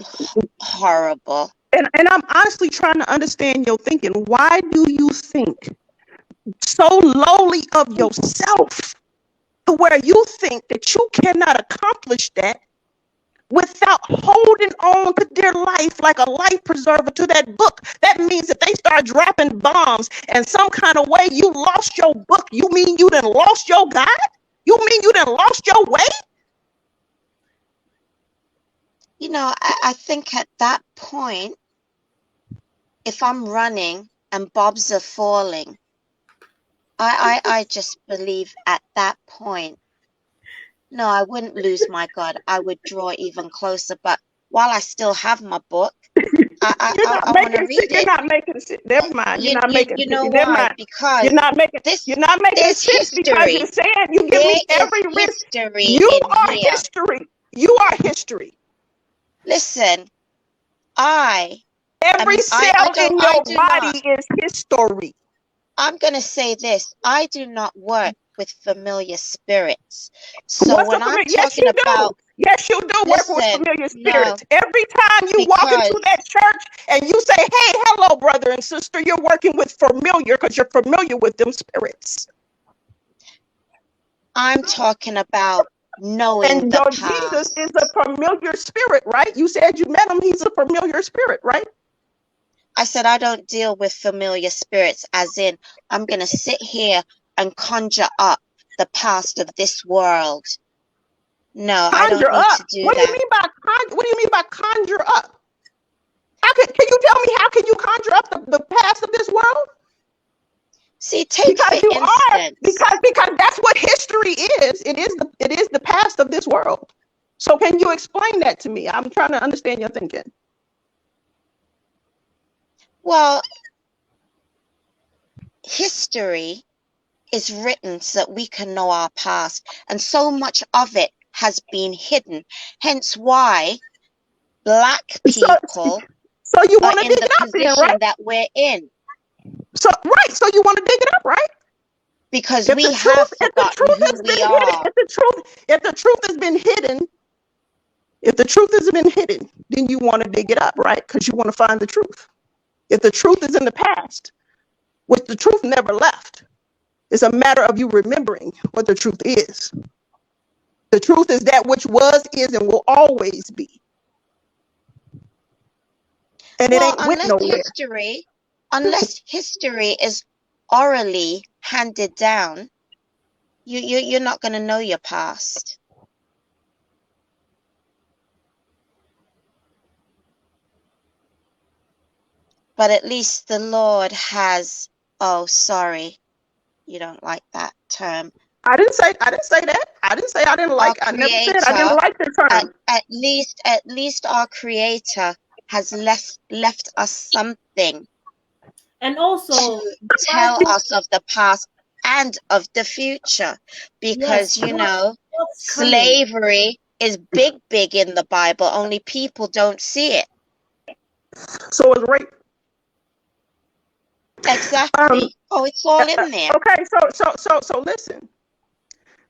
horrible. And I'm honestly trying to understand your thinking. Why do you think so lowly of yourself to where you think that you cannot accomplish that without holding on to their life like a life preserver to that book? That means if they start dropping bombs and some kind of way you lost your book, you mean you done lost your God? You mean you done lost your way? You know, I think at that point, if I'm running and bobs are falling, I just believe at that point, no, I wouldn't lose my God. I would draw even closer. But while I still have my book, I want to read You're it. not making sense. Never mind. You're not making You sense. know Never why? mind. Because You're not making this there's sense, because you're history. saying you give There me is every risk. history You in are here. history. You are history. Listen, I Every cell in I your do not. body is history. I'm going to say this. I do not work with familiar spirits. So What's a when I'm familiar? Yes, talking you do. about, Yes, you do work with listen, familiar no, spirits. Every time you walk into because that church and you say, "Hey, hello, brother and sister," you're working with familiar, because you're familiar with them spirits. I'm talking about knowing And the your Jesus is past. a familiar spirit, right? You said you met him. He's a familiar spirit, right? I said, I don't deal with familiar spirits, as in, I'm going to sit here and conjure up the past of this world. No, I don't Conjure need up. to do What do you that. mean by what do you mean by conjure up? Can you tell me how can you conjure up the past of this world? See, take for Because you are instance. because that's what history is. It is the past of this world. So can you explain that to me? I'm trying to understand your thinking. Well, history is written so that we can know our past, and so much of it has been hidden. Hence why Black people So you are want to in dig the it up then, position right? that we're in, So you want to dig it up, right? because If we the have truth, if the forgotten truth who has we been are. hidden, if the truth has been hidden, if the truth has been hidden, then you want to dig it up, right? Because you want to find the truth. If the truth is in the past, which the truth never left, it's a matter of you remembering what the truth is. The truth is that which was, is, and will always be. And it Well, ain't went nowhere. unless history is orally handed down, you're not going to know your past. But at least the Lord has, oh, sorry, you don't like that term. I didn't say that. I didn't say I didn't like. I never said I didn't like the term. At least our Creator has left us something, And also to tell us of the past and of the future, because yes, what's coming. slavery is big in the Bible, only people don't see it. So it's rape. Exactly. Oh, it's all in there. Okay, so listen.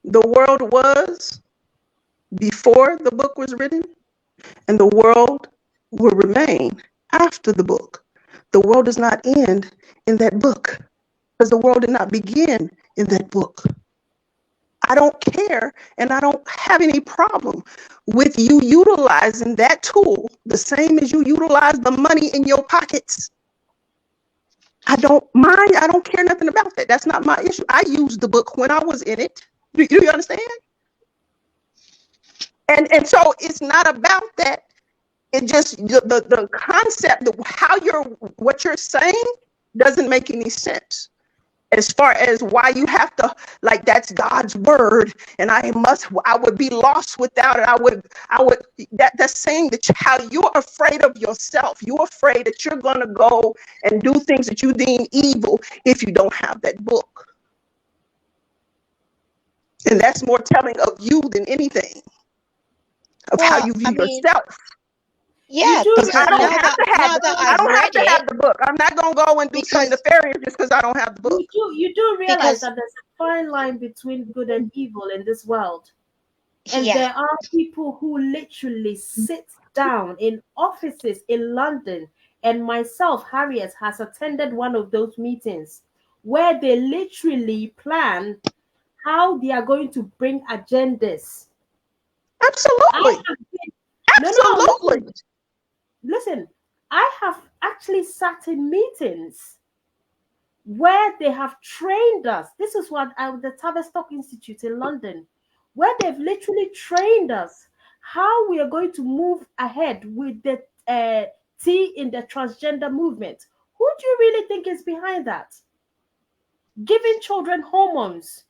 The world was before the book was written, and the world will remain after the book. The world does not end in that book, because the world did not begin in that book. I don't care, and I don't have any problem with you utilizing that tool the same as you utilize the money in your pockets. I don't mind. I don't care nothing about that. That's not my issue. I used the book when I was in it. Do you understand? And so it's not about that. It just the concept of what you're saying doesn't make any sense. As far as why you have to, like, that's God's word, and I would be lost without it. That's saying that how you're afraid of yourself. You're afraid that you're going to go and do things that you deem evil if you don't have that book. And that's more telling of you than anything, of how you view yourself. Yeah, do because I don't now have that I've read it, have the book. I'm not going to go and do something nefarious just because I don't have the book. You do realize Because- that there's a fine line between good and evil in this world. And yeah, there are people who literally sit down in offices in London, and myself, Harriet, has attended one of those meetings where they literally plan how they are going to bring agendas. Absolutely. Absolutely. Listen, I have actually sat in meetings where they have trained us. This is what the Tavistock Institute in London, where they've literally trained us how we are going to move ahead with the T in the transgender movement. Who do you really think is behind that? Giving children hormones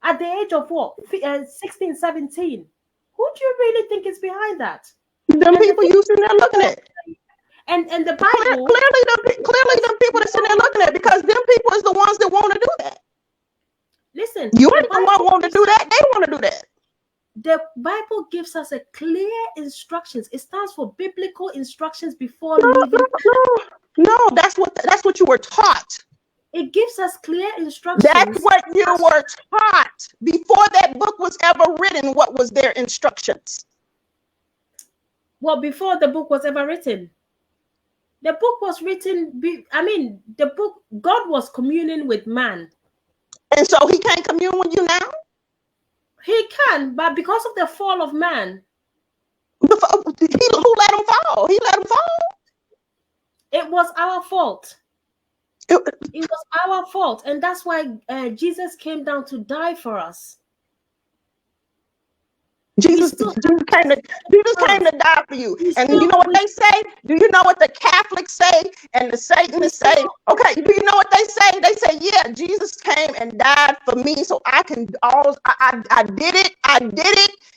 at the age of what, 16, 17? Who do you really think is behind that? Them people you sitting there looking at. And the Bible clearly them people that sitting there looking at, because them people is the ones that want to do that. Listen, You ain't the one wanting to do that. They want to do that. The Bible gives us a clear instructions. It stands for biblical instructions before leaving. No, that's what you were taught. It gives us clear instructions. That's what you were taught before that book was ever written. What was their instructions? Well, before the book was ever written. The book was written, the book, God was communing with man. And so he can't commune with you now? He can, but because of the fall of man. Who let him fall? He let him fall? It was our fault. It- It was our fault, and that's why Jesus came down to die for us. Jesus still came to die for you. We And still- you know what they say? Do you know what the Catholics say and the Satanists say? Okay, do you know what they say? They say, yeah, Jesus came and died for me, so I can always, I did it,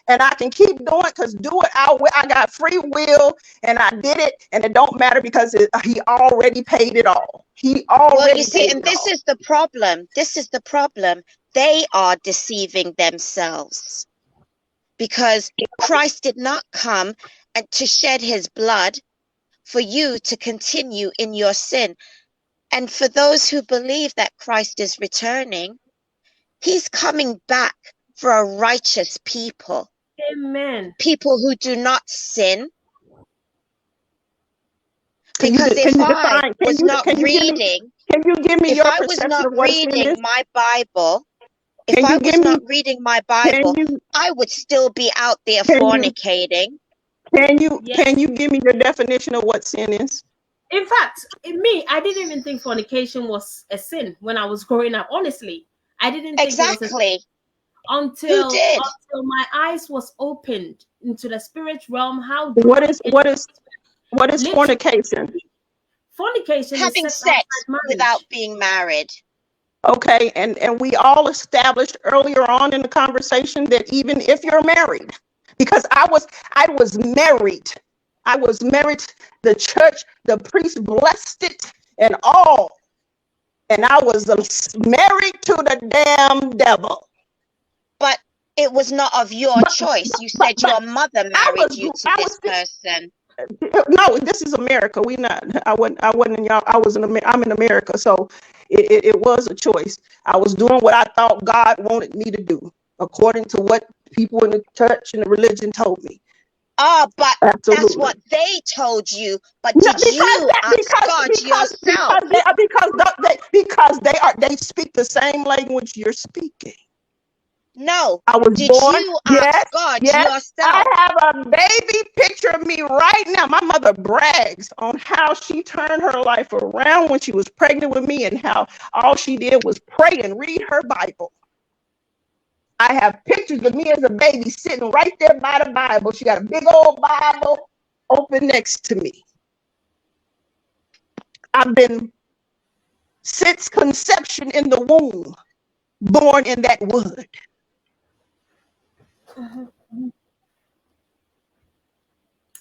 and I can keep doing it because do it out. I got free will, and I did it, and it don't matter because he already paid it all. He already Well, you see, paid and it this all. is the problem. This is the problem. They are deceiving themselves because Christ did not come and to shed his blood for you to continue in your sin. And for those who believe that Christ is returning, he's coming back for a righteous people, Amen. people who do not sin. Can you Because if I define? was not reading, Can you give me if your I was perception not of what sin reading is? my Bible, if Can I you was give me? not reading my Can Bible, you? I would still be out there Can you? fornicating. Yes. Can you give me your definition of what sin is? In fact, I didn't even think fornication was a sin when I was growing up. Honestly, I didn't think it was a sin Exactly. Who until did? my eyes was opened into the spirit realm. How What demonic is literally fornication? fornication is Having sex outside sex marriage. without being married. Okay, and we all established earlier on in the conversation that even if you're married, because I was married. I was married. The church, the priest blessed it and all. And I was married to the damn devil. But it was not of your choice. You said your mother married you to this person. No, this is America. I wasn't in y'all. I'm in America. So it was a choice. I was doing what I thought God wanted me to do, according to what people in the church and the religion told me. But Absolutely. that's what they told you. But No, did you ask God yourself? Because they speak the same language you're speaking. No. I was Did born. you ask God yourself? I have a baby picture of me right now. My mother brags on how she turned her life around when she was pregnant with me and how all she did was pray and read her Bible. I have pictures of me as a baby sitting right there by the Bible. She got a big old Bible open next to me. I've been since conception in the womb, born in that wood.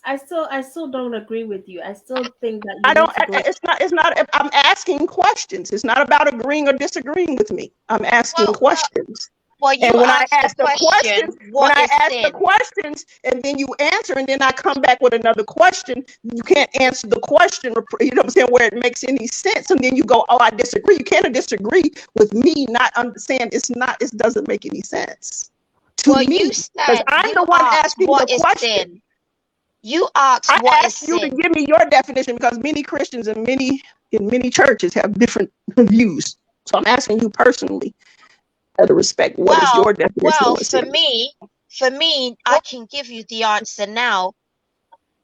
I still don't agree with you. I still think that I don't. It's not. I'm asking questions. It's not about agreeing or disagreeing with me. I'm asking questions. Well, you and when I asked ask the question, what is sin? the questions, and then you answer, and then I come back with another question, you can't answer the question. You know what I'm saying? Where it makes any sense, and then you go, "Oh, I disagree." You can't disagree with me not understand. It doesn't make any sense to me. You said I'm the one asking what the is question. Sin? You asked I what asked is you sin? to give me your definition because many Christians and many churches have different views. So I'm asking you personally, out of respect, what is your definition? Well, for me, I can give you the answer now,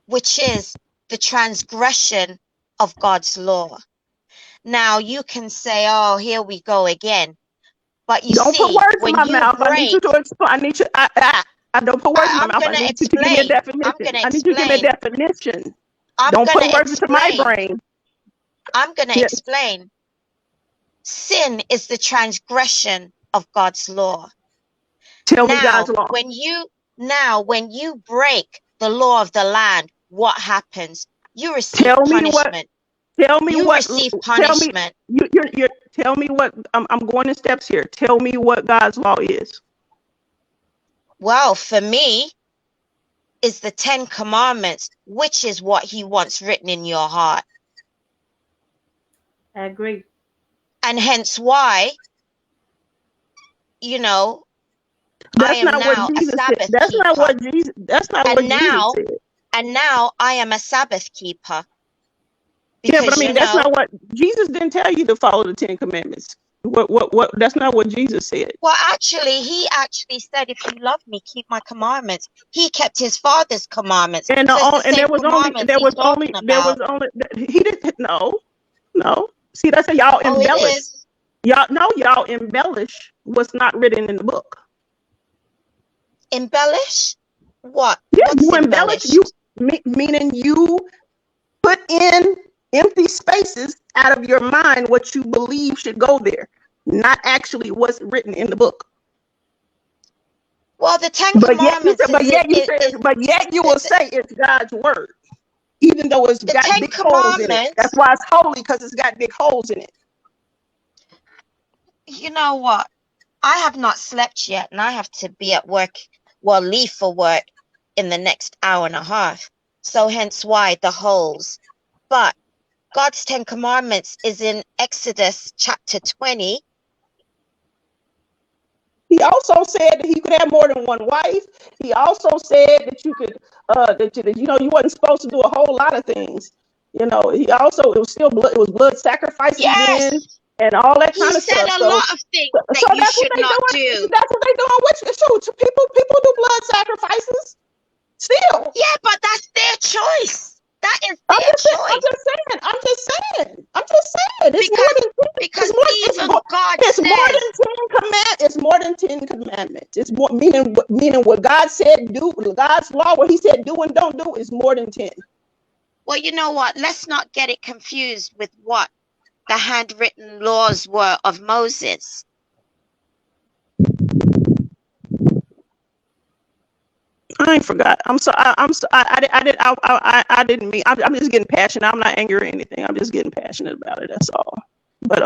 which is the transgression of God's law. Now you can say, "Oh, here we go again," but you don't put words in my mouth. break, I need you to explain. I don't put words in my mouth. I need you to give me a definition. I need you to give me a definition. Don't put words into my brain. I'm going to explain. Sin is the transgression of God's law. Tell me God's law. When you break the law of the land, what happens? You receive punishment. Receive punishment. Tell me what. I'm going in steps here. Tell me what God's law is. Well, for me, is the 10 Commandments, which is what He wants written in your heart. I agree. And hence why, that's not what Jesus said. That's not what Jesus said. And now I am a Sabbath keeper. Because, that's not what Jesus didn't tell you to follow the 10 Commandments. What? That's not what Jesus said. Well, actually, he actually said, if you love me, keep my commandments. He kept his father's commandments. And So it's the and same there was only commandments he's talking about. he didn't no. See, that's how y'all Oh, it embellish. is. Y'all embellish what's not written in the book. Embellish? What? Yeah, What's you embellish. embellished? Meaning you put in empty spaces out of your mind what you believe should go there, not actually what's written in the book. Well, the Ten But yet Commandments you will say it's God's word, even though it's the got Ten big holes in it. Commandments. That's why it's holy, because it's got big holes in it. You know what? I have not slept yet, and I have to be at work, well, leave for work in the next hour and a half. So hence why the holes. But God's 10 Commandments is in Exodus chapter 20. He also said that he could have more than one wife. He also said that you could, you wasn't supposed to do a whole lot of things. He also, it was blood sacrifices Yes. then, and all that kind of He said stuff. a lot of things that you should not do. That's what they doing. Which people do blood sacrifices still. Yeah, but that's their choice. That is their choice. I'm just saying. Because even God says it's more than 10 commandments. It's more meaning what God said do, God's law, what he said do and don't do is more than 10. Well, you know what? Let's not get it confused with what the handwritten laws were of Moses. I ain't forgot. I'm sorry. I didn't mean. I'm just getting passionate. I'm not angry or anything. I'm just getting passionate about it. That's all. But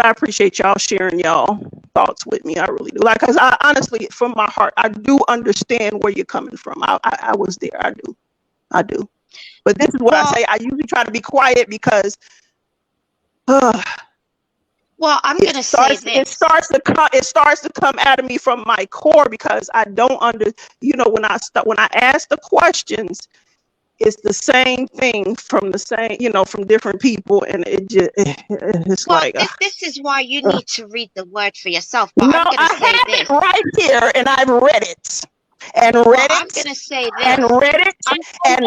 I appreciate y'all sharing y'all thoughts with me. I really do. Like, cause I honestly, from my heart, I do understand where you're coming from. I was there. I do. But this is what I say. I usually try to be quiet because. Well, I'm gonna say this. It starts to come out of me from my core because I don't when I ask the questions, it's the same thing from from different people, and it's like. This is why you need to read the word for yourself. But No, I have it right here, and I've read it. And read it. I'm gonna say this. And read it. And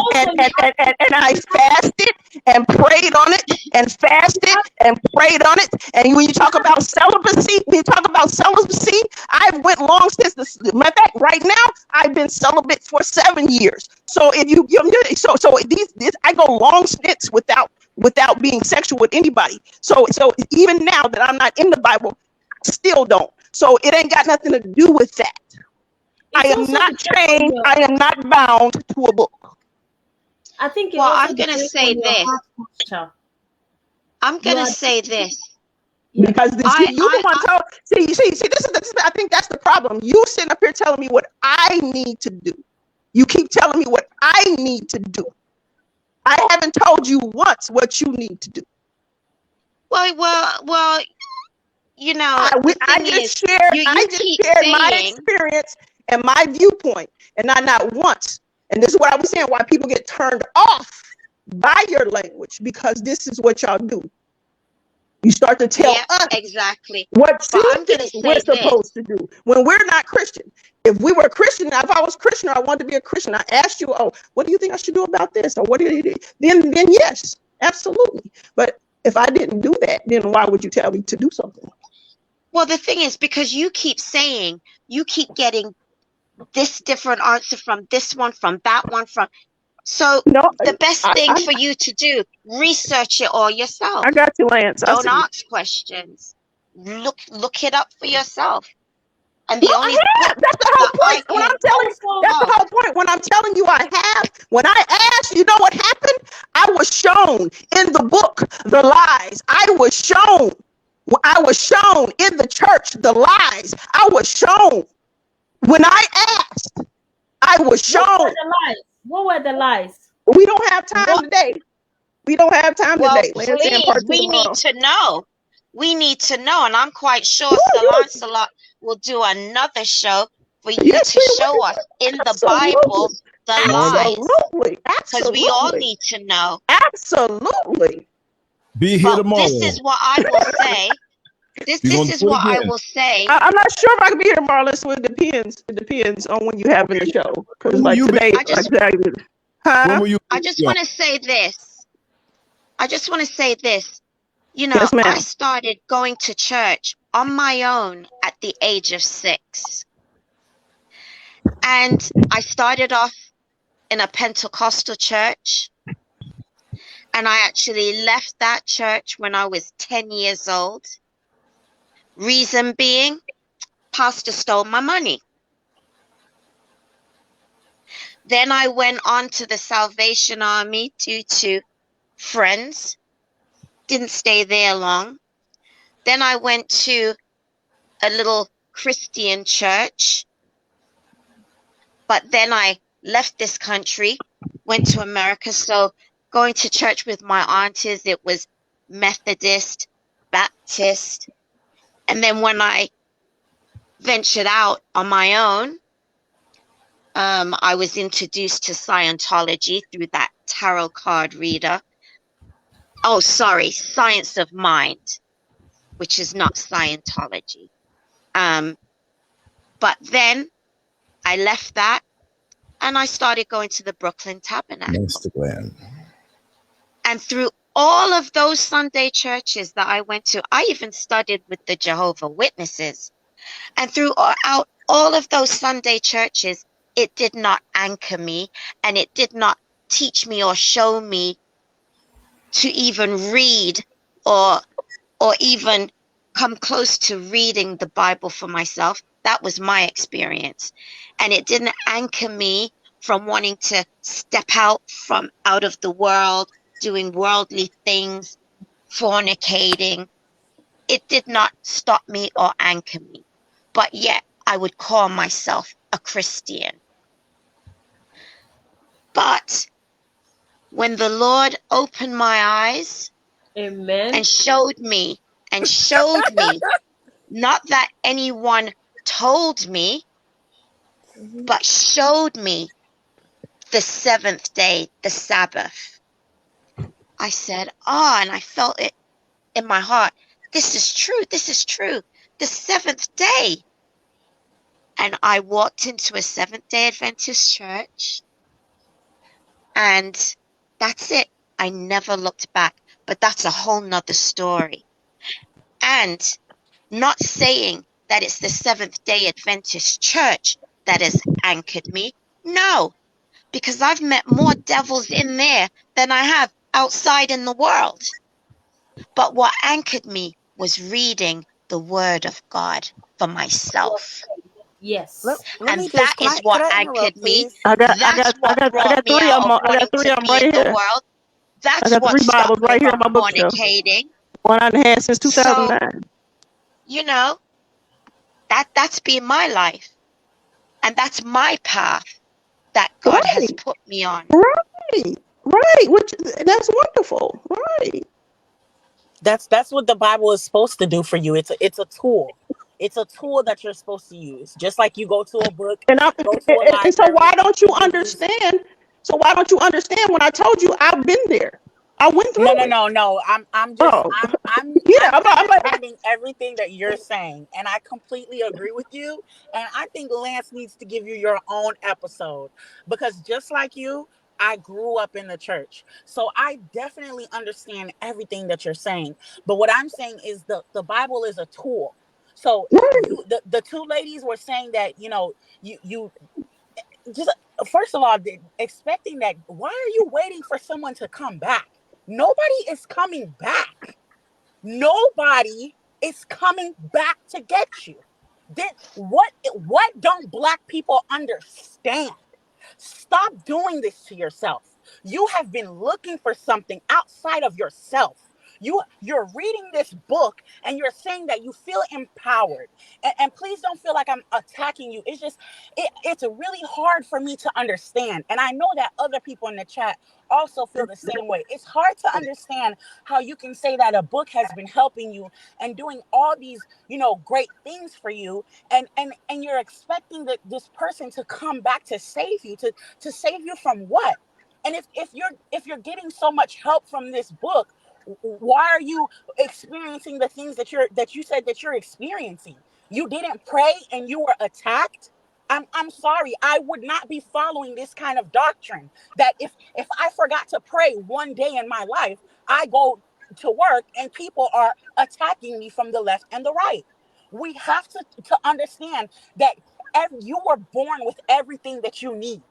I fasted and prayed on it and fasted and prayed on it. And when you talk about celibacy, I've went long since matter of fact, right now I've been celibate for 7 years. So if these I go long stints without being sexual with anybody. So even now that I'm not in the Bible, I still don't. So it ain't got nothing to do with that. I am not chained. I am not bound to a book. I think. Well, I'm gonna say this. I'm gonna say this because this is I think that's the problem. You sitting up here telling me what I need to do. You keep telling me what I need to do. I haven't told you once what you need to do. Well. I just shared my experience and my viewpoint, and not once. And this is what I was saying, why people get turned off by your language, because this is what y'all do. You start to tell us exactly what we're supposed to do when we're not Christian. If we were Christian, if I was Christian, or I wanted to be a Christian, I asked you, what do you think I should do about this? Or what do you do? Then yes, absolutely. But if I didn't do that, then why would you tell me to do something? Well, the thing is, because you keep getting this different answer from this one, from that one, so the best thing for you to do, research it all yourself. I got you, Lance. Don't ask questions. Look it up for yourself. And the only that's the whole point. That's the whole point. When I'm telling you when I asked, you know what happened? I was shown in the book the lies. I was shown in the church the lies. I was shown. When I asked, I was shown. What were the lies? We don't have time today. We don't have time today. Please, we need to know. We need to know, and I'm quite sure Sir Lancelot will do another show for you to show us in the Bible the lies. Absolutely. Because we all need to know. Absolutely. Be here tomorrow. This is what I will say. This We're this gonna is do it what I again. will say. I'm not sure if I can be here tomorrow. So it depends. It depends on when you having the show. Because When will like you be? today, I just when When will you? I just want to say this. I just want to say this. You know, yes, ma'am. I started going to church on my own at the age of 6. And I started off in a Pentecostal church. And I actually left that church when I was 10 years old. Reason being, pastor stole my money. Then I went on to the Salvation Army due to friends. Didn't stay there long. Then I went to a little Christian church. But then I left this country, went to America. So going to church with my aunties, it was Methodist, Baptist. And then when I ventured out on my own, I was introduced to Scientology through that tarot card reader. Oh, sorry, Science of Mind, which is not Scientology. But then I left that and I started going to the Brooklyn Tabernacle. Instagram. And through all of those Sunday churches that I went to, I even studied with the Jehovah Witnesses. And throughout all of those Sunday churches, it did not anchor me and it did not teach me or show me to even read or even come close to reading the Bible for myself. That was my experience. And it didn't anchor me from wanting to step out of the world, doing worldly things, fornicating. It did not stop me or anchor me. But yet I would call myself a Christian. But when the Lord opened my eyes Amen. and showed me, not that anyone told me, but showed me the seventh day, the Sabbath, I said, and I felt it in my heart. This is true. This is true. The seventh day. And I walked into a Seventh-day Adventist church. And that's it. I never looked back. But that's a whole nother story. And not saying that it's the Seventh-day Adventist church that has anchored me. No, because I've met more devils in there than I have outside in the world. But what anchored me was reading the Word of God for myself. Yes. Let And me that just is could what I anchored interrupt, me. please? I That's what brought got me 3 of out them. of I wanting got 3 to of them be in right the here. world. I That's got what 3 stopped Bibles me right here on from my bookshelf. fornicating. One I've had since So, 2009. you know, that's been my life. And that's my path that God has Right, put me on. right, right. Which that's wonderful. Right. That's what the Bible is supposed to do for you. It's a tool. It's a tool that you're supposed to use. Just like you go to a book, And I go to a and so why library, don't you you use. understand? So why don't you understand when I told you I've been there? I went No, through no, it. no, no. I'm just Oh, yeah. I'm understanding everything that you're saying, and I completely agree with you. And I think Lance needs to give you your own episode because just like you, I grew up in the church, so I definitely understand everything that you're saying. But what I'm saying is the Bible is a tool. So Right. the two ladies were saying that you just first of all expecting that. Why are you waiting for someone to come back? Nobody is coming back. Nobody is coming back to get you. Then what don't black people understand? Stop doing this to yourself. You have been looking for something outside of yourself. You're reading this book and you're saying that you feel empowered. And please don't feel like I'm attacking you. It's just it's really hard for me to understand. And I know that other people in the chat also feel the same way. It's hard to understand how you can say that a book has been helping you and doing all these, great things for you, and you're expecting that this person to come back to save you, to save you from what? And if you're getting so much help from this book, Why are you experiencing the things that you said that you're experiencing? You didn't pray and you were attacked. I'm sorry. I would not be following this kind of doctrine. That if I forgot to pray one day in my life, I go to work and people are attacking me from the left and the right. We have to understand that you were born with everything that you need.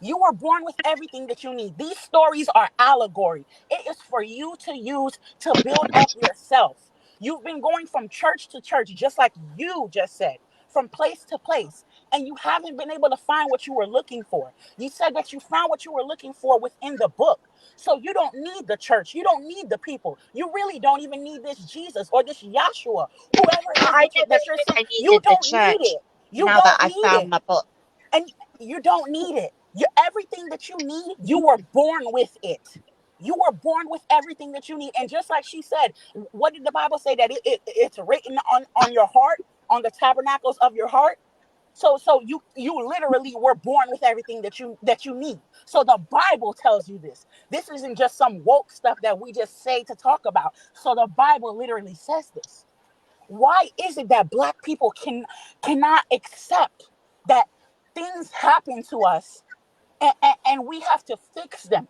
You were born with everything that you need. These stories are allegory. It is for you to use to build up yourself. You've been going from church to church, just like you just said, from place to place, and you haven't been able to find what you were looking for. You said that you found what you were looking for within the book. So you don't need the church. You don't need the people. You really don't even need this Jesus or this Yahshua, whoever it is I never that you're said saying. I You needed the don't need church. it. You Now that don't I need found it. my book. And you don't need it. Everything that you need, you were born with it. You were born with everything that you need. And just like she said, what did the Bible say? That it's written on your heart, on the tabernacles of your heart. So you literally were born with everything that you need. So the Bible tells you this. This isn't just some woke stuff that we just say to talk about. So the Bible literally says this. Why is it that Black people cannot accept that things happen to us and we have to fix them?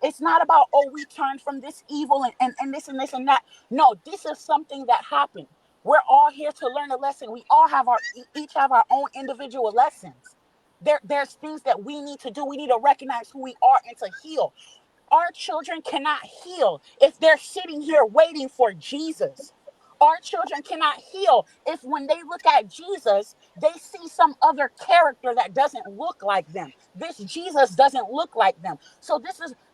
It's not about, oh, we turned from this evil and this and this and that. No, this is something that happened. We're all here to learn a lesson. We all have each have our own individual lessons. There's things that we need to do. We need to recognize who we are and to heal. Our children cannot heal if they're sitting here waiting for Jesus. Our children cannot heal if when they look at Jesus, they see some other character that doesn't look like them. This Jesus doesn't look like them. So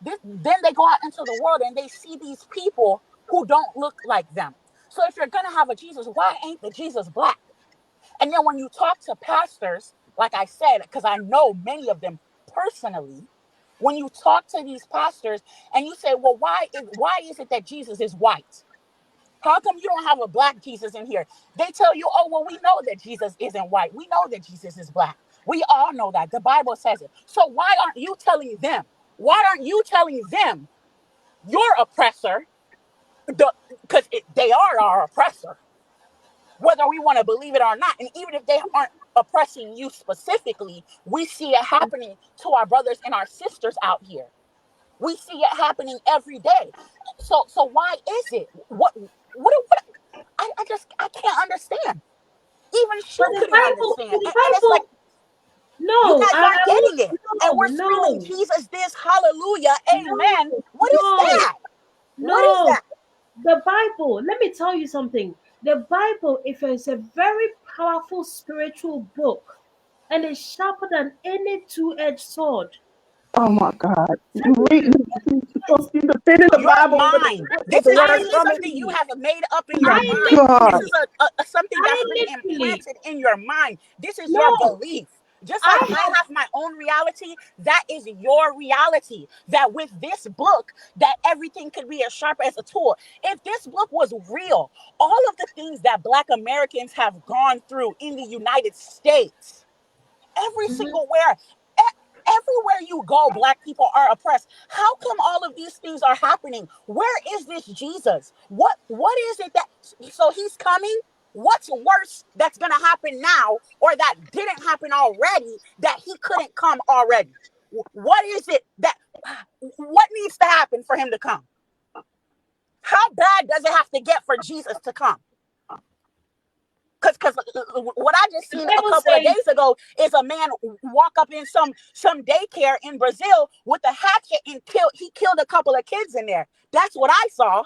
then they go out into the world and they see these people who don't look like them. So if you're going to have a Jesus, why ain't the Jesus Black? And then when you talk to pastors, like I said, because I know many of them personally, when you talk to these pastors and you say, well, why is it that Jesus is white? How come you don't have a Black Jesus in here? They tell you, oh, well, we know that Jesus isn't white. We know that Jesus is Black. We all know that. The Bible says it. So why aren't you telling them? Why aren't you telling them your oppressor? Because they are our oppressor, whether we want to believe it or not. And even if they aren't oppressing you specifically, we see it happening to our brothers and our sisters out here. We see it happening every day. So why is it? What I can't understand. Even she But the couldn't Bible, understand. the And it's like, Bible, you no, guys aren't getting it. And we're screaming, no, Jesus this, hallelujah, amen. What is no, that? What is no. that? The Bible, let me tell you something. The Bible, if it's a very powerful spiritual book, and it's sharper than any two-edged sword. Oh my God. You read, you defending the Your Bible mind. with This the is word from it. something you have made up in Oh your my I mind. This God. literally, is something that's I been literally, implanted in your mind. This is your no, belief. Just like I I have, have my own reality, that is your reality. That with this book, that everything could be as sharp as a tool. If this book was real, all of the things that Black Americans have gone through in the United States, every mhm. single where, everywhere you go, Black people are oppressed. How come all of these things are happening? Where is this Jesus? What is it that, so he's coming? What's worse that's gonna happen now, or that didn't happen already, that he couldn't come already? What is it that, what needs to happen for him to come? How bad does it have to get for Jesus to come? Because what I just The seen a Bible couple of says, days ago is a man walk up in some daycare in Brazil with a hatchet and killed a couple of kids in there. That's what I saw.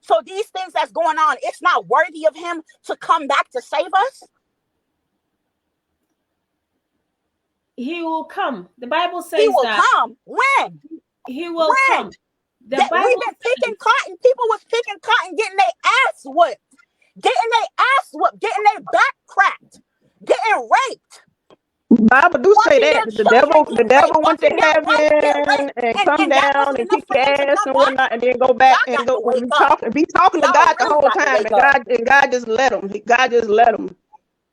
So these things that's going on, it's not worthy of him to come back to save us. he will come. The Bible He says will that come. When? he will come. The That we've Bible been says, picking cotton. People was picking cotton, getting their ass whipped, getting their back cracked, getting raped. Bible do say Watching that their the children the get raped, devil went to watching their wives get heaven raped, and come and that down wasn't and enough kick for him to their ass come and back. whatnot and then go back Y'all and got to go wake up. be talking to Y'all God the really whole got to time wake and up. God just let him. God just let him.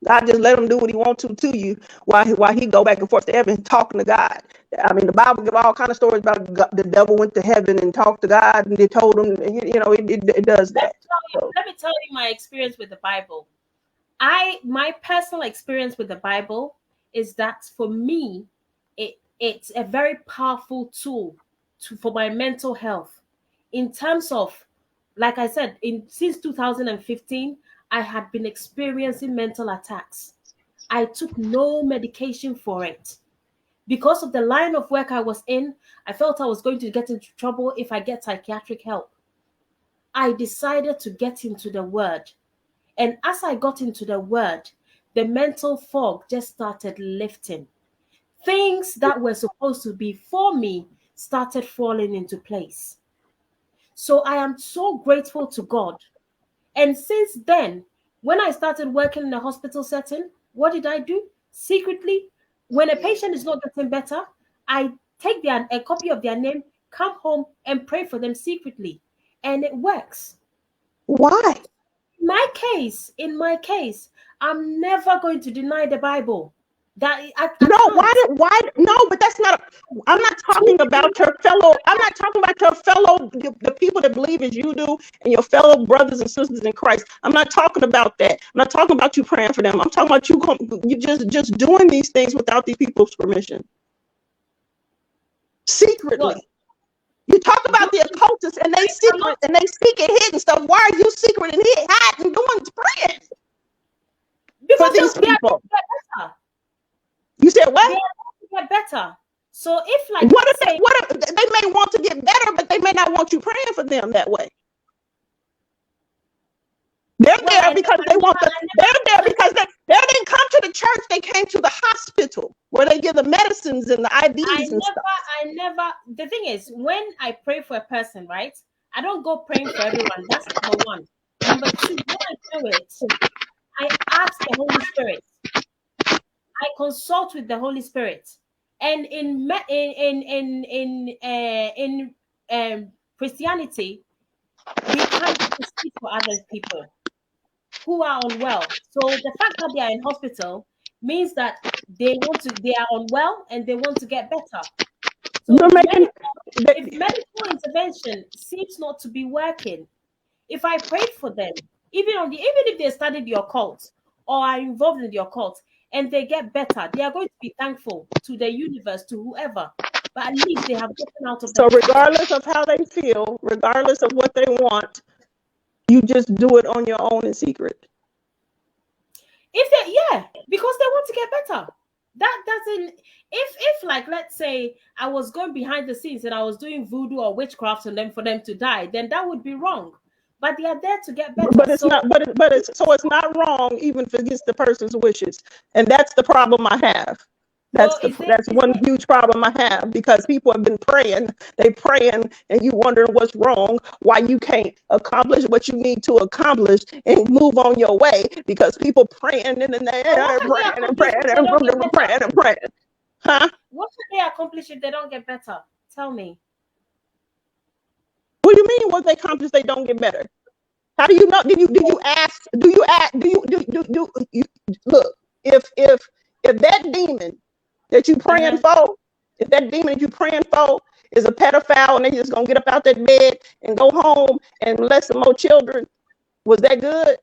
God just let him do what he wants to you while he go back and forth to heaven talking to God. I mean, the Bible give all kind of stories about God, the devil went to heaven and talked to God, and they told him, it does that. Let me tell you my experience with the Bible. My personal experience with the Bible is that for me, it's a very powerful tool for my mental health. In terms of, like I said, since 2015, I had been experiencing mental attacks. I took no medication for it. Because of the line of work I was in, I felt I was going to get into trouble if I get psychiatric help. I decided to get into the Word. And as I got into the Word, the mental fog just started lifting. Things that were supposed to be for me started falling into place. So I am so grateful to God. And since then, when I started working in a hospital setting, what did I do? Secretly, when a patient is not getting better, I take a copy of their name, come home and pray for them secretly. And it works. Why? In my case, I'm never going to deny the Bible. Why? No, but that's not. I'm not talking about your fellow. I'm not talking about your fellow, the people that believe as you do, and your fellow brothers and sisters in Christ. I'm not talking about that. I'm not talking about you praying for them. I'm talking about you just doing these things without these people's permission, secretly. What? You talk about the occultists and they secret and they speak and hidden stuff. Why are you secret and hiding doing praying for these people? You said what? They want to get better. So if like what if they may want to get better, but they may not want you praying for them that way. They're there because they want to. They're there because they didn't come to the church. They came to the hospital where they give the medicines and the IVs and stuff. The thing is, when I pray for a person, right? I don't go praying for everyone. That's number one. Number two, when I do it, I ask the Holy Spirit. I consult with the Holy Spirit, and in Christianity, we can't speak for other people who are unwell. So the fact that they are in hospital means that they are unwell and they want to get better. So if medical intervention seems not to be working, if I prayed for them, even if they studied the occult or are involved in the occult, and they get better, they are going to be thankful to the universe, to whoever. But at least they have gotten out of that. So regardless of how they feel, regardless of what they want, you just do it on your own in secret. Because they want to get better. That doesn't. If like, let's say I was going behind the scenes and I was doing voodoo or witchcraft on them for them to die, then that would be wrong. But they are there to get better. But it's not. But it's not wrong even if it gets the person's wishes, and that's the problem I have. That's one huge problem I have, because people have been praying. They praying, and you wondering what's wrong, why you can't accomplish what you need to accomplish and move on your way, because people praying and praying. Huh? What should they accomplish if they don't get better? Tell me. What do you mean? What they accomplish, they don't get better? How do you know? Do you ask? Do you look? If that demon that you praying for, if that demon that you praying for is a pedophile and they just gonna get up out that bed and go home and molest some more children, was that good?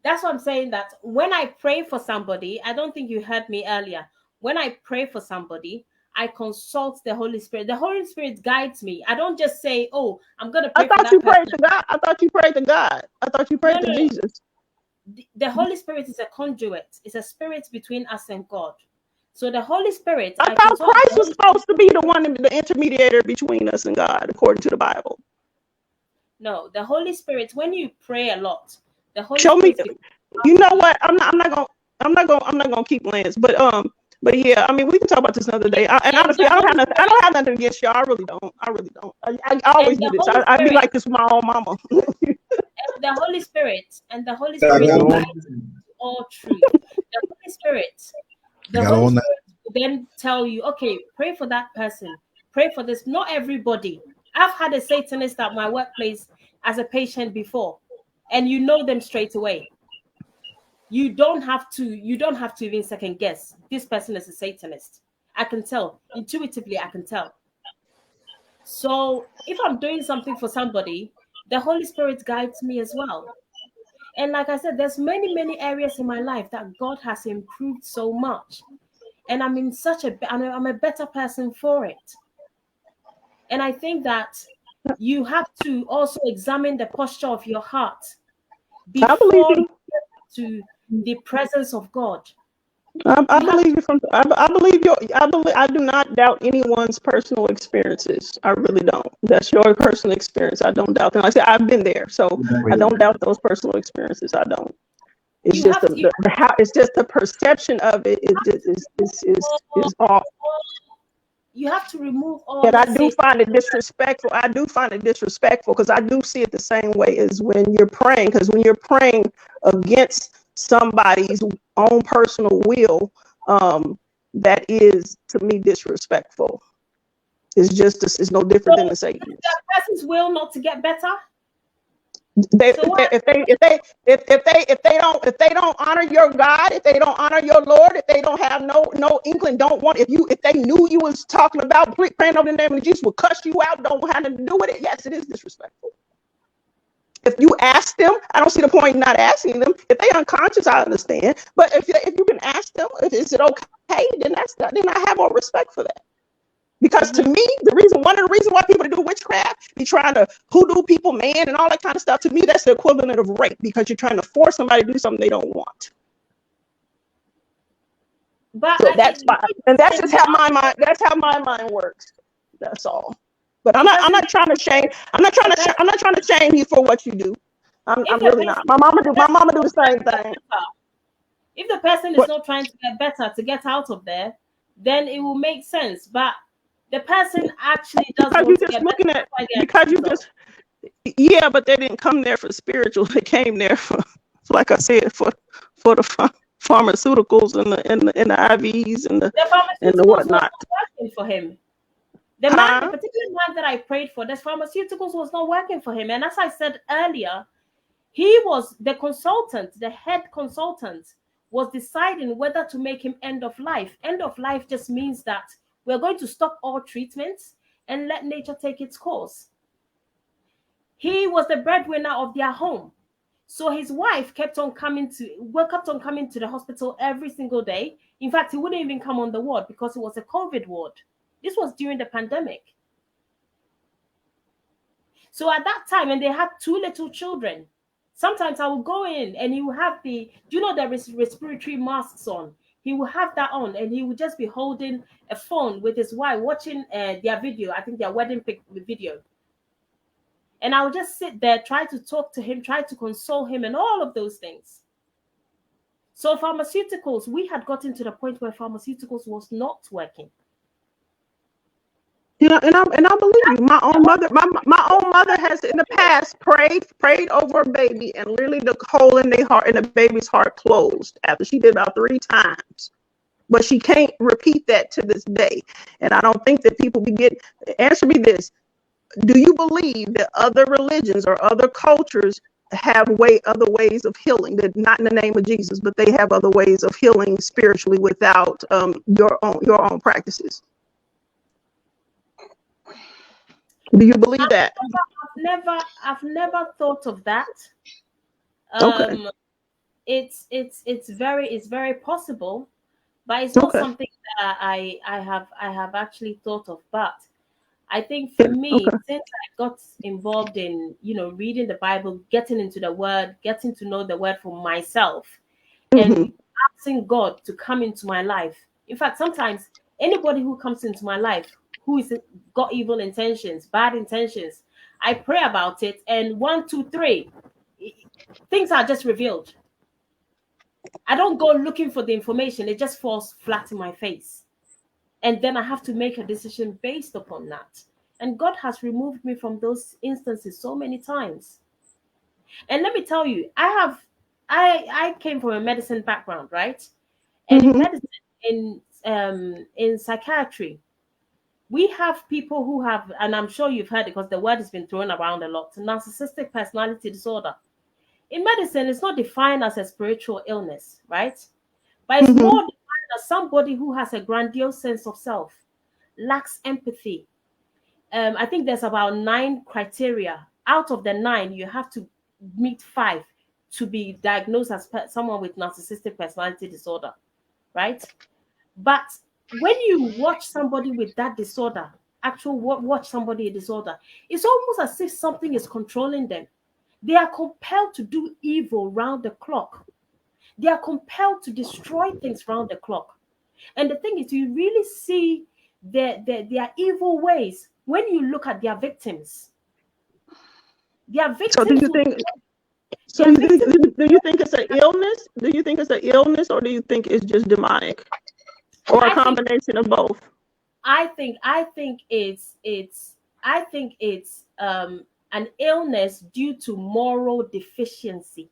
That's what I'm saying, that when I pray for somebody, I don't think you heard me earlier. When I pray for somebody, I consult the Holy Spirit. The Holy Spirit guides me. I don't just say, "Oh, I'm going to pray." I thought you prayed to God. I thought you prayed to God. I thought you prayed to Jesus. The Holy Spirit is a conduit. It's a spirit between us and God. So the Holy Spirit. I thought Christ was supposed to be the one, the intermediator between us and God, according to the Bible. No, the Holy Spirit. When you pray a lot, the Holy Show Spirit. Me. You know what? I'm not gonna keep Lance, but yeah, I mean, we can talk about this another day. Honestly, I don't have nothing against y'all. I really don't. I always do this. I be like this with my own mama. The Holy Spirit guides all truth. The Holy Spirit will then tell you, okay, pray for that person. Pray for this. Not everybody. I've had a Satanist at my workplace as a patient before, and you know them straight away. You don't have to even second guess. This person is a Satanist. I can tell. Intuitively, I can tell. So if I'm doing something for somebody, the Holy Spirit guides me as well. And like I said, there's many areas in my life that God has improved so much. And I'm in I'm a better person for it. And I think that you have to also examine the posture of your heart I believe before you. you get to the presence of God. I believe you from. I believe your. I do not doubt anyone's personal experiences. I really don't. That's your personal experience. I don't doubt them. Like I said, I've been there, so I don't doubt those personal experiences. I don't. It's just it's just the perception of it is off. You have to remove all. And I do find it disrespectful. I do find it disrespectful because I do see it the same way as when you're praying. Because when you're praying against somebody's own personal will, that is to me disrespectful. It's no different than the Satanist. That person's will not to get better. If they don't honor your God, if they don't honor your Lord, if they don't have no inkling, if they knew you was talking about praying over the name of Jesus, will cuss you out, don't have nothing to do with it. Yes, it is disrespectful. If you ask them, I don't see the point in not asking them. If they unconscious, I understand. But if you can ask them, is it okay? Then I have more respect for that. Because to me, one of the reasons why people do witchcraft, be trying to hoodoo people, man, and all that kind of stuff. To me, that's the equivalent of rape because you're trying to force somebody to do something they don't want. But so that's just how my mind. That's how my mind works. That's all. But I'm not trying to shame. I'm not trying to shame you for what you do. I'm really not. My mama do the same thing. If the person is not trying to get better, to get out of there, then it will make sense. But the person actually does want to get better. Because you just, yeah, but they didn't come there for spiritual. They came there for like I said, for the pharmaceuticals and the IVs and the whatnot. Working for him. The particular man that I prayed for, the pharmaceuticals was not working for him. And as I said earlier, he was the consultant, the head consultant was deciding whether to make him end of life. End of life just means that we're going to stop all treatments and let nature take its course. He was the breadwinner of their home. So his wife kept on coming to the hospital every single day. In fact, he wouldn't even come on the ward because it was a COVID ward. This was during the pandemic. So at that time, and they had 2 little children, sometimes I would go in and he would have the respiratory masks on. He would have that on and he would just be holding a phone with his wife watching their video. I think their wedding video. And I would just sit there, try to talk to him, try to console him and all of those things. So pharmaceuticals, we had gotten to the point where pharmaceuticals was not working. You know, and I believe you. My own mother has in the past prayed over a baby, and literally the hole in their heart, in the baby's heart, closed after she did about 3 times. But she can't repeat that to this day. And I don't think that people answer me this. Do you believe that other religions or other cultures have other ways of healing, that not in the name of Jesus, but they have other ways of healing spiritually without your own practices? Do you believe that? I've never thought of that. Okay. It's very possible, but it's not something that I have actually thought of. But I think for me, since I got involved in reading the Bible, getting into the Word, getting to know the Word for myself, and asking God to come into my life. In fact, sometimes anybody who comes into my life who is got evil intentions, bad intentions, I pray about it, and 1, 2, 3, things are just revealed. I don't go looking for the information; it just falls flat in my face, and then I have to make a decision based upon that. And God has removed me from those instances so many times. And let me tell you, I came from a medicine background, right? And in medicine, in psychiatry, we have people who have, and I'm sure you've heard it because the word has been thrown around a lot, narcissistic personality disorder. In medicine, it's not defined as a spiritual illness, right? But it's Mm-hmm. more defined as somebody who has a grandiose sense of self, lacks empathy. I think there's about 9 criteria. Out of the 9, you have to meet 5 to be diagnosed as someone with narcissistic personality disorder, right? But when you watch somebody with that disorder, watch somebody a disorder, it's almost as if something is controlling them. They are compelled to do evil round the clock. They are compelled to destroy things round the clock. And the thing is, you really see their evil ways when you look at their victims. Their victims. So do you think? So do you think it's an illness? Do you think it's an illness, or do you think it's just demonic, or a combination of both? I think it's an illness due to moral deficiency.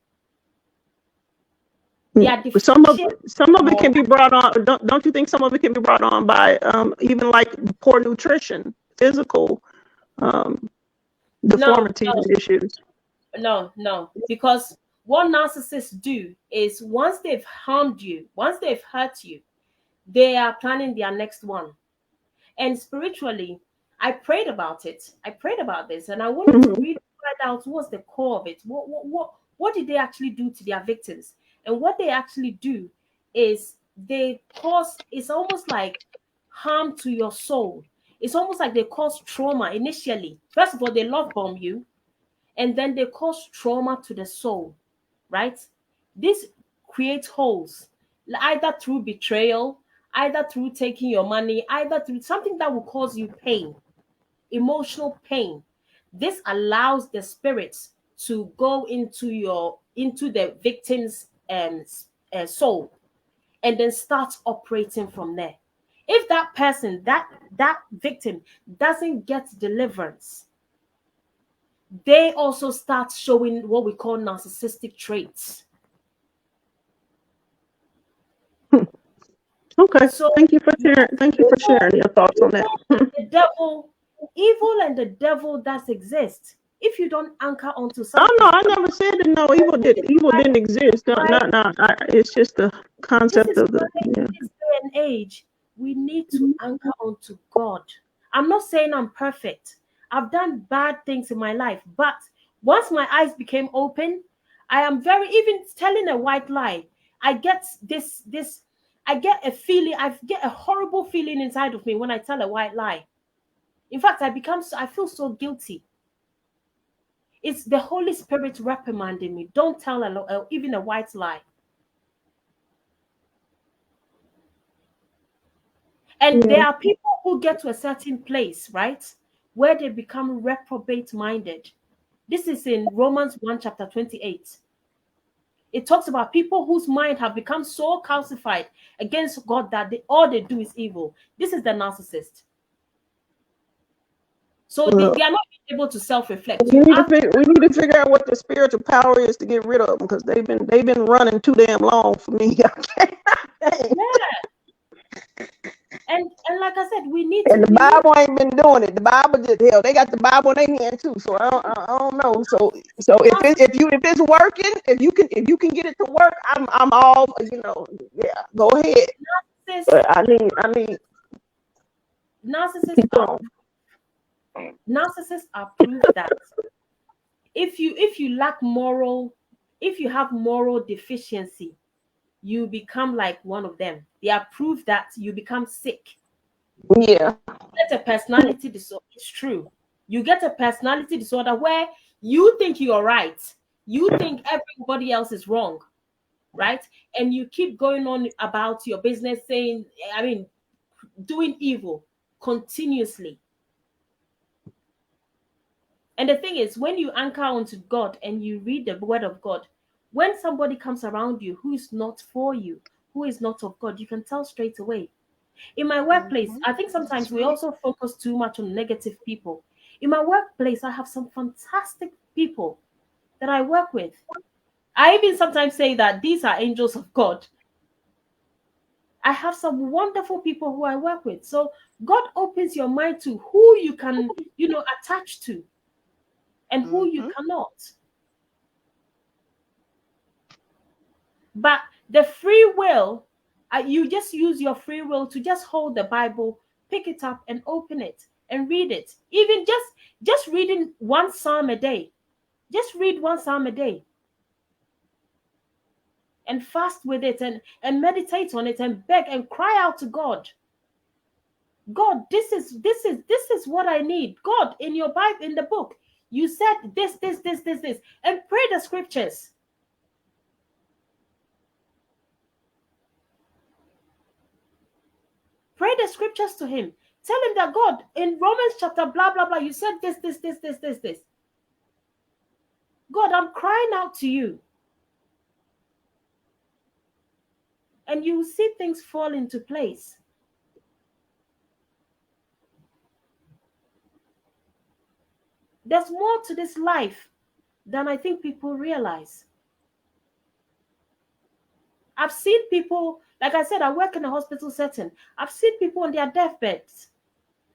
Some of it can be brought on. Don't you think some of it can be brought on by even like poor nutrition, physical deformities and issues? No, because what narcissists do is once they've harmed you, once they've hurt you, they are planning their next one. And spiritually, I prayed about it. I prayed about this, and I wanted to really find out what's the core of it. What did they actually do to their victims? And what they actually do is they cause, it's almost like harm to your soul. It's almost like they cause trauma initially. First of all, they love bomb you, and then they cause trauma to the soul, right? This creates holes, either through betrayal, either through taking your money, either through something that will cause you pain, emotional pain. This allows the spirits to go into the victim's soul, and then start operating from there. If that person, that victim doesn't get deliverance, they also start showing what we call narcissistic traits. Okay. So thank you for sharing your thoughts on that. The devil, evil and the devil does exist. If you don't anchor onto something. Oh no, I never said that. No, evil didn't exist. It's just the concept of the. In this day and age, we need to anchor onto God. I'm not saying I'm perfect. I've done bad things in my life, but once my eyes became open, I am even telling a white lie. I get I get a feeling, I get a horrible feeling inside of me when I tell a white lie. In fact, I feel so guilty. It's the Holy Spirit reprimanding me. Don't tell even a white lie. And there are people who get to a certain place, right, where they become reprobate-minded. This is in Romans 1, chapter 28. It talks about people whose mind have become so calcified against God that all they do is evil. This is the narcissist. So they are not able to self-reflect. We need to figure out what the spiritual power is to get rid of them, because they've been running too damn long for me. And like I said, we need and the Bible ain't been doing it. The Bible just they got the Bible in their hand too. So I don't know. So if it's working, if you can get it to work, I'm all go ahead. But I need narcissists are proof that if you lack if you have moral deficiency, you become like one of them. They are proof that you become sick. Yeah. Get a personality disorder. It's true. You get a personality disorder where you think you're right. You think everybody else is wrong, right? And you keep going on about your business doing evil continuously. And the thing is, when you anchor onto God and you read the word of God, when somebody comes around you who is not for you, who is not of God, you can tell straight away. In my workplace, I think sometimes we also focus too much on negative people. In my workplace, I have some fantastic people that I work with. I even sometimes say that these are angels of God. I have some wonderful people who I work with. So God opens your mind to who you can, attach to and who you cannot. But the free will, you just use your free will to just hold the Bible, pick it up and open it and read it. Even just reading one psalm a day. Just read one psalm a day. And fast with it and meditate on it and beg and cry out to God. God, this is what I need. God, in your Bible, in the book, you said this, and pray the scriptures. Pray the scriptures to him. Tell him that, God, in Romans chapter blah, blah, blah, you said this. God, I'm crying out to you. And you will see things fall into place. There's more to this life than I think people realize. I've seen people, like I said, I work in a hospital setting. I've seen people on their deathbeds.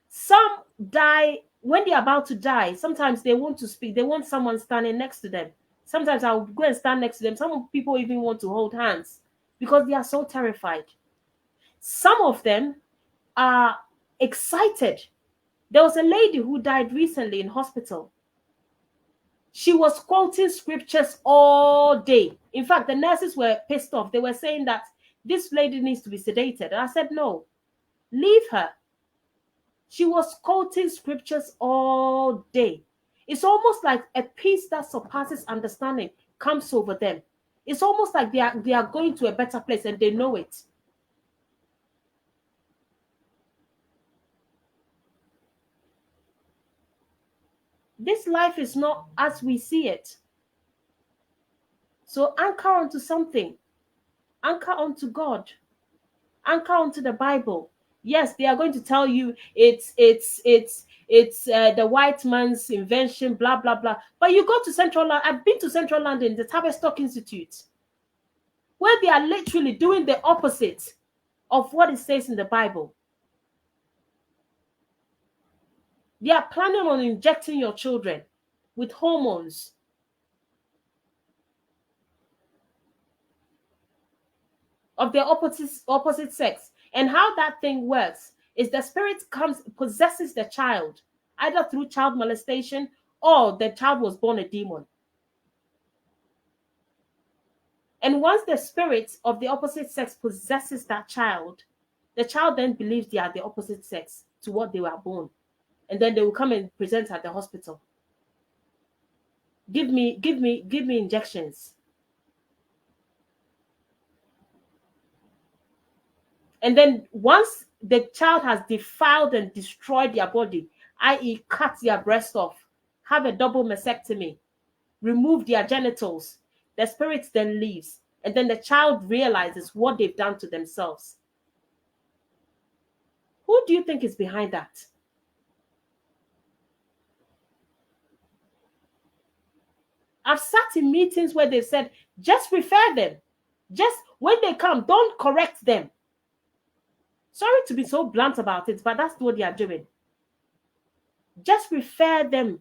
Some die when they're about to die. Sometimes they want to speak. They want someone standing next to them. Sometimes I'll go and stand next to them. Some people even want to hold hands because they are so terrified. Some of them are excited. There was a lady who died recently in hospital. She was quoting scriptures all day. In fact, the nurses were pissed off. They were saying that this lady needs to be sedated. And I said, no, leave her. She was quoting scriptures all day. It's almost like a peace that surpasses understanding comes over them. It's almost like they are going to a better place and they know it. This life is not as we see it. So anchor onto something. Anchor onto God. Anchor onto the Bible. Yes, they are going to tell you it's the white man's invention, blah, blah, blah. But you go to Central London. I've been to Central London, the Tavistock Institute, where they are literally doing the opposite of what it says in the Bible. They are planning on injecting your children with hormones. Of their opposite sex. And how that thing works is the spirit possesses the child, either through child molestation or the child was born a demon. And once the spirit of the opposite sex possesses that child, the child then believes they are the opposite sex to what they were born. And then they will come and present at the hospital. Give me injections. And then once the child has defiled and destroyed their body, i.e. cut their breast off, have a double mastectomy, remove their genitals, the spirit then leaves. And then the child realizes what they've done to themselves. Who do you think is behind that? I've sat in meetings where they've said, just refer them. Just when they come, don't correct them. Sorry to be so blunt about it, but that's what they are doing. Just refer them.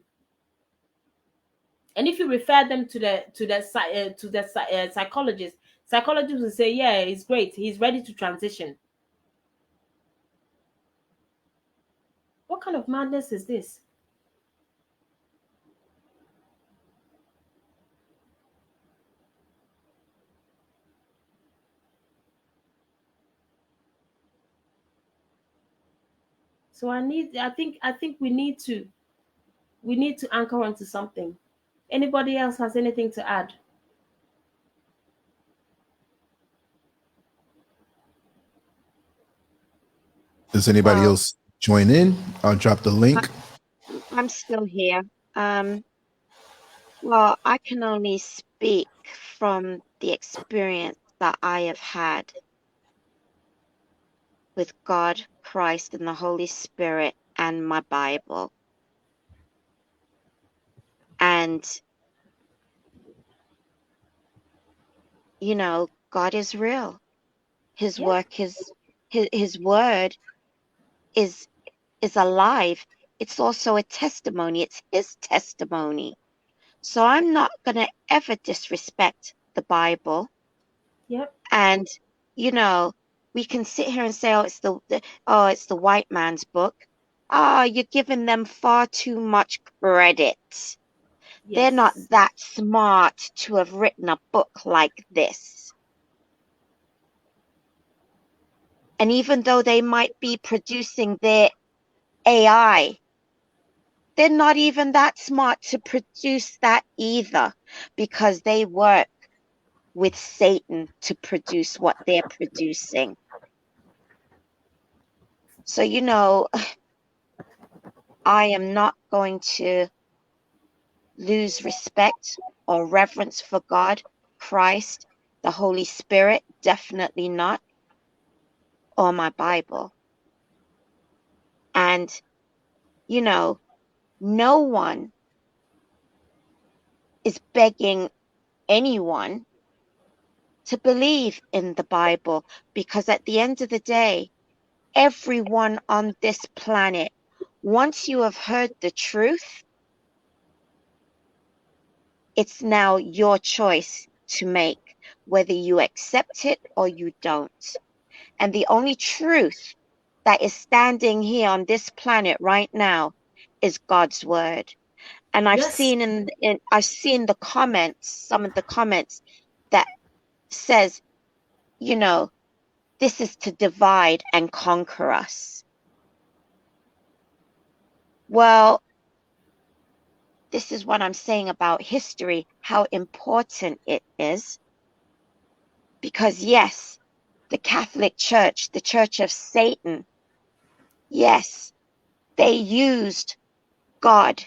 And if you refer them to the psychologist, psychologists will say, yeah, he's great. He's ready to transition. What kind of madness is this? So I think we need to anchor onto something. Anybody else has anything to add? Does anybody else join in? I'll drop the link. I'm still here. Well, I can only speak from the experience that I have had with God, Christ, and the Holy Spirit and my Bible. And, you know, God is real. His work is, his word is alive. It's also a testimony. It's his testimony. So I'm not going to ever disrespect the Bible. Yep. And, you know, we can sit here and say, oh, it's the white man's book. Ah, you're giving them far too much credit. They're not Yes. that smart to have written a book like this. And even though they might be producing their AI, they're not even that smart to produce that either, because they work with Satan to produce what they're producing. So, you know, I am not going to lose respect or reverence for God, Christ, the Holy Spirit, definitely not, or my Bible. And, you know, no one is begging anyone to believe in the Bible, because at the end of the day, everyone on this planet, once you have heard the truth, it's now your choice to make, whether you accept it or you don't. And the only truth that is standing here on this planet right now is God's word. And I've Yes. seen I've seen the comments, some of the comments that says, you know, this is to divide and conquer us. Well, this is what I'm saying about history, how important it is. Because yes, the Catholic Church, the Church of Satan, yes, they used God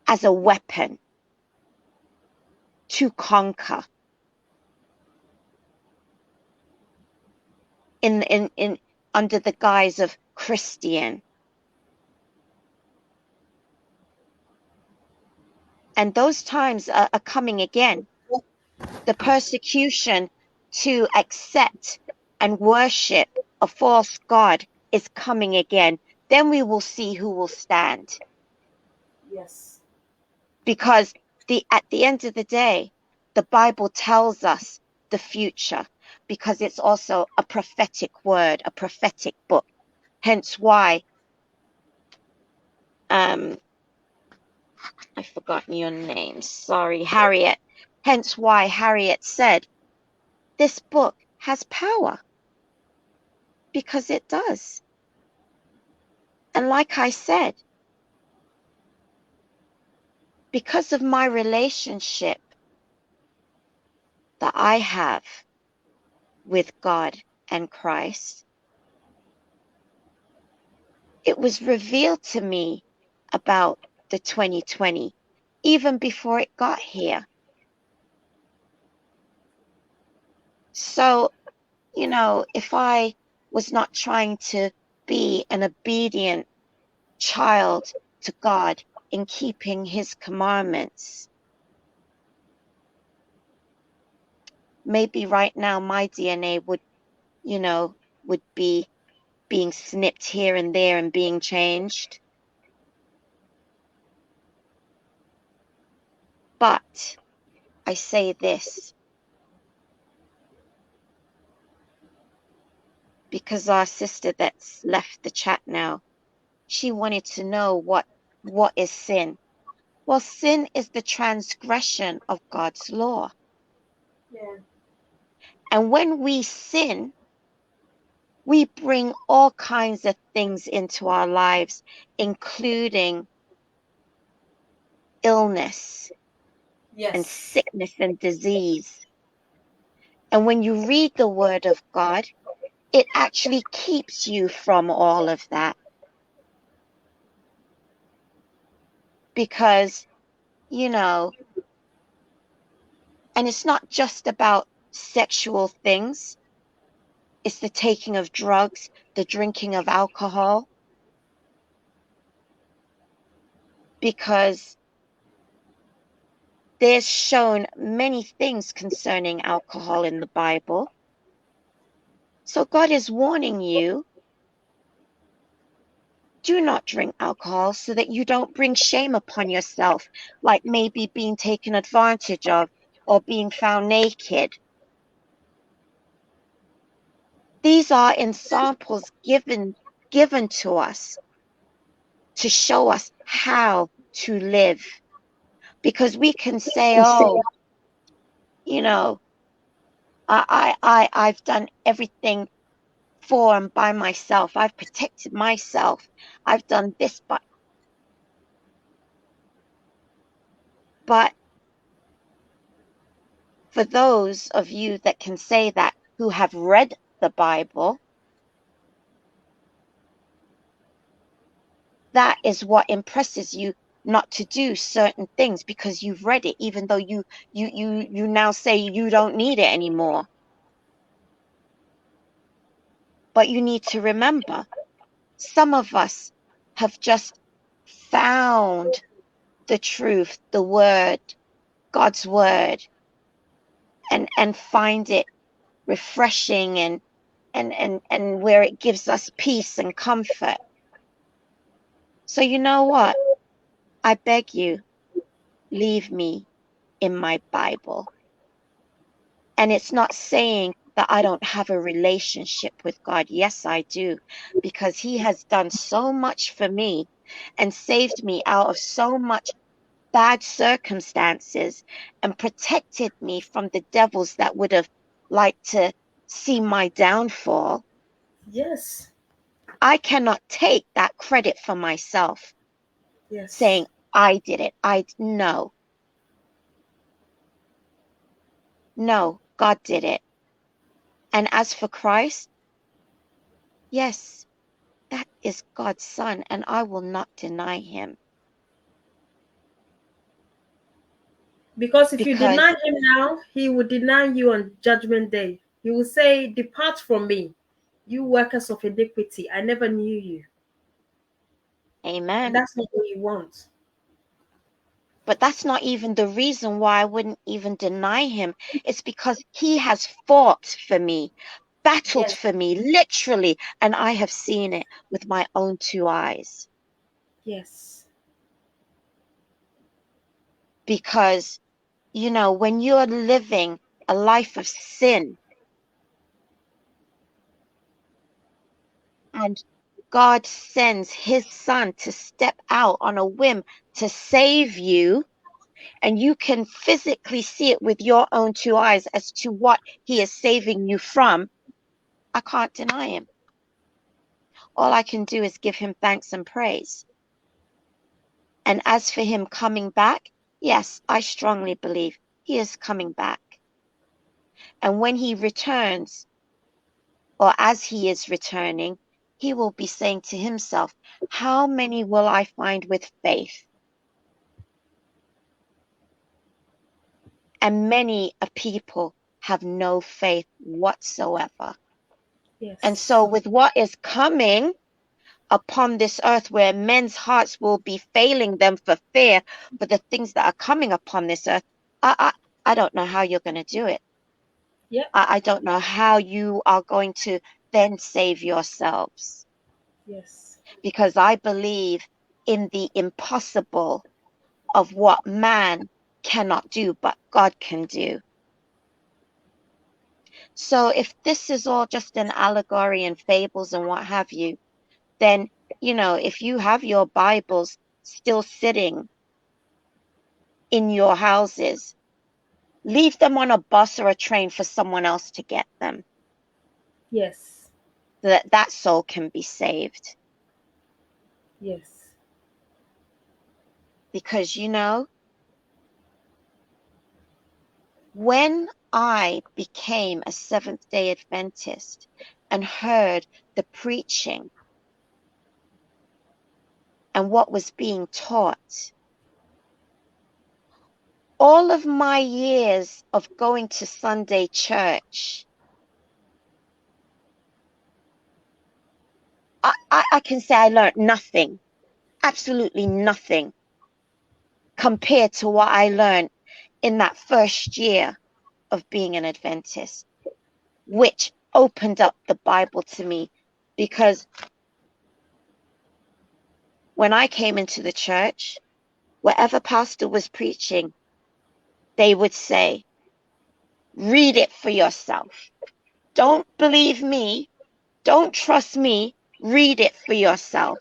as a weapon to conquer in under the guise of Christian. And those times are coming again. The persecution to accept and worship a false god is coming again. Then we will see who will stand. Yes. Because at the end of the day, the Bible tells us the future, because it's also a prophetic word, a prophetic book. Hence why I've forgotten your name. Sorry, Harriet. Hence why Harriet said, this book has power, because it does. And like I said, because of my relationship that I have with God and Christ, it was revealed to me about the 2020, even before it got here. So, you know, if I was not trying to be an obedient child to God in keeping his commandments, maybe right now my DNA would, you know, would be being snipped here and there and being changed. But I say this, because our sister that's left the chat now, she wanted to know what is sin. Well, sin is the transgression of God's law. Yeah. And when we sin, we bring all kinds of things into our lives, including illness and Yes. sickness and disease. And when you read the word of God, it actually keeps you from all of that. Because, you know, and it's not just about sexual things. It's the taking of drugs, the drinking of alcohol. Because there's shown many things concerning alcohol in the Bible. So God is warning you, do not drink alcohol so that you don't bring shame upon yourself, like maybe being taken advantage of or being found naked. These are examples given to us to show us how to live. Because we can say, oh, you know, I've done everything for and by myself. I've protected myself. I've done this, but for those of you that can say that, who have read the Bible, that is what impresses you not to do certain things because you've read it, even though you now say you don't need it anymore. But you need to remember, some of us have just found the truth, the word, God's word, and find it refreshing and where it gives us peace and comfort. So you know what? I beg you, leave me in my Bible. And it's not saying that I don't have a relationship with God. Yes, I do, because he has done so much for me and saved me out of so much bad circumstances and protected me from the devils that would have liked to see my downfall. Yes. I cannot take that credit for myself, Yes. saying I did it. No, God did it. And as for Christ, yes, that is God's son, and I will not deny him. Because if you Because deny him now, he will deny you on judgment day. He will say, "Depart from me, you workers of iniquity. I never knew you." amen. And that's not what you want. But that's not even the reason why I wouldn't even deny him. It's because he has fought for me, battled Yes. for me, literally, and I have seen it with my own two eyes. Yes. Because, you know, when you're living a life of sin and God sends his son to step out on a whim to save you, and you can physically see it with your own two eyes as to what he is saving you from, I can't deny him. All I can do is give him thanks and praise. And as for him coming back, yes, I strongly believe he is coming back. And when he returns, or as he is returning, he will be saying to himself, how many will I find with faith? And many a people have no faith whatsoever. Yes. And so with what is coming upon this earth, where men's hearts will be failing them for fear for the things that are coming upon this earth, I don't know how you're going to do it. Yeah. I don't know how you are going to then save yourselves. Yes. Because I believe in the impossible of what man cannot do, but God can do. So if this is all just an allegory and fables and what have you, then, you know, if you have your Bibles still sitting in your houses, leave them on a bus or a train for someone else to get them, Yes. so that that soul can be saved. Yes. Because, you know, when I became a Seventh-day Adventist and heard the preaching and what was being taught, all of my years of going to Sunday church, I can say I learned nothing, absolutely nothing, compared to what I learned in that first year of being an Adventist, which opened up the Bible to me. Because when I came into the church, whatever pastor was preaching, they would say, read it for yourself. Don't believe me, Don't trust me. Read it for yourself.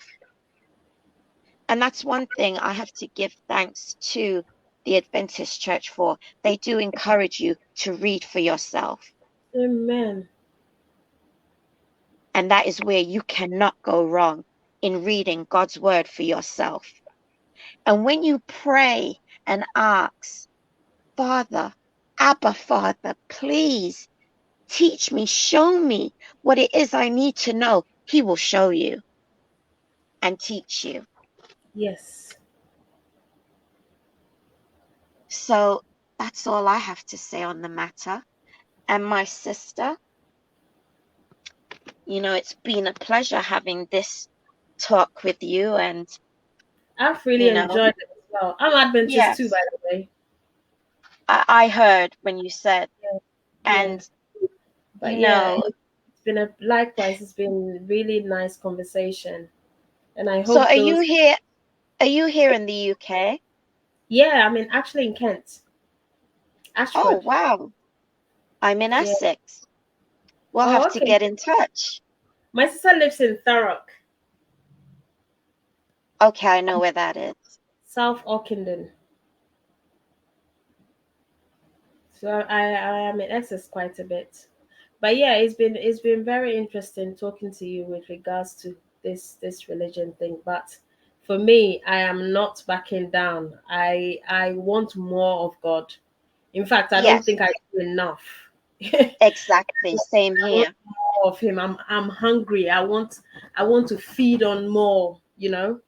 And that's one thing I have to give thanks to the Adventist Church for. They do encourage you to read for yourself. Amen. And that is where you cannot go wrong, in reading God's word for yourself. And when you pray and ask, Father, Abba Father, please teach me, show me what it is I need to know, He will show you and teach you. Yes. So that's all I have to say on the matter. And my sister, you know, it's been a pleasure having this talk with you. And, I've really you know, enjoyed it as well. I'm Adventist too, yes, by the way. I heard when you said, Yeah. and, But you yeah, know, it's been likewise, it's been really nice conversation. And I so hope those, are you here in the UK? yeah, I mean, actually in Kent, Oh, Ashford. wow. I'm in Yeah. Essex. We'll Oh, have to okay. get in touch. My sister lives in Thurrock, Okay, I know where that is. South Orkington. So I am in Essex quite a bit. But yeah, it's been very interesting talking to you with regards to this religion thing. But for me, I am not backing down. I want more of God. In fact, I don't Yes, think I do enough. I exactly. Same want here. more of him. I'm hungry. I want to feed on more, you know?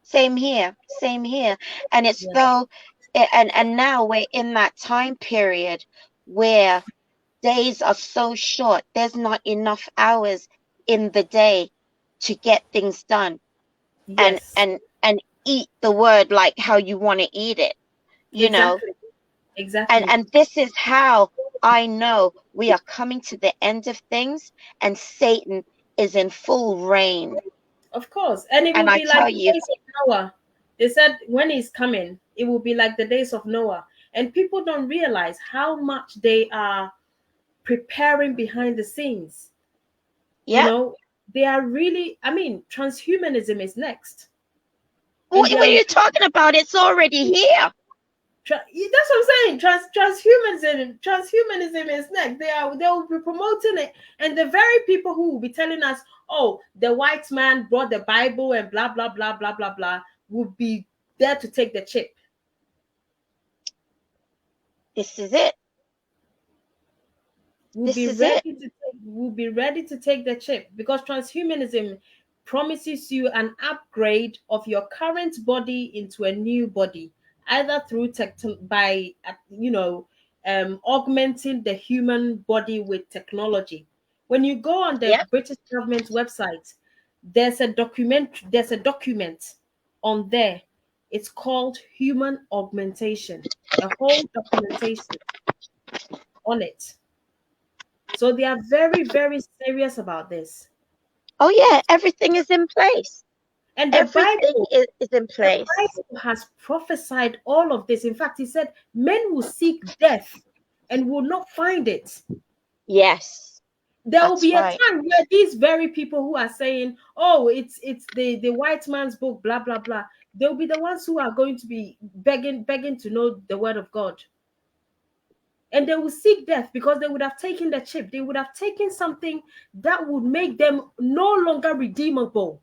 Same here. Same here. And it's Yeah. though, and now we're in that time period where days are so short. There's not enough hours in the day to get things done and Yes, and and eat the word like how you want to eat it, you know. exactly. Exactly. And this is how I know we are coming to the end of things and Satan is in full reign. Of course. And it And will I be like tell the you, days of Noah. They said when he's coming, it will be like the days of Noah. And people don't realize how much they are preparing behind the scenes. You yeah. know, they are really, I mean, transhumanism is next. And What they are are you talking about? It's already here. that's what I'm saying. Transhumanism is next. They will be promoting it, and the very people who will be telling us, "Oh, the white man brought the Bible and blah blah blah blah blah blah," will be there to take the chip. This is it. This is it. Will be ready to take the chip because transhumanism promises you an upgrade of your current body into a new body, either through by augmenting the human body with technology. When you go on the Yeah. British government website, there's a document on there. It's called human augmentation. A whole documentation on it. So they are very, very serious about this. Oh yeah. Everything is in place. And Everything is in the place. Bible has prophesied all of this. In fact, he said men will seek death and will not find it. Yes. There will That's be a right. time where these very people who are saying, "Oh, it's the white man's book," blah blah blah, they'll be the ones who are going to be begging to know the word of God. And they will seek death because they would have taken the chip. They would have taken something that would make them no longer redeemable.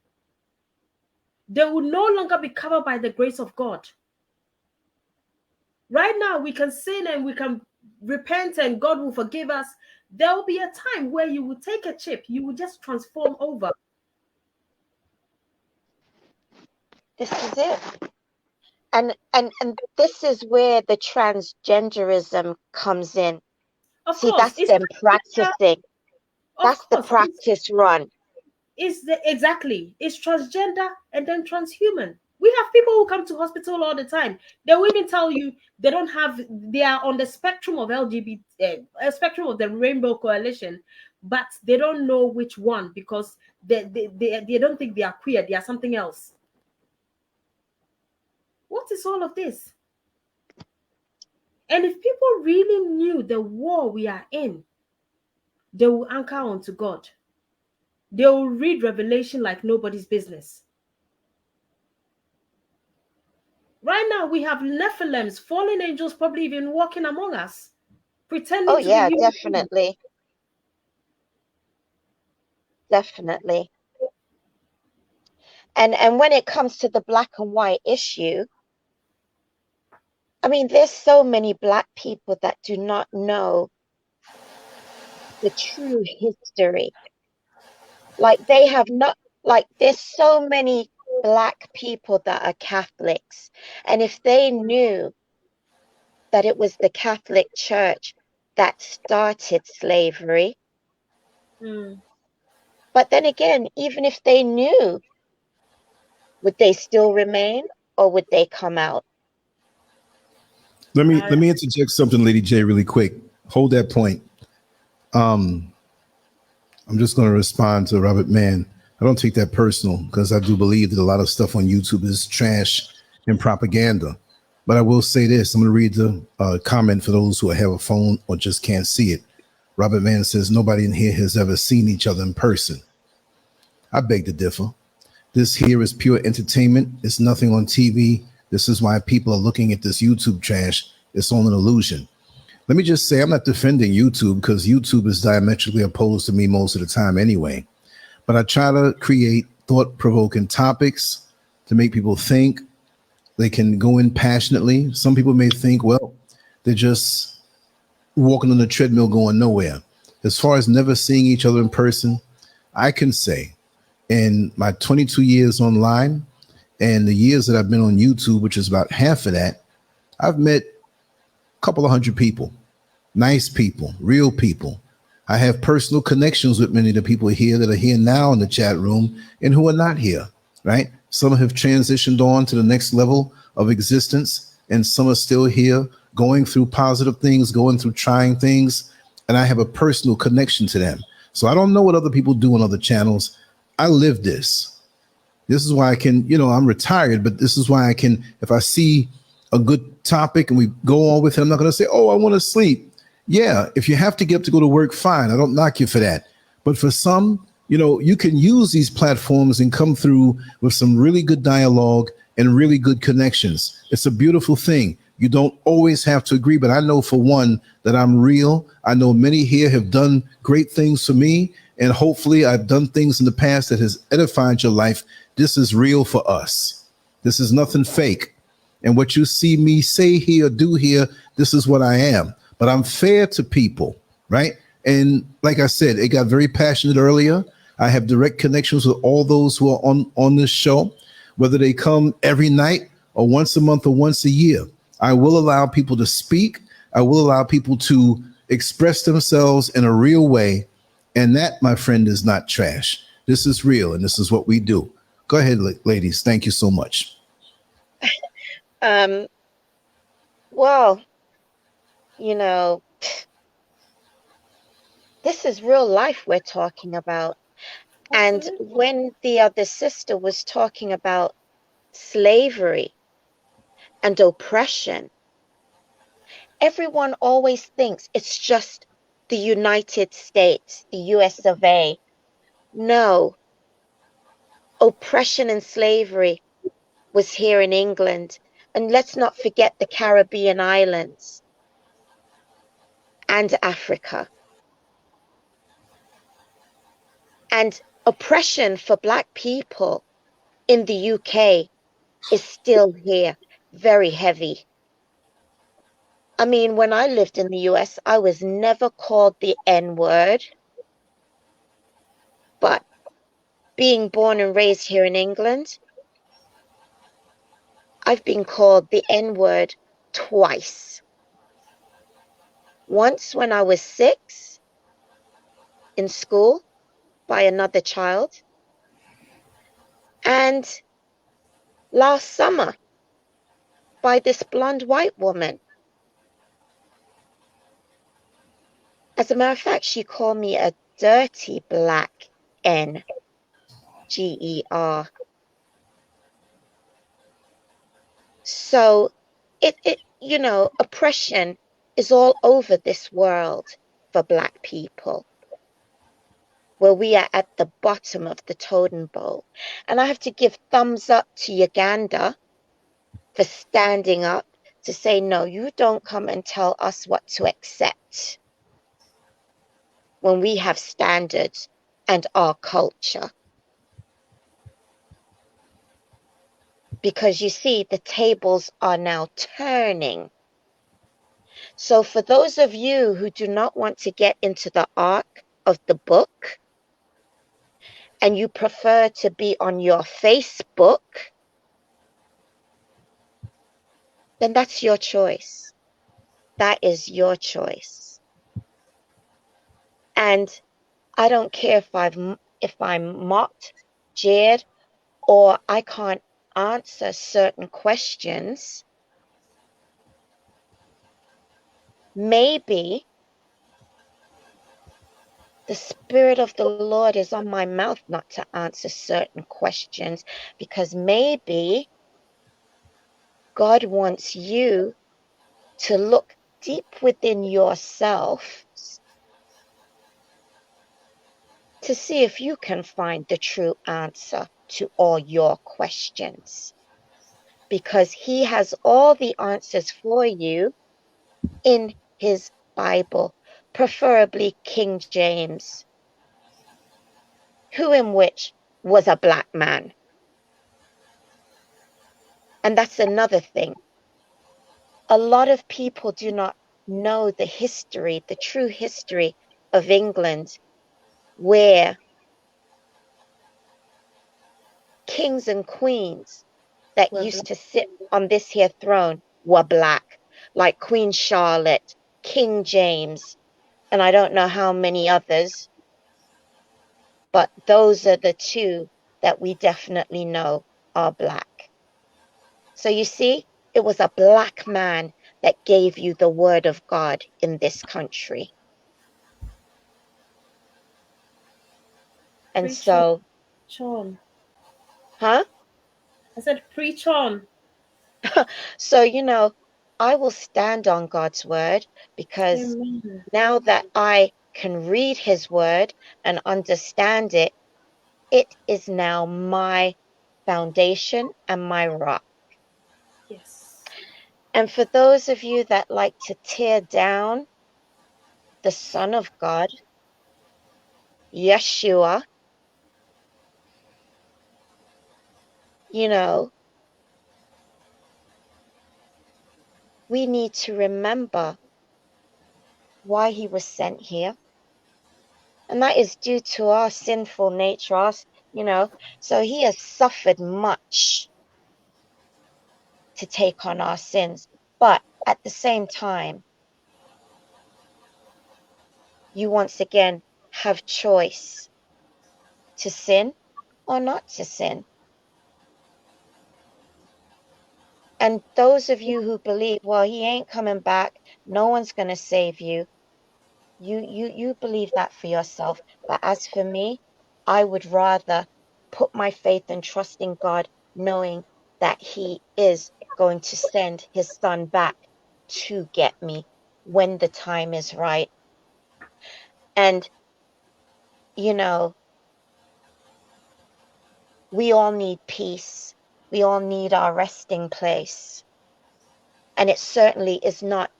They will no longer be covered by the grace of God. Right now, we can sin and we can repent and God will forgive us. There will be a time where you will take a chip, you will just transform over. This is it. And this is where the transgenderism comes in. Of See, course, that's it's them practicing. of That's the course, practice run. it's transgender and then transhuman. We have people who come to hospital all the time. They will even tell you they are on the spectrum of LGBT, a spectrum of the Rainbow Coalition, but they don't know which one because they don't think they are queer. They are something else. What is all of this? And if people really knew the war we are in, they will anchor onto God. They'll read Revelation like nobody's business. Right now, we have Nephilims, fallen angels, probably even walking among us, pretending Oh to be yeah, human beings. definitely. Definitely. And when it comes to the black and white issue, I mean, there's so many black people that do not know the true history. Like they have not, like there's so many black people that are Catholics. And if they knew that it was the Catholic Church that started slavery, Mm. but then again, even if they knew, would they still remain or would they come out? Let me interject something, Lady J, really quick. Hold that point. I'm just going to respond to Robert Mann. I don't take that personal because I do believe that a lot of stuff on YouTube is trash and propaganda. But I will say this. I'm going to read the comment for those who have a phone or just can't see it. Robert Mann says, nobody in here has ever seen each other in person. I beg to differ. This here is pure entertainment. It's nothing on TV. This is why people are looking at this YouTube trash. It's all an illusion. Let me just say, I'm not defending YouTube because YouTube is diametrically opposed to me most of the time anyway. But I try to create thought-provoking topics to make people think. They can go in passionately. Some people may think, well, they're just walking on the treadmill going nowhere. As far as never seeing each other in person, I can say in my 22 years online and the years that I've been on YouTube, which is about half of that, I've met a couple of hundred people, nice people, real people. I have personal connections with many of the people here that are here now in the chat room and who are not here, right? Some have transitioned on to the next level of existence, and some are still here going through positive things, going through trying things, and I have a personal connection to them. So I don't know what other people do on other channels. I live this. This is why I can, I'm retired, but this is why I can, if I see a good topic and we go on with it, I'm not going to say, oh, I want to sleep. Yeah, if you have to get up to go to work, fine. I don't knock you for that. But for some, you can use these platforms and come through with some really good dialogue and really good connections. It's a beautiful thing. You don't always have to agree, but I know for one that I'm real. I know many here have done great things for me, and hopefully I've done things in the past that has edified your life. This is real for us. This is nothing fake. And what you see me say here, do here, this is what I am. But I'm fair to people, right? And like I said, it got very passionate earlier. I have direct connections with all those who are on this show, whether they come every night or once a month or once a year. I will allow people to speak. I will allow people to express themselves in a real way. And that, my friend, is not trash. This is real, and this is what we do. Go ahead, ladies. Thank you so much. Well, this is real life we're talking about. And when the other sister was talking about slavery and oppression, everyone always thinks it's just the United States, the US of A. No, oppression and slavery was here in England. And let's not forget the Caribbean islands and Africa. And oppression for Black people in the UK is still here, very heavy. I mean, when I lived in the US, I was never called the N-word. But being born and raised here in England, I've been called the N-word twice. Once when I was 6 in school by another child, and last summer by this blonde white woman. As a matter of fact, she called me a dirty black N-G-E-R. So oppression is all over this world for Black people. where we are at the bottom of the totem pole. And I have to give thumbs up to Uganda for standing up to say, no, you don't come and tell us what to accept when we have standards and our culture. Because you see, the tables are now turning. So for those of you who do not want to get into the arc of the book, and you prefer to be on your Facebook, then that's your choice. That is your choice. And I don't care if I'm mocked, jeered, or I can't answer certain questions. Maybe the Spirit of the Lord is on my mouth not to answer certain questions, because maybe God wants you to look deep within yourself to see if you can find the true answer to all your questions. Because He has all the answers for you in His Bible, preferably King James, who in which was a black man. And that's another thing. A lot of people do not know the history, the true history of England, where kings and queens that used to sit on this here throne were black, like Queen Charlotte, King James, and I don't know how many others, but those are the two that we definitely know are black. So you see, it was a black man that gave you the word of God in this country. And Preach so, on. huh? I said, preach on. So, I will stand on God's word, because Amen. now that I can read His word and understand it, it is now my foundation and my rock. Yes. And for those of you that like to tear down the Son of God, Yeshua, we need to remember why He was sent here. And that is due to our sinful nature, so He has suffered much to take on our sins. But at the same time, you once again have choice to sin or not to sin. And those of you who believe, well, He ain't coming back, no one's going to save you, you believe that for yourself. But as for me, I would rather put my faith and trust in God, knowing that He is going to send His Son back to get me when the time is right. And, we all need peace. We all need our resting place. And it certainly is not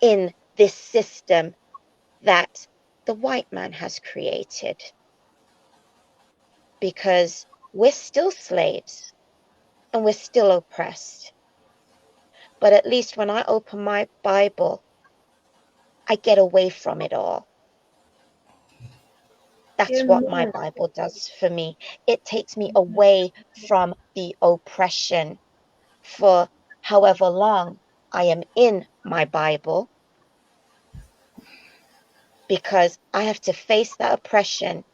in this system that the white man has created. Because we're still slaves and we're still oppressed. But at least when I open my Bible, I get away from it all. That's what my Bible does for me. It takes me away from the oppression. For however long I am in my Bible, because I have to face that oppression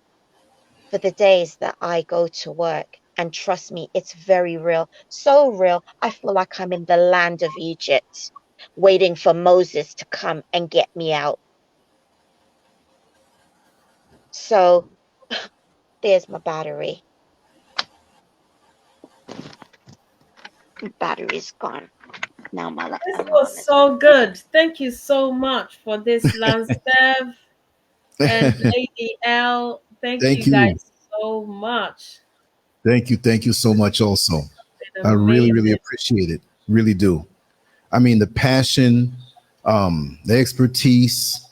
for the days that I go to work. And trust me, it's very real. So real, I feel like I'm in the land of Egypt, waiting for Moses to come and get me out. So there's my battery. Battery's gone. Now my This alarm was is so good. Thank you so much for this, LANCESCURV and Lady L. Thank you Thank you. guys so much. Thank you so much also. It's been I really, really amazing. appreciate it. Really do. I mean, the passion, the expertise,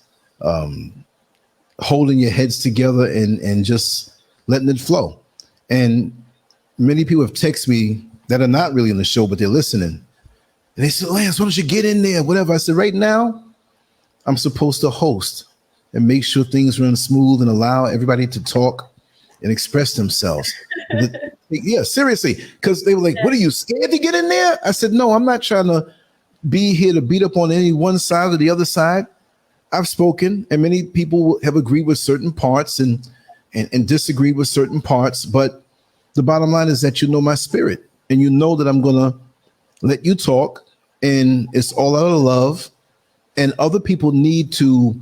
holding your heads together and just letting it flow. And many people have texted me that are not really in the show, but they're listening. And they said, Lance, why don't you get in there? Whatever. I said, right now, I'm supposed to host and make sure things run smooth and allow everybody to talk and express themselves. Yeah, seriously. Because they were like, what are you scared to get in there? I said, no, I'm not trying to be here to beat up on any one side or the other side. I've spoken, and many people have agreed with certain parts and disagreed with certain parts. But the bottom line is that you know my spirit, and you know that I'm going to let you talk, and it's all out of love. And other people need to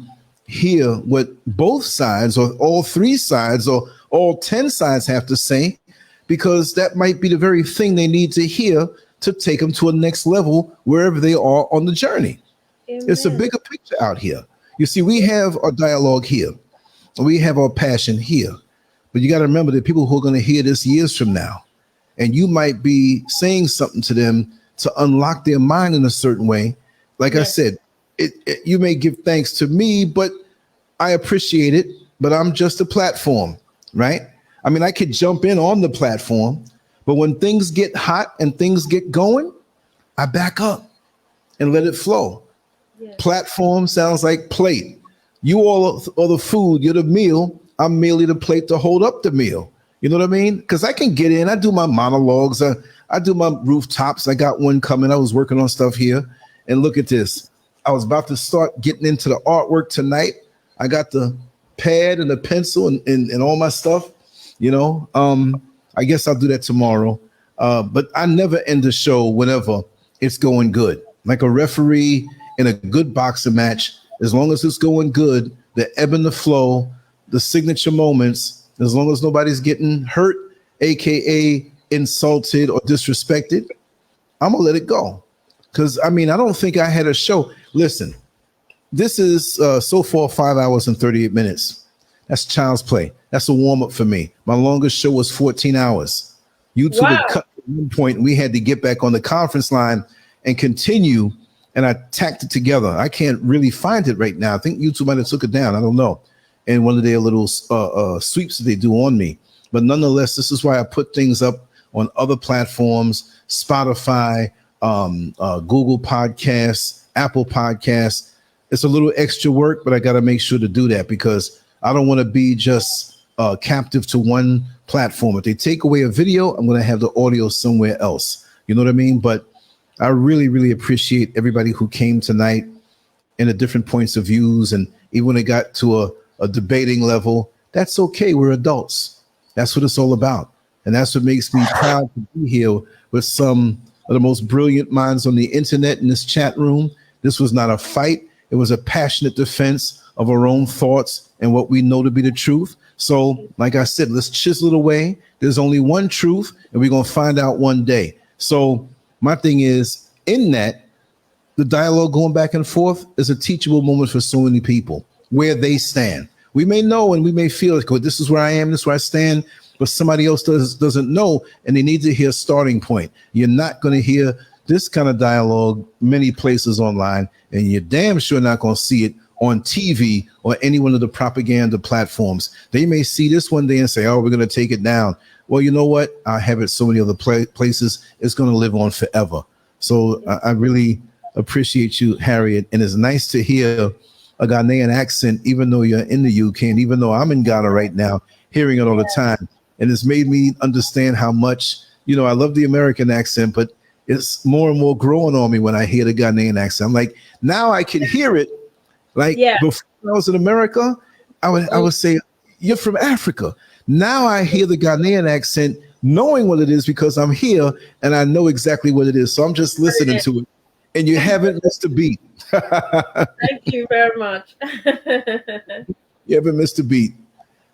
hear what both sides or all three sides or all 10 sides have to say, because that might be the very thing they need to hear to take them to a next level wherever they are on the journey. Amen. It's a bigger picture out here. You see, we have our dialogue here. We have our passion here. But you got to remember that people who are going to hear this years from now, and you might be saying something to them to unlock their mind in a certain way. Like I said, you may give thanks to me, but I appreciate it. But I'm just a platform, right? I mean, I could jump in on the platform, but when things get hot and things get going, I back up and let it flow. Yes. Platform sounds like plate. You all are the food, you're the meal. I'm merely the plate to hold up the meal. You know what I mean? Because I can get in, I do my monologues, I do my rooftops. I got one coming. I was working on stuff here. And look at this. I was about to start getting into the artwork tonight. I got the pad and the pencil and all my stuff. You know, I guess I'll do that tomorrow. But I never end the show whenever it's going good. Like a referee in a good boxing match, as long as it's going good, the ebb and the flow, the signature moments, as long as nobody's getting hurt, aka insulted or disrespected, I'm gonna let it go. Because I mean, I don't think I had a show. Listen, this is so far 5 hours and 38 minutes. That's child's play. That's a warm-up for me. My longest show was 14 hours. YouTube had cut at one point, and we had to get back on the conference line and continue, and I tacked it together. I can't really find it right now. I think YouTube might have took it down. I don't know. And one of their little sweeps that they do on me. But nonetheless, this is why I put things up on other platforms, Spotify, Google Podcasts, Apple Podcasts. It's a little extra work, but I got to make sure to do that because I don't want to be just captive to one platform. If they take away a video, I'm going to have the audio somewhere else. You know what I mean? But I really, really appreciate everybody who came tonight and the different points of views. And even when it got to a debating level, that's okay. We're adults. That's what it's all about. And that's what makes me proud to be here with some of the most brilliant minds on the internet in this chat room. This was not a fight. It was a passionate defense of our own thoughts and what we know to be the truth. So, like I said, let's chisel it away. There's only one truth, and we're going to find out one day. So my thing is, in that, the dialogue going back and forth is a teachable moment for so many people, where they stand. We may know and we may feel like, oh, this is where I am, this is where I stand, but somebody else doesn't know, and they need to hear a starting point. You're not going to hear this kind of dialogue many places online, and you're damn sure not going to see it on TV or any one of the propaganda platforms. They may see this one day and say, oh, we're going to take it down. Well, you know what? I have it so many other places. It's going to live on forever. So I really appreciate you, Harriet. And it's nice to hear a Ghanaian accent, even though you're in the UK and even though I'm in Ghana right now, hearing it all the time. And it's made me understand how much, you know, I love the American accent, but it's more and more growing on me when I hear the Ghanaian accent. I'm like, now I can hear it. Like before I was in America, I would say, you're from Africa. Now I hear the Ghanaian accent, knowing what it is because I'm here and I know exactly what it is. So I'm just listening to it. And you haven't missed a beat. Thank you very much. You haven't missed a beat.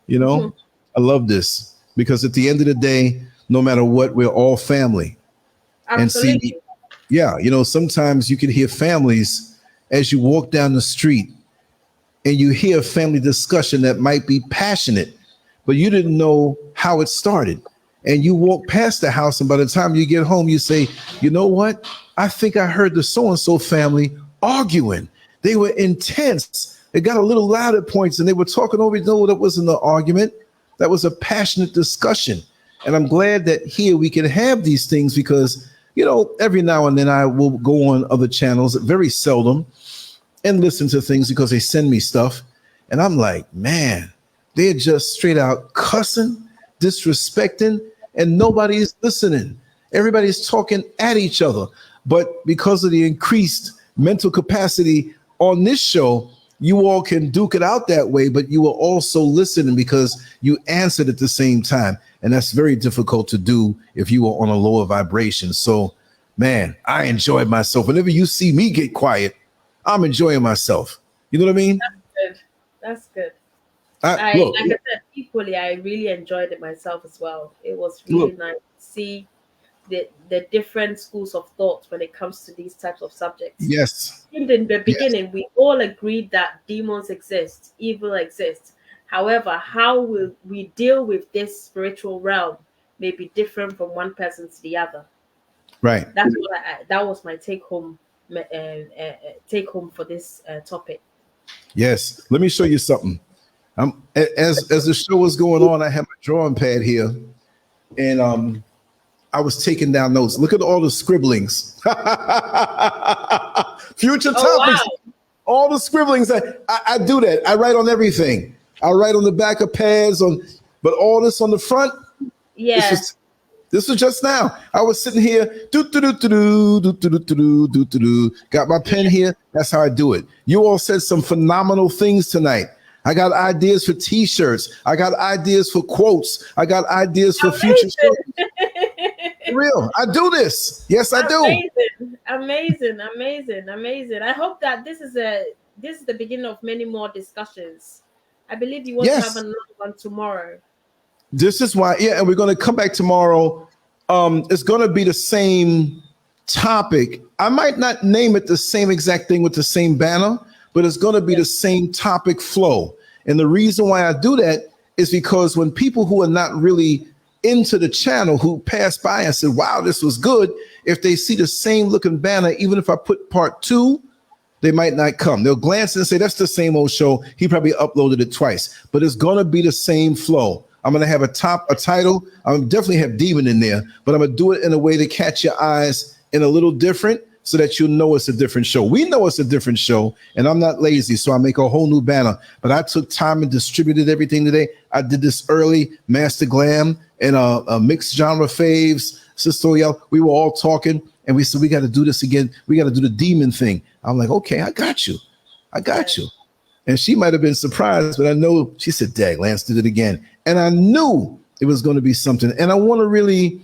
You know, I love this because at the end of the day, no matter what, we're all family. Absolutely. And see, yeah, you know, sometimes you can hear families as you walk down the street and you hear a family discussion that might be passionate, but you didn't know how it started. And you walk past the house, and by the time you get home, you say, you know what? I think I heard the so-and-so family arguing. They were intense. It got a little loud at points, and they were talking over. No, that wasn't an argument. That was a passionate discussion. And I'm glad that here we can have these things because, you know, every now and then I will go on other channels, very seldom, and listen to things because they send me stuff. And I'm like, man, they're just straight out cussing, disrespecting, and nobody's listening. Everybody's talking at each other. But because of the increased mental capacity on this show, you all can duke it out that way, but you are also listening because you answered at the same time. And that's very difficult to do if you are on a lower vibration. So, man, I enjoyed myself. Whenever you see me get quiet, I'm enjoying myself. You know what I mean? That's good. That's good. Look, like I said, equally, I really enjoyed it myself as well. It was really nice to see the different schools of thought when it comes to these types of subjects. Yes. In the beginning, we all agreed that demons exist, evil exists. However, how will we deal with this spiritual realm may be different from one person to the other. Right. That's what that was my take home for this topic. Yes. Let me show you something. As the show was going on, I had my drawing pad here, and I was taking down notes. Look at all the scribblings. Future topics. Wow. All the scribblings. I do that. I write on everything. I write on the back of pads, but all this on the front. Yeah. This was just now. I was sitting here, got my pen here. That's how I do it. You all said some phenomenal things tonight. I got ideas for T-shirts. I got ideas for quotes. I got ideas for future shows. For real, I do this. Yes, I do. Amazing. I hope that this is the beginning of many more discussions. I believe you want to have another one tomorrow. This is why, and we're going to come back tomorrow. It's going to be the same topic. I might not name it the same exact thing with the same banner, but it's going to be the same topic flow. And the reason why I do that is because when people who are not really into the channel, who pass by and said, wow, this was good, if they see the same looking banner, even if I put part 2, they might not come. They'll glance and say, that's the same old show. He probably uploaded it twice, but it's going to be the same flow. I'm going to have a title. I'm definitely have demon in there, but I'm going to do it in a way to catch your eyes in a little different so that you'll know it's a different show. We know it's a different show, and I'm not lazy, so I make a whole new banner. But I took time and distributed everything today. I did this early, Master Glam and a mixed genre faves, Sister Yell. We were all talking, and we said, we got to do this again. We got to do the demon thing. I'm like, okay, I got you. And she might have been surprised, but I know she said, Dag, Lance did it again. And I knew it was going to be something. And I want to really,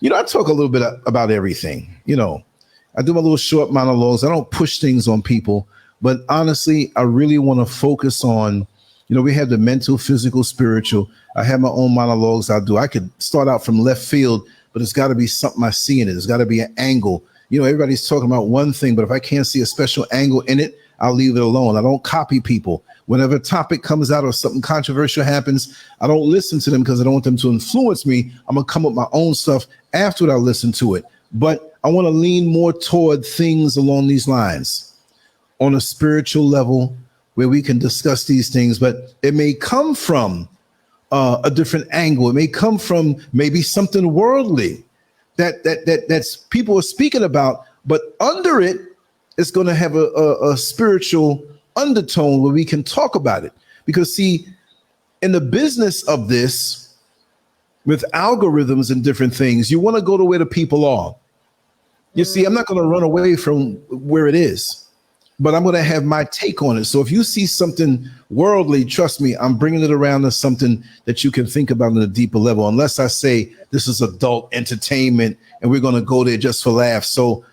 I talk a little bit about everything. I do my little short monologues. I don't push things on people. But honestly, I really want to focus on, we have the mental, physical, spiritual. I have my own monologues I do. I could start out from left field, but it's got to be something I see in it. There's got to be an angle. Everybody's talking about one thing, but if I can't see a special angle in it, I'll leave it alone. I don't copy people. Whenever a topic comes out or something controversial happens, I don't listen to them because I don't want them to influence me. I'm going to come up with my own stuff after I listen to it. But I want to lean more toward things along these lines on a spiritual level where we can discuss these things. But it may come from a different angle. It may come from maybe something worldly that's people are speaking about, but under it, it's going to have a spiritual undertone where we can talk about it. Because see, in the business of this, with algorithms and different things, you want to go to where the people are. You see, I'm not going to run away from where it is, but I'm going to have my take on it. So if you see something worldly, trust me, I'm bringing it around to something that you can think about on a deeper level, unless I say this is adult entertainment and we're going to go there just for laughs. So,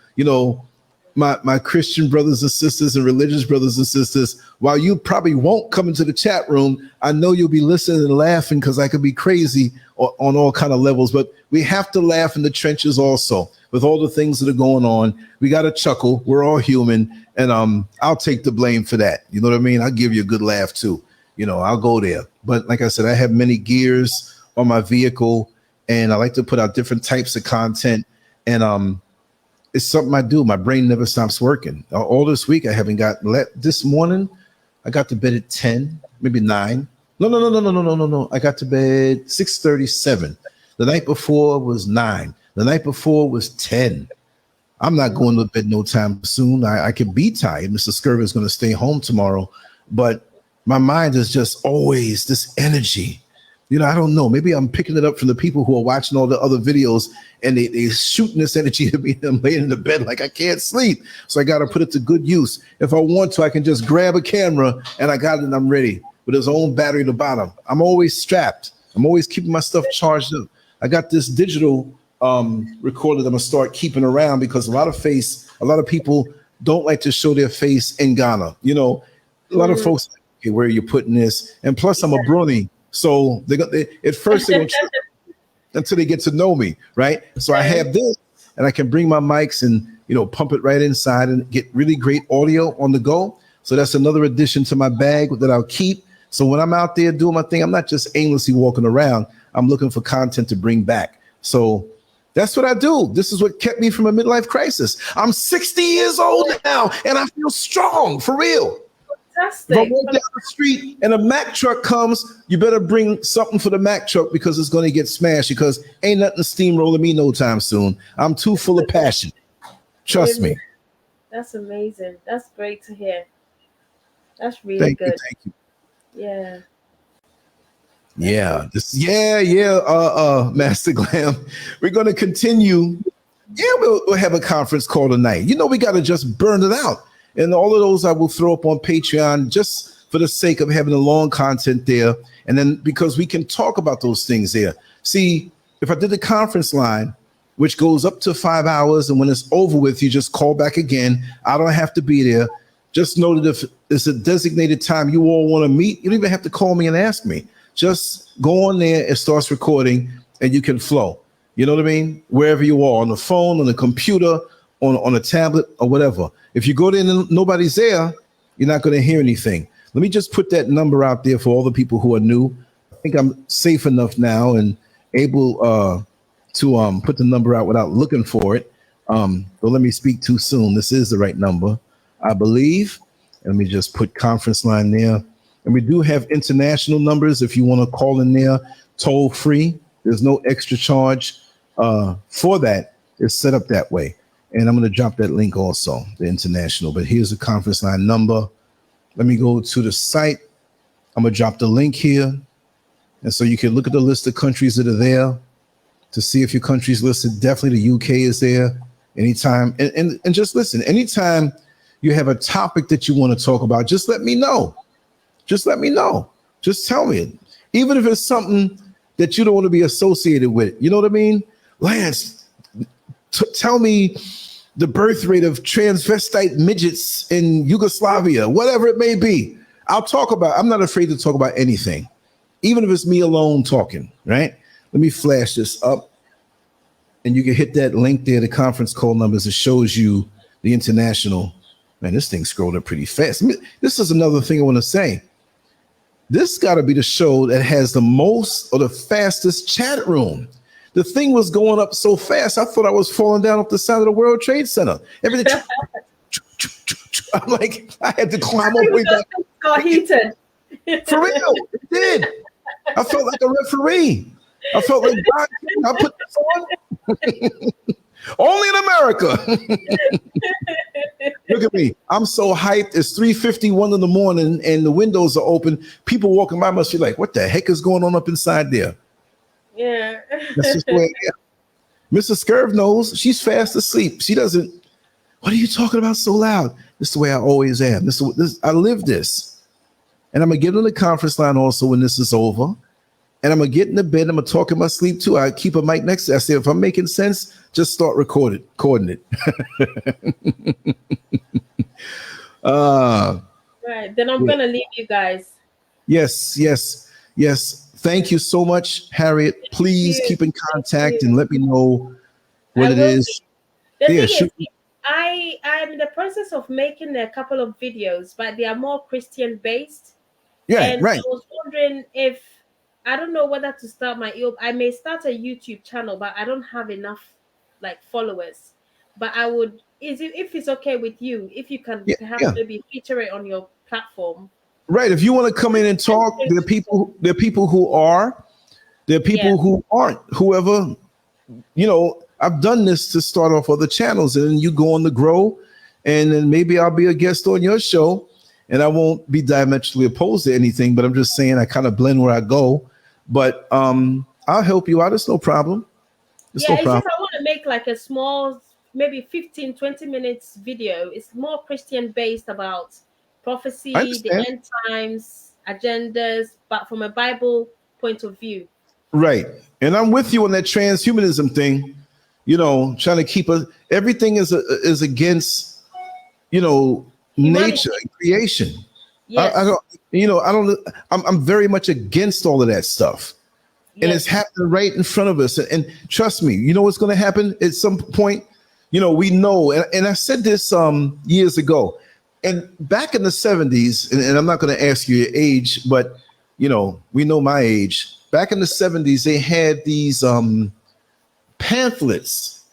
my Christian brothers and sisters and religious brothers and sisters, while you probably won't come into the chat room, I know you'll be listening and laughing because I could be crazy on all kind of levels, but we have to laugh in the trenches also with all the things that are going on. We got to chuckle. We're all human. And I'll take the blame for that. You know what I mean? I'll give you a good laugh too. I'll go there. But like I said, I have many gears on my vehicle, and I like to put out different types of content. And it's something I do. My brain never stops working. All this week, I haven't got this morning. I got to bed at 10, maybe 9. No. I got to bed 6:37. The night before was 9. The night before was 10. I'm not going to bed no time soon. I could be tired. Mr. SCURV is going to stay home tomorrow, but my mind is just always this energy. I don't know. Maybe I'm picking it up from the people who are watching all the other videos, and they shooting this energy to me. I'm laying in the bed like I can't sleep. So I got to put it to good use. If I want to, I can just grab a camera and I got it and I'm ready with his own battery at the bottom. I'm always strapped. I'm always keeping my stuff charged up. I got this digital recorder that I'm gonna start keeping around, because a lot of people don't like to show their face in Ghana. A lot of folks, okay, where are you putting this? And plus, I'm a brony, so they at first they don't until they get to know me, right? So I have this, and I can bring my mics and pump it right inside and get really great audio on the go. So that's another addition to my bag that I'll keep. So when I'm out there doing my thing, I'm not just aimlessly walking around. I'm looking for content to bring back. So that's what I do. This is what kept me from a midlife crisis. I'm 60 years old now, and I feel strong, for real. Fantastic. If I walk down the street and a Mack truck comes, you better bring something for the Mack truck, because it's going to get smashed, because ain't nothing steamrolling me no time soon. I'm too full of passion. Trust me. That's amazing. That's great to hear. That's really good. Thank you. Yeah. Yeah. Master Glam. We're going to continue. Yeah, we'll have a conference call tonight. We got to just burn it out. And all of those I will throw up on Patreon, just for the sake of having the long content there. And then because we can talk about those things there. See, if I did the conference line, which goes up to 5 hours, and when it's over with, you just call back again. I don't have to be there. Just know that if it's a designated time you all want to meet, you don't even have to call me and ask me. Just go on there, it starts recording, and you can flow. You know what I mean? Wherever you are, on the phone, on the computer, on a tablet, or whatever. If you go there and nobody's there, you're not going to hear anything. Let me just put that number out there for all the people who are new. I think I'm safe enough now and able to put the number out without looking for it. Don't let me speak too soon. This is the right number, I believe. Let me just put conference line there. And we do have international numbers if you want to call in there, toll free. There's no extra charge for that. It's set up that way. And I'm going to drop that link also, the international. But here's the conference line number. Let me go to the site. I'm going to drop the link here. And so you can look at the list of countries that are there to see if your country's listed. Definitely the UK is there. Anytime. And just listen, anytime you have a topic that you want to talk about, just let me know. Just let me know. Just tell me it. Even if it's something that you don't want to be associated with. You know what I mean? Lance, tell me the birth rate of transvestite midgets in Yugoslavia, whatever it may be. I'll talk about, I'm not afraid to talk about anything, even if it's me alone talking, right? Let me flash this up. And you can hit that link there, the conference call numbers. It shows you the international. Man, this thing scrolled up pretty fast. This is another thing I want to say. This got to be the show that has the most or the fastest chat room. The thing was going up so fast, I thought I was falling down off the side of the World Trade Center. Everything. I'm like, I had to climb all the way back. Got heated. For real, it did. I felt like a referee. I felt like God, I put this on. Only in America. Look at me. I'm so hyped. It's 3:51 in the morning and the windows are open. People walking by must be like, what the heck is going on up inside there? Yeah. That's just the way, yeah. Mrs. SCURV knows. She's fast asleep. She doesn't. What are you talking about so loud? This is the way I always am. I live this. And I'm going to get on the conference line also when this is over. And I'm going to get in the bed. I'm going to talk in my sleep too. I keep a mic next to me. I say, if I'm making sense, just start recording it. Right. Then I'm going to leave you guys. Yes. Thank you so much, Harriet. Please keep in contact and let me know what it is. Yeah, I'm in the process of making a couple of videos, but they are more Christian based. Yeah, And right. I was wondering if, I don't know whether to start I may start a YouTube channel, but I don't have enough like followers. But I would, if it's okay with you, if you can Yeah, perhaps yeah. maybe feature it on your platform. Right. If you want to come in and talk, there are people. There are people who are. There are Yeah. people who aren't. Whoever, I've done this to start off other channels, and then you go on to grow, and then maybe I'll be a guest on your show, and I won't be diametrically opposed to anything. But I'm just saying I kind of blend where I go. But I'll help you out. It's no problem. It's no It's problem. just I want to make like a small, maybe 15-20 minutes video. It's more Christian based about prophecy, I the understand. end times, agendas, but from a Bible point of view. Right. And I'm with you on that transhumanism thing, trying to keep everything is against, Humanity. nature and creation. Yes. I'm very much against all of that stuff. And Yes. it's happening right in front of us. And trust me, you know what's going to happen at some point? We know, and I said this years ago, and back in the 70s, and I'm not going to ask you your age, but we know my age. Back in the 70s, they had these pamphlets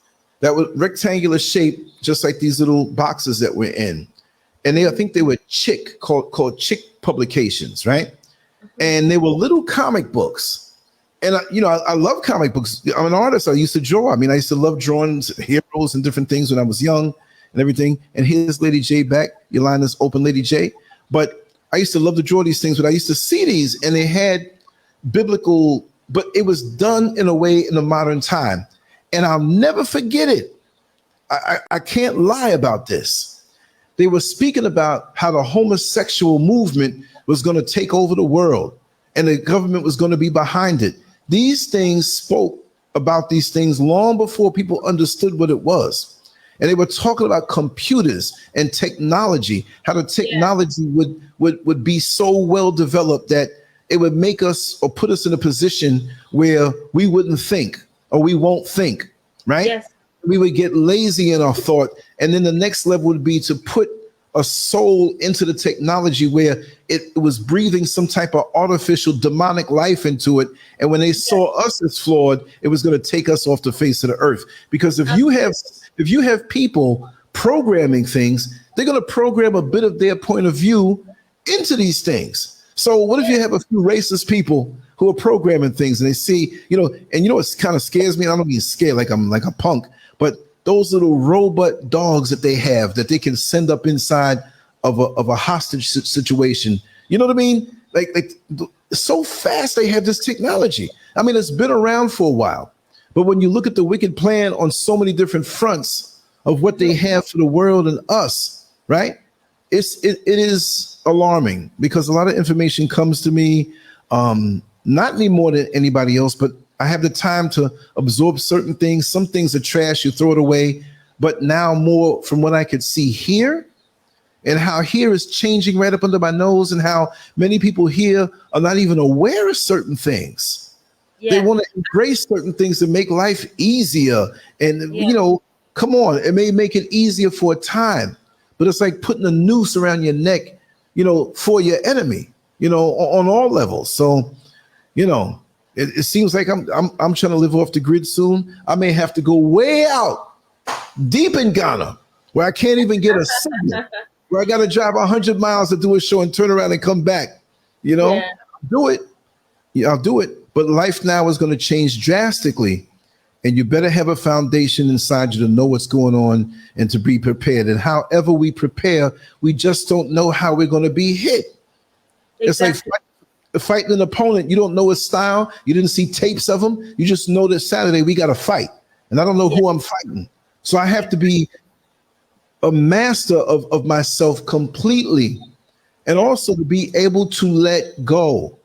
that were rectangular shape, just like these little boxes that we're in. And I think they were called Chick publications, right? And they were little comic books. And I love comic books. I'm an artist. I used to draw. I mean, I used to love drawing heroes and different things when I was young and everything. And here's Lady J back. Your line is open, Lady J. But I used to love to draw these things. But I used to see these, and they had biblical, but it was done in a way in the modern time. And I'll never forget it. I can't lie about this. They were speaking about how the homosexual movement was going to take over the world, and the government was going to be behind it. These things spoke about these things long before people understood what it was. And they were talking about computers and technology, how the technology would be so well developed that it would make us or put us in a position where we wouldn't think, or we won't think, right? Yes. We would get lazy in our thought. And then the next level would be to put a soul into the technology where it was breathing some type of artificial demonic life into it. And when they saw us as flawed, it was going to take us off the face of the earth. Because if you have people programming things, they're going to program a bit of their point of view into these things. So what if you have a few racist people who are programming things, and they see, what kind of scares me? I don't mean scared like I'm like a punk, but those little robot dogs that they have that they can send up inside of a hostage situation. You know what I mean? Like so fast they have this technology. I mean, it's been around for a while, but when you look at the wicked plan on so many different fronts of what they have for the world and us, right? It is alarming, because a lot of information comes to me, not any more than anybody else, but I have the time to absorb certain things. Some things are trash, you throw it away. But now more from what I could see here, and how here is changing right up under my nose, and how many people here are not even aware of certain things. Yeah. They want to embrace certain things to make life easier. And, come on, it may make it easier for a time, but it's like putting a noose around your neck, for your enemy, on all levels. So, it seems like I'm trying to live off the grid soon. I may have to go way out deep in Ghana where I can't even get a signal, where I got to drive 100 miles to do a show and turn around and come back. Do it. Yeah, I'll do it. But life now is going to change drastically. And you better have a foundation inside you to know what's going on and to be prepared. And however we prepare, we just don't know how we're going to be hit. Exactly. It's like fighting an opponent. You don't know his style. You didn't see tapes of him. You just know that Saturday we got to fight. And I don't know who I'm fighting. So I have to be a master of myself completely. And also to be able to let go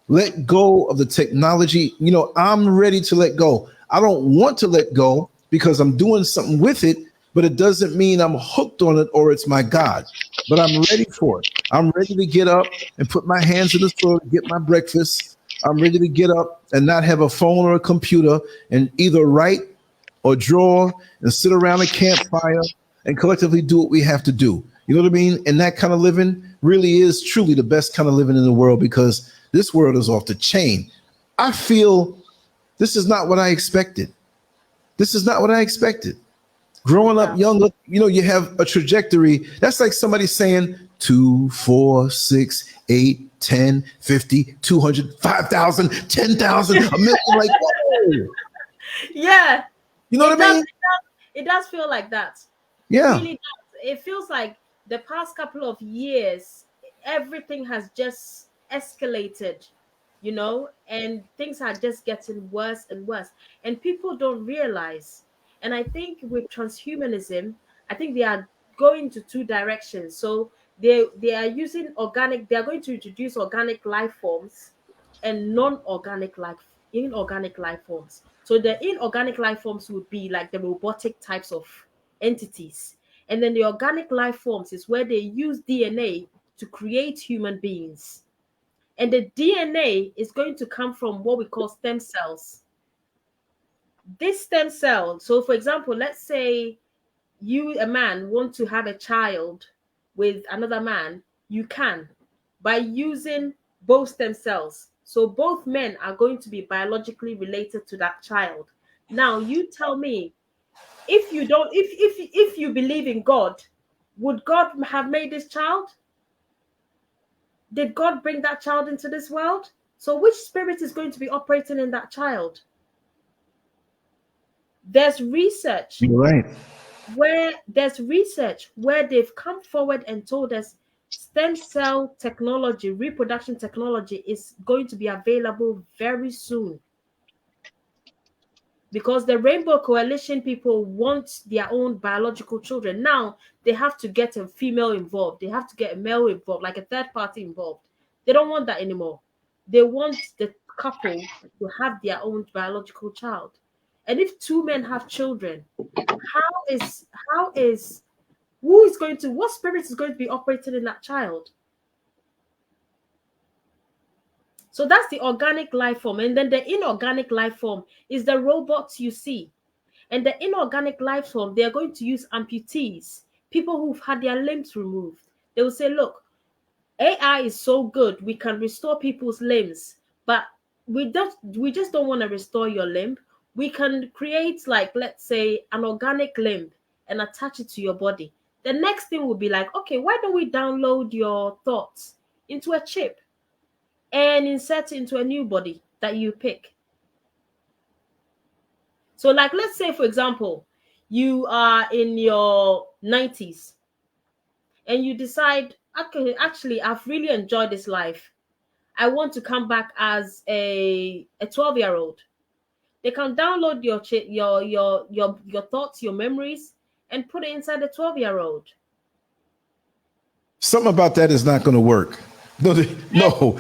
of the technology. I'm ready to let go. I don't want to let go because I'm doing something with it, but it doesn't mean I'm hooked on it or it's my God. But I'm ready for it. I'm ready to get up and put my hands in the soil, get my breakfast. I'm ready to get up and not have a phone or a computer and either write or draw and sit around a campfire and collectively do what we have to do. You know what I mean? And that kind of living, really is truly the best kind of living in the world, because this world is off the chain. I feel this is not what I expected. This is not what I expected. Growing up young, you know, you have a trajectory. That's like somebody saying 2, 4, 6, 8, 10, 50, 200, 5,000, 10,000, a million. Like, whoa. Yeah. You know what I mean? It does feel like that. Yeah. It really does. It feels like the past couple of years, everything has just escalated, you know, and things are just getting worse and worse. And people don't realize. And I think with transhumanism, I think they are going to two directions. So they are using organic, they are going to introduce organic life forms and inorganic life forms. So the inorganic life forms would be like the robotic types of entities. And then the organic life forms is where they use DNA to create human beings. And the DNA is going to come from what we call stem cells. This stem cell, so for example, let's say you, a man, want to have a child with another man, you can by using both stem cells. So both men are going to be biologically related to that child. Now you tell me, if you don't, if you believe in God, would God have made this child? Did God bring that child into this world? So which spirit is going to be operating in that child? There's research. You're right. Where they've come forward and told us stem cell technology, reproduction technology is going to be available very soon, because the Rainbow Coalition people want their own biological children. Now they have to get a female involved, they have to get a male involved, like a third party involved. They don't want that anymore. They want the couple to have their own biological child. And if two men have children, what spirit is going to be operating in that child? So that's the organic life form. And then the inorganic life form is the robots you see. And the inorganic life form, they're going to use amputees, people who've had their limbs removed. They will say, look, AI is so good, we can restore people's limbs, but we just don't want to restore your limb. We can create, like, let's say, an organic limb and attach it to your body. The next thing will be like, okay, why don't we download your thoughts into a chip and insert it into a new body that you pick? So, like, let's say, for example, you are in your 90s and you decide, okay, actually, I've really enjoyed this life. I want to come back as a 12-year-old. They can download your thoughts, your memories, and put it inside the 12-year-old. Something about that is not going to work. No.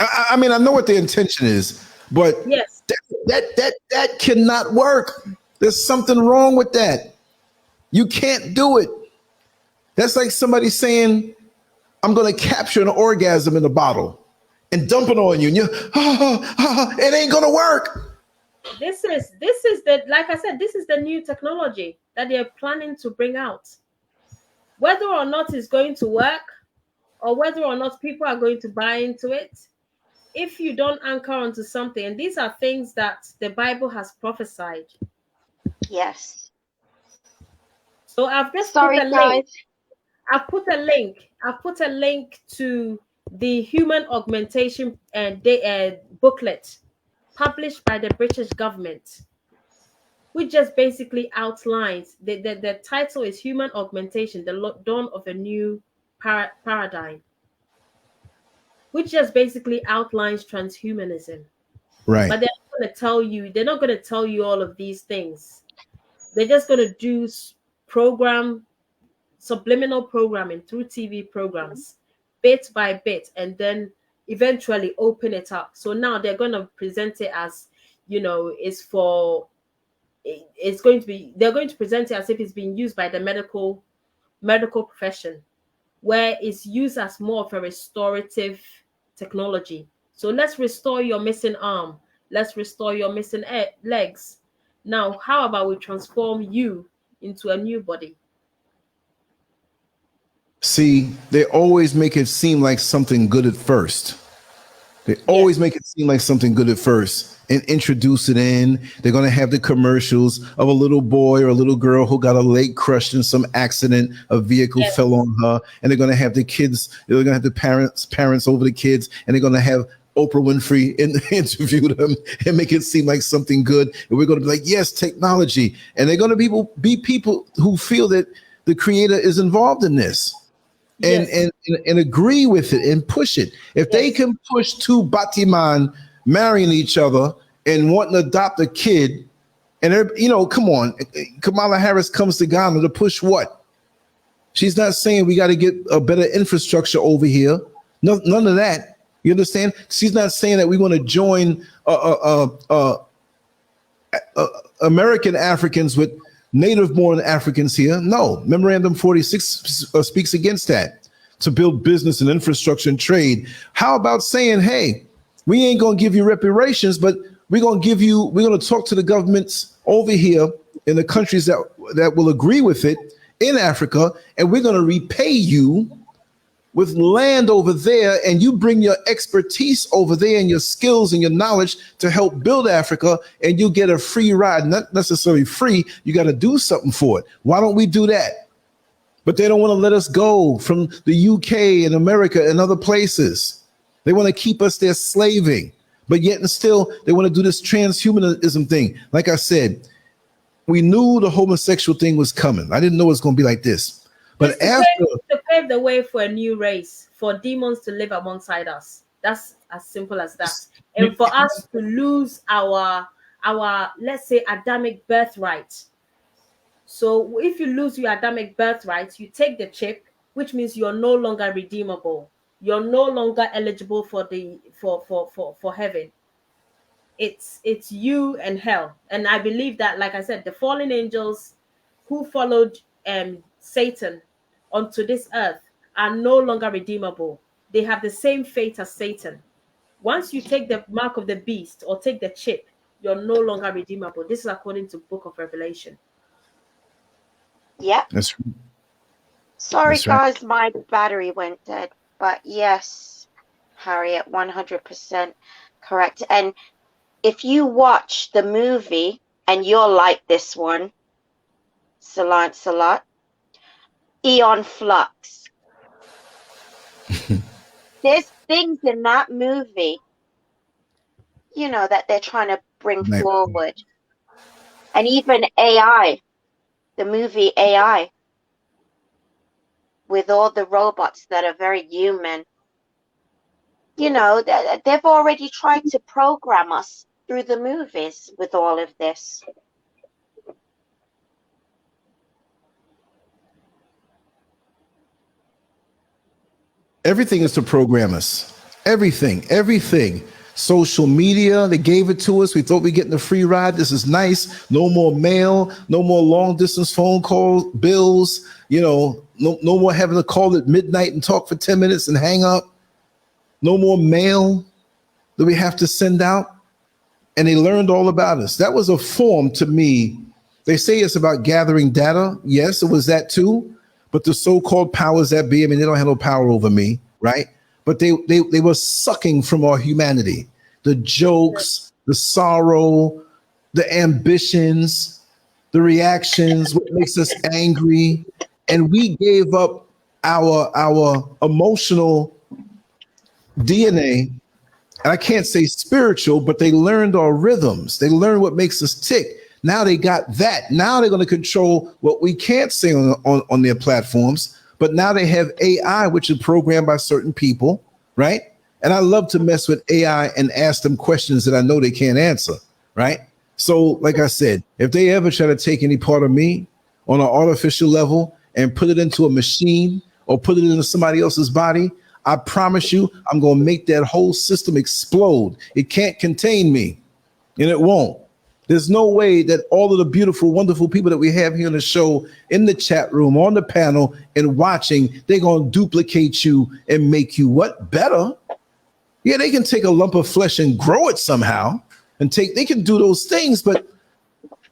I mean, I know what the intention is, but yes, that cannot work. There's something wrong with that. You can't do it. That's like somebody saying, I'm going to capture an orgasm in a bottle and dump it on you. And it ain't going to work. This is the, like I said, this is the new technology that they're planning to bring out. Whether or not it's going to work, or whether or not people are going to buy into it, if you don't anchor onto something, and these are things that the Bible has prophesied. Yes. So I've just put a link. I've put a link to the human augmentation booklet published by the British government, which just basically outlines the title is Human Augmentation, the Dawn of a New Paradigm, which just basically outlines transhumanism. Right. But they're not going to tell you all of these things. They're just going to do subliminal programming through TV programs, bit by bit, and then eventually open it up. So now they're going to present it as, they're going to present it as if it's being used by the medical profession, where it's used as more of a restorative technology. So let's restore your missing arm. Let's restore your missing legs. Now, how about we transform you into a new body? See, they always make it seem like something good at first. They always make it seem like something good at first and introduce it in. They're going to have the commercials of a little boy or a little girl who got a leg crushed in some accident. A vehicle fell on her, and they're going to have the kids. They're going to have the parents over the kids, and they're going to have Oprah Winfrey interview them and make it seem like something good. And we're going to be like, yes, technology. And they're going to be people who feel that the creator is involved in this. And agree with it and push it. If they can push two Batiman marrying each other and wanting to adopt a kid, and come on, Kamala Harris comes to Ghana to push what? She's not saying we got to get a better infrastructure over here. No, none of that. You understand? She's not saying that we want to join American Africans with native-born Africans here. No, Memorandum 46 speaks against that, to build business and infrastructure and trade. How about saying, hey, we ain't going to give you reparations, but we're going to talk to the governments over here in the countries that will agree with it in Africa, and we're going to repay you with land over there, and you bring your expertise over there and your skills and your knowledge to help build Africa, and you get a free ride. Not necessarily free, you got to do something for it. Why don't we do that? But they don't want to let us go from the UK and America and other places. They want to keep us there slaving, but yet and still they want to do this transhumanism thing. Like I said, we knew the homosexual thing was coming. I didn't know it was going to be like this. But to pave the way for a new race, for demons to live alongside us. That's as simple as that. And for us to lose our let's say Adamic birthright. So if you lose your Adamic birthright, you take the chip, which means you're no longer redeemable. You're no longer eligible for heaven. It's you and hell. And I believe that, like I said, the fallen angels who followed Satan onto this earth are no longer redeemable. They have the same fate as Satan. Once you take the mark of the beast or take the chip, you're no longer redeemable. This is according to Book of Revelation. Yeah. That's right. Sorry, That's right. guys, my battery went dead. But yes, Harriet, 100% correct. And if you watch the movie and you're like this one, Salat, Eon Flux. There's things in that movie, that they're trying to bring forward. And even AI, the movie AI, with all the robots that are very human, they've already tried to program us through the movies with all of this. Everything is to program us. Everything. Social media, they gave it to us. We thought we'd get the free ride. This is nice. No more mail, no more long distance phone call bills, no more having to call at midnight and talk for 10 minutes and hang up. No more mail that we have to send out. And they learned all about us. That was a form to me. They say it's about gathering data. Yes, it was that too. But the so-called powers that be, they don't have no power over me, right? But they were sucking from our humanity. The jokes, the sorrow, the ambitions, the reactions, what makes us angry. And we gave up our emotional DNA. And I can't say spiritual, but they learned our rhythms. They learned what makes us tick. Now they got that. Now they're going to control what we can't say on their platforms. But now they have AI, which is programmed by certain people, right? And I love to mess with AI and ask them questions that I know they can't answer, right? So, like I said, if they ever try to take any part of me on an artificial level and put it into a machine or put it into somebody else's body, I promise you, I'm going to make that whole system explode. It can't contain me, and it won't. There's no way that all of the beautiful, wonderful people that we have here on the show, in the chat room, on the panel, and watching, they're going to duplicate you and make you what? Better. Yeah, they can take a lump of flesh and grow it somehow, and they can do those things, but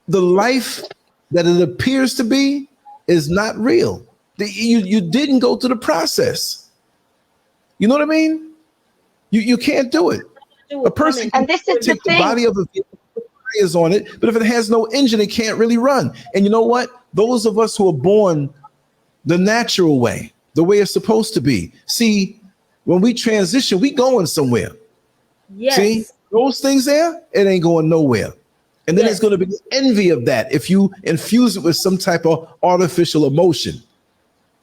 the life that it appears to be is not real. You didn't go through the process. You know what I mean? You can't do it. A person can And this is the take the thing. body of a vehicle, tires on it, but if it has no engine, it can't really run. And you know what? Those of us who are born the natural way, the way it's supposed to be. See, when we transition, we going somewhere. Yes. See, those things there, it ain't going nowhere. And then there's going to be envy of that if you infuse it with some type of artificial emotion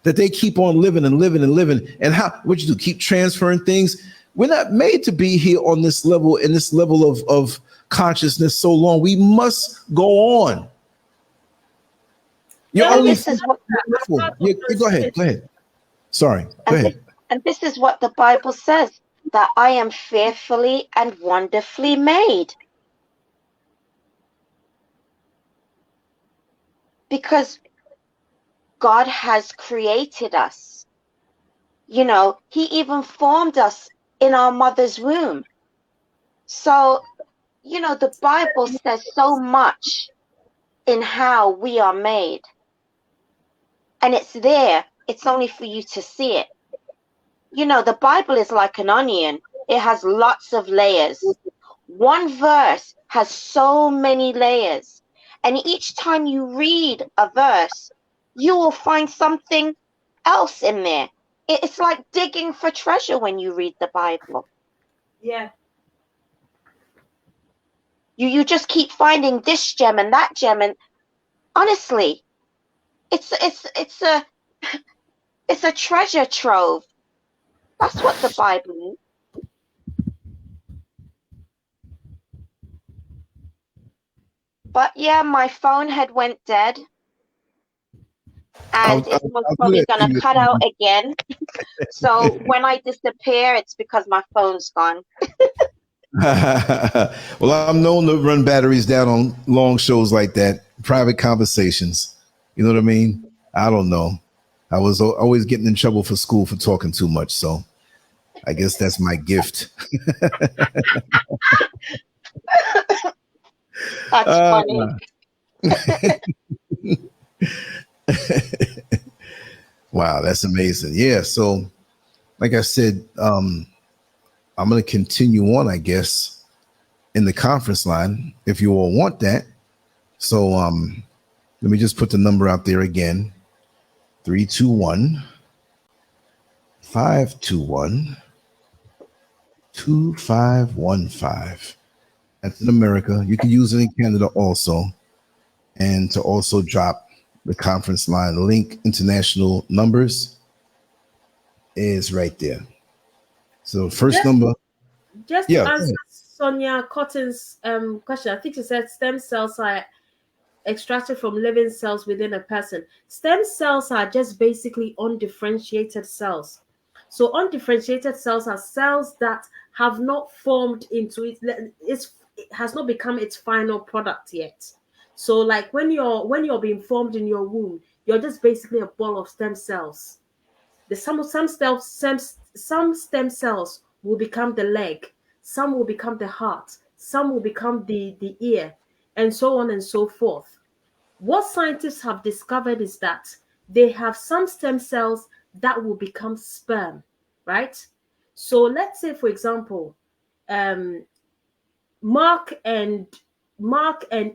that they keep on living and living and living. And how what you do? Keep transferring things. We're not made to be here on this level, in this level of consciousness so long. We must go on. You're And only this is what go ahead. Sorry. Go ahead. And this is what the Bible says, that I am fearfully and wonderfully made. Because God has created us. You know, he even formed us in our mother's womb. So, you know, the Bible says so much in how we are made. And it's there. It's only for you to see it. You know, the Bible is like an onion. It has lots of layers. One verse has so many layers. And each time you read a verse, you will find something else in there. It's like digging for treasure when you read the Bible. Yeah. You just keep finding this gem and that gem, and honestly, it's a treasure trove. That's what the Bible is. But yeah, my phone had went dead, and it was probably gonna cut out again. So when I disappear, it's because my phone's gone. Well, I'm known to run batteries down on long shows like that, private conversations. You know what I mean? I don't know. I was always getting in trouble for school for talking too much. So I guess that's my gift. That's funny. Wow, that's amazing. Yeah. So, like I said, I'm going to continue on, I guess, in the conference line if you all want that. So, let me just put the number out there again. 321 521 2515. That's in America. You can use it in Canada also. And to also drop the conference line link, international numbers is right there. So first number. Just to answer Sonia Cotton's question, I think she said stem cells are extracted from living cells within a person. Stem cells are just basically undifferentiated cells. So undifferentiated cells are cells that have not formed into it has not become its final product yet. So like when you're being formed in your womb, you're just basically a ball of stem cells. Some stem cells will become the leg, some will become the heart, some will become the ear, and so on and so forth. What scientists have discovered is that they have some stem cells that will become sperm, right? So let's say, for example, Mark and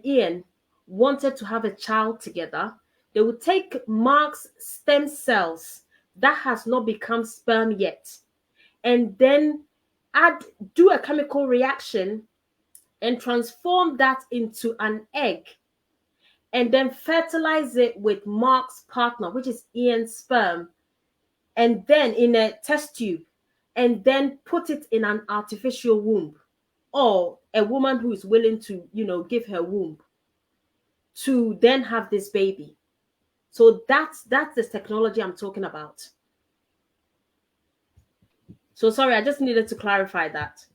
Ian wanted to have a child together. They would take Mark's stem cells that has not become sperm yet, and then do a chemical reaction and transform that into an egg, and then fertilize it with Mark's partner, which is Ian's sperm, and then in a test tube, and then put it in an artificial womb, or a woman who is willing to, give her womb to then have this baby. So that's the technology I'm talking about. So sorry, I just needed to clarify that.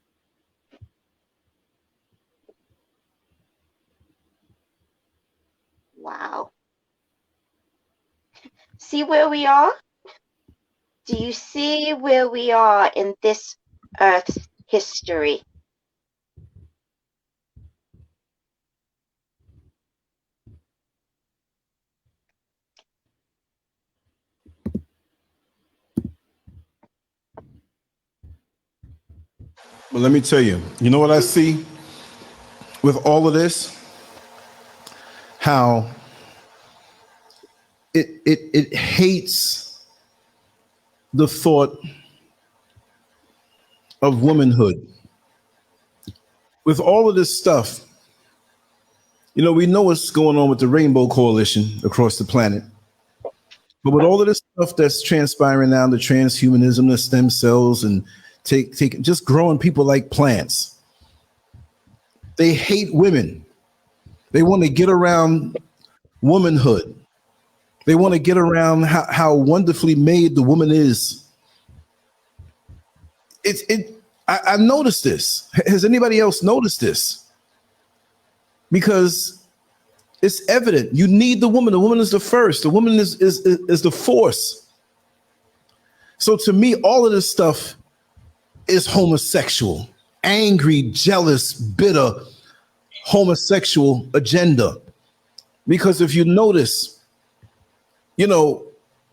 Wow. See where we are? Do you see where we are in this Earth's history? Well, let me tell you, you know what I see with all of this? How it hates the thought of womanhood. With all of this stuff, you know, we know what's going on with the Rainbow Coalition across the planet. But with all of this stuff that's transpiring now, the transhumanism, the stem cells, and just growing people like plants, they hate women. They want to get around womanhood. They want to get around how wonderfully made the woman is. I noticed this. Has anybody else noticed this? Because it's evident. You need the woman. The woman is the first. The woman is the force. So to me, all of this stuff is homosexual, angry, jealous, bitter, homosexual agenda. Because if you notice, you know,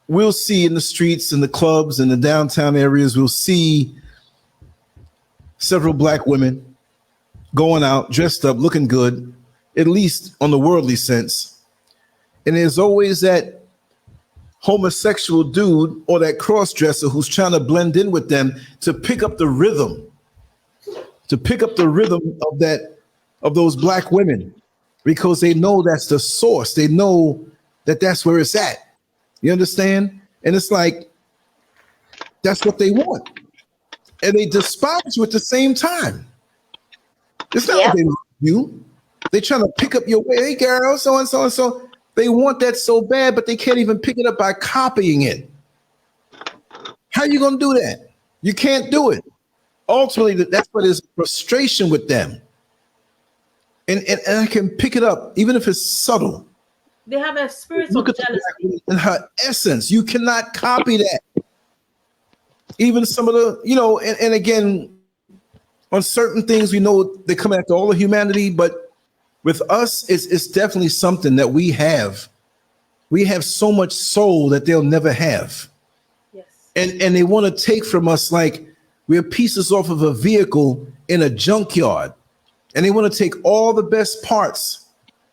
we'll see in the streets, in the clubs, in the downtown areas, we'll see several black women going out, dressed up, looking good, at least on the worldly sense. And there's always that homosexual dude or that cross-dresser who's trying to blend in with them to pick up the rhythm, of those black women, because they know that's the source. They know that that's where it's at. You understand? And it's like, that's what they want. And they despise you at the same time. It's not like they love you. They're trying to pick up your way. Hey, girl, so and so and so. They want that so bad, but they can't even pick it up by copying it. How are you going to do that? You can't do it. Ultimately, that's what is frustration with them. And I can pick it up, even if it's subtle. They have a spirit Look of at jealousy. in her essence. You cannot copy that. Even some of the, you know, and again, on certain things, we know they come after all of humanity, but with us, it's definitely something that we have. We have so much soul that they'll never have. Yes. And they want to take from us like we're pieces off of a vehicle in a junkyard. And they want to take all the best parts,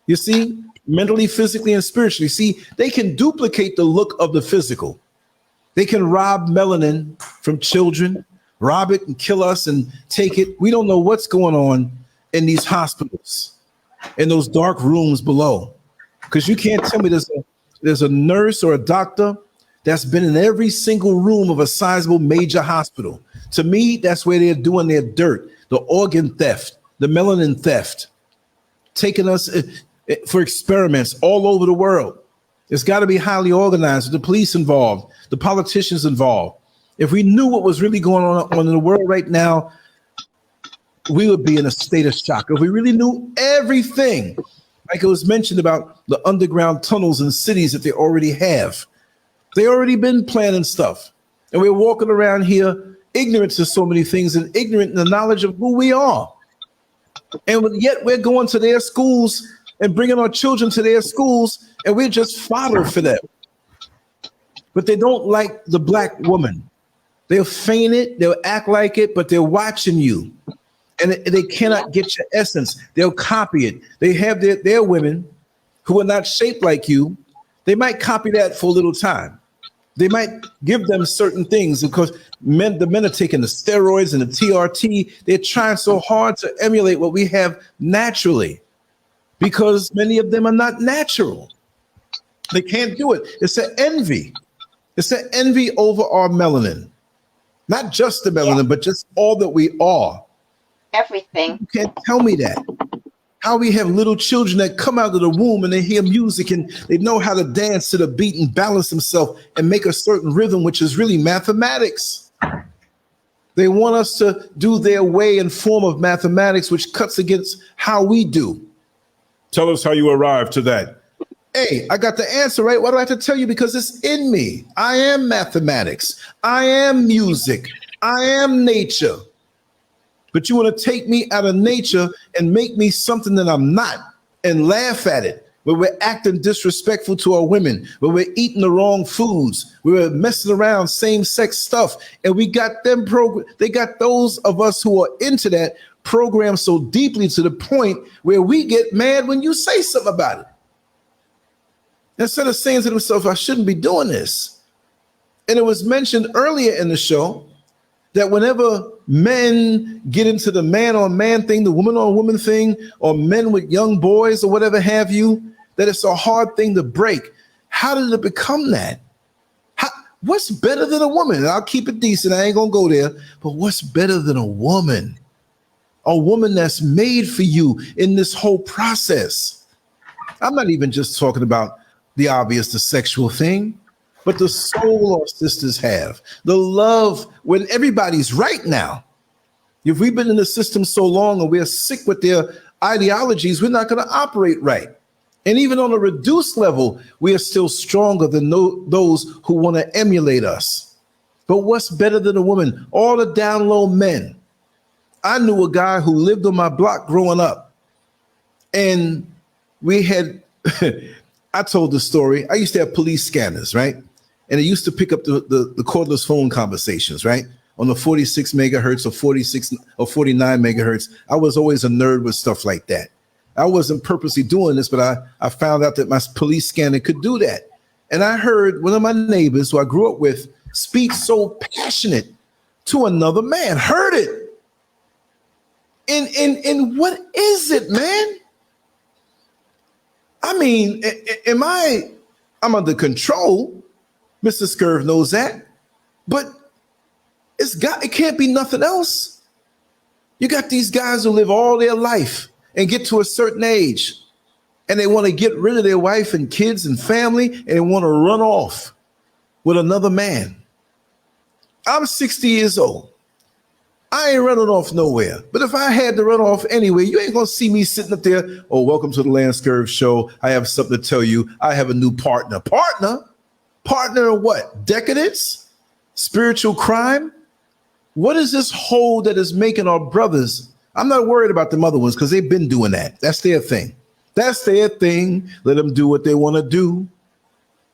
you see, mentally, physically, and spiritually. See, they can duplicate the look of the physical. They can rob melanin from children, rob it and kill us and take it. We don't know what's going on in these hospitals, in those dark rooms below. Because you can't tell me there's a nurse or a doctor that's been in every single room of a sizable major hospital. To me, that's where they're doing their dirt, the organ theft, the melanin theft, taking us for experiments all over the world. It's got to be highly organized, with the police involved, the politicians involved. If we knew what was really going on in the world right now, we would be in a state of shock. If we really knew everything, like it was mentioned about the underground tunnels in cities that they already have. They already been planning stuff. And we're walking around here ignorant to so many things and ignorant in the knowledge of who we are. And yet we're going to their schools and bringing our children to their schools, and we're just fodder for them. But they don't like the black woman. They'll feign it, they'll act like it, but they're watching you. And they cannot get your essence. They'll copy it. They have their women who are not shaped like you. They might copy that for a little time. They might give them certain things because the men are taking the steroids and the TRT. They're trying so hard to emulate what we have naturally, because many of them are not natural. They can't do it. It's an envy. It's an envy over our melanin. Not just the melanin, but just all that we are. Everything. You can't tell me that. How we have little children that come out of the womb and they hear music and they know how to dance to the beat and balance themselves and make a certain rhythm, which is really mathematics. They want us to do their way and form of mathematics, which cuts against how we do. Tell us how you arrived to that. Hey, I got the answer, right? Why do I have to tell you? Because it's in me. I am mathematics. I am music. I am nature. But you want to take me out of nature and make me something that I'm not and laugh at it. where we're acting disrespectful to our women, where we're eating the wrong foods, where we're messing around same-sex stuff, and we got them they got those of us who are into that programmed so deeply to the point where we get mad when you say something about it. Instead of saying to themselves, I shouldn't be doing this. And it was mentioned earlier in the show that whenever men get into the man on man thing, the woman on woman thing, or men with young boys or whatever have you, that it's a hard thing to break. How did it become that? What's better than a woman? And I'll keep it decent. I ain't going to go there. But what's better than a woman? A woman that's made for you in this whole process. I'm not even just talking about the obvious, the sexual thing, but the soul our sisters have, the love when everybody's right now. If we've been in the system so long and we're sick with their ideologies, we're not going to operate right. And even on a reduced level, we are still stronger than those who want to emulate us. But what's better than a woman? All the down low men. I knew a guy who lived on my block growing up, and we had, I told the story. I used to have police scanners, right? And it used to pick up the cordless phone conversations, right? On the 46 megahertz or 46 or 49 megahertz. I was always a nerd with stuff like that. I wasn't purposely doing this, but I found out that my police scanner could do that. And I heard one of my neighbors who I grew up with speak so passionate to another man. Heard it. And what is it, man? I mean, I'm under control. Mr. SCURV knows that, but it can't be nothing else. You got these guys who live all their life and get to a certain age, and they want to get rid of their wife and kids and family, and they want to run off with another man. I'm 60 years old. I ain't running off nowhere. But if I had to run off anyway, you ain't going to see me sitting up there. Oh, welcome to the LANCESCURV show. I have something to tell you. I have a new partner. Partner of what? Decadence? Spiritual crime? What is this hole that is making our brothers? I'm not worried about them other ones because they've been doing that. That's their thing. That's their thing. Let them do what they want to do.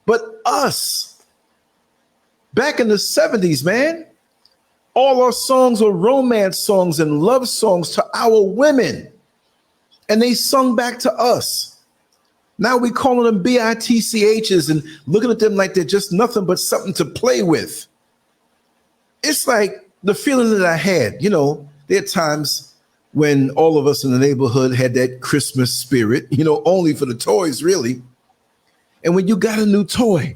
But us, back in the 70s, man, all our songs were romance songs and love songs to our women. And they sung back to us. Now we calling them bitchs and looking at them like they're just nothing but something to play with. It's like the feeling that I had, you know, there are times when all of us in the neighborhood had that Christmas spirit, you know, only for the toys, really. And when you got a new toy,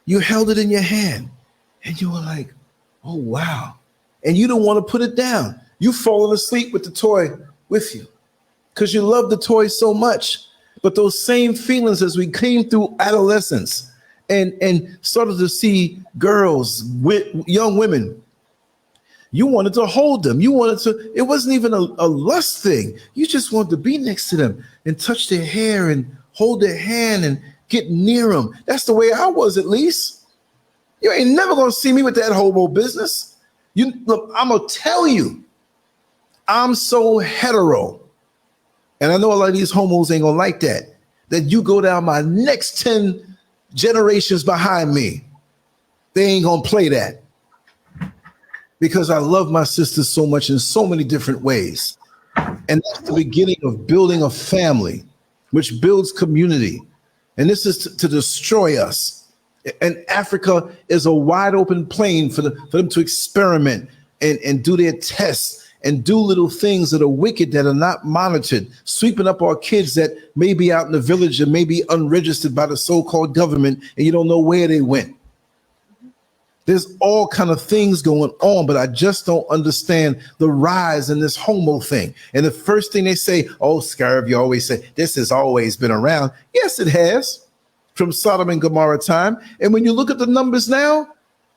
you held it in your hand and you were like, oh, wow. And you don't want to put it down. You've fallen asleep with the toy with you because you love the toy so much. But those same feelings as we came through adolescence and started to see girls, young women, you wanted to hold them. It wasn't even a lust thing. You just wanted to be next to them and touch their hair and hold their hand and get near them. That's the way I was, at least. You ain't never going to see me with that homo business. Look, I'm going to tell you, I'm so hetero. And I know a lot of these homos ain't going to like that you go down my next 10 generations behind me. They ain't going to play that. Because I love my sisters so much in so many different ways. And that's the beginning of building a family, which builds community. And this is to destroy us. And Africa is a wide open plain for them to experiment and do their tests and do little things that are wicked, that are not monitored, sweeping up our kids that may be out in the village and may be unregistered by the so-called government, and you don't know where they went. There's all kind of things going on, but I just don't understand the rise in this homo thing. And the first thing they say, oh, SCURV, you always say, this has always been around. Yes, it has, from Sodom and Gomorrah time. And when you look at the numbers now,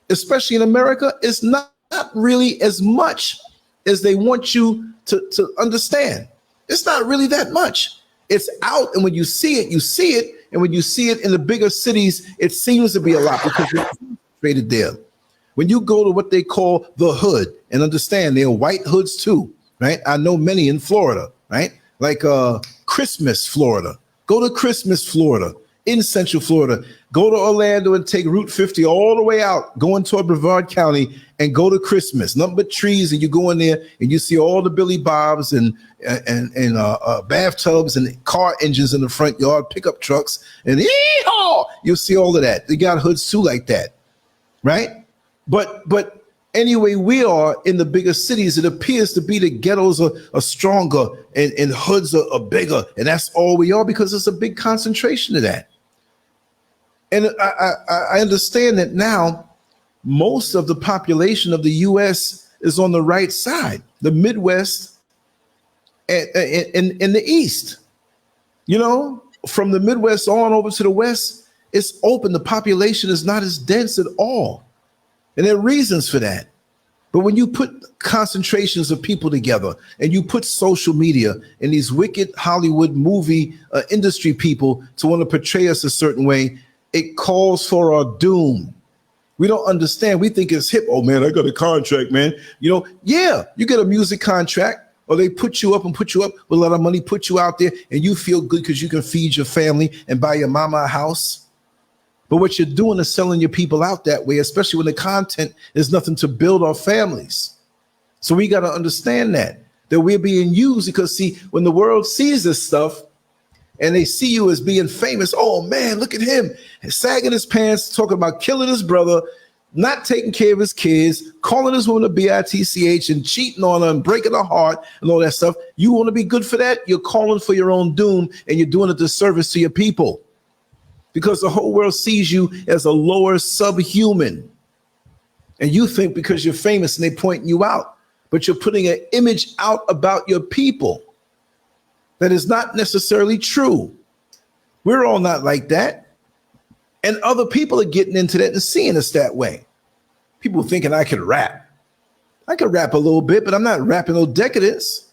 especially in America, it's not really as much as they want you to understand. It's not really that much. It's out, and when you see it, you see it. And when you see it in the bigger cities, it seems to be a lot because it's concentrated there. When you go to what they call the hood, and understand they're white hoods too, right? I know many in Florida, right? Like Christmas, Florida, Go to Christmas, Florida, in Central Florida. Go to Orlando and take Route 50 all the way out, going toward Brevard County, and go to Christmas. Nothing but trees, and you go in there and you see all the Billy Bobs and bathtubs and car engines in the front yard, pickup trucks, and you'll see all of that. They got hoods too like that, right? But anyway, we are in the bigger cities. It appears to be the ghettos are stronger and hoods are bigger, and that's all we are because there's a big concentration of that. And I understand that now most of the population of the U.S. is on the right side, the Midwest and in the East. You know, from the Midwest on over to the West, it's open. The population is not as dense at all. And there are reasons for that. But when you put concentrations of people together and you put social media and these wicked Hollywood movie industry people to want to portray us a certain way, it calls for our doom. We don't understand. We think it's hip. Oh, man, I got a contract, man. You know, yeah, you get a music contract or they put you up with a lot of money, put you out there and you feel good because you can feed your family and buy your mama a house. But what you're doing is selling your people out that way, especially when the content is nothing to build our families. So we got to understand that we're being used because, see, when the world sees this stuff and they see you as being famous, oh, man, look at him sagging his pants, talking about killing his brother, not taking care of his kids, calling his woman a bitch and cheating on her and breaking her heart and all that stuff. You want to be good for that? You're calling for your own doom and you're doing a disservice to your people. Because the whole world sees you as a lower subhuman. And you think because you're famous and they're pointing you out, but you're putting an image out about your people that is not necessarily true. We're all not like that. And other people are getting into that and seeing us that way. People thinking I could rap. I could rap a little bit, but I'm not rapping no decadence.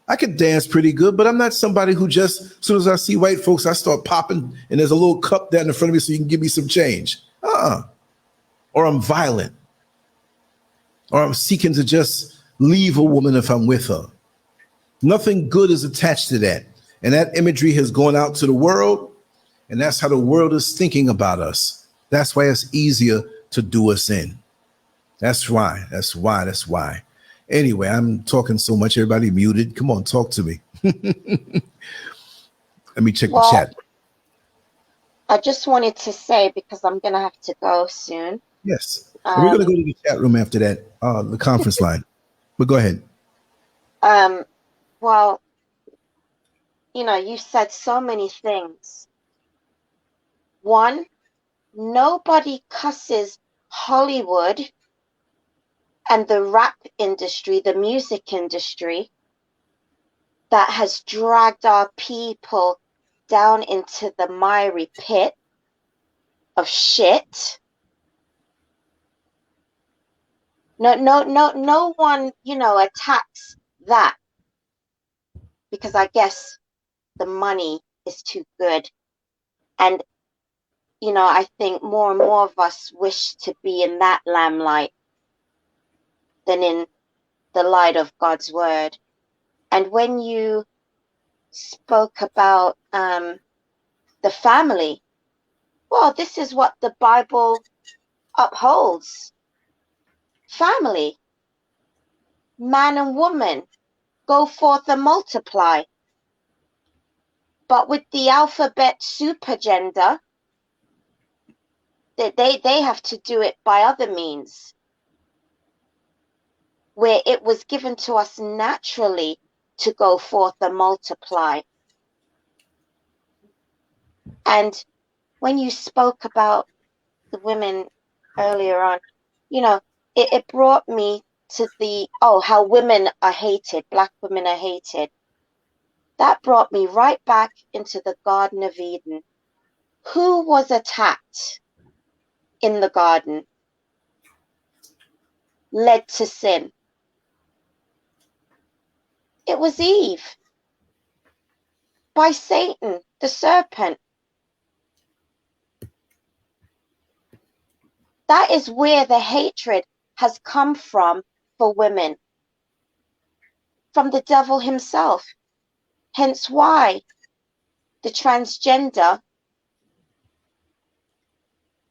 I could dance pretty good, but I'm not somebody who just, as soon as I see white folks, I start popping and there's a little cup down in front of me so you can give me some change. Or I'm violent. Or I'm seeking to just leave a woman if I'm with her. Nothing good is attached to that. And that imagery has gone out to the world, and that's how the world is thinking about us. That's why it's easier to do us in. That's why. Anyway, I'm talking so much. Everybody muted. Come on, talk to me. Let me check the chat. I just wanted to say, because I'm going to have to go soon. Yes. We're going to go to the chat room after that, the conference line. But go ahead. Well, you know, you said so many things. One, nobody cusses Hollywood and the rap industry, the music industry, that has dragged our people down into the miry pit of shit. No one, you know, attacks that because I guess the money is too good. And, you know, I think more and more of us wish to be in that limelight than in the light of God's word. And when you spoke about the family, well, this is what the Bible upholds. Family, man and woman, go forth and multiply. But with the alphabet soup agenda, they have to do it by other means, where it was given to us naturally to go forth and multiply. And when you spoke about the women earlier on, you know, it brought me to how women are hated, black women are hated. That brought me right back into the Garden of Eden. Who was attacked in the garden, led to sin? It was Eve, by Satan, the serpent. That is where the hatred has come from for women, from the devil himself. Hence why the transgender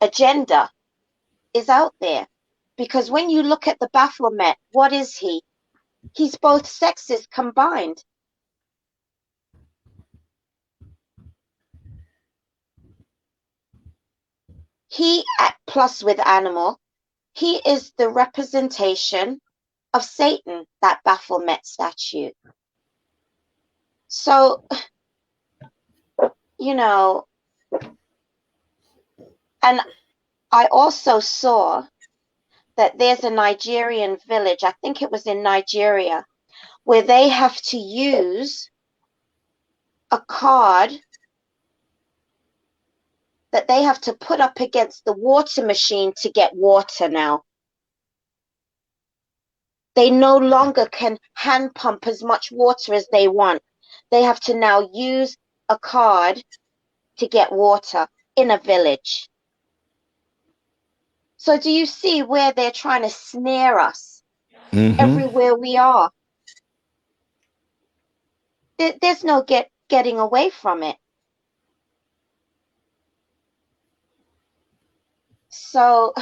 agenda is out there. Because when you look at the Baphomet, what is he? He's both sexes combined. He, plus with animal, he is the representation of Satan, that Baphomet statue. So, you know, and I also saw that there's a Nigerian village, I think it was in Nigeria, where they have to use a card that they have to put up against the water machine to get water now. They no longer can hand pump as much water as they want. They have to now use a card to get water in a village. So do you see where they're trying to snare us everywhere we are? There's no getting away from it. So,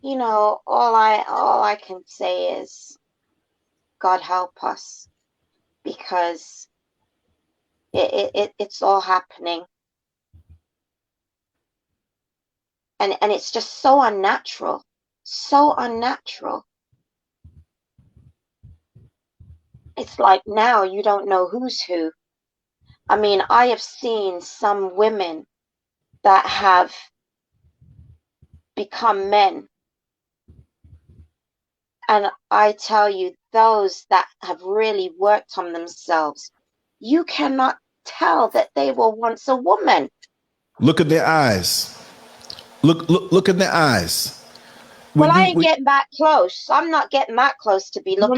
you know, all I can say is God help us, because it's all happening. And it's just so unnatural. So unnatural. It's like now you don't know who's who. I mean, I have seen some women that have become men. And I tell you, those that have really worked on themselves, you cannot tell that they were once a woman. Look at their eyes. Look in their eyes. Well, I ain't getting that close. I'm not getting that close to be looking.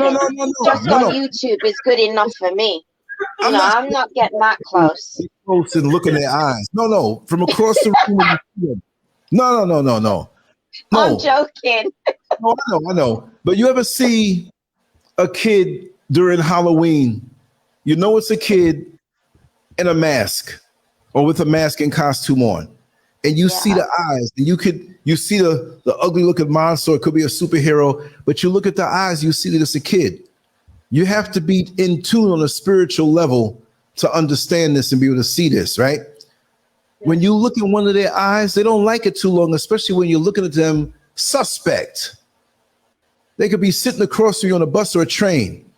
Just on YouTube is good enough for me. I'm not getting that close. Close and look in their eyes. No. From across the room. No. I'm joking. No, I know. But you ever see a kid during Halloween? You know it's a kid in a mask or with a mask and costume on. And you see the eyes, and you see the ugly looking monster. It could be a superhero, but you look at the eyes, you see that it's a kid. You have to be in tune on a spiritual level to understand this and be able to see this, right? When you look in one of their eyes, they don't like it too long, especially when you're looking at them suspect. They could be sitting across from you on a bus or a train,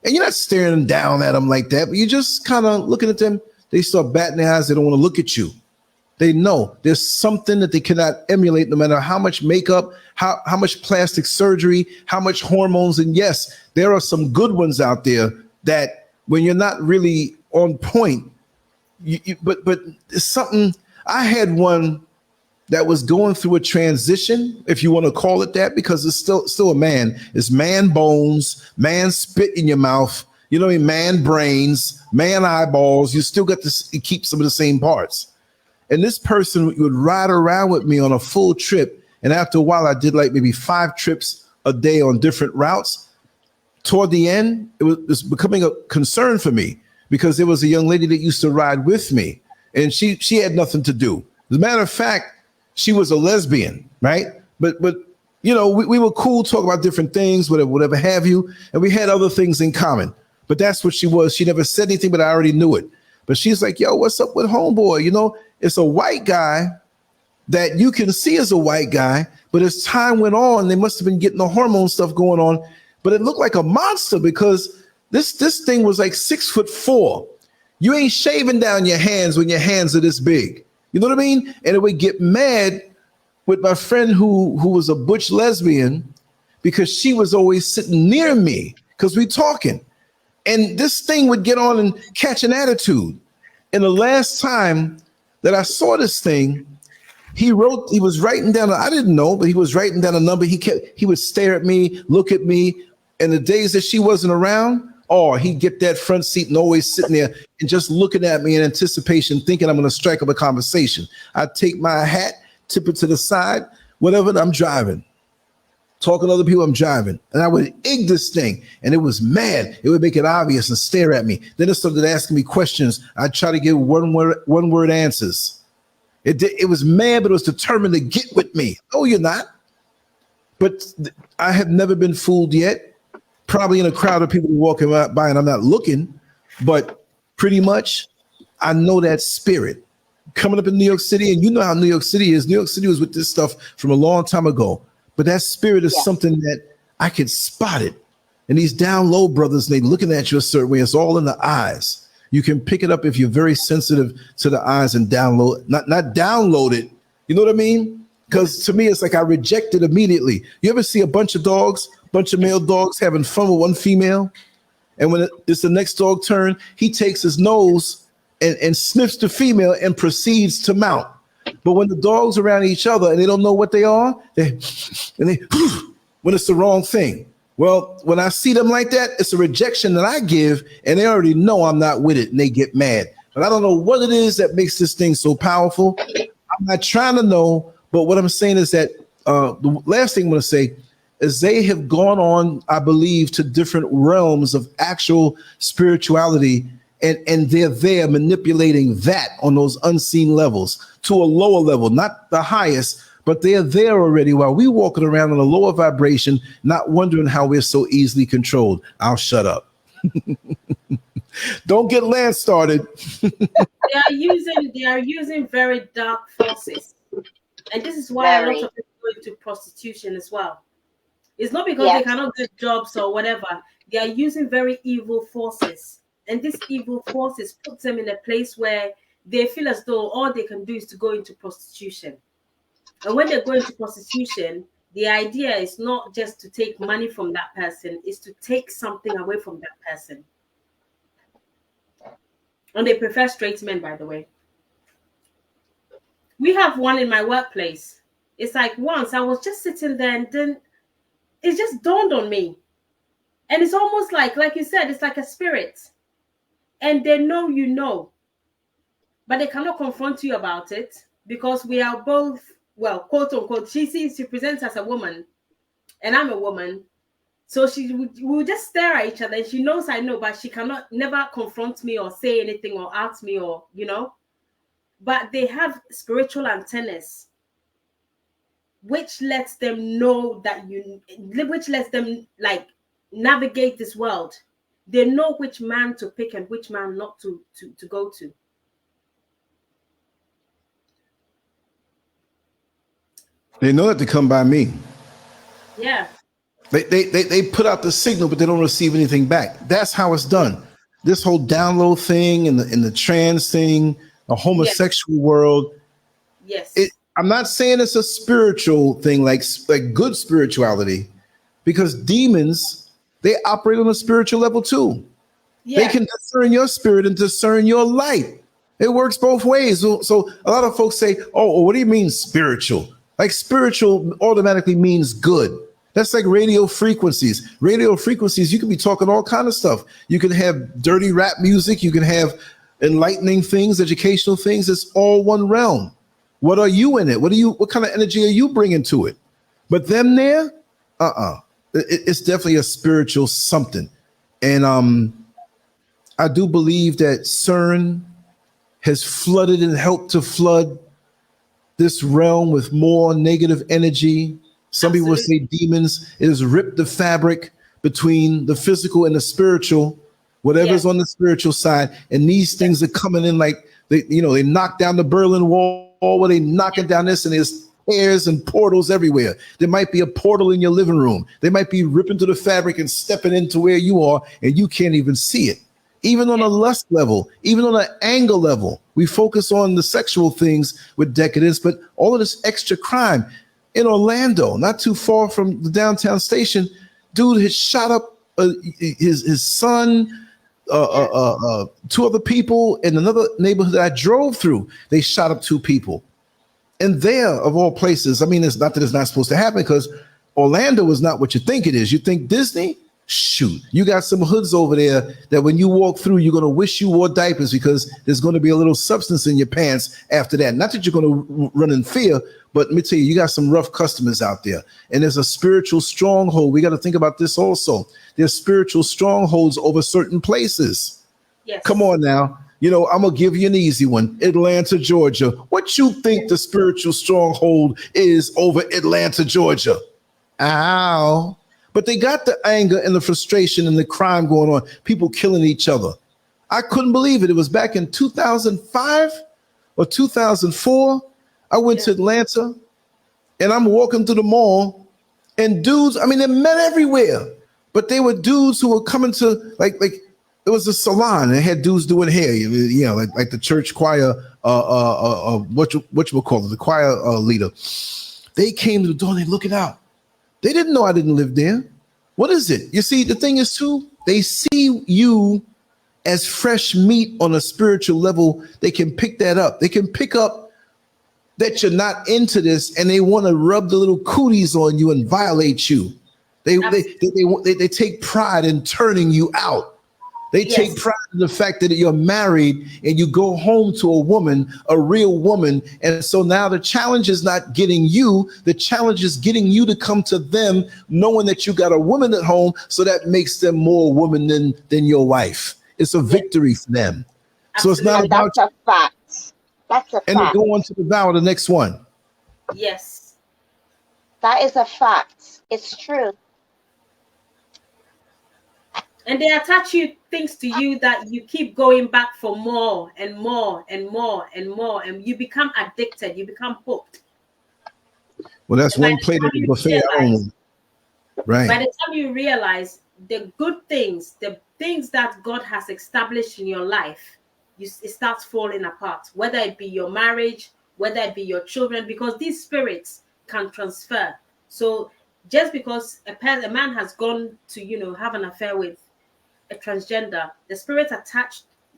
and you're not staring down at them like that, but you're just kind of looking at them. They start batting their eyes. They don't want to look at you. They know there's something that they cannot emulate, no matter how much makeup, how much plastic surgery, how much hormones. And yes, there are some good ones out there that when you're not really on point, but it's something. I had one that was going through a transition, if you want to call it that, because it's still a man. It's man bones, man spit in your mouth. You know what I mean? Man brains, man eyeballs. You still got to keep some of the same parts. And this person would ride around with me on a full trip. And after a while, I did like maybe 5 trips a day on different routes. Toward the end, it was becoming a concern for me because there was a young lady that used to ride with me, and she had nothing to do. As a matter of fact, she was a lesbian, right? But you know, we were cool, talk about different things, whatever have you. And we had other things in common. But that's what she was. She never said anything, but I already knew it. But she's like, yo, what's up with homeboy? You know, it's a white guy that you can see as a white guy, but as time went on, they must have been getting the hormone stuff going on. But it looked like a monster because this thing was like 6'4". You ain't shaving down your hands when your hands are this big. You know what I mean? And it would get mad with my friend who was a butch lesbian because she was always sitting near me because we talking. And this thing would get on and catch an attitude. And the last time that I saw this thing, he was writing down, I didn't know, but he was writing down a number. He would stare at me, look at me. And the days that she wasn't around, he'd get that front seat and always sitting there and just looking at me in anticipation, thinking I'm going to strike up a conversation. I'd take my hat, tip it to the side, whatever, I'm driving. talking to other people, I'm driving, and I would egg this thing, and it was mad. It would make it obvious and stare at me. Then it started asking me questions. I'd try to give one word answers. It was mad, but it was determined to get with me. No, you're not. But I have never been fooled yet. Probably in a crowd of people walking by, and I'm not looking, but pretty much I know that spirit. Coming up in New York City, and you know how New York City is. New York City was with this stuff from a long time ago. But that spirit is something that I could spot it. And these down low brothers, they looking at you a certain way. It's all in the eyes. You can pick it up if you're very sensitive to the eyes and download, not download it. You know what I mean? Because to me, it's like I reject it immediately. You ever see a bunch of male dogs having fun with one female? And when it's the next dog turn, he takes his nose and sniffs the female and proceeds to mount. But when the dogs are around each other and they don't know what they are, when it's the wrong thing. Well, when I see them like that, it's a rejection that I give, and they already know I'm not with it, and they get mad. But I don't know what it is that makes this thing so powerful. I'm not trying to know, but what I'm saying is that the last thing I'm going to say is they have gone on, I believe, to different realms of actual spirituality, and they're there manipulating that on those unseen levels to a lower level, not the highest, but they're there already while we walking around on a lower vibration, not wondering how we're so easily controlled. I'll shut up. Don't get Lance started. They are using very dark forces. And this is why a lot of people go into prostitution as well. It's not because they cannot get jobs or whatever. They are using very evil forces. And these evil forces put them in a place where they feel as though all they can do is to go into prostitution. And when they go into prostitution, the idea is not just to take money from that person, it's to take something away from that person. And they prefer straight men, by the way. We have one in my workplace. It's like once I was just sitting there and then it just dawned on me. And it's almost like you said, it's like a spirit. And they know you know, but they cannot confront you about it because we are both, well, quote unquote, she presents as a woman and I'm a woman. So we'll just stare at each other and she knows I know, but she cannot never confront me or say anything or ask me or, you know, but they have spiritual antennas, which lets them know that which lets them like navigate this world. They know which man to pick and which man not to go to. They know that to come by me. Yeah. They put out the signal, but they don't receive anything back. That's how it's done. This whole download thing and the trans thing, a homosexual world. Yes. I'm not saying it's a spiritual thing, like good spirituality, because demons, they operate on a spiritual level too. Yeah. They can discern your spirit and discern your light. It works both ways. So a lot of folks say, oh, what do you mean spiritual? Like spiritual automatically means good. That's like radio frequencies. Radio frequencies, you can be talking all kind of stuff. You can have dirty rap music. You can have enlightening things, educational things. It's all one realm. What are you in it? What kind of energy are you bringing to it? But them there, it's definitely a spiritual something. And I do believe that CERN has flooded and helped to flood this realm with more negative energy. Some people would say demons. It has ripped the fabric between the physical and the spiritual, whatever's on the spiritual side. And these things are coming in like, they knock down the Berlin Wall, where they knocking down this, and there's stairs and portals everywhere. There might be a portal in your living room. They might be ripping through the fabric and stepping into where you are, and you can't even see it. Even on a lust level, even on an anger level, we focus on the sexual things with decadence, but all of this extra crime. In Orlando, not too far from the downtown station, dude had shot up his son, two other people in another neighborhood that I drove through. They shot up 2 people. And there, of all places, I mean, it's not that it's not supposed to happen, because Orlando is not what you think it is. You think Disney? Shoot, you got some hoods over there that when you walk through, you're going to wish you wore diapers because there's going to be a little substance in your pants after that. Not that you're going to run in fear, but let me tell you, you got some rough customers out there. And there's a spiritual stronghold. We got to think about this also. There's spiritual strongholds over certain places. Yes. Come on now. You know, I'm going to give you an easy one. Atlanta, Georgia. What you think the spiritual stronghold is over Atlanta, Georgia? Ow. But they got the anger and the frustration and the crime going on, people killing each other. I couldn't believe it. It was back in 2005 or 2004. I went to Atlanta and I'm walking through the mall and dudes, I mean, they're men everywhere, but they were dudes who were coming to like it was a salon. They had dudes doing hair, you know, like the church choir, what you call it, the choir leader. They came to the door and they looking out. They didn't know I didn't live there. What is it? You see, the thing is too, they see you as fresh meat on a spiritual level. They can pick that up. They can pick up that you're not into this and they want to rub the little cooties on you and violate you. They take pride in turning you out. They take pride in the fact that you're married and you go home to a woman, a real woman. And so now the challenge is not getting you. The challenge is getting you to come to them, knowing that you got a woman at home. So that makes them more woman than your wife. It's a victory for them. Absolutely. So it's not about. That's a fact. That's a fact. And they go on to devour the next one. Yes. That is a fact. It's true. And they attach things to you that you keep going back for more and more and more and more, and you become addicted. You become hooked. Well, that's one plate of the buffet. Right. By the time you realize the good things, the things that God has established in your life, it starts falling apart. Whether it be your marriage, whether it be your children, because these spirits can transfer. So just because a man has gone to have an affair with a transgender, the spirit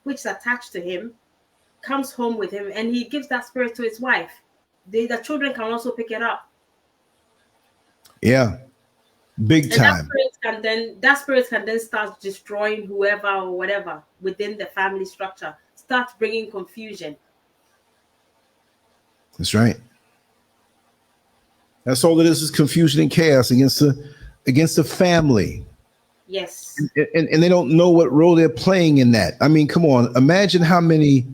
which is attached to him comes home with him and he gives that spirit to his wife. The children can also pick it up. Yeah, big time. That spirit can then start destroying whoever or whatever within the family structure, start bringing confusion. That's right. That's all it is confusion and chaos against the family. Yes. And they don't know what role they're playing in that. I mean, come on. Imagine how many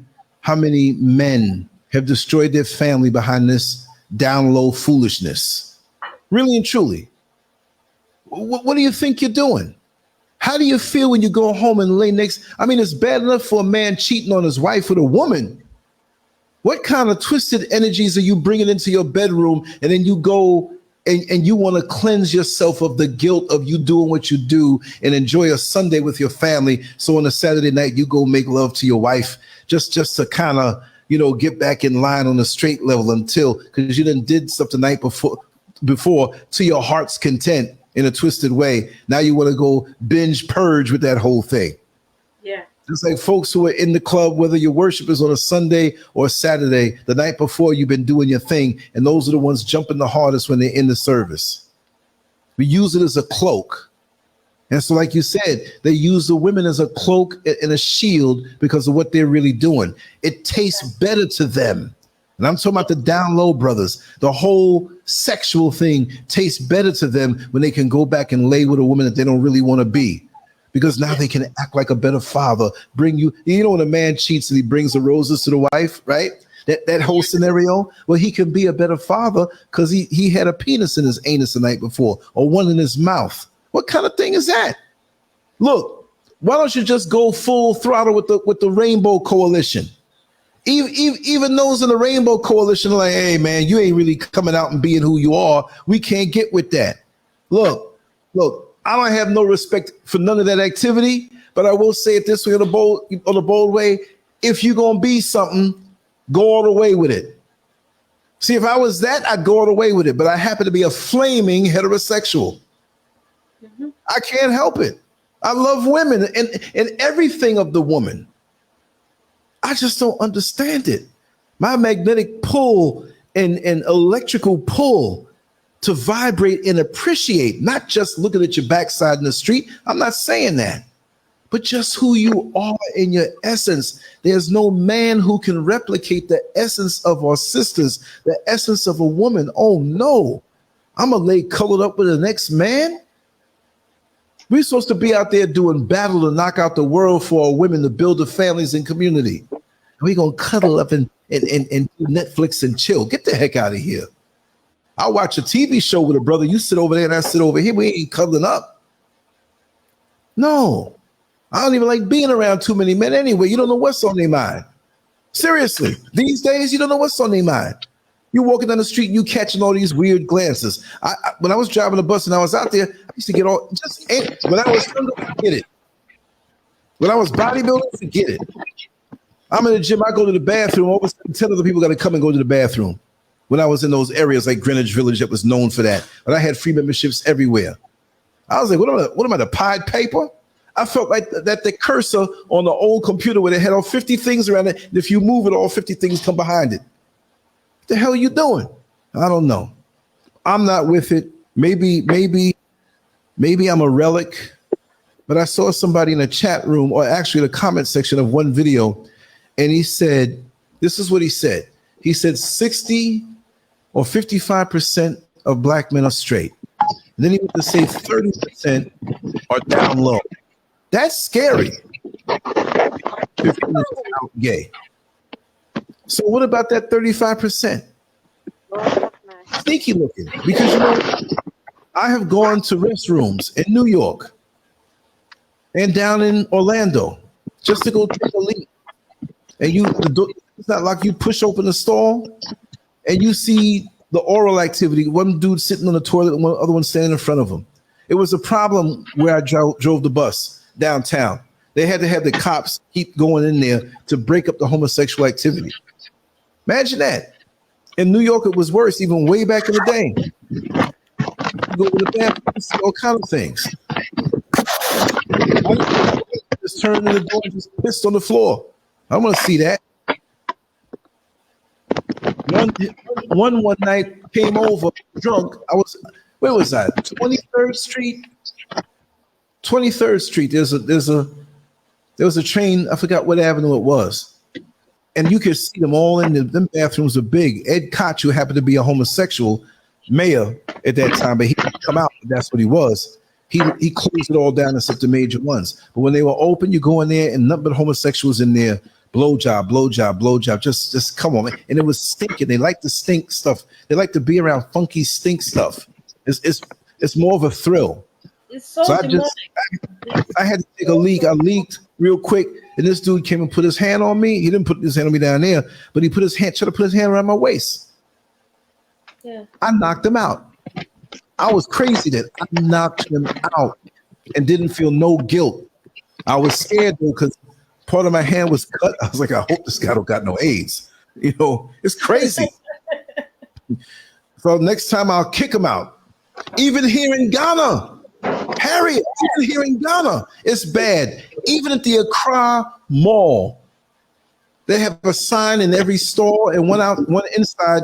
men have destroyed their family behind this down low foolishness. Really and truly. What do you think you're doing? How do you feel when you go home and lay next? I mean, it's bad enough for a man cheating on his wife with a woman. What kind of twisted energies are you bringing into your bedroom? And then you go and you want to cleanse yourself of the guilt of you doing what you do and enjoy a Sunday with your family. So on a Saturday night, you go make love to your wife just to kind of, get back in line on a straight level because you did stuff the night before to your heart's content in a twisted way. Now you want to go binge purge with that whole thing. Yeah. It's like folks who are in the club, whether your worship is on a Sunday or Saturday, the night before you've been doing your thing. And those are the ones jumping the hardest when they're in the service. We use it as a cloak. And so, like you said, they use the women as a cloak and a shield because of what they're really doing. It tastes better to them. And I'm talking about the down low brothers. The whole sexual thing tastes better to them when they can go back and lay with a woman that they don't really want to be. Because now they can act like a better father, bring you, when a man cheats and he brings the roses to the wife, right? That whole scenario, well, he can be a better father because he had a penis in his anus the night before or one in his mouth. What kind of thing is that? Look, why don't you just go full throttle with the Rainbow Coalition? Even those in the Rainbow Coalition are like, hey, man, you ain't really coming out and being who you are. We can't get with that. Look. I don't have no respect for none of that activity, but I will say it this way on a bold way. If you're going to be something, go all the way with it. See, if I was that, I'd go all the way with it, but I happen to be a flaming heterosexual. Mm-hmm. I can't help it. I love women and everything of the woman. I just don't understand it. My magnetic pull and electrical pull to vibrate and appreciate, not just looking at your backside in the street. I'm not saying that, but just who you are in your essence. There's no man who can replicate the essence of our sisters, the essence of a woman. Oh no, I'm gonna lay colored up with the next man. We're supposed to be out there doing battle to knock out the world for our women, to build the families and community. We're gonna cuddle up and do Netflix and chill. Get the heck out of here. I'll watch a TV show with a brother. You sit over there and I sit over here. We ain't cuddling up. No. I don't even like being around too many men anyway. You don't know what's on their mind. Seriously, these days, you don't know what's on their mind. You're walking down the street and you catching all these weird glances. When I was driving the bus and I was out there, I used to get all, when I was younger, forget it. When I was bodybuilding, forget it. I'm in the gym, I go to the bathroom, over 10 other people got to come and go to the bathroom. When I was in those areas like Greenwich Village that was known for that. But I had free memberships everywhere. I was like, what am I, the Pied Piper? I felt like that the cursor on the old computer where they had all 50 things around it, and if you move it, all 50 things come behind it. What the hell are you doing? I don't know. I'm not with it. Maybe I'm a relic, but I saw somebody in the chat room, or actually the comment section of one video, and he said, this is what he said. He said 60 or 55% of black men are straight. And then he went to say 30% are down low. That's scary. Gay. So what about that 35%? Sneaky looking. Because you know, I have gone to restrooms in New York and down in Orlando just to go take a leak. And it's not like you push open the stall and you see the oral activity. One dude sitting on the toilet and one other one standing in front of him. It was a problem where I drove the bus downtown. They had to have the cops keep going in there to break up the homosexual activity. Imagine that. In New York, it was worse, even way back in the day. You go to the bathroom, see all kinds of things. I just turned in the door and just pissed on the floor. I want to see that. One night came over drunk. Where was I? 23rd Street. 23rd Street. There was a train. I forgot what avenue it was, and you could see them all in them bathrooms were big. Ed Koch, who happened to be a homosexual mayor at that time, but he didn't come out. That's what he was. He closed it all down except the major ones. But when they were open, you go in there and nothing but homosexuals in there. Blowjob, blowjob, blowjob. Just come on, man. And it was stinking. They like the stink stuff. They like to be around funky stink stuff. It's more of a thrill. It's so I had to take a leak. I leaked real quick, and this dude came and put his hand on me. He didn't put his hand on me down there, but he tried to put his hand around my waist. Yeah. I knocked him out. I was crazy that I knocked him out and didn't feel no guilt. I was scared though because part of my hand was cut. I was like, I hope this guy don't got no AIDS. You know, it's crazy. So next time I'll kick him out. Even here in Ghana, Harriet, even here in Ghana, it's bad. Even at the Accra Mall, they have a sign in every store and one inside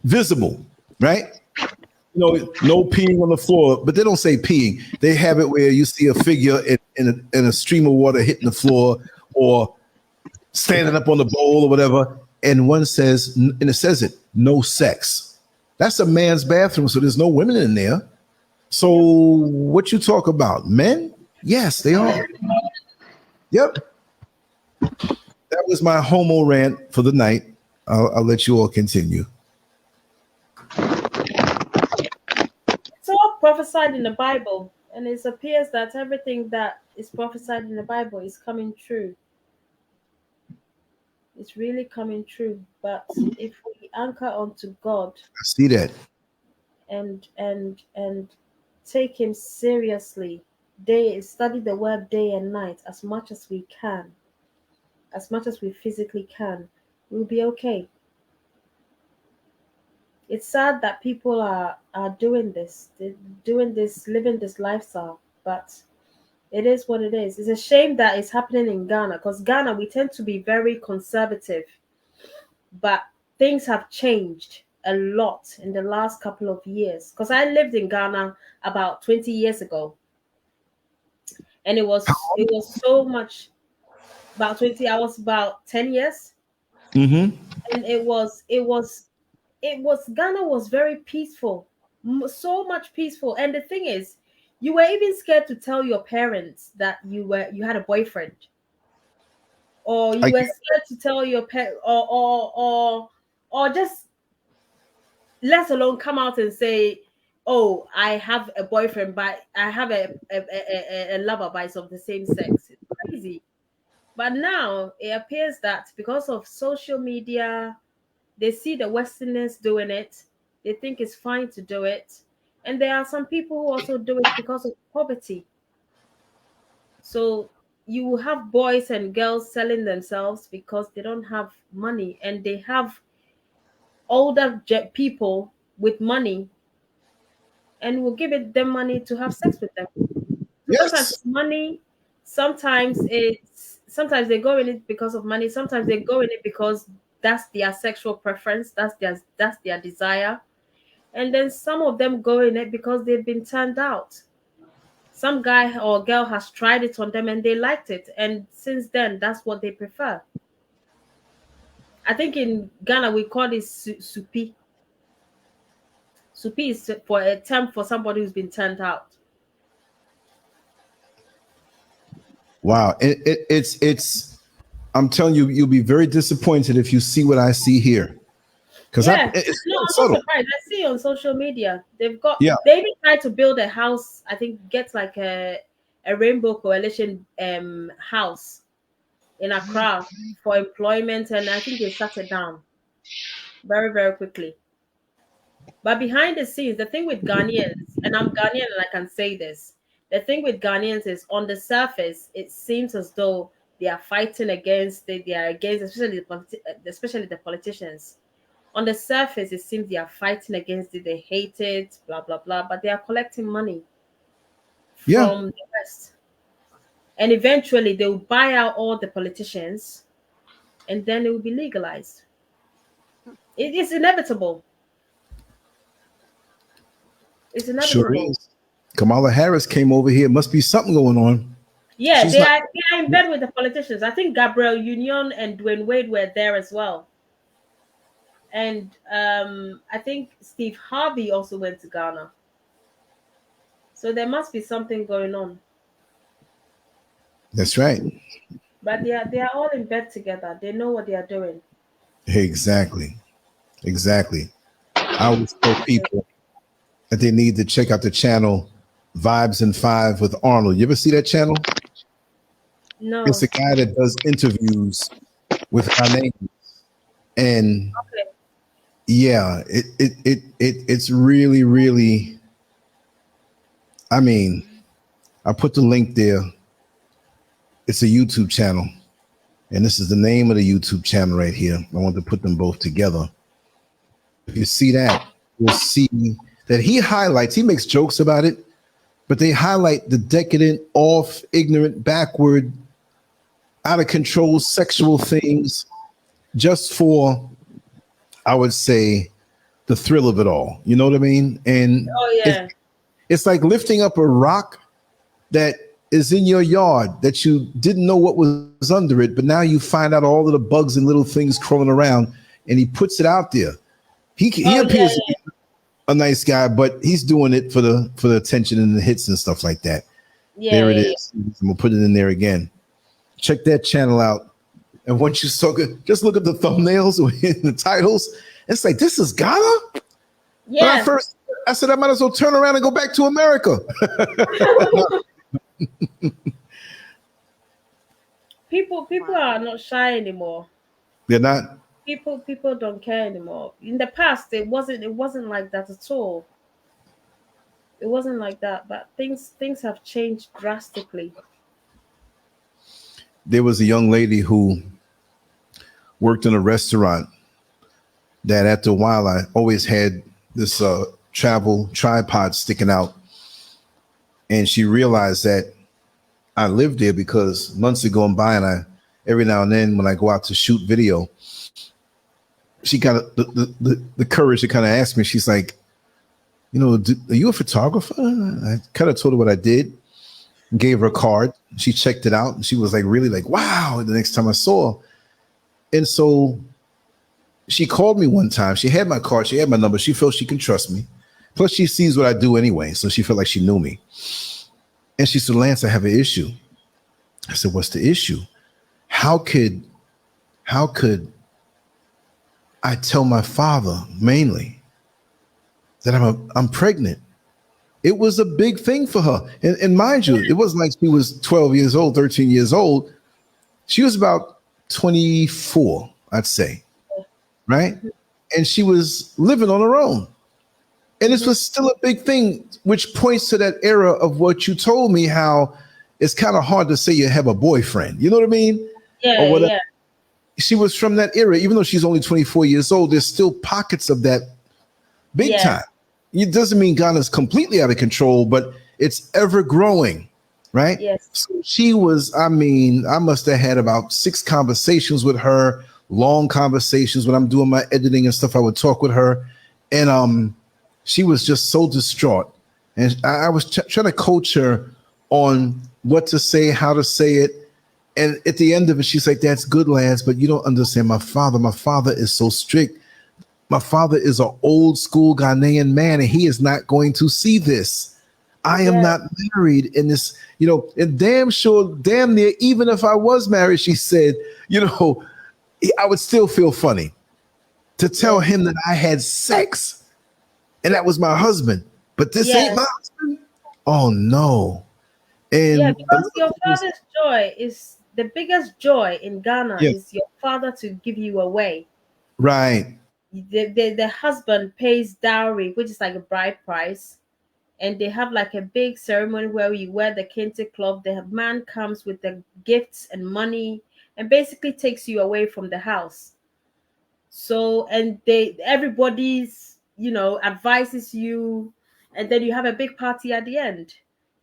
visible, right? You know, no peeing on the floor, but they don't say peeing. They have it where you see a figure in a stream of water hitting the floor or standing up on the bowl or whatever. And one says, and it says it, no sex. That's a man's bathroom, so there's no women in there. So what you talk about? Men? Yes, they are. Yep. That was my homo rant for the night. I'll let you all continue. It's all prophesied in the Bible, and it appears that everything that is prophesied in the Bible is coming true. It's really coming true. But if we anchor onto God, I see that, and take Him seriously, study the Word day and night as much as we can, as much as we physically can, we'll be okay. It's sad that people are doing this, living this lifestyle, but it is what it is. It's a shame that it's happening in Ghana, because Ghana, we tend to be very conservative, but things have changed. a lot in the last couple of years, because I lived in Ghana about 20 years ago, and it was so much. About 20, I was about 10 years, Mm-hmm. and Ghana was very peaceful, so much peaceful. And the thing is, you were even scared to tell your parents that you had a boyfriend, or you were scared to tell your parent, or just, let alone come out and say, oh, I have a boyfriend, but I have a lover, but it's of the same sex. It's crazy. But now it appears that because of social media, they see the Westerners doing it. They think it's fine to do it. And there are some people who also do it because of poverty. So you will have boys and girls selling themselves because they don't have money, and they have older people with money and will give them money to have sex with them. So sometimes Yes. it's money, sometimes they go in it because of money, sometimes they go in it because that's their sexual preference, that's their desire. And then some of them go in it because they've been turned out. Some guy or girl has tried it on them and they liked it, and since then that's what they prefer. I think in Ghana we call it supi. Supi is for a term for somebody who's been turned out. Wow. It's I'm telling you, you'll be very disappointed if you see what I see here. Because Yeah, it's no, not I'm subtle. not surprised. I see on social media they Yeah. even tried to build a house. I think get like a rainbow coalition house in Accra for employment, and I think they shut it down very, very quickly. But behind the scenes, the thing with Ghanaians, and I'm Ghanaian and I can say this, the thing with Ghanaians is on the surface, it seems as though they are fighting against, they are against, especially the politicians. On the surface, it seems they are fighting against it, they hate it, blah, blah, blah, but they are collecting money Yeah. from the West. And eventually they will buy out all the politicians, and then it will be legalized. It is inevitable. It's Sure inevitable. is. Kamala Harris came over here. Must be something going on. Yeah, She's like, they are in bed with the politicians. I think Gabriel Union and Dwayne Wade were there as well. And I think Steve Harvey also went to Ghana. So there must be something going on. that's right. But they are all in bed together. They know what they are doing. Exactly. Exactly. I always tell people that they need to check out the channel Vibes and Five with Arnold. You ever see that channel? No. It's a guy that does interviews with Ghanaians. And Okay. yeah, it's really, really, I mean, I put the link there. It's a YouTube channel. And this is the name of the YouTube channel right here. I want to put them both together. If you see that, you'll see that he makes jokes about it, but they highlight the decadent, off, ignorant, backward, out of control sexual things just for, I would say, the thrill of it all. You know what I mean? And Oh yeah. it's like lifting up a rock that is in your yard that you didn't know what was under it, but now you find out all of the bugs and little things crawling around, and he puts it out there. He appears to be a nice guy, but he's doing it for the attention and the hits and stuff like that. Yeah. There it is. I'm gonna put it in there again. Check that channel out. And once you saw it, just look at the thumbnails or the titles. It's like, this is Ghana? Yeah. When I first, I said I might as well turn around and go back to America. People are not shy anymore. They're not. People don't care anymore. In the past, it wasn't like that at all. It wasn't like that, but things have changed drastically. There was a young lady who worked in a restaurant that after a while I always had this travel tripod sticking out. And she realized that I lived there because months had gone by, and every now and then when I go out to shoot video, she got the courage to kind of ask me. She's like, are you a photographer? I kind of told her what I did, gave her a card. She checked it out, and she was like, really, like, wow. And the next time I saw her, and so she called me one time. She had my card. She had my number. She felt she can trust me. Plus, she sees what I do anyway, so she felt like she knew me. And she said, Lance, I have an issue. I said, what's the issue? How could I tell my father mainly that I'm pregnant? It was a big thing for her. And mind you, it wasn't like she was 12 years old, 13 years old. She was about 24, I'd say, right? And she was living on her own. And this was still a big thing, which points to that era of what you told me, how it's kind of hard to say you have a boyfriend. You know what I mean? Yeah, or whatever. yeah. She was from that era. Even though she's only 24 years old, there's still pockets of that big time. It doesn't mean Ghana's completely out of control, but it's ever growing, right? Yes. So she was, I must have had about 6 conversations with her, long conversations. When I'm doing my editing and stuff, I would talk with her. And she was just so distraught. And I was trying to coach her on what to say, how to say it. And at the end of it, she's like, that's good, Lance, but you don't understand my father. My father is so strict. My father is an old school Ghanaian man, and he is not going to see this. I am not married in this, and damn near, even if I was married, she said, I would still feel funny to tell him that I had sex and that was my husband. But this ain't my husband? Oh, no. And because your father's joy is the biggest joy in Ghana is your father to give you away. Right. The husband pays dowry, which is like a bride price. And they have like a big ceremony where you wear the kente cloth. The man comes with the gifts and money and basically takes you away from the house. So, and everybody's, advises you, and then you have a big party at the end.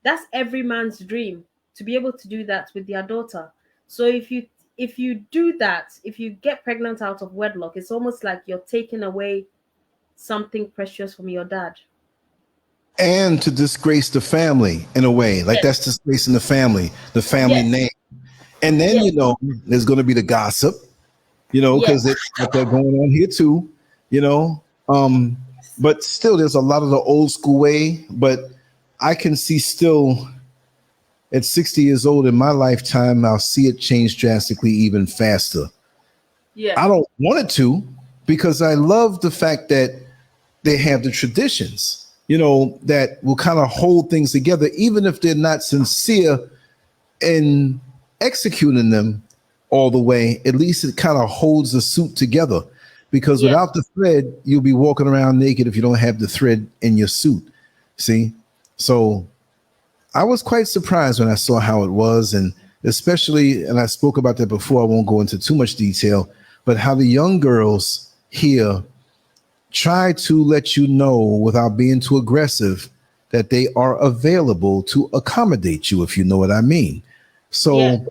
That's every man's dream, to be able to do that with their daughter. So if you do that, if you get pregnant out of wedlock, it's almost like you're taking away something precious from your dad. And to disgrace the family in a way, like that's disgracing the family name. And then, there's going to be the gossip, because they're going on here too, but still there's a lot of the old school way, but I can see still at 60 years old in my lifetime, I'll see it change drastically even faster. Yeah. I don't want it to, because I love the fact that they have the traditions, that will kind of hold things together, even if they're not sincere in executing them all the way. At least it kind of holds the suit together, because without the thread, you'll be walking around naked if you don't have the thread in your suit. See? So I was quite surprised when I saw how it was, and especially, and I spoke about that before, I won't go into too much detail, but how the young girls here try to let you know without being too aggressive that they are available to accommodate you, if you know what I mean. So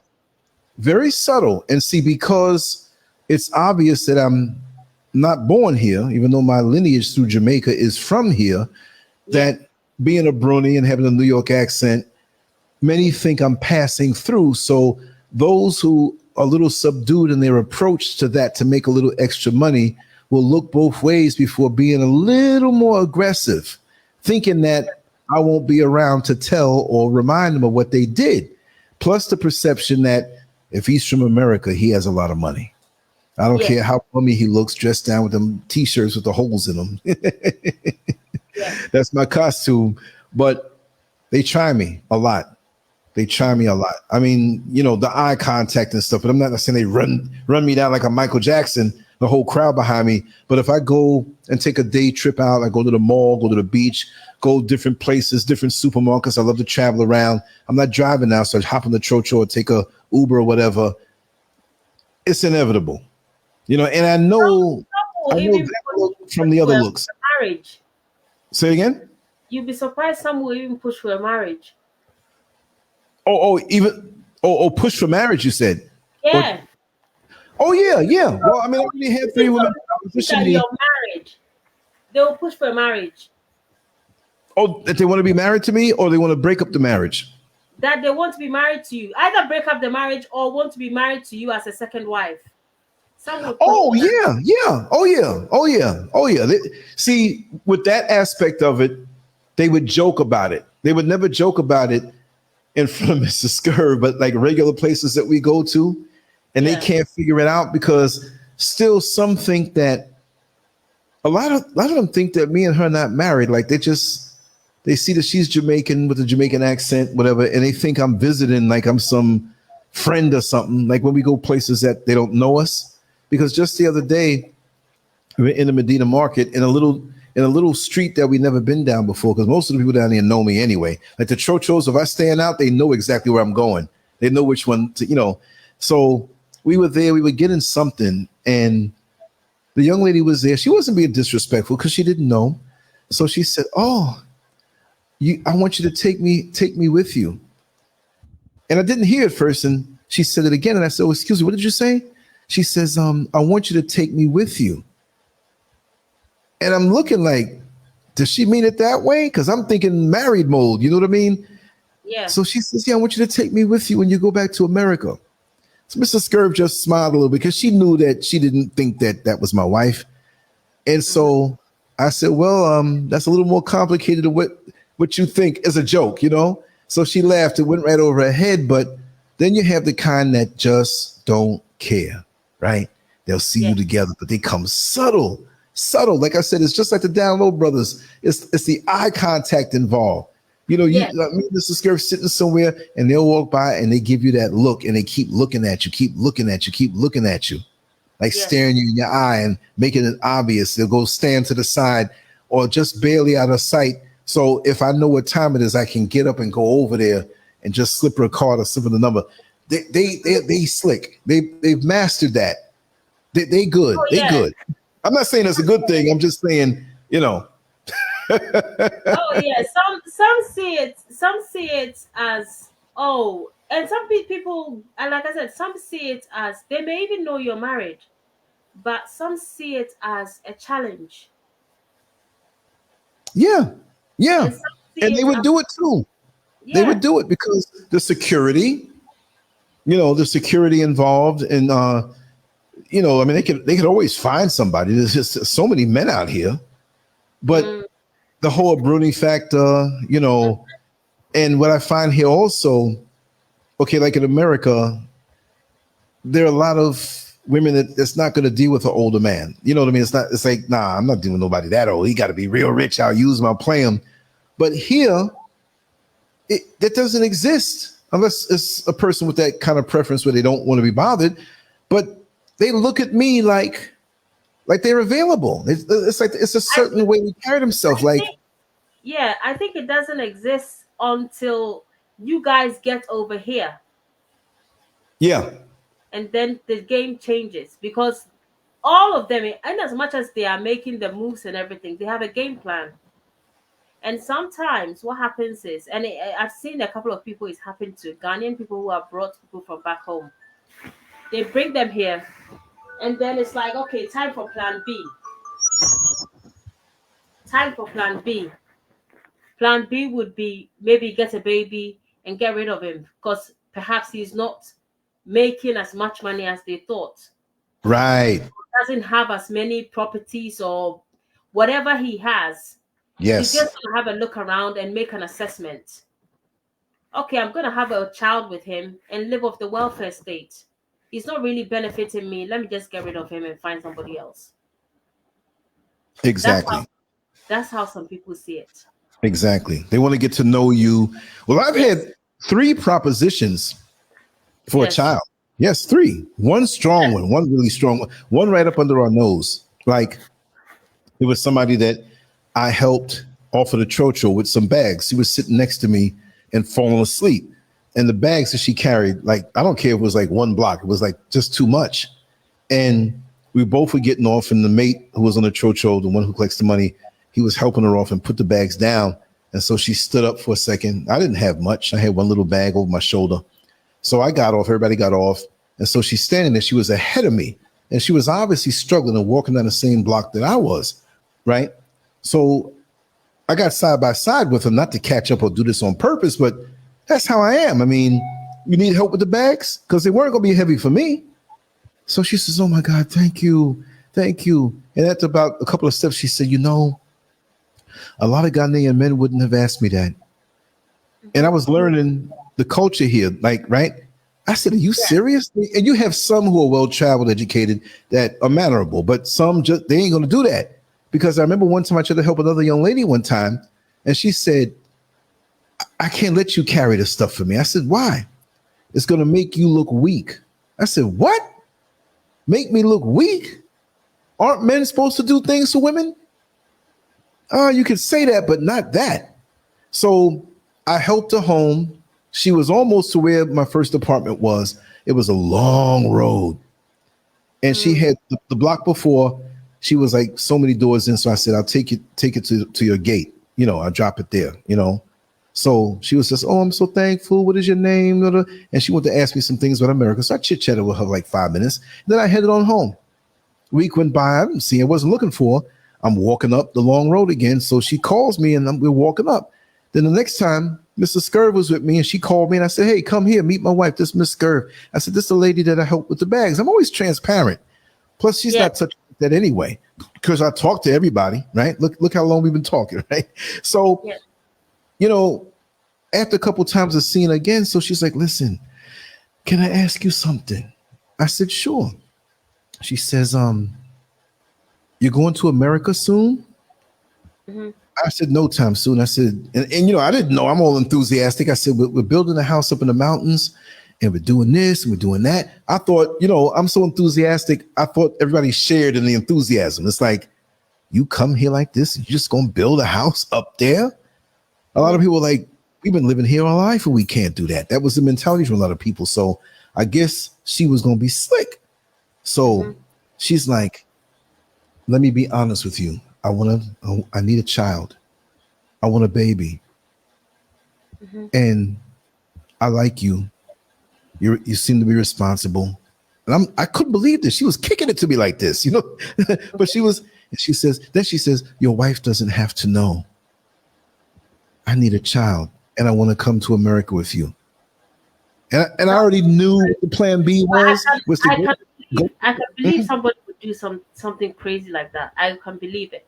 very subtle. And see, because it's obvious that I'm not born here, even though my lineage through Jamaica is from here, that being a Brony and having a New York accent, many think I'm passing through. So those who are a little subdued in their approach to that to make a little extra money will look both ways before being a little more aggressive, thinking that I won't be around to tell or remind them of what they did. Plus the perception that if he's from America, he has a lot of money. I don't care how bummy he looks, dressed down with them T-shirts with the holes in them. That's my costume. But they try me a lot. I mean, the eye contact and stuff, but I'm not saying they run me down like a Michael Jackson, the whole crowd behind me. But if I go and take a day trip out, I go to the mall, go to the beach, go different places, different supermarkets. I love to travel around. I'm not driving now, so I hop on the Trocho or take a Uber or whatever. It's inevitable, and I know that from the other looks. Marriage. Say again? You'd be surprised some will even push for a marriage. Push for marriage, you said? Yeah. Yeah. Well, I mean, I already had 3 women push position that me. you're married. They will push for marriage. Oh, that they want to be married to me, or they want to break up the marriage. That they want to be married to you. Either break up the marriage or want to be married to you as a second wife. Some would push Oh for that. yeah. Oh yeah. See, with that aspect of it, they would joke about it. They would never joke about it in front of Mr. SCURV, but like regular places that we go to, and they can't figure it out because still some think that a lot of them think that me and her are not married. Like they see that she's Jamaican with a Jamaican accent, whatever, and they think I'm visiting like I'm some friend or something. Like when we go places that they don't know us. Because just the other day, we were in the Medina market in a little street that we never been down before. Because most of the people down here know me anyway. Like the chochos, if I stand out, they know exactly where I'm going. They know which one to, So we were there. We were getting something, and the young lady was there. She wasn't being disrespectful because she didn't know. So she said, "Oh, I want you to take me with you." And I didn't hear it first, and she said it again, and I said, "Oh, excuse me, what did you say?" She says, "I want you to take me with you." And I'm looking like, does she mean it that way? Because I'm thinking married mode, you know what I mean? Yeah. So she says, "Yeah, I want you to take me with you when you go back to America." So Mr. SCURV just smiled a little because she knew that she didn't think that was my wife. And so I said, "Well, that's a little more complicated than what you think as a joke, So she laughed. It went right over her head. But then you have the kind that just don't care. Right? They'll see you together, but they come subtle. Like I said, it's just like the Down Low brothers. It's the eye contact involved. Me and Mr. SCURV sitting somewhere, and they'll walk by and they give you that look, and they keep looking at you, like staring you in your eye and making it obvious. They'll go stand to the side or just barely out of sight. So if I know what time it is, I can get up and go over there and just slip her a card or slip her the number. They slick. They've mastered that. They good. Good. I'm not saying it's a good thing. I'm just saying, Oh yeah. Some see it as and some people, and like I said, some see it as they may even know you're married, but some see it as a challenge. Yeah. And they would do it too. Yeah. They would do it because the security. The security involved, and I mean, they could always find somebody. There's just so many men out here, but the whole Bruni factor, and what I find here also, okay, like in America, there are a lot of women that's not going to deal with an older man. You know what I mean? It's like, nah, I'm not dealing with nobody that old. He got to be real rich. I'll use him. I'll play him. But here, that doesn't exist. Unless it's a person with that kind of preference where they don't want to be bothered, but they look at me like they're available. It's like it's a certain way they carry themselves. I think it doesn't exist until you guys get over here. Yeah. And then the game changes because all of them, and as much as they are making the moves and everything, they have a game plan. And sometimes what happens is, and I've seen a couple of people it's happened to, Ghanaian people who have brought people from back home. They bring them here, and then it's like, okay, time for plan B. Plan B would be maybe get a baby and get rid of him because perhaps he's not making as much money as they thought. Right. Doesn't have as many properties or whatever he has. Yes. He's just going to have a look around and make an assessment. Okay, I'm going to have a child with him and live off the welfare state. He's not really benefiting me. Let me just get rid of him and find somebody else. Exactly. That's how some people see it. Exactly. They want to get to know you. Well, I've had 3 propositions for a child. Yes, 3. One strong one, one really strong one right up under our nose. Like it was somebody that I helped offer the chocho with some bags. She was sitting next to me and falling asleep. And the bags that she carried, like, I don't care if it was like 1 block. It was like just too much. And we both were getting off, and the mate who was on the chocho, the one who collects the money, he was helping her off and put the bags down. And so she stood up for a second. I didn't have much. I had 1 little bag over my shoulder. So I got off. Everybody got off. And so she's standing there. She was ahead of me. and she was obviously struggling and walking down the same block that I was, right? So I got side by side with her, not to catch up or do this on purpose, but that's how I am. I mean, you need help with the bags? Because they weren't going to be heavy for me. So she says, oh my God, thank you. Thank you. And after about a couple of steps, she said, you know, a lot of Ghanaian men wouldn't have asked me that. And I was learning the culture here, like, right? I said, are you serious? And you have some who are well-traveled, educated, that are mannerable, but some just, they ain't going to do that. Because I remember one time I tried to help another young lady one time, and she said, I can't let you carry this stuff for me. I said, why? It's going to make you look weak. I said, what? Make me look weak? Aren't men supposed to do things for women? You could say that, but not that. So I helped her home. She was almost to where my first apartment was. It was a long road. And she had the block before, she was like so many doors in. So I said, I'll take it to your gate. You know, I'll drop it there, you know. So she was just, oh, I'm so thankful. What is your name? And she wanted to ask me some things about America. So I chit-chatted with her like 5 minutes. Then I headed on home. Week went by. I didn't see her. I wasn't looking for her. I'm walking up the long road again. So she calls me and we're walking up. Then the next time, Mrs. SCURV was with me and she called me and I said, hey, come here, meet my wife. This is Miss SCURV. I said, this is the lady that I help with the bags. I'm always transparent. Plus, she's not touching that anyway, because I talk to everybody, right? Look how long we've been talking, right? So, you know, after a couple times of seeing her again, so she's like, listen, can I ask you something? I said, sure. She says, you're going to America soon? I said, no time soon. I said, and you know, I didn't know. I'm all enthusiastic. I said, we're building a house up in the mountains and we're doing this and we're doing that. I thought, you know, I'm so enthusiastic. I thought everybody shared in the enthusiasm. It's like, you come here like this and you're just going to build a house up there? A lot of people are like, we've been living here all our life and we can't do that. That was the mentality from a lot of people. So I guess she was going to be slick. So she's like, let me be honest with you. I need a child. I want a baby. And I like you. You seem to be responsible. And I couldn't believe this. She was kicking it to me like this, you know. But she says, your wife doesn't have to know. I need a child and I want to come to America with you. And I already knew what the plan B was. I can believe somebody would do something crazy like that. I can believe it.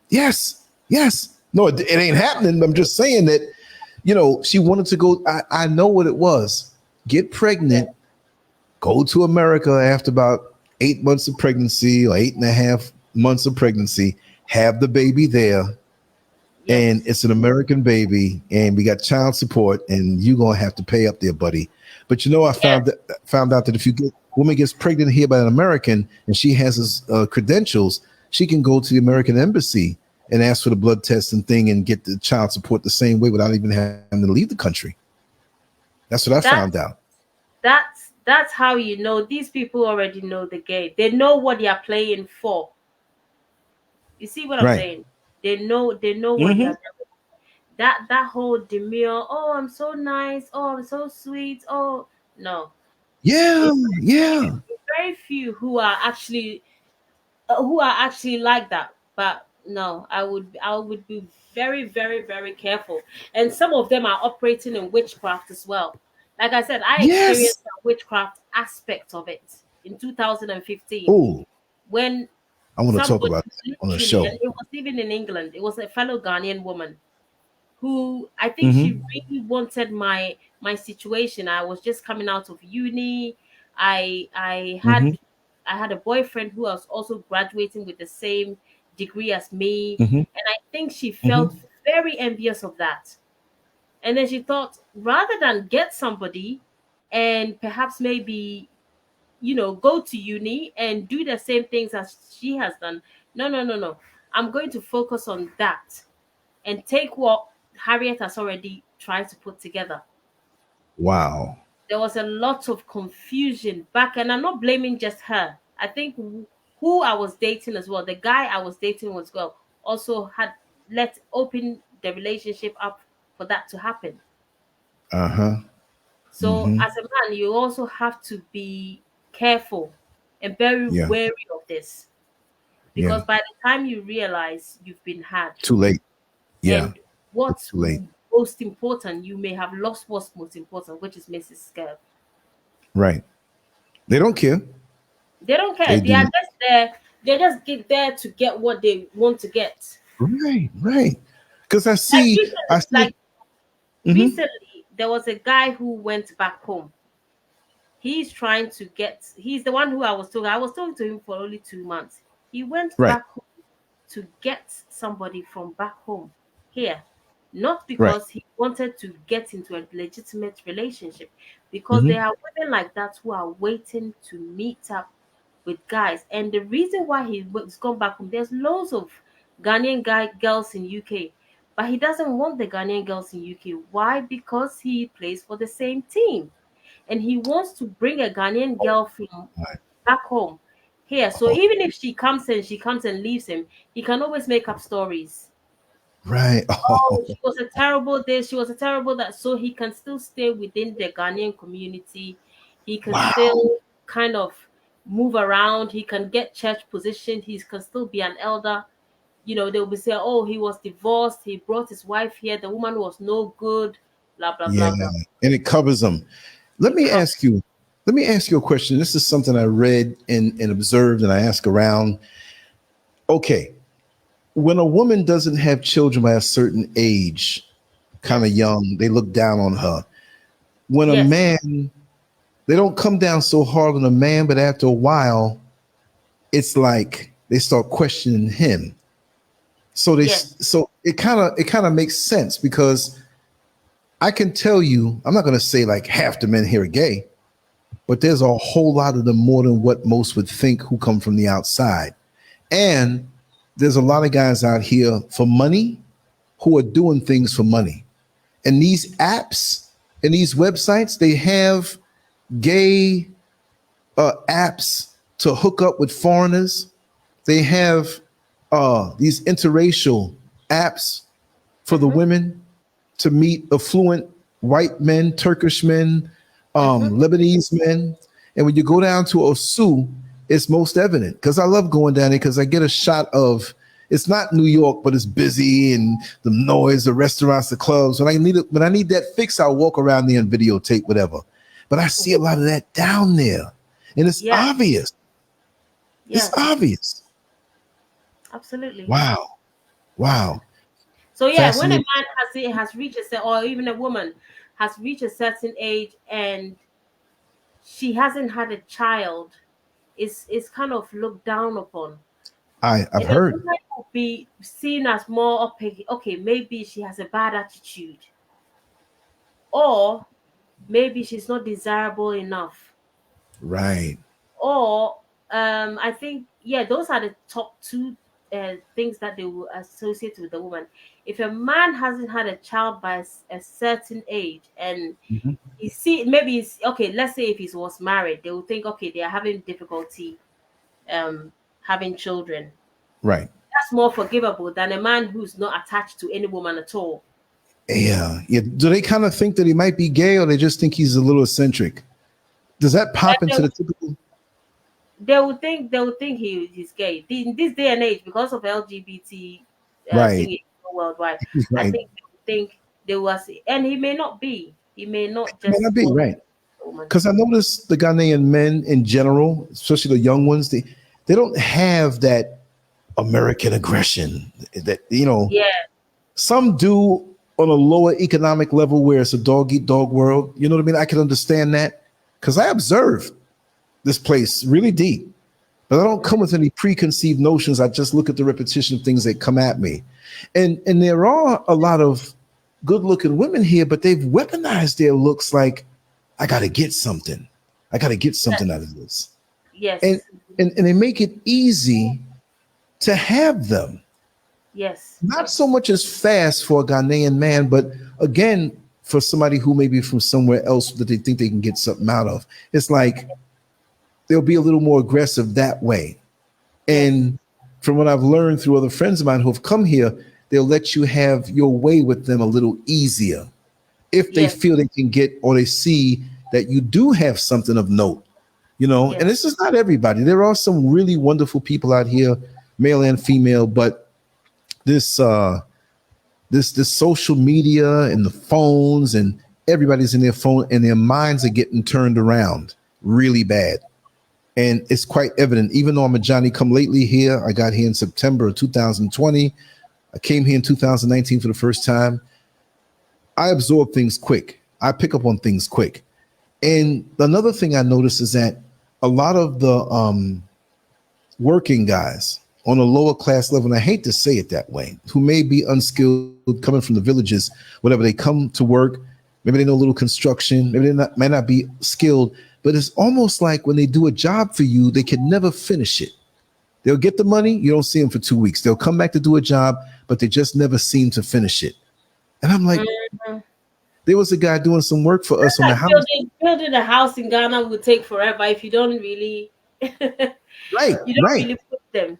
Yes. No, it ain't happening. I'm just saying that, you know, she wanted to go. I know what it was. Get pregnant, go to America after about 8 months of pregnancy or 8.5 months of pregnancy, have the baby there. And it's an American baby and we got child support and you're going to have to pay up there, buddy. But, you know, I found out that if woman gets pregnant here by an American and she has his credentials, she can go to the American embassy and ask for the blood test and thing and get the child support the same way without even having to leave the country. That's what I found out. That's how you know these people already know the game. They know what they are playing for. You see what I'm saying? They know what they are doing. That whole demure, oh, I'm so nice, oh, I'm so sweet, oh no. Yeah. Very few who are actually like that. But no, I would be very, very, very careful. And some of them are operating in witchcraft as well. Like I said, I experienced the witchcraft aspect of it in 2015. Oh, when I want to talk about that on the show. It was even in England. It was a fellow Ghanaian woman who I think she really wanted my situation. I was just coming out of uni. I had a boyfriend who was also graduating with the same degree as me, and I think she felt very envious of that. And then she thought, rather than get somebody and perhaps maybe, you know, go to uni and do the same things as she has done. No. I'm going to focus on that and take what Harriet has already tried to put together. Wow. There was a lot of confusion back, and I'm not blaming just her. I think who I was dating as well, the guy I was dating as well, also had open the relationship up for that to happen. So as a man, you also have to be careful and very Yeah. wary of this, because Yeah. by the time you realize you've been had, Too late. Yeah. and what's Too late. most important, you may have lost what's most important, which is Mrs. Scurv. Right. They don't care. They don't care. They They do. are just there. They're just there to get what they want to get. Right. Right. Because I Like see. I see. like Mhm. recently, there was a guy who went back home. He's trying to get. He's the one who I was talking. I was talking to him for only 2 months. He went Right. back home to get somebody from back home here, not Right. because he wanted to get into a legitimate relationship, because Mhm. there are women like that who are waiting to meet up with guys. And the reason why he's gone back home, there's loads of Ghanaian girls in UK, but he doesn't want the Ghanaian girls in UK. Why? Because he plays for the same team, and he wants to bring a Ghanaian girl from Right. back home here. So Oh, even if she comes and leaves him, he can always make up stories. right. Oh, Oh, she was a terrible this, she was a terrible that. So he can still stay within the Ghanaian community. He can wow. still kind of move around. He can get church positioned. He can still be an elder. You know, they'll be saying, oh, he was divorced. He brought his wife here. The woman was no good. Blah, blah, Yeah. blah, blah. And it covers them. Let It me covers. ask you. Let me ask you a question. This is something I read and observed, and I ask around. Okay, when a woman doesn't have children by a certain age, kind of Yes. young, they look down on her. When a Yes. man, they don't come down so hard on a man, but after a while, it's like they start questioning him. So Yes. so it kind of makes sense, because I can tell you, I'm not going to say like half the men here are gay, but there's a whole lot of them, more than what most would think, who come from the outside. And there's a lot of guys out here for money who are doing things for money. And these apps and these websites, they have gay apps to hook up with foreigners. They have these interracial apps for the women to meet affluent white men, Turkish men, Lebanese men. And when you go down to Osu, it's most evident, because I love going down there, because I get a shot of, it's not New York, but it's busy and the noise, the restaurants, the clubs. When I need that fix, I'll walk around there and videotape whatever. But I see a lot of that down there, and it's Yeah. obvious. Yes. It's obvious. Absolutely. Wow. Wow. So yeah, when a Fascinating. man has reached a certain, or even a woman has reached a certain age and she hasn't had a child, is kind of looked down upon. I've And a heard. woman will be seen as more okay, maybe she has a bad attitude, or maybe she's not desirable enough, Right. or I think, yeah, those are the top two things that they will associate with the woman. If a man hasn't had a child by a certain age, and Mhm. you see, maybe it's okay, let's say if he was married, they will think, okay, they are having difficulty having children. Right. That's more forgivable than a man who's not attached to any woman at all. Yeah. Yeah. Do they kind of think that he might be gay, or they just think he's a little eccentric? Does that pop into the typical? They would think he's gay in this day and age, because of LGBT Right. thing worldwide. I Right. think they would think they was, and he may not be. He may not May just not be want right. a woman. Because I notice the Ghanaian men in general, especially the young ones, they don't have that American aggression. That, Yeah, some do on a lower economic level, where it's a dog eat dog world. You know what I mean? I can understand that, because I observe this place really deep, but I don't come with any preconceived notions. I just look at the repetition of things that come at me. And there are a lot of good looking women here, but they've weaponized their looks like, I got to get something. I got to get something out of this. yes, And they make it easy to have them. yes, Not so much as fast for a Ghanaian man, but again, for somebody who may be from somewhere else that they think they can get something out of. It's like they'll be a little more aggressive that way. And from what I've learned through other friends of mine who have come here, they'll let you have your way with them a little easier if they Yes. feel they can get, or they see that you do have something of note. you know, Yeah. and this is not everybody. There are some really wonderful people out here, male and female, but this this social media and the phones, and everybody's in their phone, and their minds are getting turned around really bad. And it's quite evident, even though I'm a Johnny come lately here. I got here in September of 2020. I came here in 2019 for the first time. I absorb things quick. I pick up on things quick. And another thing I noticed is that a lot of the working guys on a lower class level, and I hate to say it that way, who may be unskilled, coming from the villages, whatever, they come to work, maybe they know a little construction, maybe they might not be skilled, but it's almost like when they do a job for you, they can never finish it. They'll get the money, you don't see them for 2 weeks. They'll come back to do a job, but they just never seem to finish it. And I'm like, there was a guy doing some work for us on the house. Building a house in Ghana would take forever if you don't really, Right, you don't right. really put them.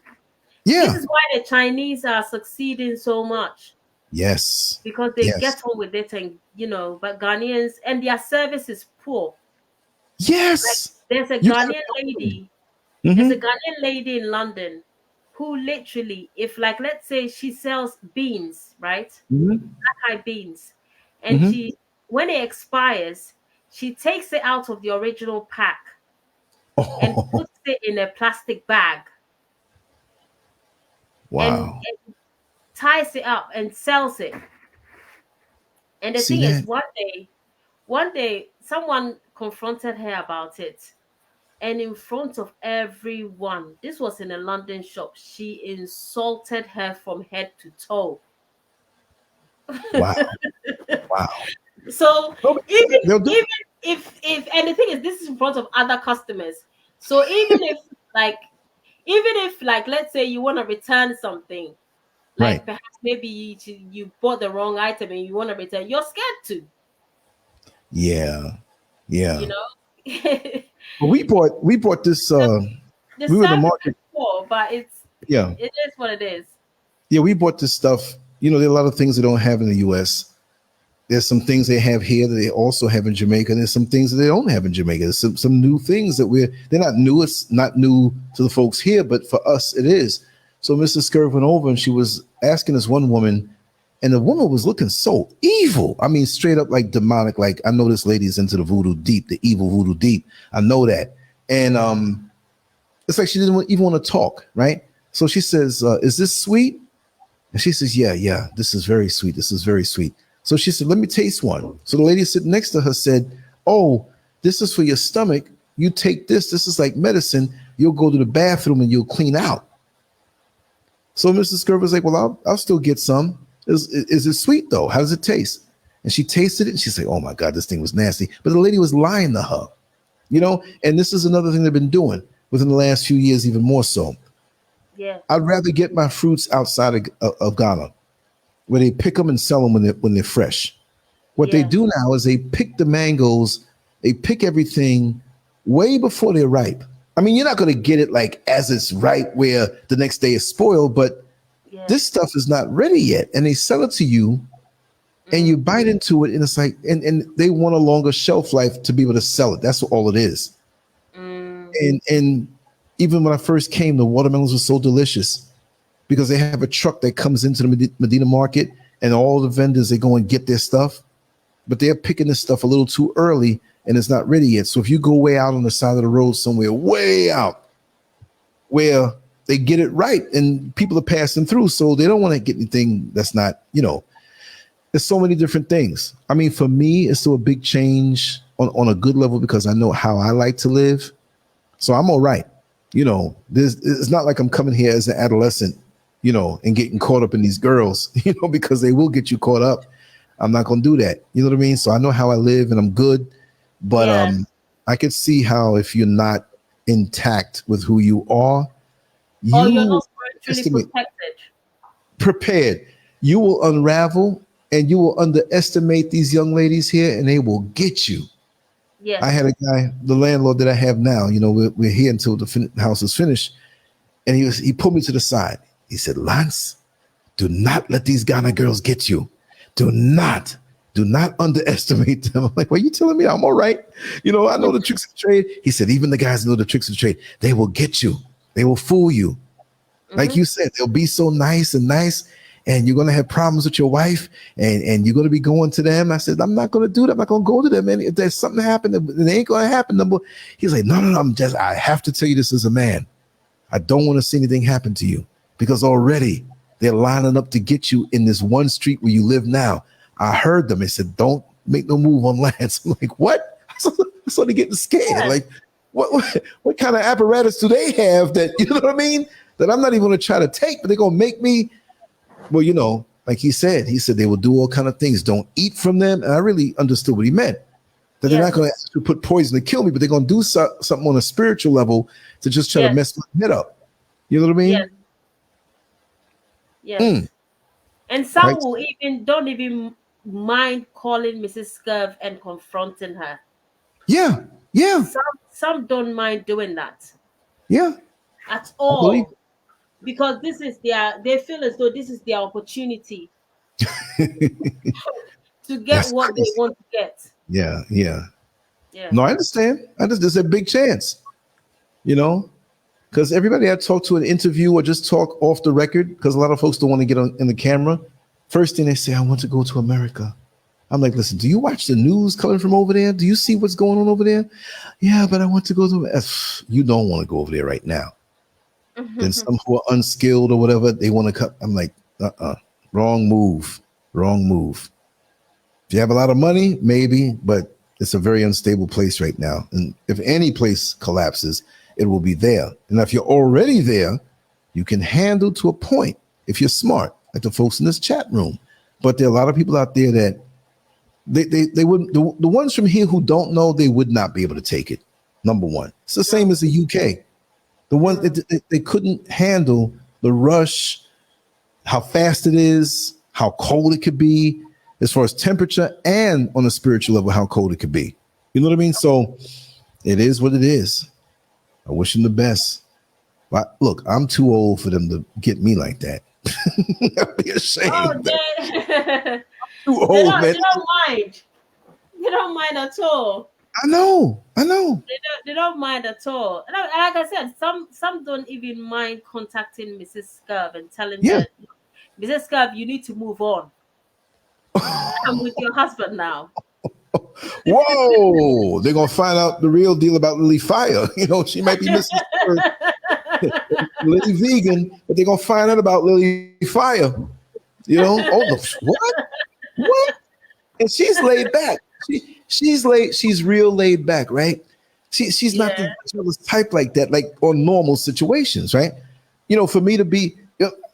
Yeah. This is why the Chinese are succeeding so much. Yes. Because they Yes. get on with it, and but Ghanaians, and their service is poor. Yes. There's a You Ghanaian lady. Mhm. There's a Ghanaian lady in London who literally, if like let's say she sells beans, right? Mhm. Black eye beans, and Mhm. when it expires, she takes it out of the original pack and Oh, puts it in a plastic bag wow. and ties it up and sells it. And the See thing is, that? one day, someone confronted her about it. And in front of everyone, this was in a London shop, she insulted her from head to toe. Wow. Wow. So No, they'll do even if and the thing is, this is in front of other customers. So even if let's say you want to return something, like right. perhaps maybe you bought the wrong item and you want to return, you're scared to, Yeah. Yeah. you know. But we bought this The we were in the service market. is poor, but it Yeah. is what it is. Yeah, we bought this stuff. You know, there are a lot of things they don't have in the US. There's some things they have here that they also have in Jamaica. And there's some things that they don't have in Jamaica. There's some new things that they're not new. It's not new to the folks here, but for us it is. So Mr. SCURV went over and she was asking this one woman, and the woman was looking so evil. I mean, straight up like demonic. Like, I know this lady's into the voodoo deep, the evil voodoo deep. I know that. And it's like she didn't even want to talk, right? So she says, is this sweet? And she says, yeah, this is very sweet. This is very sweet. So she said, let me taste one. So the lady sitting next to her said, oh, this is for your stomach. You take this. This is like medicine. You'll go to the bathroom and you'll clean out. So Mrs. SCURV was like, well, I'll still get some. Is it sweet though? How does it taste? And she tasted it and she said, oh my God, this thing was nasty. But the lady was lying to her, you know? And this is another thing they've been doing within the last few years, even more so. Yeah. I'd rather get my fruits outside of Ghana, where they pick them and sell them when they're fresh. What they Yeah. do now is they pick the mangoes, they pick everything way before they're ripe. I mean, you're not going to get it like as it's ripe where the next day is spoiled, but Yeah. this stuff is not ready yet. And they sell it to you and you bite into it, and it's like, and they want a longer shelf life to be able to sell it. That's all it is. And even when I first came, the watermelons were so delicious because they have a truck that comes into the Medina market, and all the vendors, they go and get their stuff, but they're picking this stuff a little too early and it's not ready yet. So if you go way out on the side of the road somewhere, way out where they get it right and people are passing through, so they don't want to get anything that's not, you know, there's so many different things. I mean, for me, it's still a big change on a good level because I know how I like to live. So I'm all right. You know, it's not like I'm coming here as an adolescent, you know, and getting caught up in these girls, you know, because they will get you caught up. I'm not going to do that. You know what I mean? So I know how I live and I'm good. But I could see how if you're not intact with who you are, Or you're you not spiritually prepared, you will unravel and you will underestimate these young ladies here and they will get you. Yeah. I had a guy, the landlord that I have now, you know, we're here until the house is finished. And he pulled me to the side. He said, Lance, do not let these Ghana girls get you. Do not. Do not underestimate them. I'm like, well, you telling me I'm all right? You know, I know the tricks of the trade. He said, even the guys know the tricks of the trade. They will get you. They will fool you. Like you said, they'll be so nice, and you're going to have problems with your wife, and you're going to be going to them. I said, I'm not going to do that. I'm not going to go to them. And if there's something happen, it ain't going to happen. He's like, no, I have to tell you this as a man. I don't want to see anything happen to you, because already they're lining up to get you in this one street where you live now. I heard them. They said, don't make no move on Lance. I'm like, what? I started getting scared. Yeah. Like, what kind of apparatus do they have that, you know what I mean? That I'm not even going to try to take, but they're going to make me. Well, you know, like he said they will do all kind of things. Don't eat from them. And I really understood what he meant. That they're not going to put poison to kill me, but they're going to do something on a spiritual level to just try to mess my head up. You know what I mean? Yes. And some will don't even mind calling Mrs. Scurv and confronting her. Yeah. Some don't mind doing that. Yeah. At all. Because they feel as though this is their opportunity to get what they want to get. Yeah. No, I understand. There's a big chance, you know, because everybody I talk to in an interview or just talk off the record, because a lot of folks don't want to get in the camera. First thing they say, I want to go to America. I'm like, listen, do you watch the news coming from over there? Do you see what's going on over there? Yeah, but I want to go to. You don't want to go over there right now. Then some who are unskilled or whatever, they want to cut. I'm like, wrong move. If you have a lot of money, maybe, but it's a very unstable place right now. And if any place collapses, it will be there. And if you're already there, you can handle to a point if you're smart, like the folks in this chat room. But there are a lot of people out there that they wouldn't. The ones from here who don't know, they would not be able to take it. Number one, it's the same as the UK. The one they couldn't handle the rush, how fast it is, how cold it could be, as far as temperature, and on a spiritual level, how cold it could be. You know what I mean? So it is what it is. I wish them the best. But look, I'm too old for them to get me like that. I'd be ashamed. Oh, too old, man. They don't mind. They don't mind at all. I know. They don't mind at all. And like I said, some don't even mind contacting Mrs. Scurv and telling her, Mrs. Scurv, you need to move on. I'm with your husband now. Whoa! They're gonna find out the real deal about Lily Fire. You know, she might be Mrs. Lily Vegan, but they're gonna find out about Lily Fire. You know, what? And she's laid back. She's real laid back, right? She's not the jealous type like that, like on normal situations, right? You know, for me to be,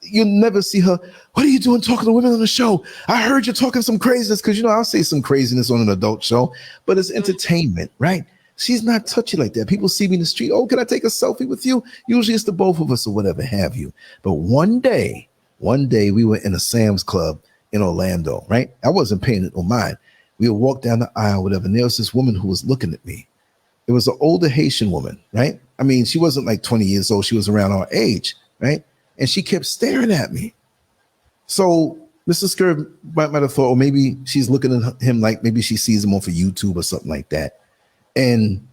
you'll never see her. What are you doing talking to women on the show? I heard you talking some craziness, because, you know, I'll say some craziness on an adult show, but it's entertainment, right? She's not touchy like that. People see me in the street. Oh, can I take a selfie with you? Usually it's the both of us or whatever have you. But one day we were in a Sam's Club in Orlando, right? I wasn't paying it no mind. We would walk down the aisle, whatever, and there was this woman who was looking at me. It was an older Haitian woman, right? I mean, she wasn't like 20 years old. She was around our age, right? And she kept staring at me. So Mr. Scurv might have thought, oh, maybe she's looking at him like maybe she sees him off of YouTube or something like that. And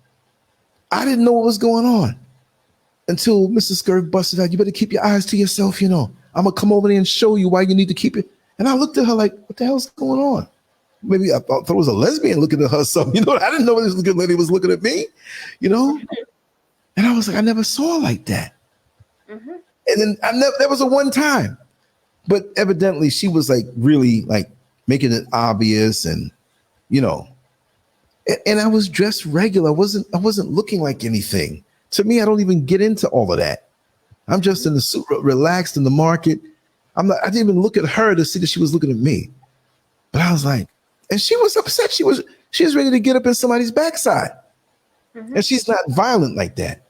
I didn't know what was going on until Mr. Scurv busted out, you better keep your eyes to yourself, you know. I'm going to come over there and show you why you need to keep it. And I looked at her like, what the hell's going on? Maybe I thought it was a lesbian looking at her or something. You know, I didn't know this good lady was looking at me, you know? And I was like, I never saw her like that. And then there was a one time, but evidently she was like really like making it obvious, and you know, and I was dressed regular. I wasn't looking like anything. To me, I don't even get into all of that. I'm just in the suit, relaxed in the market. I didn't even look at her to see that she was looking at me. But I was like, and she was upset. She was ready to get up in somebody's backside. And she's not violent like that.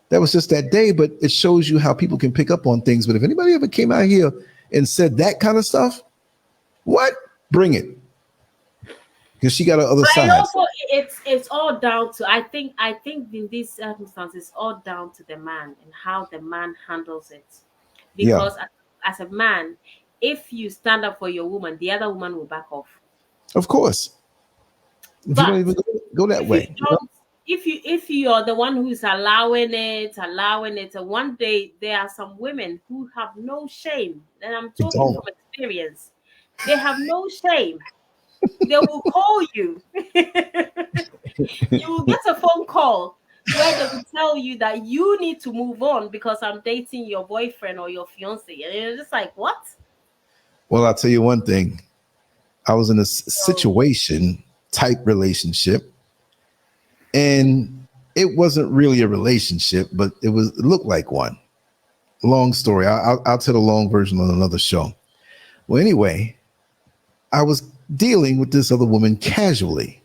That was just that day, but it shows you how people can pick up on things. But if anybody ever came out here and said that kind of stuff, what? Bring it. Because she got her other side. Also, it's all down to, I think in these circumstances, it's all down to the man and how the man handles it. Because as a man, if you stand up for your woman, the other woman will back off. Of course. If you don't But even go that if you way. don't, if you are the one who's allowing it, and one day there are some women who have no shame, and I'm You talking don't. from experience. They have no shame. They will call you. You will get a phone call where they will tell you that you need to move on because I'm dating your boyfriend or your fiance, and you're just like, what? Well, I'll tell you one thing. I was in a So, situation type relationship, and it wasn't really a relationship, but it looked like one. Long story. I'll tell the long version on another show. Well, anyway, I was dealing with this other woman casually,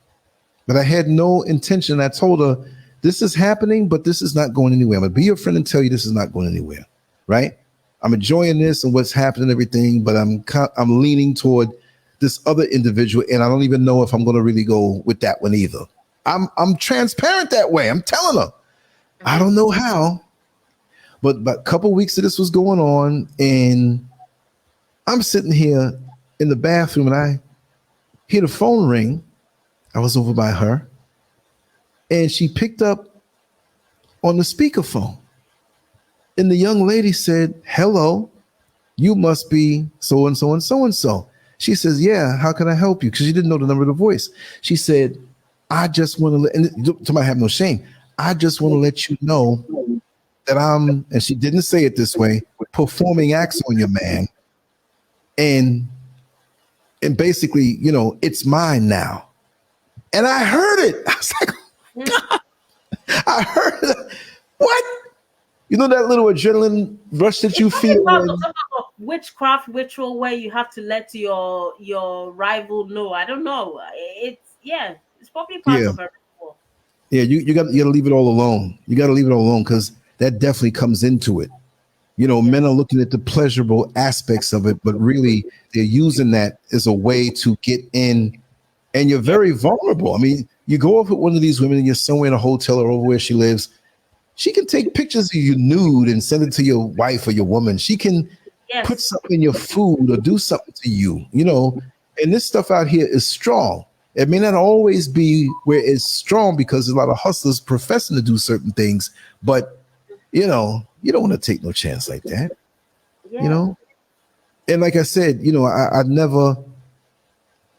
but I had no intention. I told her, this is happening, but this is not going anywhere. I'm going to be your friend and tell you this is not going anywhere, right? I'm enjoying this and what's happening and everything, but I'm leaning toward this other individual, and I don't even know if I'm going to really go with that one either. I'm transparent that way. I'm telling her. I don't know how, but a couple of weeks of this was going on, and I'm sitting here in the bathroom, and I hear the phone ring. I was over by her, and she picked up on the speakerphone, and the young lady said, "Hello, you must be so and so and so and so." She says, "Yeah, how can I help you?" Because she didn't know the number of the voice. She said, "I just want to let," and somebody have no shame, "I just want to let you know that I'm," and she didn't say it this way, "performing acts on your man. And basically, it's mine now." And I heard it. I was like, God, I heard it. What? You know that little adrenaline rush that you feel when witchcraft ritual where you have to let your rival know. I don't know. It's probably part yeah. of a ritual. Yeah, you got to leave it all alone. You got to leave it all alone because that definitely comes into it. Men are looking at the pleasurable aspects of it, but really they're using that as a way to get in, and you're very vulnerable. I mean, you go up with one of these women and you're somewhere in a hotel or over where she lives. She can take pictures of you nude and send it to your wife or your woman. She can put something in your food or do something to you, and this stuff out here is strong. It may not always be where it's strong because there's a lot of hustlers professing to do certain things, but you don't want to take no chance like that. And like I said,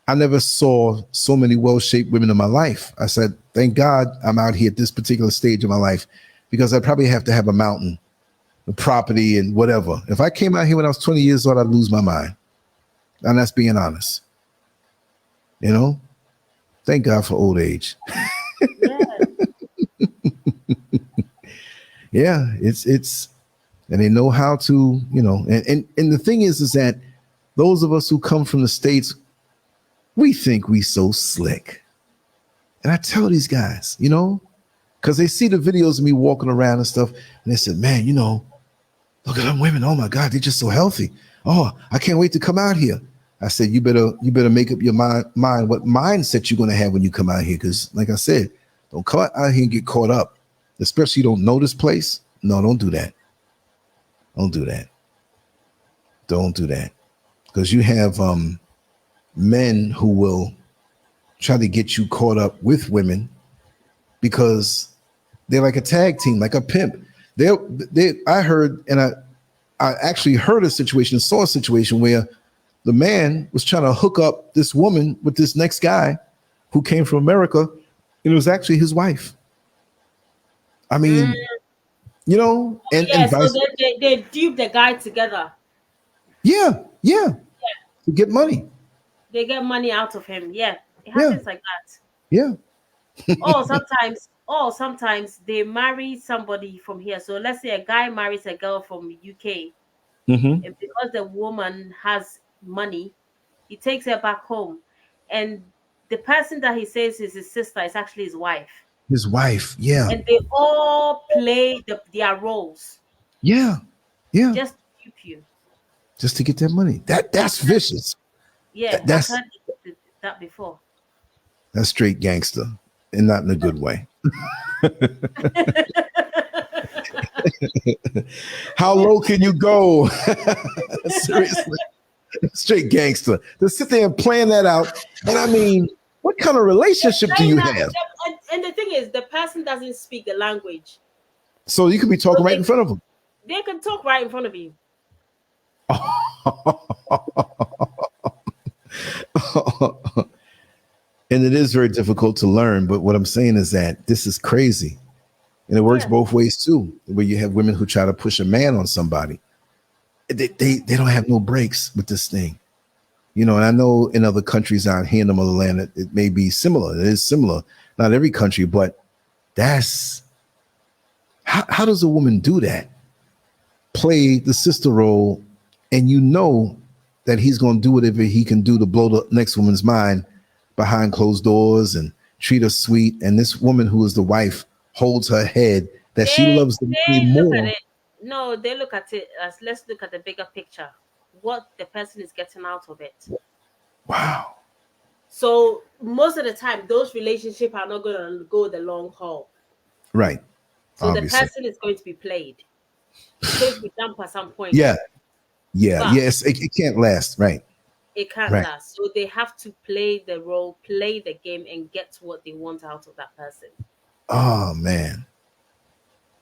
I never saw so many well-shaped women in my life. I said, thank God I'm out here at this particular stage of my life, because I probably have to have a mountain, a property, and whatever. If I came out here when I was 20 years old, I'd lose my mind. And that's being honest. Thank God for old age. Yeah, it's and they know how to, and the thing is that those of us who come from the States, we think we so slick. And I tell these guys, because they see the videos of me walking around and stuff, and they said, man, look at them women. Oh my God, they're just so healthy. Oh, I can't wait to come out here. I said, you better make up your mind what mindset you're going to have when you come out here. Because like I said, don't come out here and get caught up, especially you don't know this place. No, don't do that. Don't do that. Don't do that. Because you have men who will try to get you caught up with women because they're like a tag team, like a pimp. I heard, and I actually heard saw a situation where the man was trying to hook up this woman with this next guy who came from America, and it was actually his wife. I mean, and so they dupe the guy together. Yeah, to get money. They get money out of him. Yeah, it happens like that. Yeah. Sometimes they marry somebody from here. So let's say a guy marries a girl from UK, and because the woman has money, he takes her back home, and the person that he says is his sister is actually his wife. His wife, yeah. And they all play their roles. Yeah. Just to dupe you. Just to get that money. That's vicious. Yeah, I've heard that before. That's straight gangster, and not in a good way. How low can you go? Seriously. Straight gangster. To sit there and plan that out. And I mean, what kind of relationship do you have? And the thing is, the person doesn't speak the language. So you could be talking right in front of them. They can talk right in front of you. And it is very difficult to learn. But what I'm saying is that this is crazy. And it works both ways too, where you have women who try to push a man on somebody. They don't have no breaks with this thing. You know, and I know in other countries out here in the motherland, it may be similar. It is similar. Not every country, but that's how does a woman do that? Play the sister role, and you know that he's going to do whatever he can do to blow the next woman's mind behind closed doors and treat her sweet. And this woman who is the wife holds her head that she loves the man more. No, they look at it as, let's look at the bigger picture. What the person is getting out of it. Wow. So most of the time, those relationships are not going to go the long haul. Right. So obviously, the person is going to be played. It's going to be dumped at some point. Yeah. Yes, it can't last. Right. It can't last. So they have to play the role, play the game, and get what they want out of that person. Oh, man.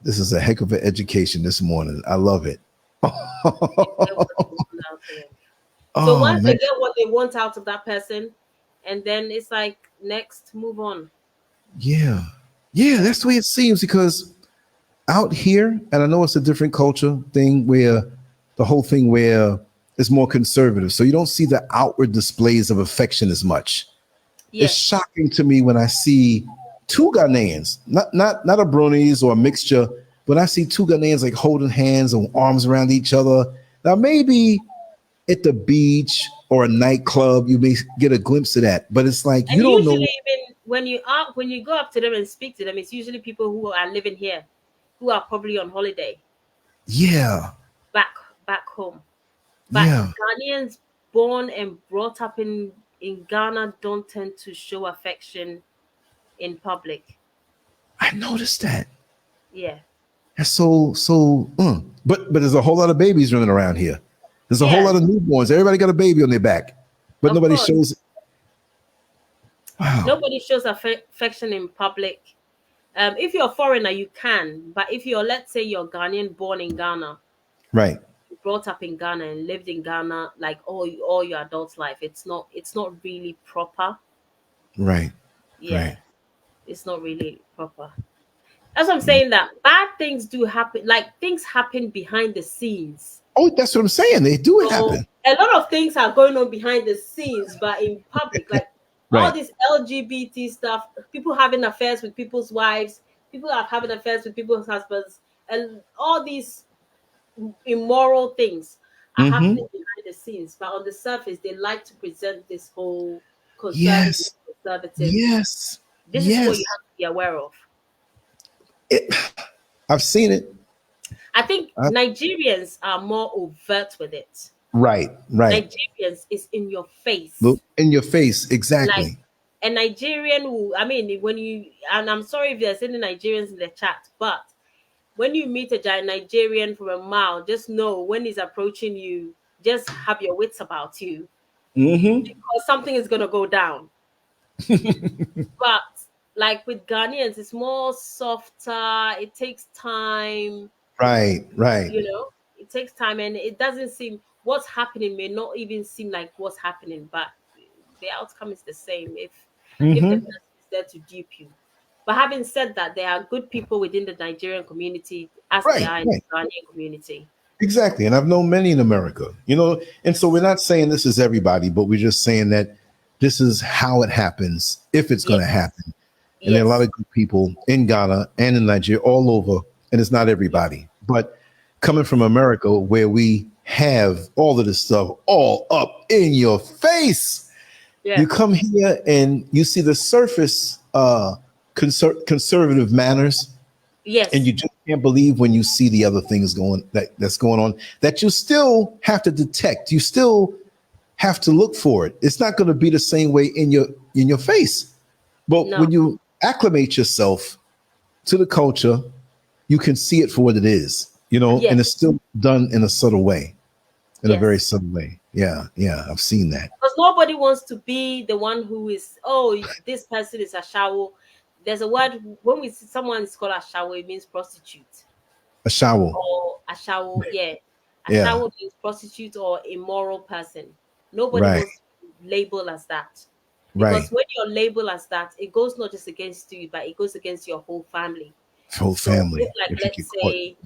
This is a heck of an education this morning. I love it. So once they get what they want out of that person, and then it's like, next, move on. Yeah, that's the way it seems, because out here, and I know it's a different culture thing where the whole thing where it's more conservative. So you don't see the outward displays of affection as much. Yes. It's shocking to me when I see two Ghanaians, not a bronies or a mixture, but I see two Ghanaians like holding hands and arms around each other. Now, maybe at the beach or a nightclub, you may get a glimpse of that, but it's like, you don't know. Even when you go up to them and speak to them, it's usually people who are living here, who are probably on holiday. Yeah. Back home. But Ghanaians born and brought up in Ghana don't tend to show affection in public. I noticed that. Yeah. That's so. But there's a whole lot of babies running around here. There's a whole lot of newborns. Everybody got a baby on their back, but nobody shows it. Wow. Nobody shows affection in public. If you're a foreigner, you can. But if you're, let's say, you're Ghanaian born in Ghana, right, brought up in Ghana and lived in Ghana like all your adult life, it's not really proper. Right. Yeah. Right. It's not really proper. That's what I'm saying, that bad things do happen. Like, things happen behind the scenes. Oh, that's what I'm saying. They do happen. A lot of things are going on behind the scenes, but in public, like all this LGBT stuff, people having affairs with people's wives, people are having affairs with people's husbands, and all these immoral things are happening behind the scenes. But on the surface, they like to present this whole conservative. Yes. This is what you have to be aware of. I've seen it. I think Nigerians are more overt with it. Right. Nigerians is in your face. Look in your face, exactly. Like, a Nigerian who, I mean, when you, and I'm sorry if there's any Nigerians in the chat, but when you meet a Nigerian from a mile, just know when he's approaching you, just have your wits about you. Because something is going to go down. But like with Ghanaians, it's more softer. It takes time. Right. You know, it takes time, and it doesn't seem, what's happening may not even seem like what's happening, but the outcome is the same if the person is there to dupe you. But having said that, there are good people within the Nigerian community as they are in the Ghanaian community. Exactly. And I've known many in America, you know, and so we're not saying this is everybody, but we're just saying that this is how it happens, if it's going to happen. And there are a lot of good people in Ghana and in Nigeria, all over, and it's not everybody. But coming from America, where we have all of this stuff all up in your face, you come here and you see the surface conservative manners. Yes. And you just can't believe when you see the other things that's going on, that you still have to detect. You still have to look for it. It's not going to be the same way in your face. But when you acclimate yourself to the culture, you can see it for what it is, you know, and it's still done in a subtle way, in a very subtle way. Yeah, yeah, I've seen that. Because nobody wants to be the one who is, oh, this person is a shawo. There's a word when we see someone is called a shawo, it means prostitute. A shower. Or a shawo, yeah. A Yeah, shawo means prostitute or immoral person. Nobody right, wants to be labeled as that. right. Because when you're labeled as that, it goes not just against you, but it goes against your whole family. Whole So if, family. like, If you let's get caught. say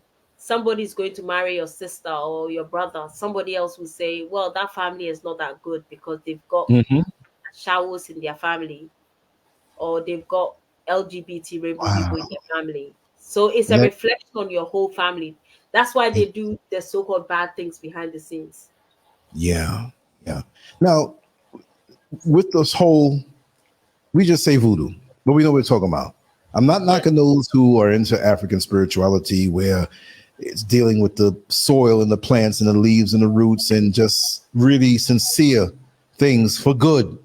somebody's going to marry your sister or your brother, somebody else will say, well, that family is not that good because they've got Hmm. showers in their family, or they've got LGBT rainbow people in Wow. their family. So it's a And that, reflection on your whole family. That's why they do the so-called bad things behind the scenes. yeah, yeah. Now, with this whole, we just say voodoo, but we know what we're talking about. I'm not Yeah. knocking those who are into African spirituality where it's dealing with the soil and the plants and the leaves and the roots and just really sincere things for good,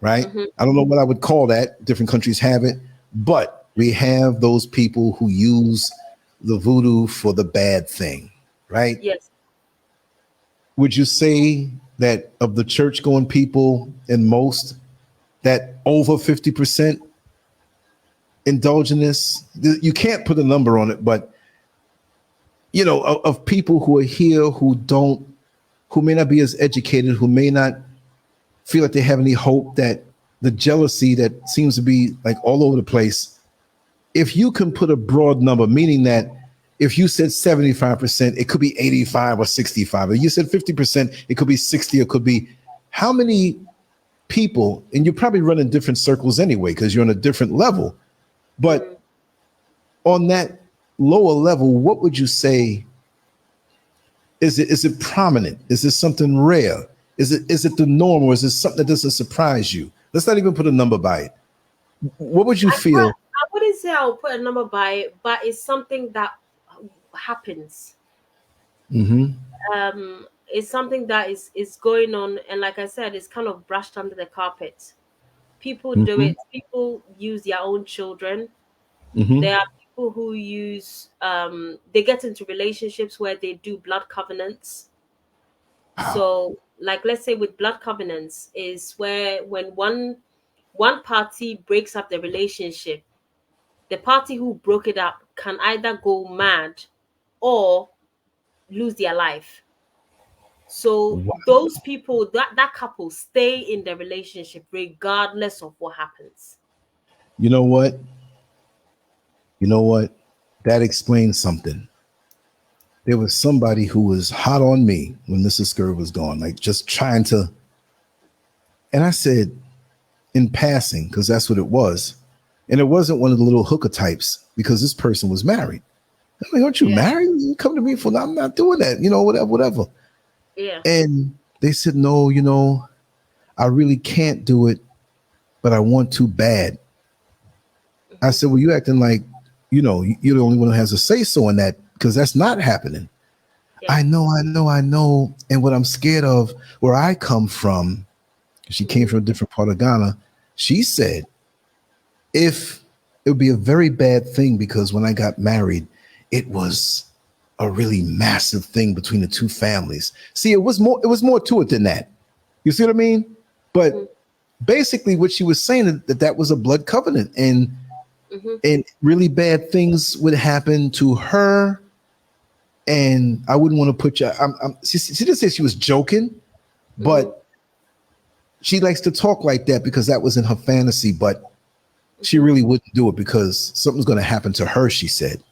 right? Hmm. I don't know what I would call that. Different countries have it, but we have those people who use the voodoo for the bad thing, right? Yes. Would you say that of the church going people and most, that over 50% indulge in this? You can't put a number on it, but you know, of people who are here who don't, who may not be as educated, who may not feel like they have any hope, that the jealousy that seems to be like all over the place. If you can put a broad number, meaning that if you said 75%, it could be 85 or 65. If you said 50%, it could be 60, or it could be how many people, and you probably run in different circles anyway, because you're on a different level. But on that lower level, what would you say? Is it prominent? Is this something rare? Is it the norm, or is it something that doesn't surprise you? Let's not even put a number by it. What would you feel? I wouldn't say I'll put a number by it, but it's something that happens. Hmm. It's something that is going on, and like I said, it's kind of brushed under the carpet. People do Hmm. it. People use their own children. Hmm. There are people who use they get into relationships where they do blood covenants. Wow. So, like, let's say with blood covenants is where when one party breaks up the relationship, the party who broke it up can either go mad or lose their life. So Wow. those people, that couple stay in the relationship regardless of what happens. You know what? You know what? That explains something. There was somebody who was hot on me when Mrs. SCURV was gone, like just trying to. And I said in passing, because that's what it was. And it wasn't one of the little hooker types, because this person was married. I'm like, aren't you Yeah. married? You come to me for, I'm not doing that, you know, whatever, whatever. Yeah. And they said, no, you know, I really can't do it, but I want to bad. I said, well, you acting like, you know, you're the only one who has a say so in that, because that's not happening. Yeah. I know, I know, I know. And what I'm scared of, where I come from, she came from a different part of Ghana. She said, if it would be a very bad thing, because when I got married, it was a really massive thing between the two families. See, it was more to it than that. You see what I mean? But basically what she was saying, that was a blood covenant, and really bad things would happen to her. And I wouldn't want to put you. She didn't say she was joking, but she likes to talk like that because that was in her fantasy. But she really wouldn't do it because something's going to happen to her, she said.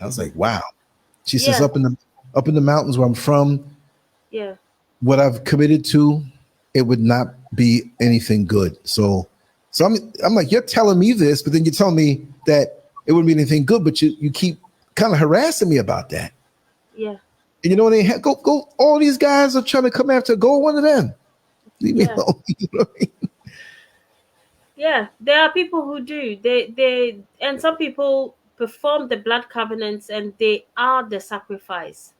I was like, wow. She says, Yeah. up in the mountains where I'm from, Yeah. what I've committed to, it would not be anything good. So I'm like, you're telling me this, but then you're telling me that it wouldn't be anything good, but you keep kind of harassing me about that. Yeah. And you know, they go, all these guys are trying to come after, go one of them. Leave me Yeah. alone. You know what I mean? Yeah, there are people who do. They and some people perform the blood covenants and they are the sacrifice.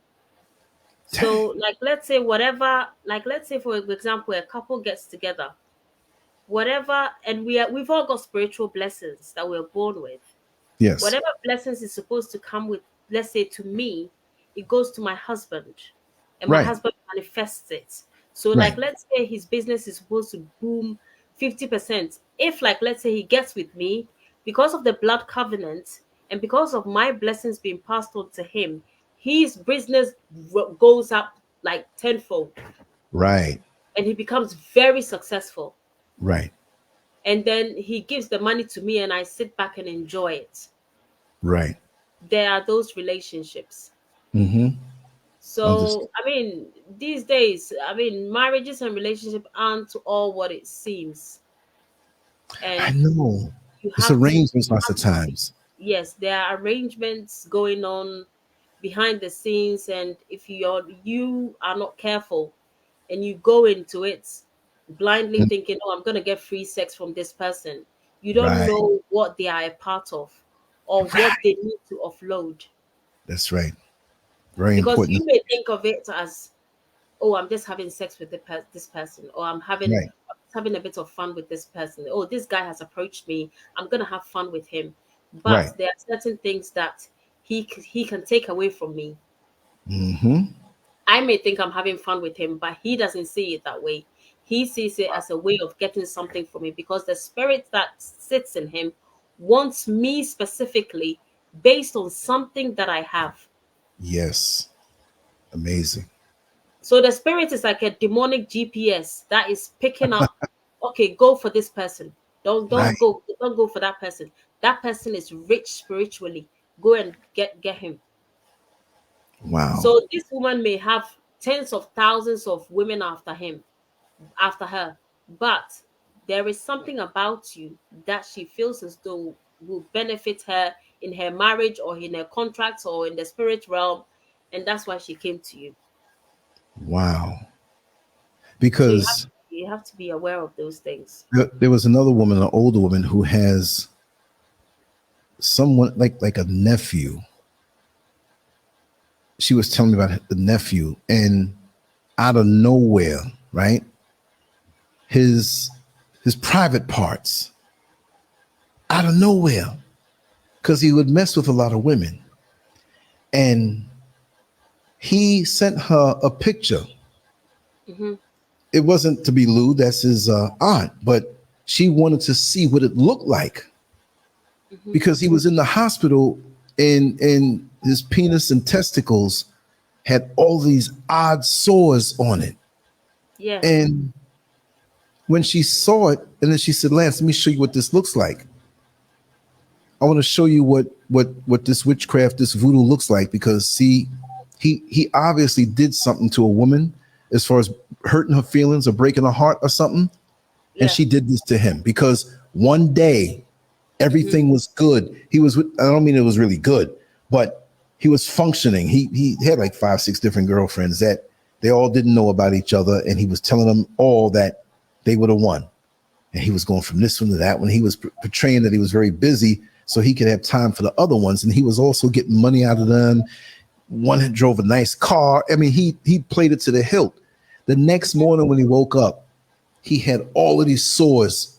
So, like, let's say let's say for example, a couple gets together, whatever, and we've all got spiritual blessings that we're born with. Yes. Whatever blessings is supposed to come with, let's say to me, it goes to my husband, and my Right. husband manifests it. So, like, Right. let's say his business is supposed to boom 50%. If, like, let's say he gets with me, because of the blood covenant and because of my blessings being passed on to him, his business goes up like tenfold Right. and he becomes very successful. Right. And then he gives the money to me and I sit back and enjoy it. Right. There are those relationships. Mm-hmm. So, I mean, these days, I mean, marriages and relationships aren't all what it seems. I And know. you It's have to, arrangements lots of times. yes, there are arrangements going on behind the scenes. And if you are not careful and you go into it blindly Mm, thinking, oh, I'm going to get free sex from this person, you don't right. know what they are a part of or what Right. they need to offload. That's right. Very Because important. you may think of it as, oh, I'm just having sex with this person, or Right. having a bit of fun with this person. Oh, this guy has approached me. I'm gonna have fun with him. But Right. there are certain things that he can take away from me. Mm-hmm. I may think I'm having fun with him, but he doesn't see it that way. He sees it as a way of getting something from me because the spirit that sits in him wants me specifically based on something that I have. Yes. Amazing. So the spirit is like a demonic GPS that is picking up, okay, go for this person. Right. Don't go for that person. That person is rich spiritually. Go and get him. Wow. So this woman may have tens of thousands of women after her, but there is something about you that she feels as though will benefit her in her marriage or in her contracts or in the spirit realm, and that's why she came to you. Wow. So Because you have to be aware of those things. there was another woman, an older woman, who has someone like a nephew. She was telling me about the nephew, and out of nowhere, right? His private parts out of nowhere, because he would mess with a lot of women, and he sent her a picture. Hmm. It wasn't to be lewd, that's his aunt, but she wanted to see what it looked like Hmm. because he was in the hospital, and his penis and testicles had all these odd sores on it. Yes. And when she saw it, and then she said, Lance, let me show you what this looks like. I want to show you what this witchcraft, this voodoo looks like, because see, he obviously did something to a woman as far as hurting her feelings or breaking her heart or something. And Yeah. she did this to him because one day Hmm. everything was good. He was, I don't mean it was really good, but he was functioning. He had like 5, 6 different girlfriends that they all didn't know about each other. And he was telling them all that they would have won. And he was going from this one to that one. He was portraying that he was very busy so he could have time for the other ones. And he was also getting money out of them. One had drove a nice car. I mean, he played it to the hilt. The next morning when he woke up, he had all of these sores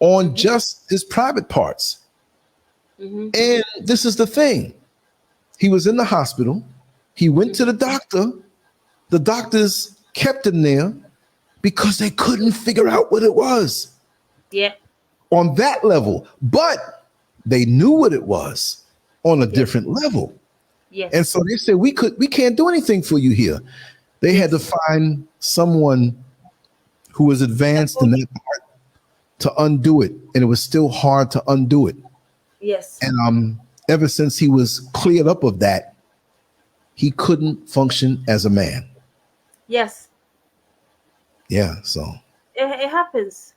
on Hmm. just his private parts. Hmm. And this is the thing. He was in the hospital. He went to Hmm. the doctor. The doctors kept him there because they couldn't figure out what it was Yeah. on that level. But they knew what it was on a Yeah. different level. And Yes. so they said, we can't do anything for you here. They had to Yes. find someone who was advanced in that part to undo it. And it was still hard to undo it. Yes. And ever since he was cleared up of that, he couldn't function as a man. Yes. Yeah. So It happens.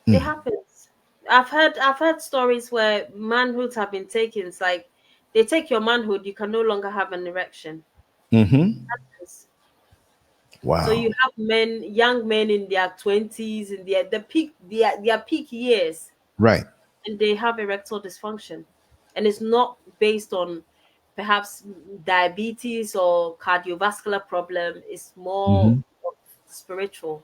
It mm, happens. I've heard stories where manhoods have been taken. It's like they take your manhood, you can no longer have an erection. mm-hmm. So Wow. you have young men in their 20s, in their peak years, Right. and they have erectile dysfunction, and it's not based on perhaps diabetes or cardiovascular problem. It's more Mm-hmm. spiritual,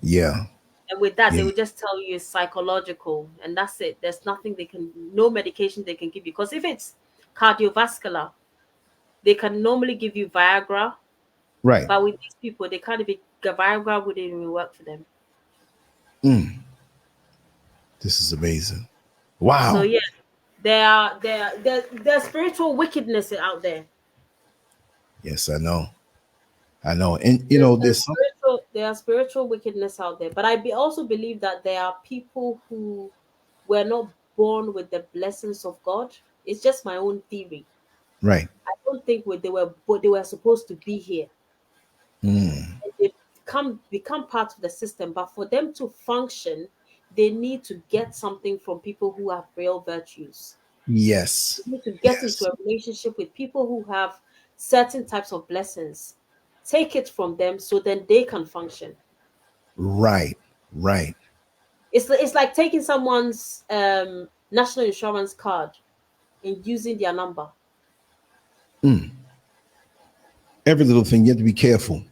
Yeah. and with that they Yeah. will just tell you it's psychological, and that's it. There's nothing no medication they can give you, because if it's cardiovascular, they can normally give you Viagra, Right. But with these people, they can't even Viagra wouldn't even work for them. This is amazing. So Wow. yeah, there's spiritual wickedness out there. Yes, I know. I know. And you know, there's some There are spiritual wickedness out there, but also believe that there are people who were not born with the blessings of God. It's just my own theory. right. I don't think they were supposed to be here. And they become part of the system, but for them to function, they need to get something from people who have real virtues. Yes. They need to get into Yes. a relationship with people who have certain types of blessings. Take it from them so then they can function. Right. Right. It's like taking someone's national insurance card and using their number. Every little thing, you have to be careful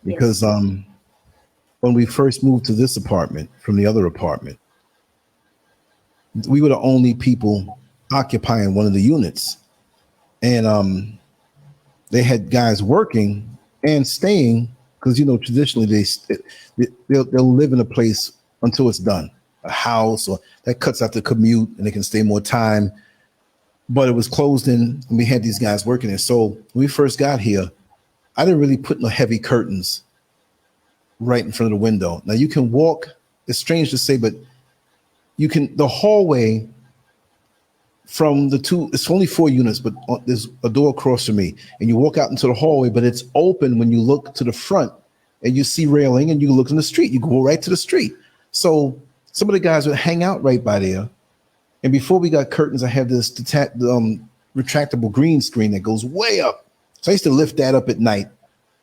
because Yes. when we first moved to this apartment from the other apartment, we were the only people occupying one of the units. And they had guys working and staying because, you know, traditionally they'll live in a place until it's done, a house, or that cuts out the commute and they can stay more time. But it was closed in and we had these guys working there. So when we first got here, I didn't really put no heavy curtains right in front of the window. Now you can walk, it's strange to say, but you can, the hallway from the two, it's only 4 units, but there's a door across from me and you walk out into the hallway, but it's open when you look to the front and you see railing and you look in the street, you go right to the street. So some of the guys would hang out right by there. And before we got curtains, I have this retractable green screen that goes way up. So I used to lift that up at night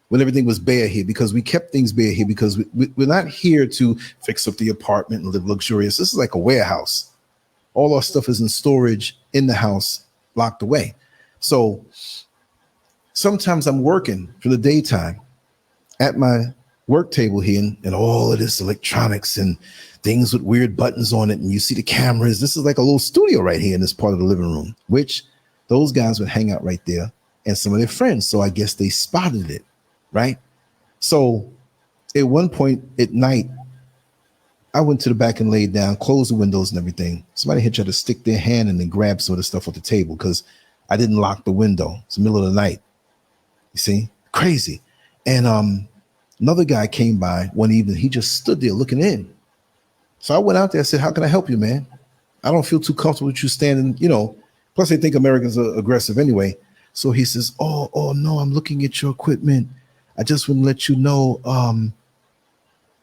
when everything was bare here, because we kept things bare here because we're not here to fix up the apartment and live luxurious. This is like a warehouse. All our stuff is in storage in the house, locked away. So sometimes I'm working for the daytime at my work table here and all of this electronics and things with weird buttons on it. And you see the cameras. This is like a little studio right here in this part of the living room, which those guys would hang out right there and some of their friends. So I guess they spotted it, right? So at one point at night, I went to the back and laid down, closed the windows and everything. Somebody had tried to stick their hand in and grab some of the stuff off the table because I didn't lock the window. It's the middle of the night. You see? Crazy. And another guy came by one evening. He just stood there looking in. So I went out there and said, how can I help you, man? I don't feel too comfortable with you standing, you know. Plus, they think Americans are aggressive anyway. So he says, oh, no, I'm looking at your equipment. I just want to let you know,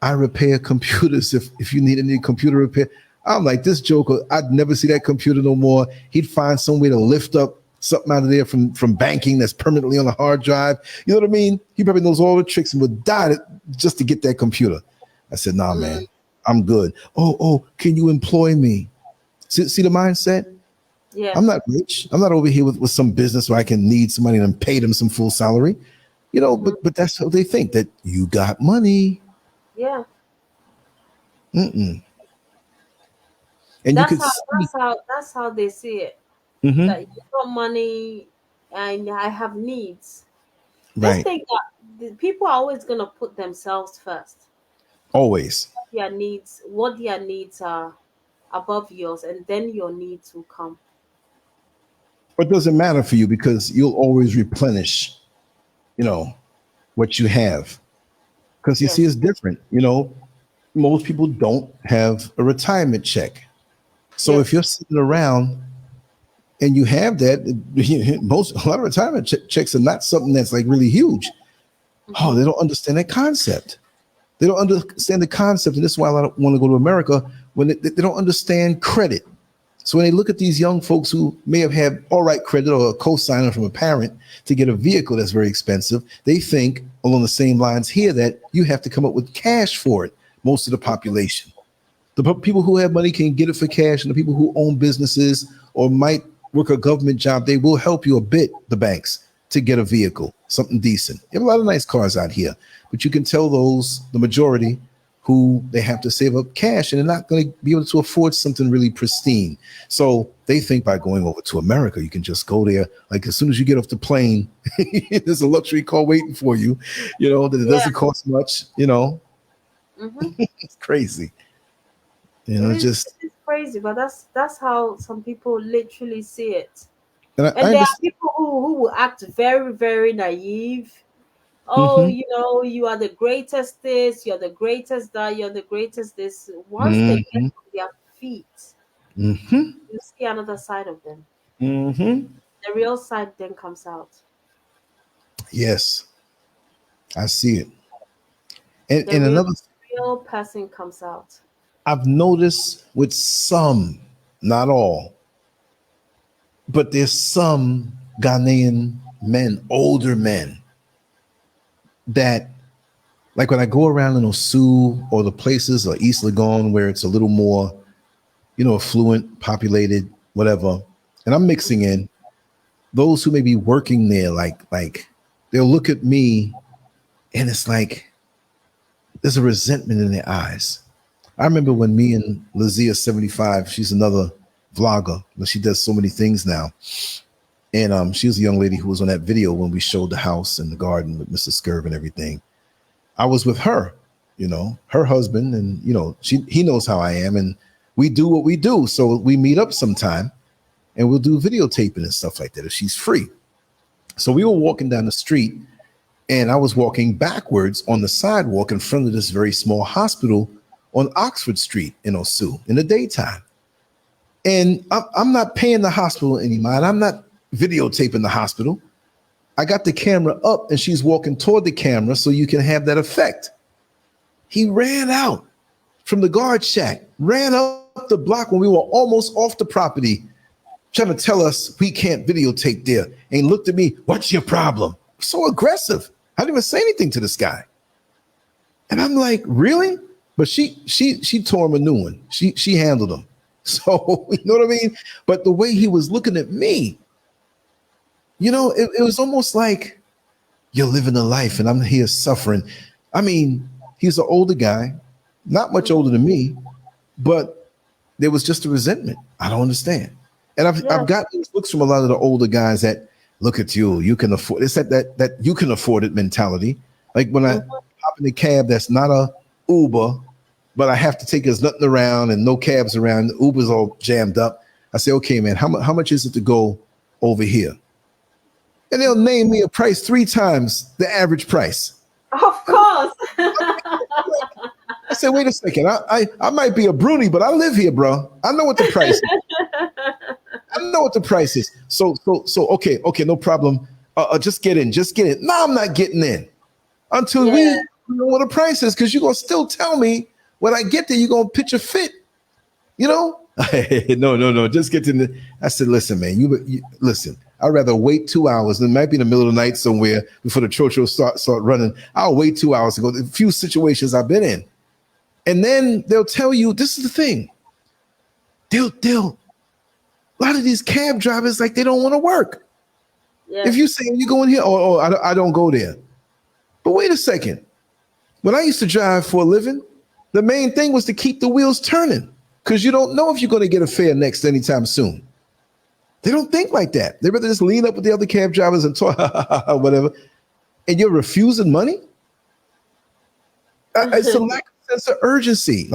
I repair computers if you need any computer repair. I'm like, this joker, I'd never see that computer no more. He'd find some way to lift up something out of there from banking that's permanently on a hard drive. You know what I mean? He probably knows all the tricks and would die just to get that computer. I said, nah, man, I'm good. Oh, can you employ me? See the mindset? Yeah. I'm not rich. I'm not over here with some business where I can need somebody and pay them some full salary. You know, but that's how they think, that you got money. Yeah. And that's how they see it. That you got money and I have needs. Right. Just think that the people are always gonna put themselves first. Always. What their needs are above yours, and then your needs will come. But it doesn't matter for you because you'll always replenish, you know, what you have. Because you see, it's different. You know, most people don't have a retirement check. So if you're sitting around and you have that, a lot of retirement checks are not something that's like really huge. Oh, they don't understand that concept. They don't understand the concept. And this is why I don't want to go to America, when they don't understand credit. So when they look at these young folks who may have had all right credit or a co-signer from a parent to get a vehicle that's very expensive, they think along the same lines here that you have to come up with cash for it. Most of the population, the people who have money can get it for cash, and the people who own businesses or might work a government job, they will help you a bit, the banks, to get a vehicle, something decent. You have a lot of nice cars out here, but you can tell the majority who they have to save up cash and they're not going to be able to afford something really pristine. So they think by going over to America, you can just go there. Like as soon as you get off the plane, there's a luxury car waiting for you, you know, that it doesn't cost much, you know. It's crazy. You know, It's crazy, but that's how some people literally see it. and And there are people who will act very, very naive. Oh, you know, you are the greatest this, you're the greatest that, you're the greatest this. Once they get on their feet, you see another side of them. The real side then comes out. Yes, I see it. And The another real person comes out. I've noticed with some, not all, but there's some Ghanaian men, older men, that like when I go around in Osu or the places or East Legon where it's a little more, you know, affluent, populated, whatever, and I'm mixing in those who may be working there, like they'll look at me and it's like there's a resentment in their eyes. I remember when me and Lazia 75, she's another vlogger, but she does so many things now. And she was a young lady who was on that video when we showed the house and the garden with Mr. SCURV and everything. I was with her, you know, her husband, and you know, he knows how I am, and we do what we do. So we meet up sometime and we'll do videotaping and stuff like that if she's free. So we were walking down the street and I was walking backwards on the sidewalk in front of this very small hospital on Oxford Street in Osu in the daytime. And I'm not paying the hospital any mind. I'm not videotaping the hospital. I got the camera up and she's walking toward the camera so you can have that effect. He ran out from the guard shack, ran up the block when we were almost off the property, trying to tell us we can't videotape there, and looked at me, what's your problem? So aggressive. I didn't even say anything to this guy. And I'm like, really? But she tore him a new one. She handled him. So, you know what I mean? But the way he was looking at me, you know, it was almost like you're living a life and I'm here suffering. I mean, he's an older guy, not much older than me, but there was just a resentment. I don't understand. And I've gotten these looks from a lot of the older guys that look at you can afford. It's that you can afford it mentality. Like when I hop in a cab that's not a Uber, but I have to take, there's nothing around and no cabs around, the Uber's all jammed up. I say, okay, man, how much is it to go over here? And they'll name me a price 3 times the average price. Of course. I said, wait a second, I might be a Bruni, but I live here, bro. I know what the price is. I know what the price is. So okay, no problem. Just get in. No, I'm not getting in until we know what the price is, because you're gonna still tell me when I get there, you're gonna pitch a fit. You know? No, just get in the. I said, listen, man, you listen. I'd rather wait 2 hours. It might be in the middle of the night somewhere before the church start running. I'll wait 2 hours to go. A few situations I've been in. And then they'll tell you, this is the thing. They'll a lot of these cab drivers, like, they don't want to work. Yeah. If you say you go in here, I don't go there. But wait a second. When I used to drive for a living, the main thing was to keep the wheels turning, because you don't know if you're going to get a fare next anytime soon. They don't think like that. They rather just lean up with the other cab drivers and talk, whatever. And you're refusing money? It's a lack of sense of urgency.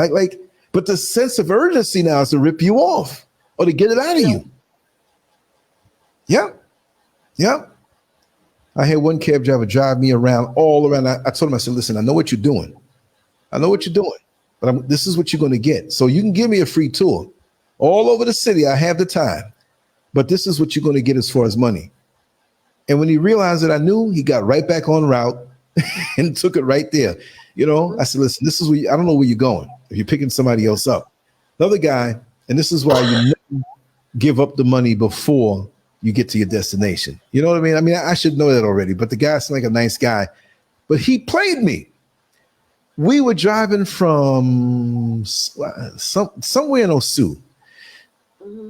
But the sense of urgency now is to rip you off or to get it out of you. Yeah. I had one cab driver drive me all around. I told him, I said, listen, I know what you're doing. But this is what you're going to get. So you can give me a free tour all over the city. I have the time. But this is what you're going to get as far as money. And when he realized that I knew, he got right back on route and took it right there. You know, I said, listen, this is where I don't know where you're going if you're picking somebody else up. Another guy, and this is why you never give up the money before you get to your destination. You know what I mean? I mean, I should know that already, but the guy seemed like a nice guy, but he played me. We were driving from somewhere in Osu.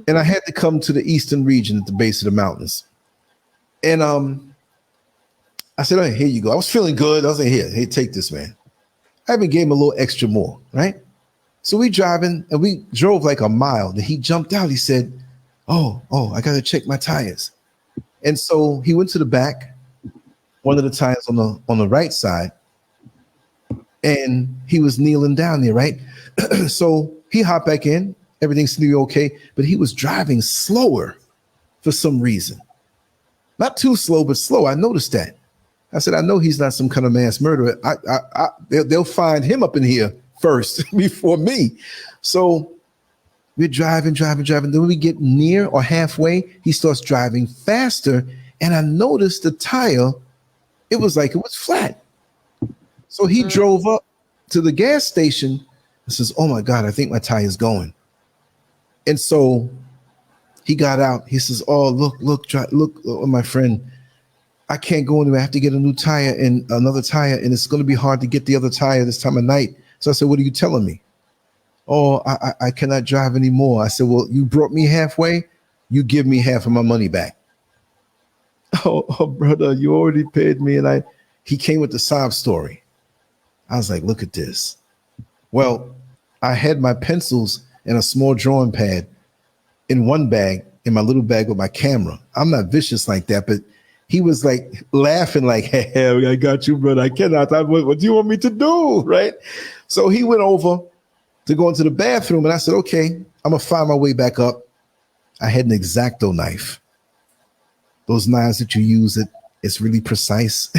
And I had to come to the eastern region at the base of the mountains. And I said, oh, here you go. I was feeling good. I was like, here, take this, man. I even gave him a little extra more, right? So we driving and we drove like a mile. Then he jumped out. He said, oh, I got to check my tires. And so he went to the back, one of the tires on the right side, and he was kneeling down there, right? So he hopped back in. Everything seemed to be okay, but he was driving slower for some reason. Not too slow, but slow. I noticed that. I said, I know he's not some kind of mass murderer. They'll find him up in here first before me. So we're driving. Then we get near or halfway, he starts driving faster. And I noticed the tire, it was flat. So he drove up to the gas station and says, oh my God, I think my tire is going. And so he got out. He says, oh, look, my friend, I can't go anywhere. I have to get a new tire and another tire, and it's going to be hard to get the other tire this time of night. So I said, what are you telling me? Oh, I cannot drive anymore. I said, well, you brought me halfway. You give me half of my money back. Oh, brother, you already paid me. And he came with the sob story. I was like, look at this. Well, I had my pencils and a small drawing pad in one bag, in my little bag with my camera. I'm not vicious like that, but he was like laughing like, hey, I got you, brother. I cannot. What do you want me to do? Right? So he went over to go into the bathroom, and I said, okay, I'm going to find my way back up. I had an X-Acto knife. Those knives that you use, it's really precise.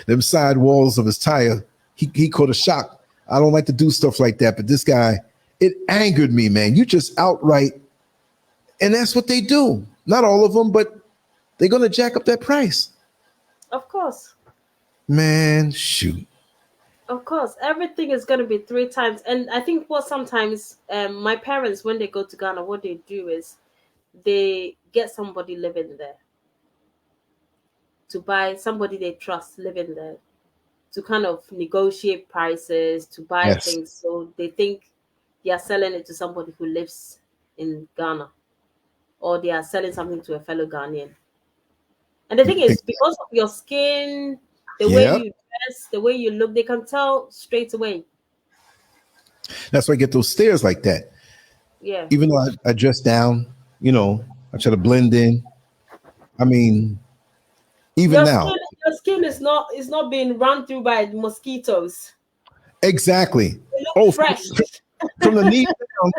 Them side walls of his tire, he caught a shock. I don't like to do stuff like that, but this guy, it angered me, man. You just outright, and that's what they do. Not all of them, but they're going to jack up that price. Of course. Man, shoot. Of course. Everything is going to be 3 times. And I think what sometimes my parents, when they go to Ghana, what they do is they get somebody living there to buy, somebody they trust living there, to kind of negotiate prices, to buy things. So they think they are selling it to somebody who lives in Ghana, or they are selling something to a fellow Ghanaian. And the thing is, because of your skin, the way you dress, the way you look, they can tell straight away. That's why I get those stares like that. Yeah. Even though I dress down, I try to blend in. I mean, even now. Your skin is not being run through by mosquitoes. Exactly. It looks fresh. From the knees down,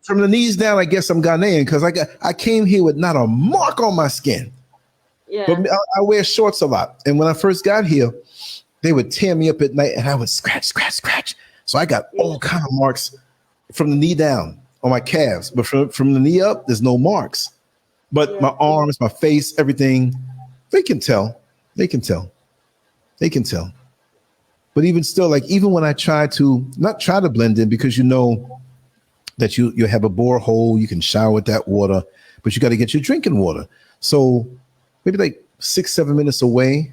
from the knees down, I guess I'm Ghanaian because I came here with not a mark on my skin. Yeah. But I wear shorts a lot. And when I first got here, they would tear me up at night and I would scratch. So I got all kind of marks from the knee down on my calves. But from the knee up, there's no marks. But my arms, my face, everything, they can tell. They can tell. But even still, like even when I try to not try to blend in, because that you have a borehole, you can shower with that water, but you got to get your drinking water. So maybe like 6-7 minutes away,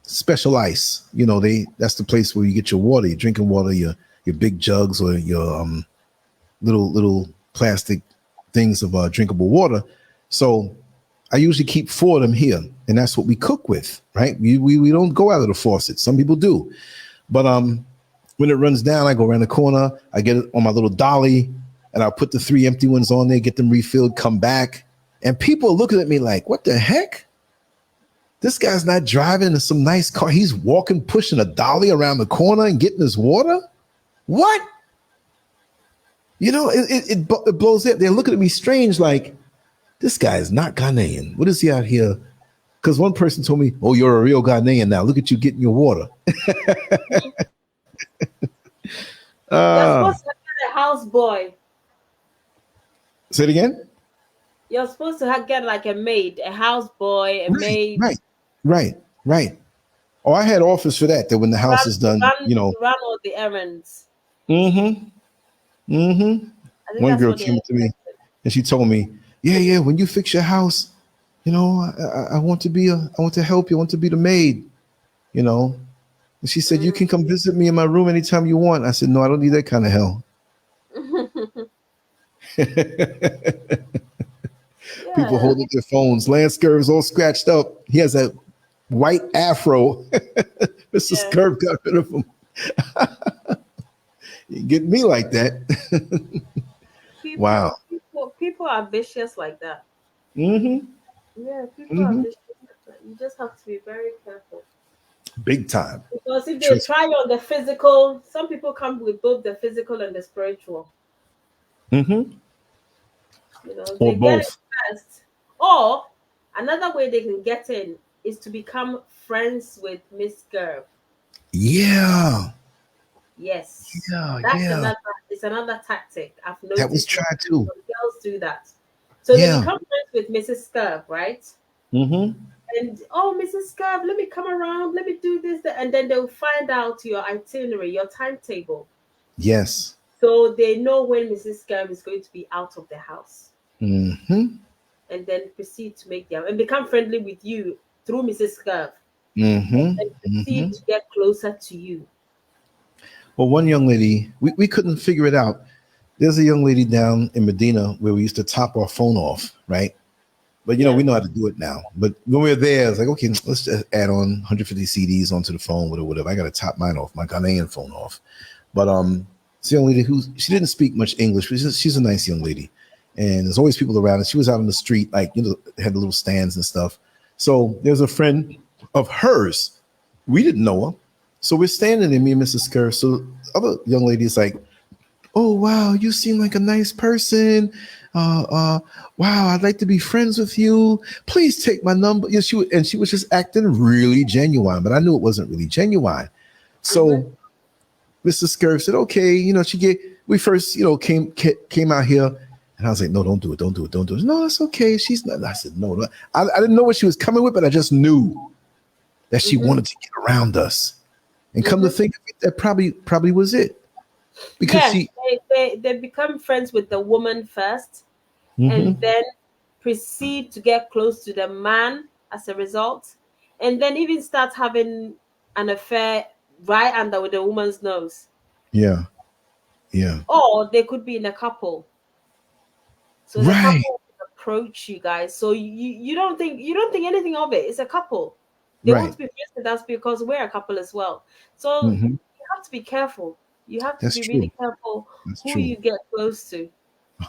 Special Ice, that's the place where you get your water, your drinking water, your big jugs or your little plastic things of drinkable water. So I usually keep 4 of them here, and that's what we cook with, right? We don't go out of the faucet. Some people do. But when it runs down, I go around the corner, I get it on my little dolly, and I'll put the 3 empty ones on there, get them refilled, come back. And people are looking at me like, what the heck? This guy's not driving in some nice car. He's walking, pushing a dolly around the corner and getting his water? What? It blows up. They're looking at me strange like, this guy is not Ghanaian. What is he out here? Because one person told me, oh, you're a real Ghanaian now. Look at you getting your water. You're supposed to get a houseboy. Say it again? You're supposed to get like a maid, a houseboy, maid. Right. Oh, I had offers for that when the house is done, run all the errands. One girl came to me and she told me, yeah, when you fix your house, I want to help you. I want to be the maid, And she said, you can come visit me in my room anytime you want. I said, no, I don't need that kind of hell. People holding their phones. LANCESCURV's all scratched up. He has a white afro. Mr. Yeah. Scurv got rid of him. You get me like that. Wow. People are vicious like that. Mm-hmm. Yeah, people are Mm-hmm. vicious like that. You just have to be very careful. Big time. Because if they Trust. try on the physical, some people come with both the physical and the spiritual. Mm-hmm. You know, Or they get it both. first. Or another way they can get in is to become friends with Miss Girl. Yeah. Yes. Yeah. That's Yeah. another tactic. I've That was noticed tried too. girls do that. So they Yeah. become friends with Mrs. Scurv, right? Mm-hmm. And Mrs. Scurv, let me come around, let me do this, and then they'll find out your itinerary, your timetable. Yes. So they know when Mrs. Scurv is going to be out of the house. Mm-hmm. And then proceed to make them and become friendly with you through Mrs. Scurv. Mm-hmm. And proceed Mm-hmm. to get closer to you. Well, one young lady, we couldn't figure it out. There's a young lady down in Medina where we used to top our phone off, right? But we know how to do it now. But when we were there, it's like, okay, let's just add on 150 CDs onto the phone, whatever. I got to top mine off, my Ghanaian phone off. But it's a young lady she didn't speak much English, but she's a nice young lady. And there's always people around. And she was out on the street, like, had the little stands and stuff. So there's a friend of hers. We didn't know her. So we're standing there, me and Mrs. Scurv. So the other young lady is like, oh, wow, you seem like a nice person. Wow, I'd like to be friends with you. Please take my number. Yeah, she was just acting really genuine, but I knew it wasn't really genuine. So Mrs. Scurv said, okay, we first, came out here. And I was like, no, don't do it. Don't do it. Don't do it. No, it's okay. She's not. I said, no. I didn't know what she was coming with, but I just knew that she wanted to get around us. And come to think of it, that probably was it. Because they become friends with the woman first, and then proceed to get close to the man as a result, and then even start having an affair right under the woman's nose. Yeah. Or they could be in a couple. So the couple will approach you guys. So you don't think anything of it. It's a couple. They want to be friends with us because we're a couple as well. So you have to be careful. You have to be really careful who you get close to.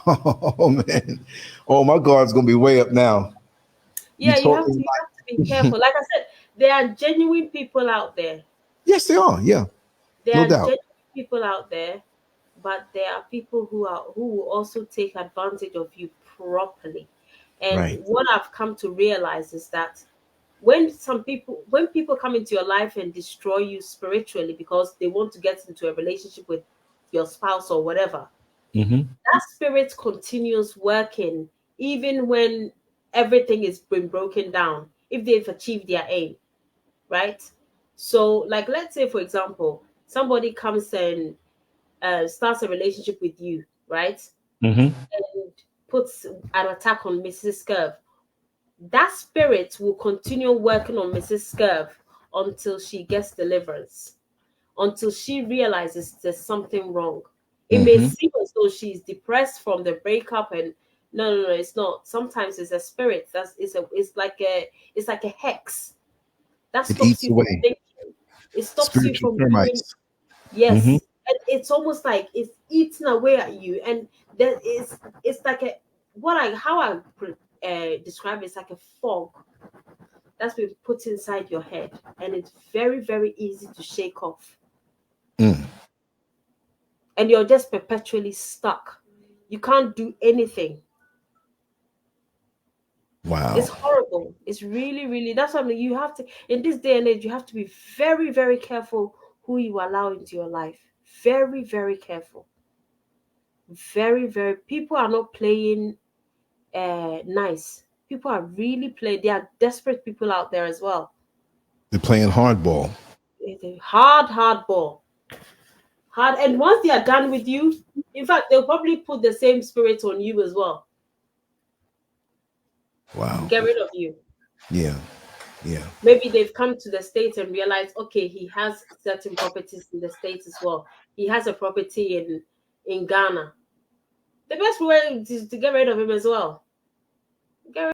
Oh man. Oh, my guard's gonna be way up now. Yeah, you have to be careful. Like I said, there are genuine people out there. Yes, they are. Yeah. There are genuine people out there, but there are people who will also take advantage of you properly. And what I've come to realize is that when people come into your life and destroy you spiritually because they want to get into a relationship with your spouse or whatever, that spirit continues working even when everything is been broken down, if they've achieved their aim, right? So, like, let's say, for example, somebody comes and starts a relationship with you, right? And puts an attack on Mrs. Scurv. That spirit will continue working on Mrs. Scurv until she gets deliverance, until she realizes there's something wrong. It may seem as though she's depressed from the breakup, and no, it's not. Sometimes it's a spirit. It's like a hex that stops you from thinking. It stops you from doing. Yes, and it's almost like it's eating away at you, and then it's like how I describe it's like a fog that's been put inside your head, and it's very, very easy to shake off. And you're just perpetually stuck. You can't do anything. Wow. It's horrible. It's really, really, that's something you have to, in this day and age, you have to be very, very careful who you allow into your life. Very, very careful. Very, very, people are not playing nice. People are really playing. There are desperate people out there as well. They're playing hardball. Hard ball. Hard, and once they are done with you, in fact, they'll probably put the same spirit on you as well. Wow. Get rid of you. Yeah. Maybe they've come to the States and realized, okay, he has certain properties in the States as well. He has a property in Ghana. The best way is to get rid of him as well.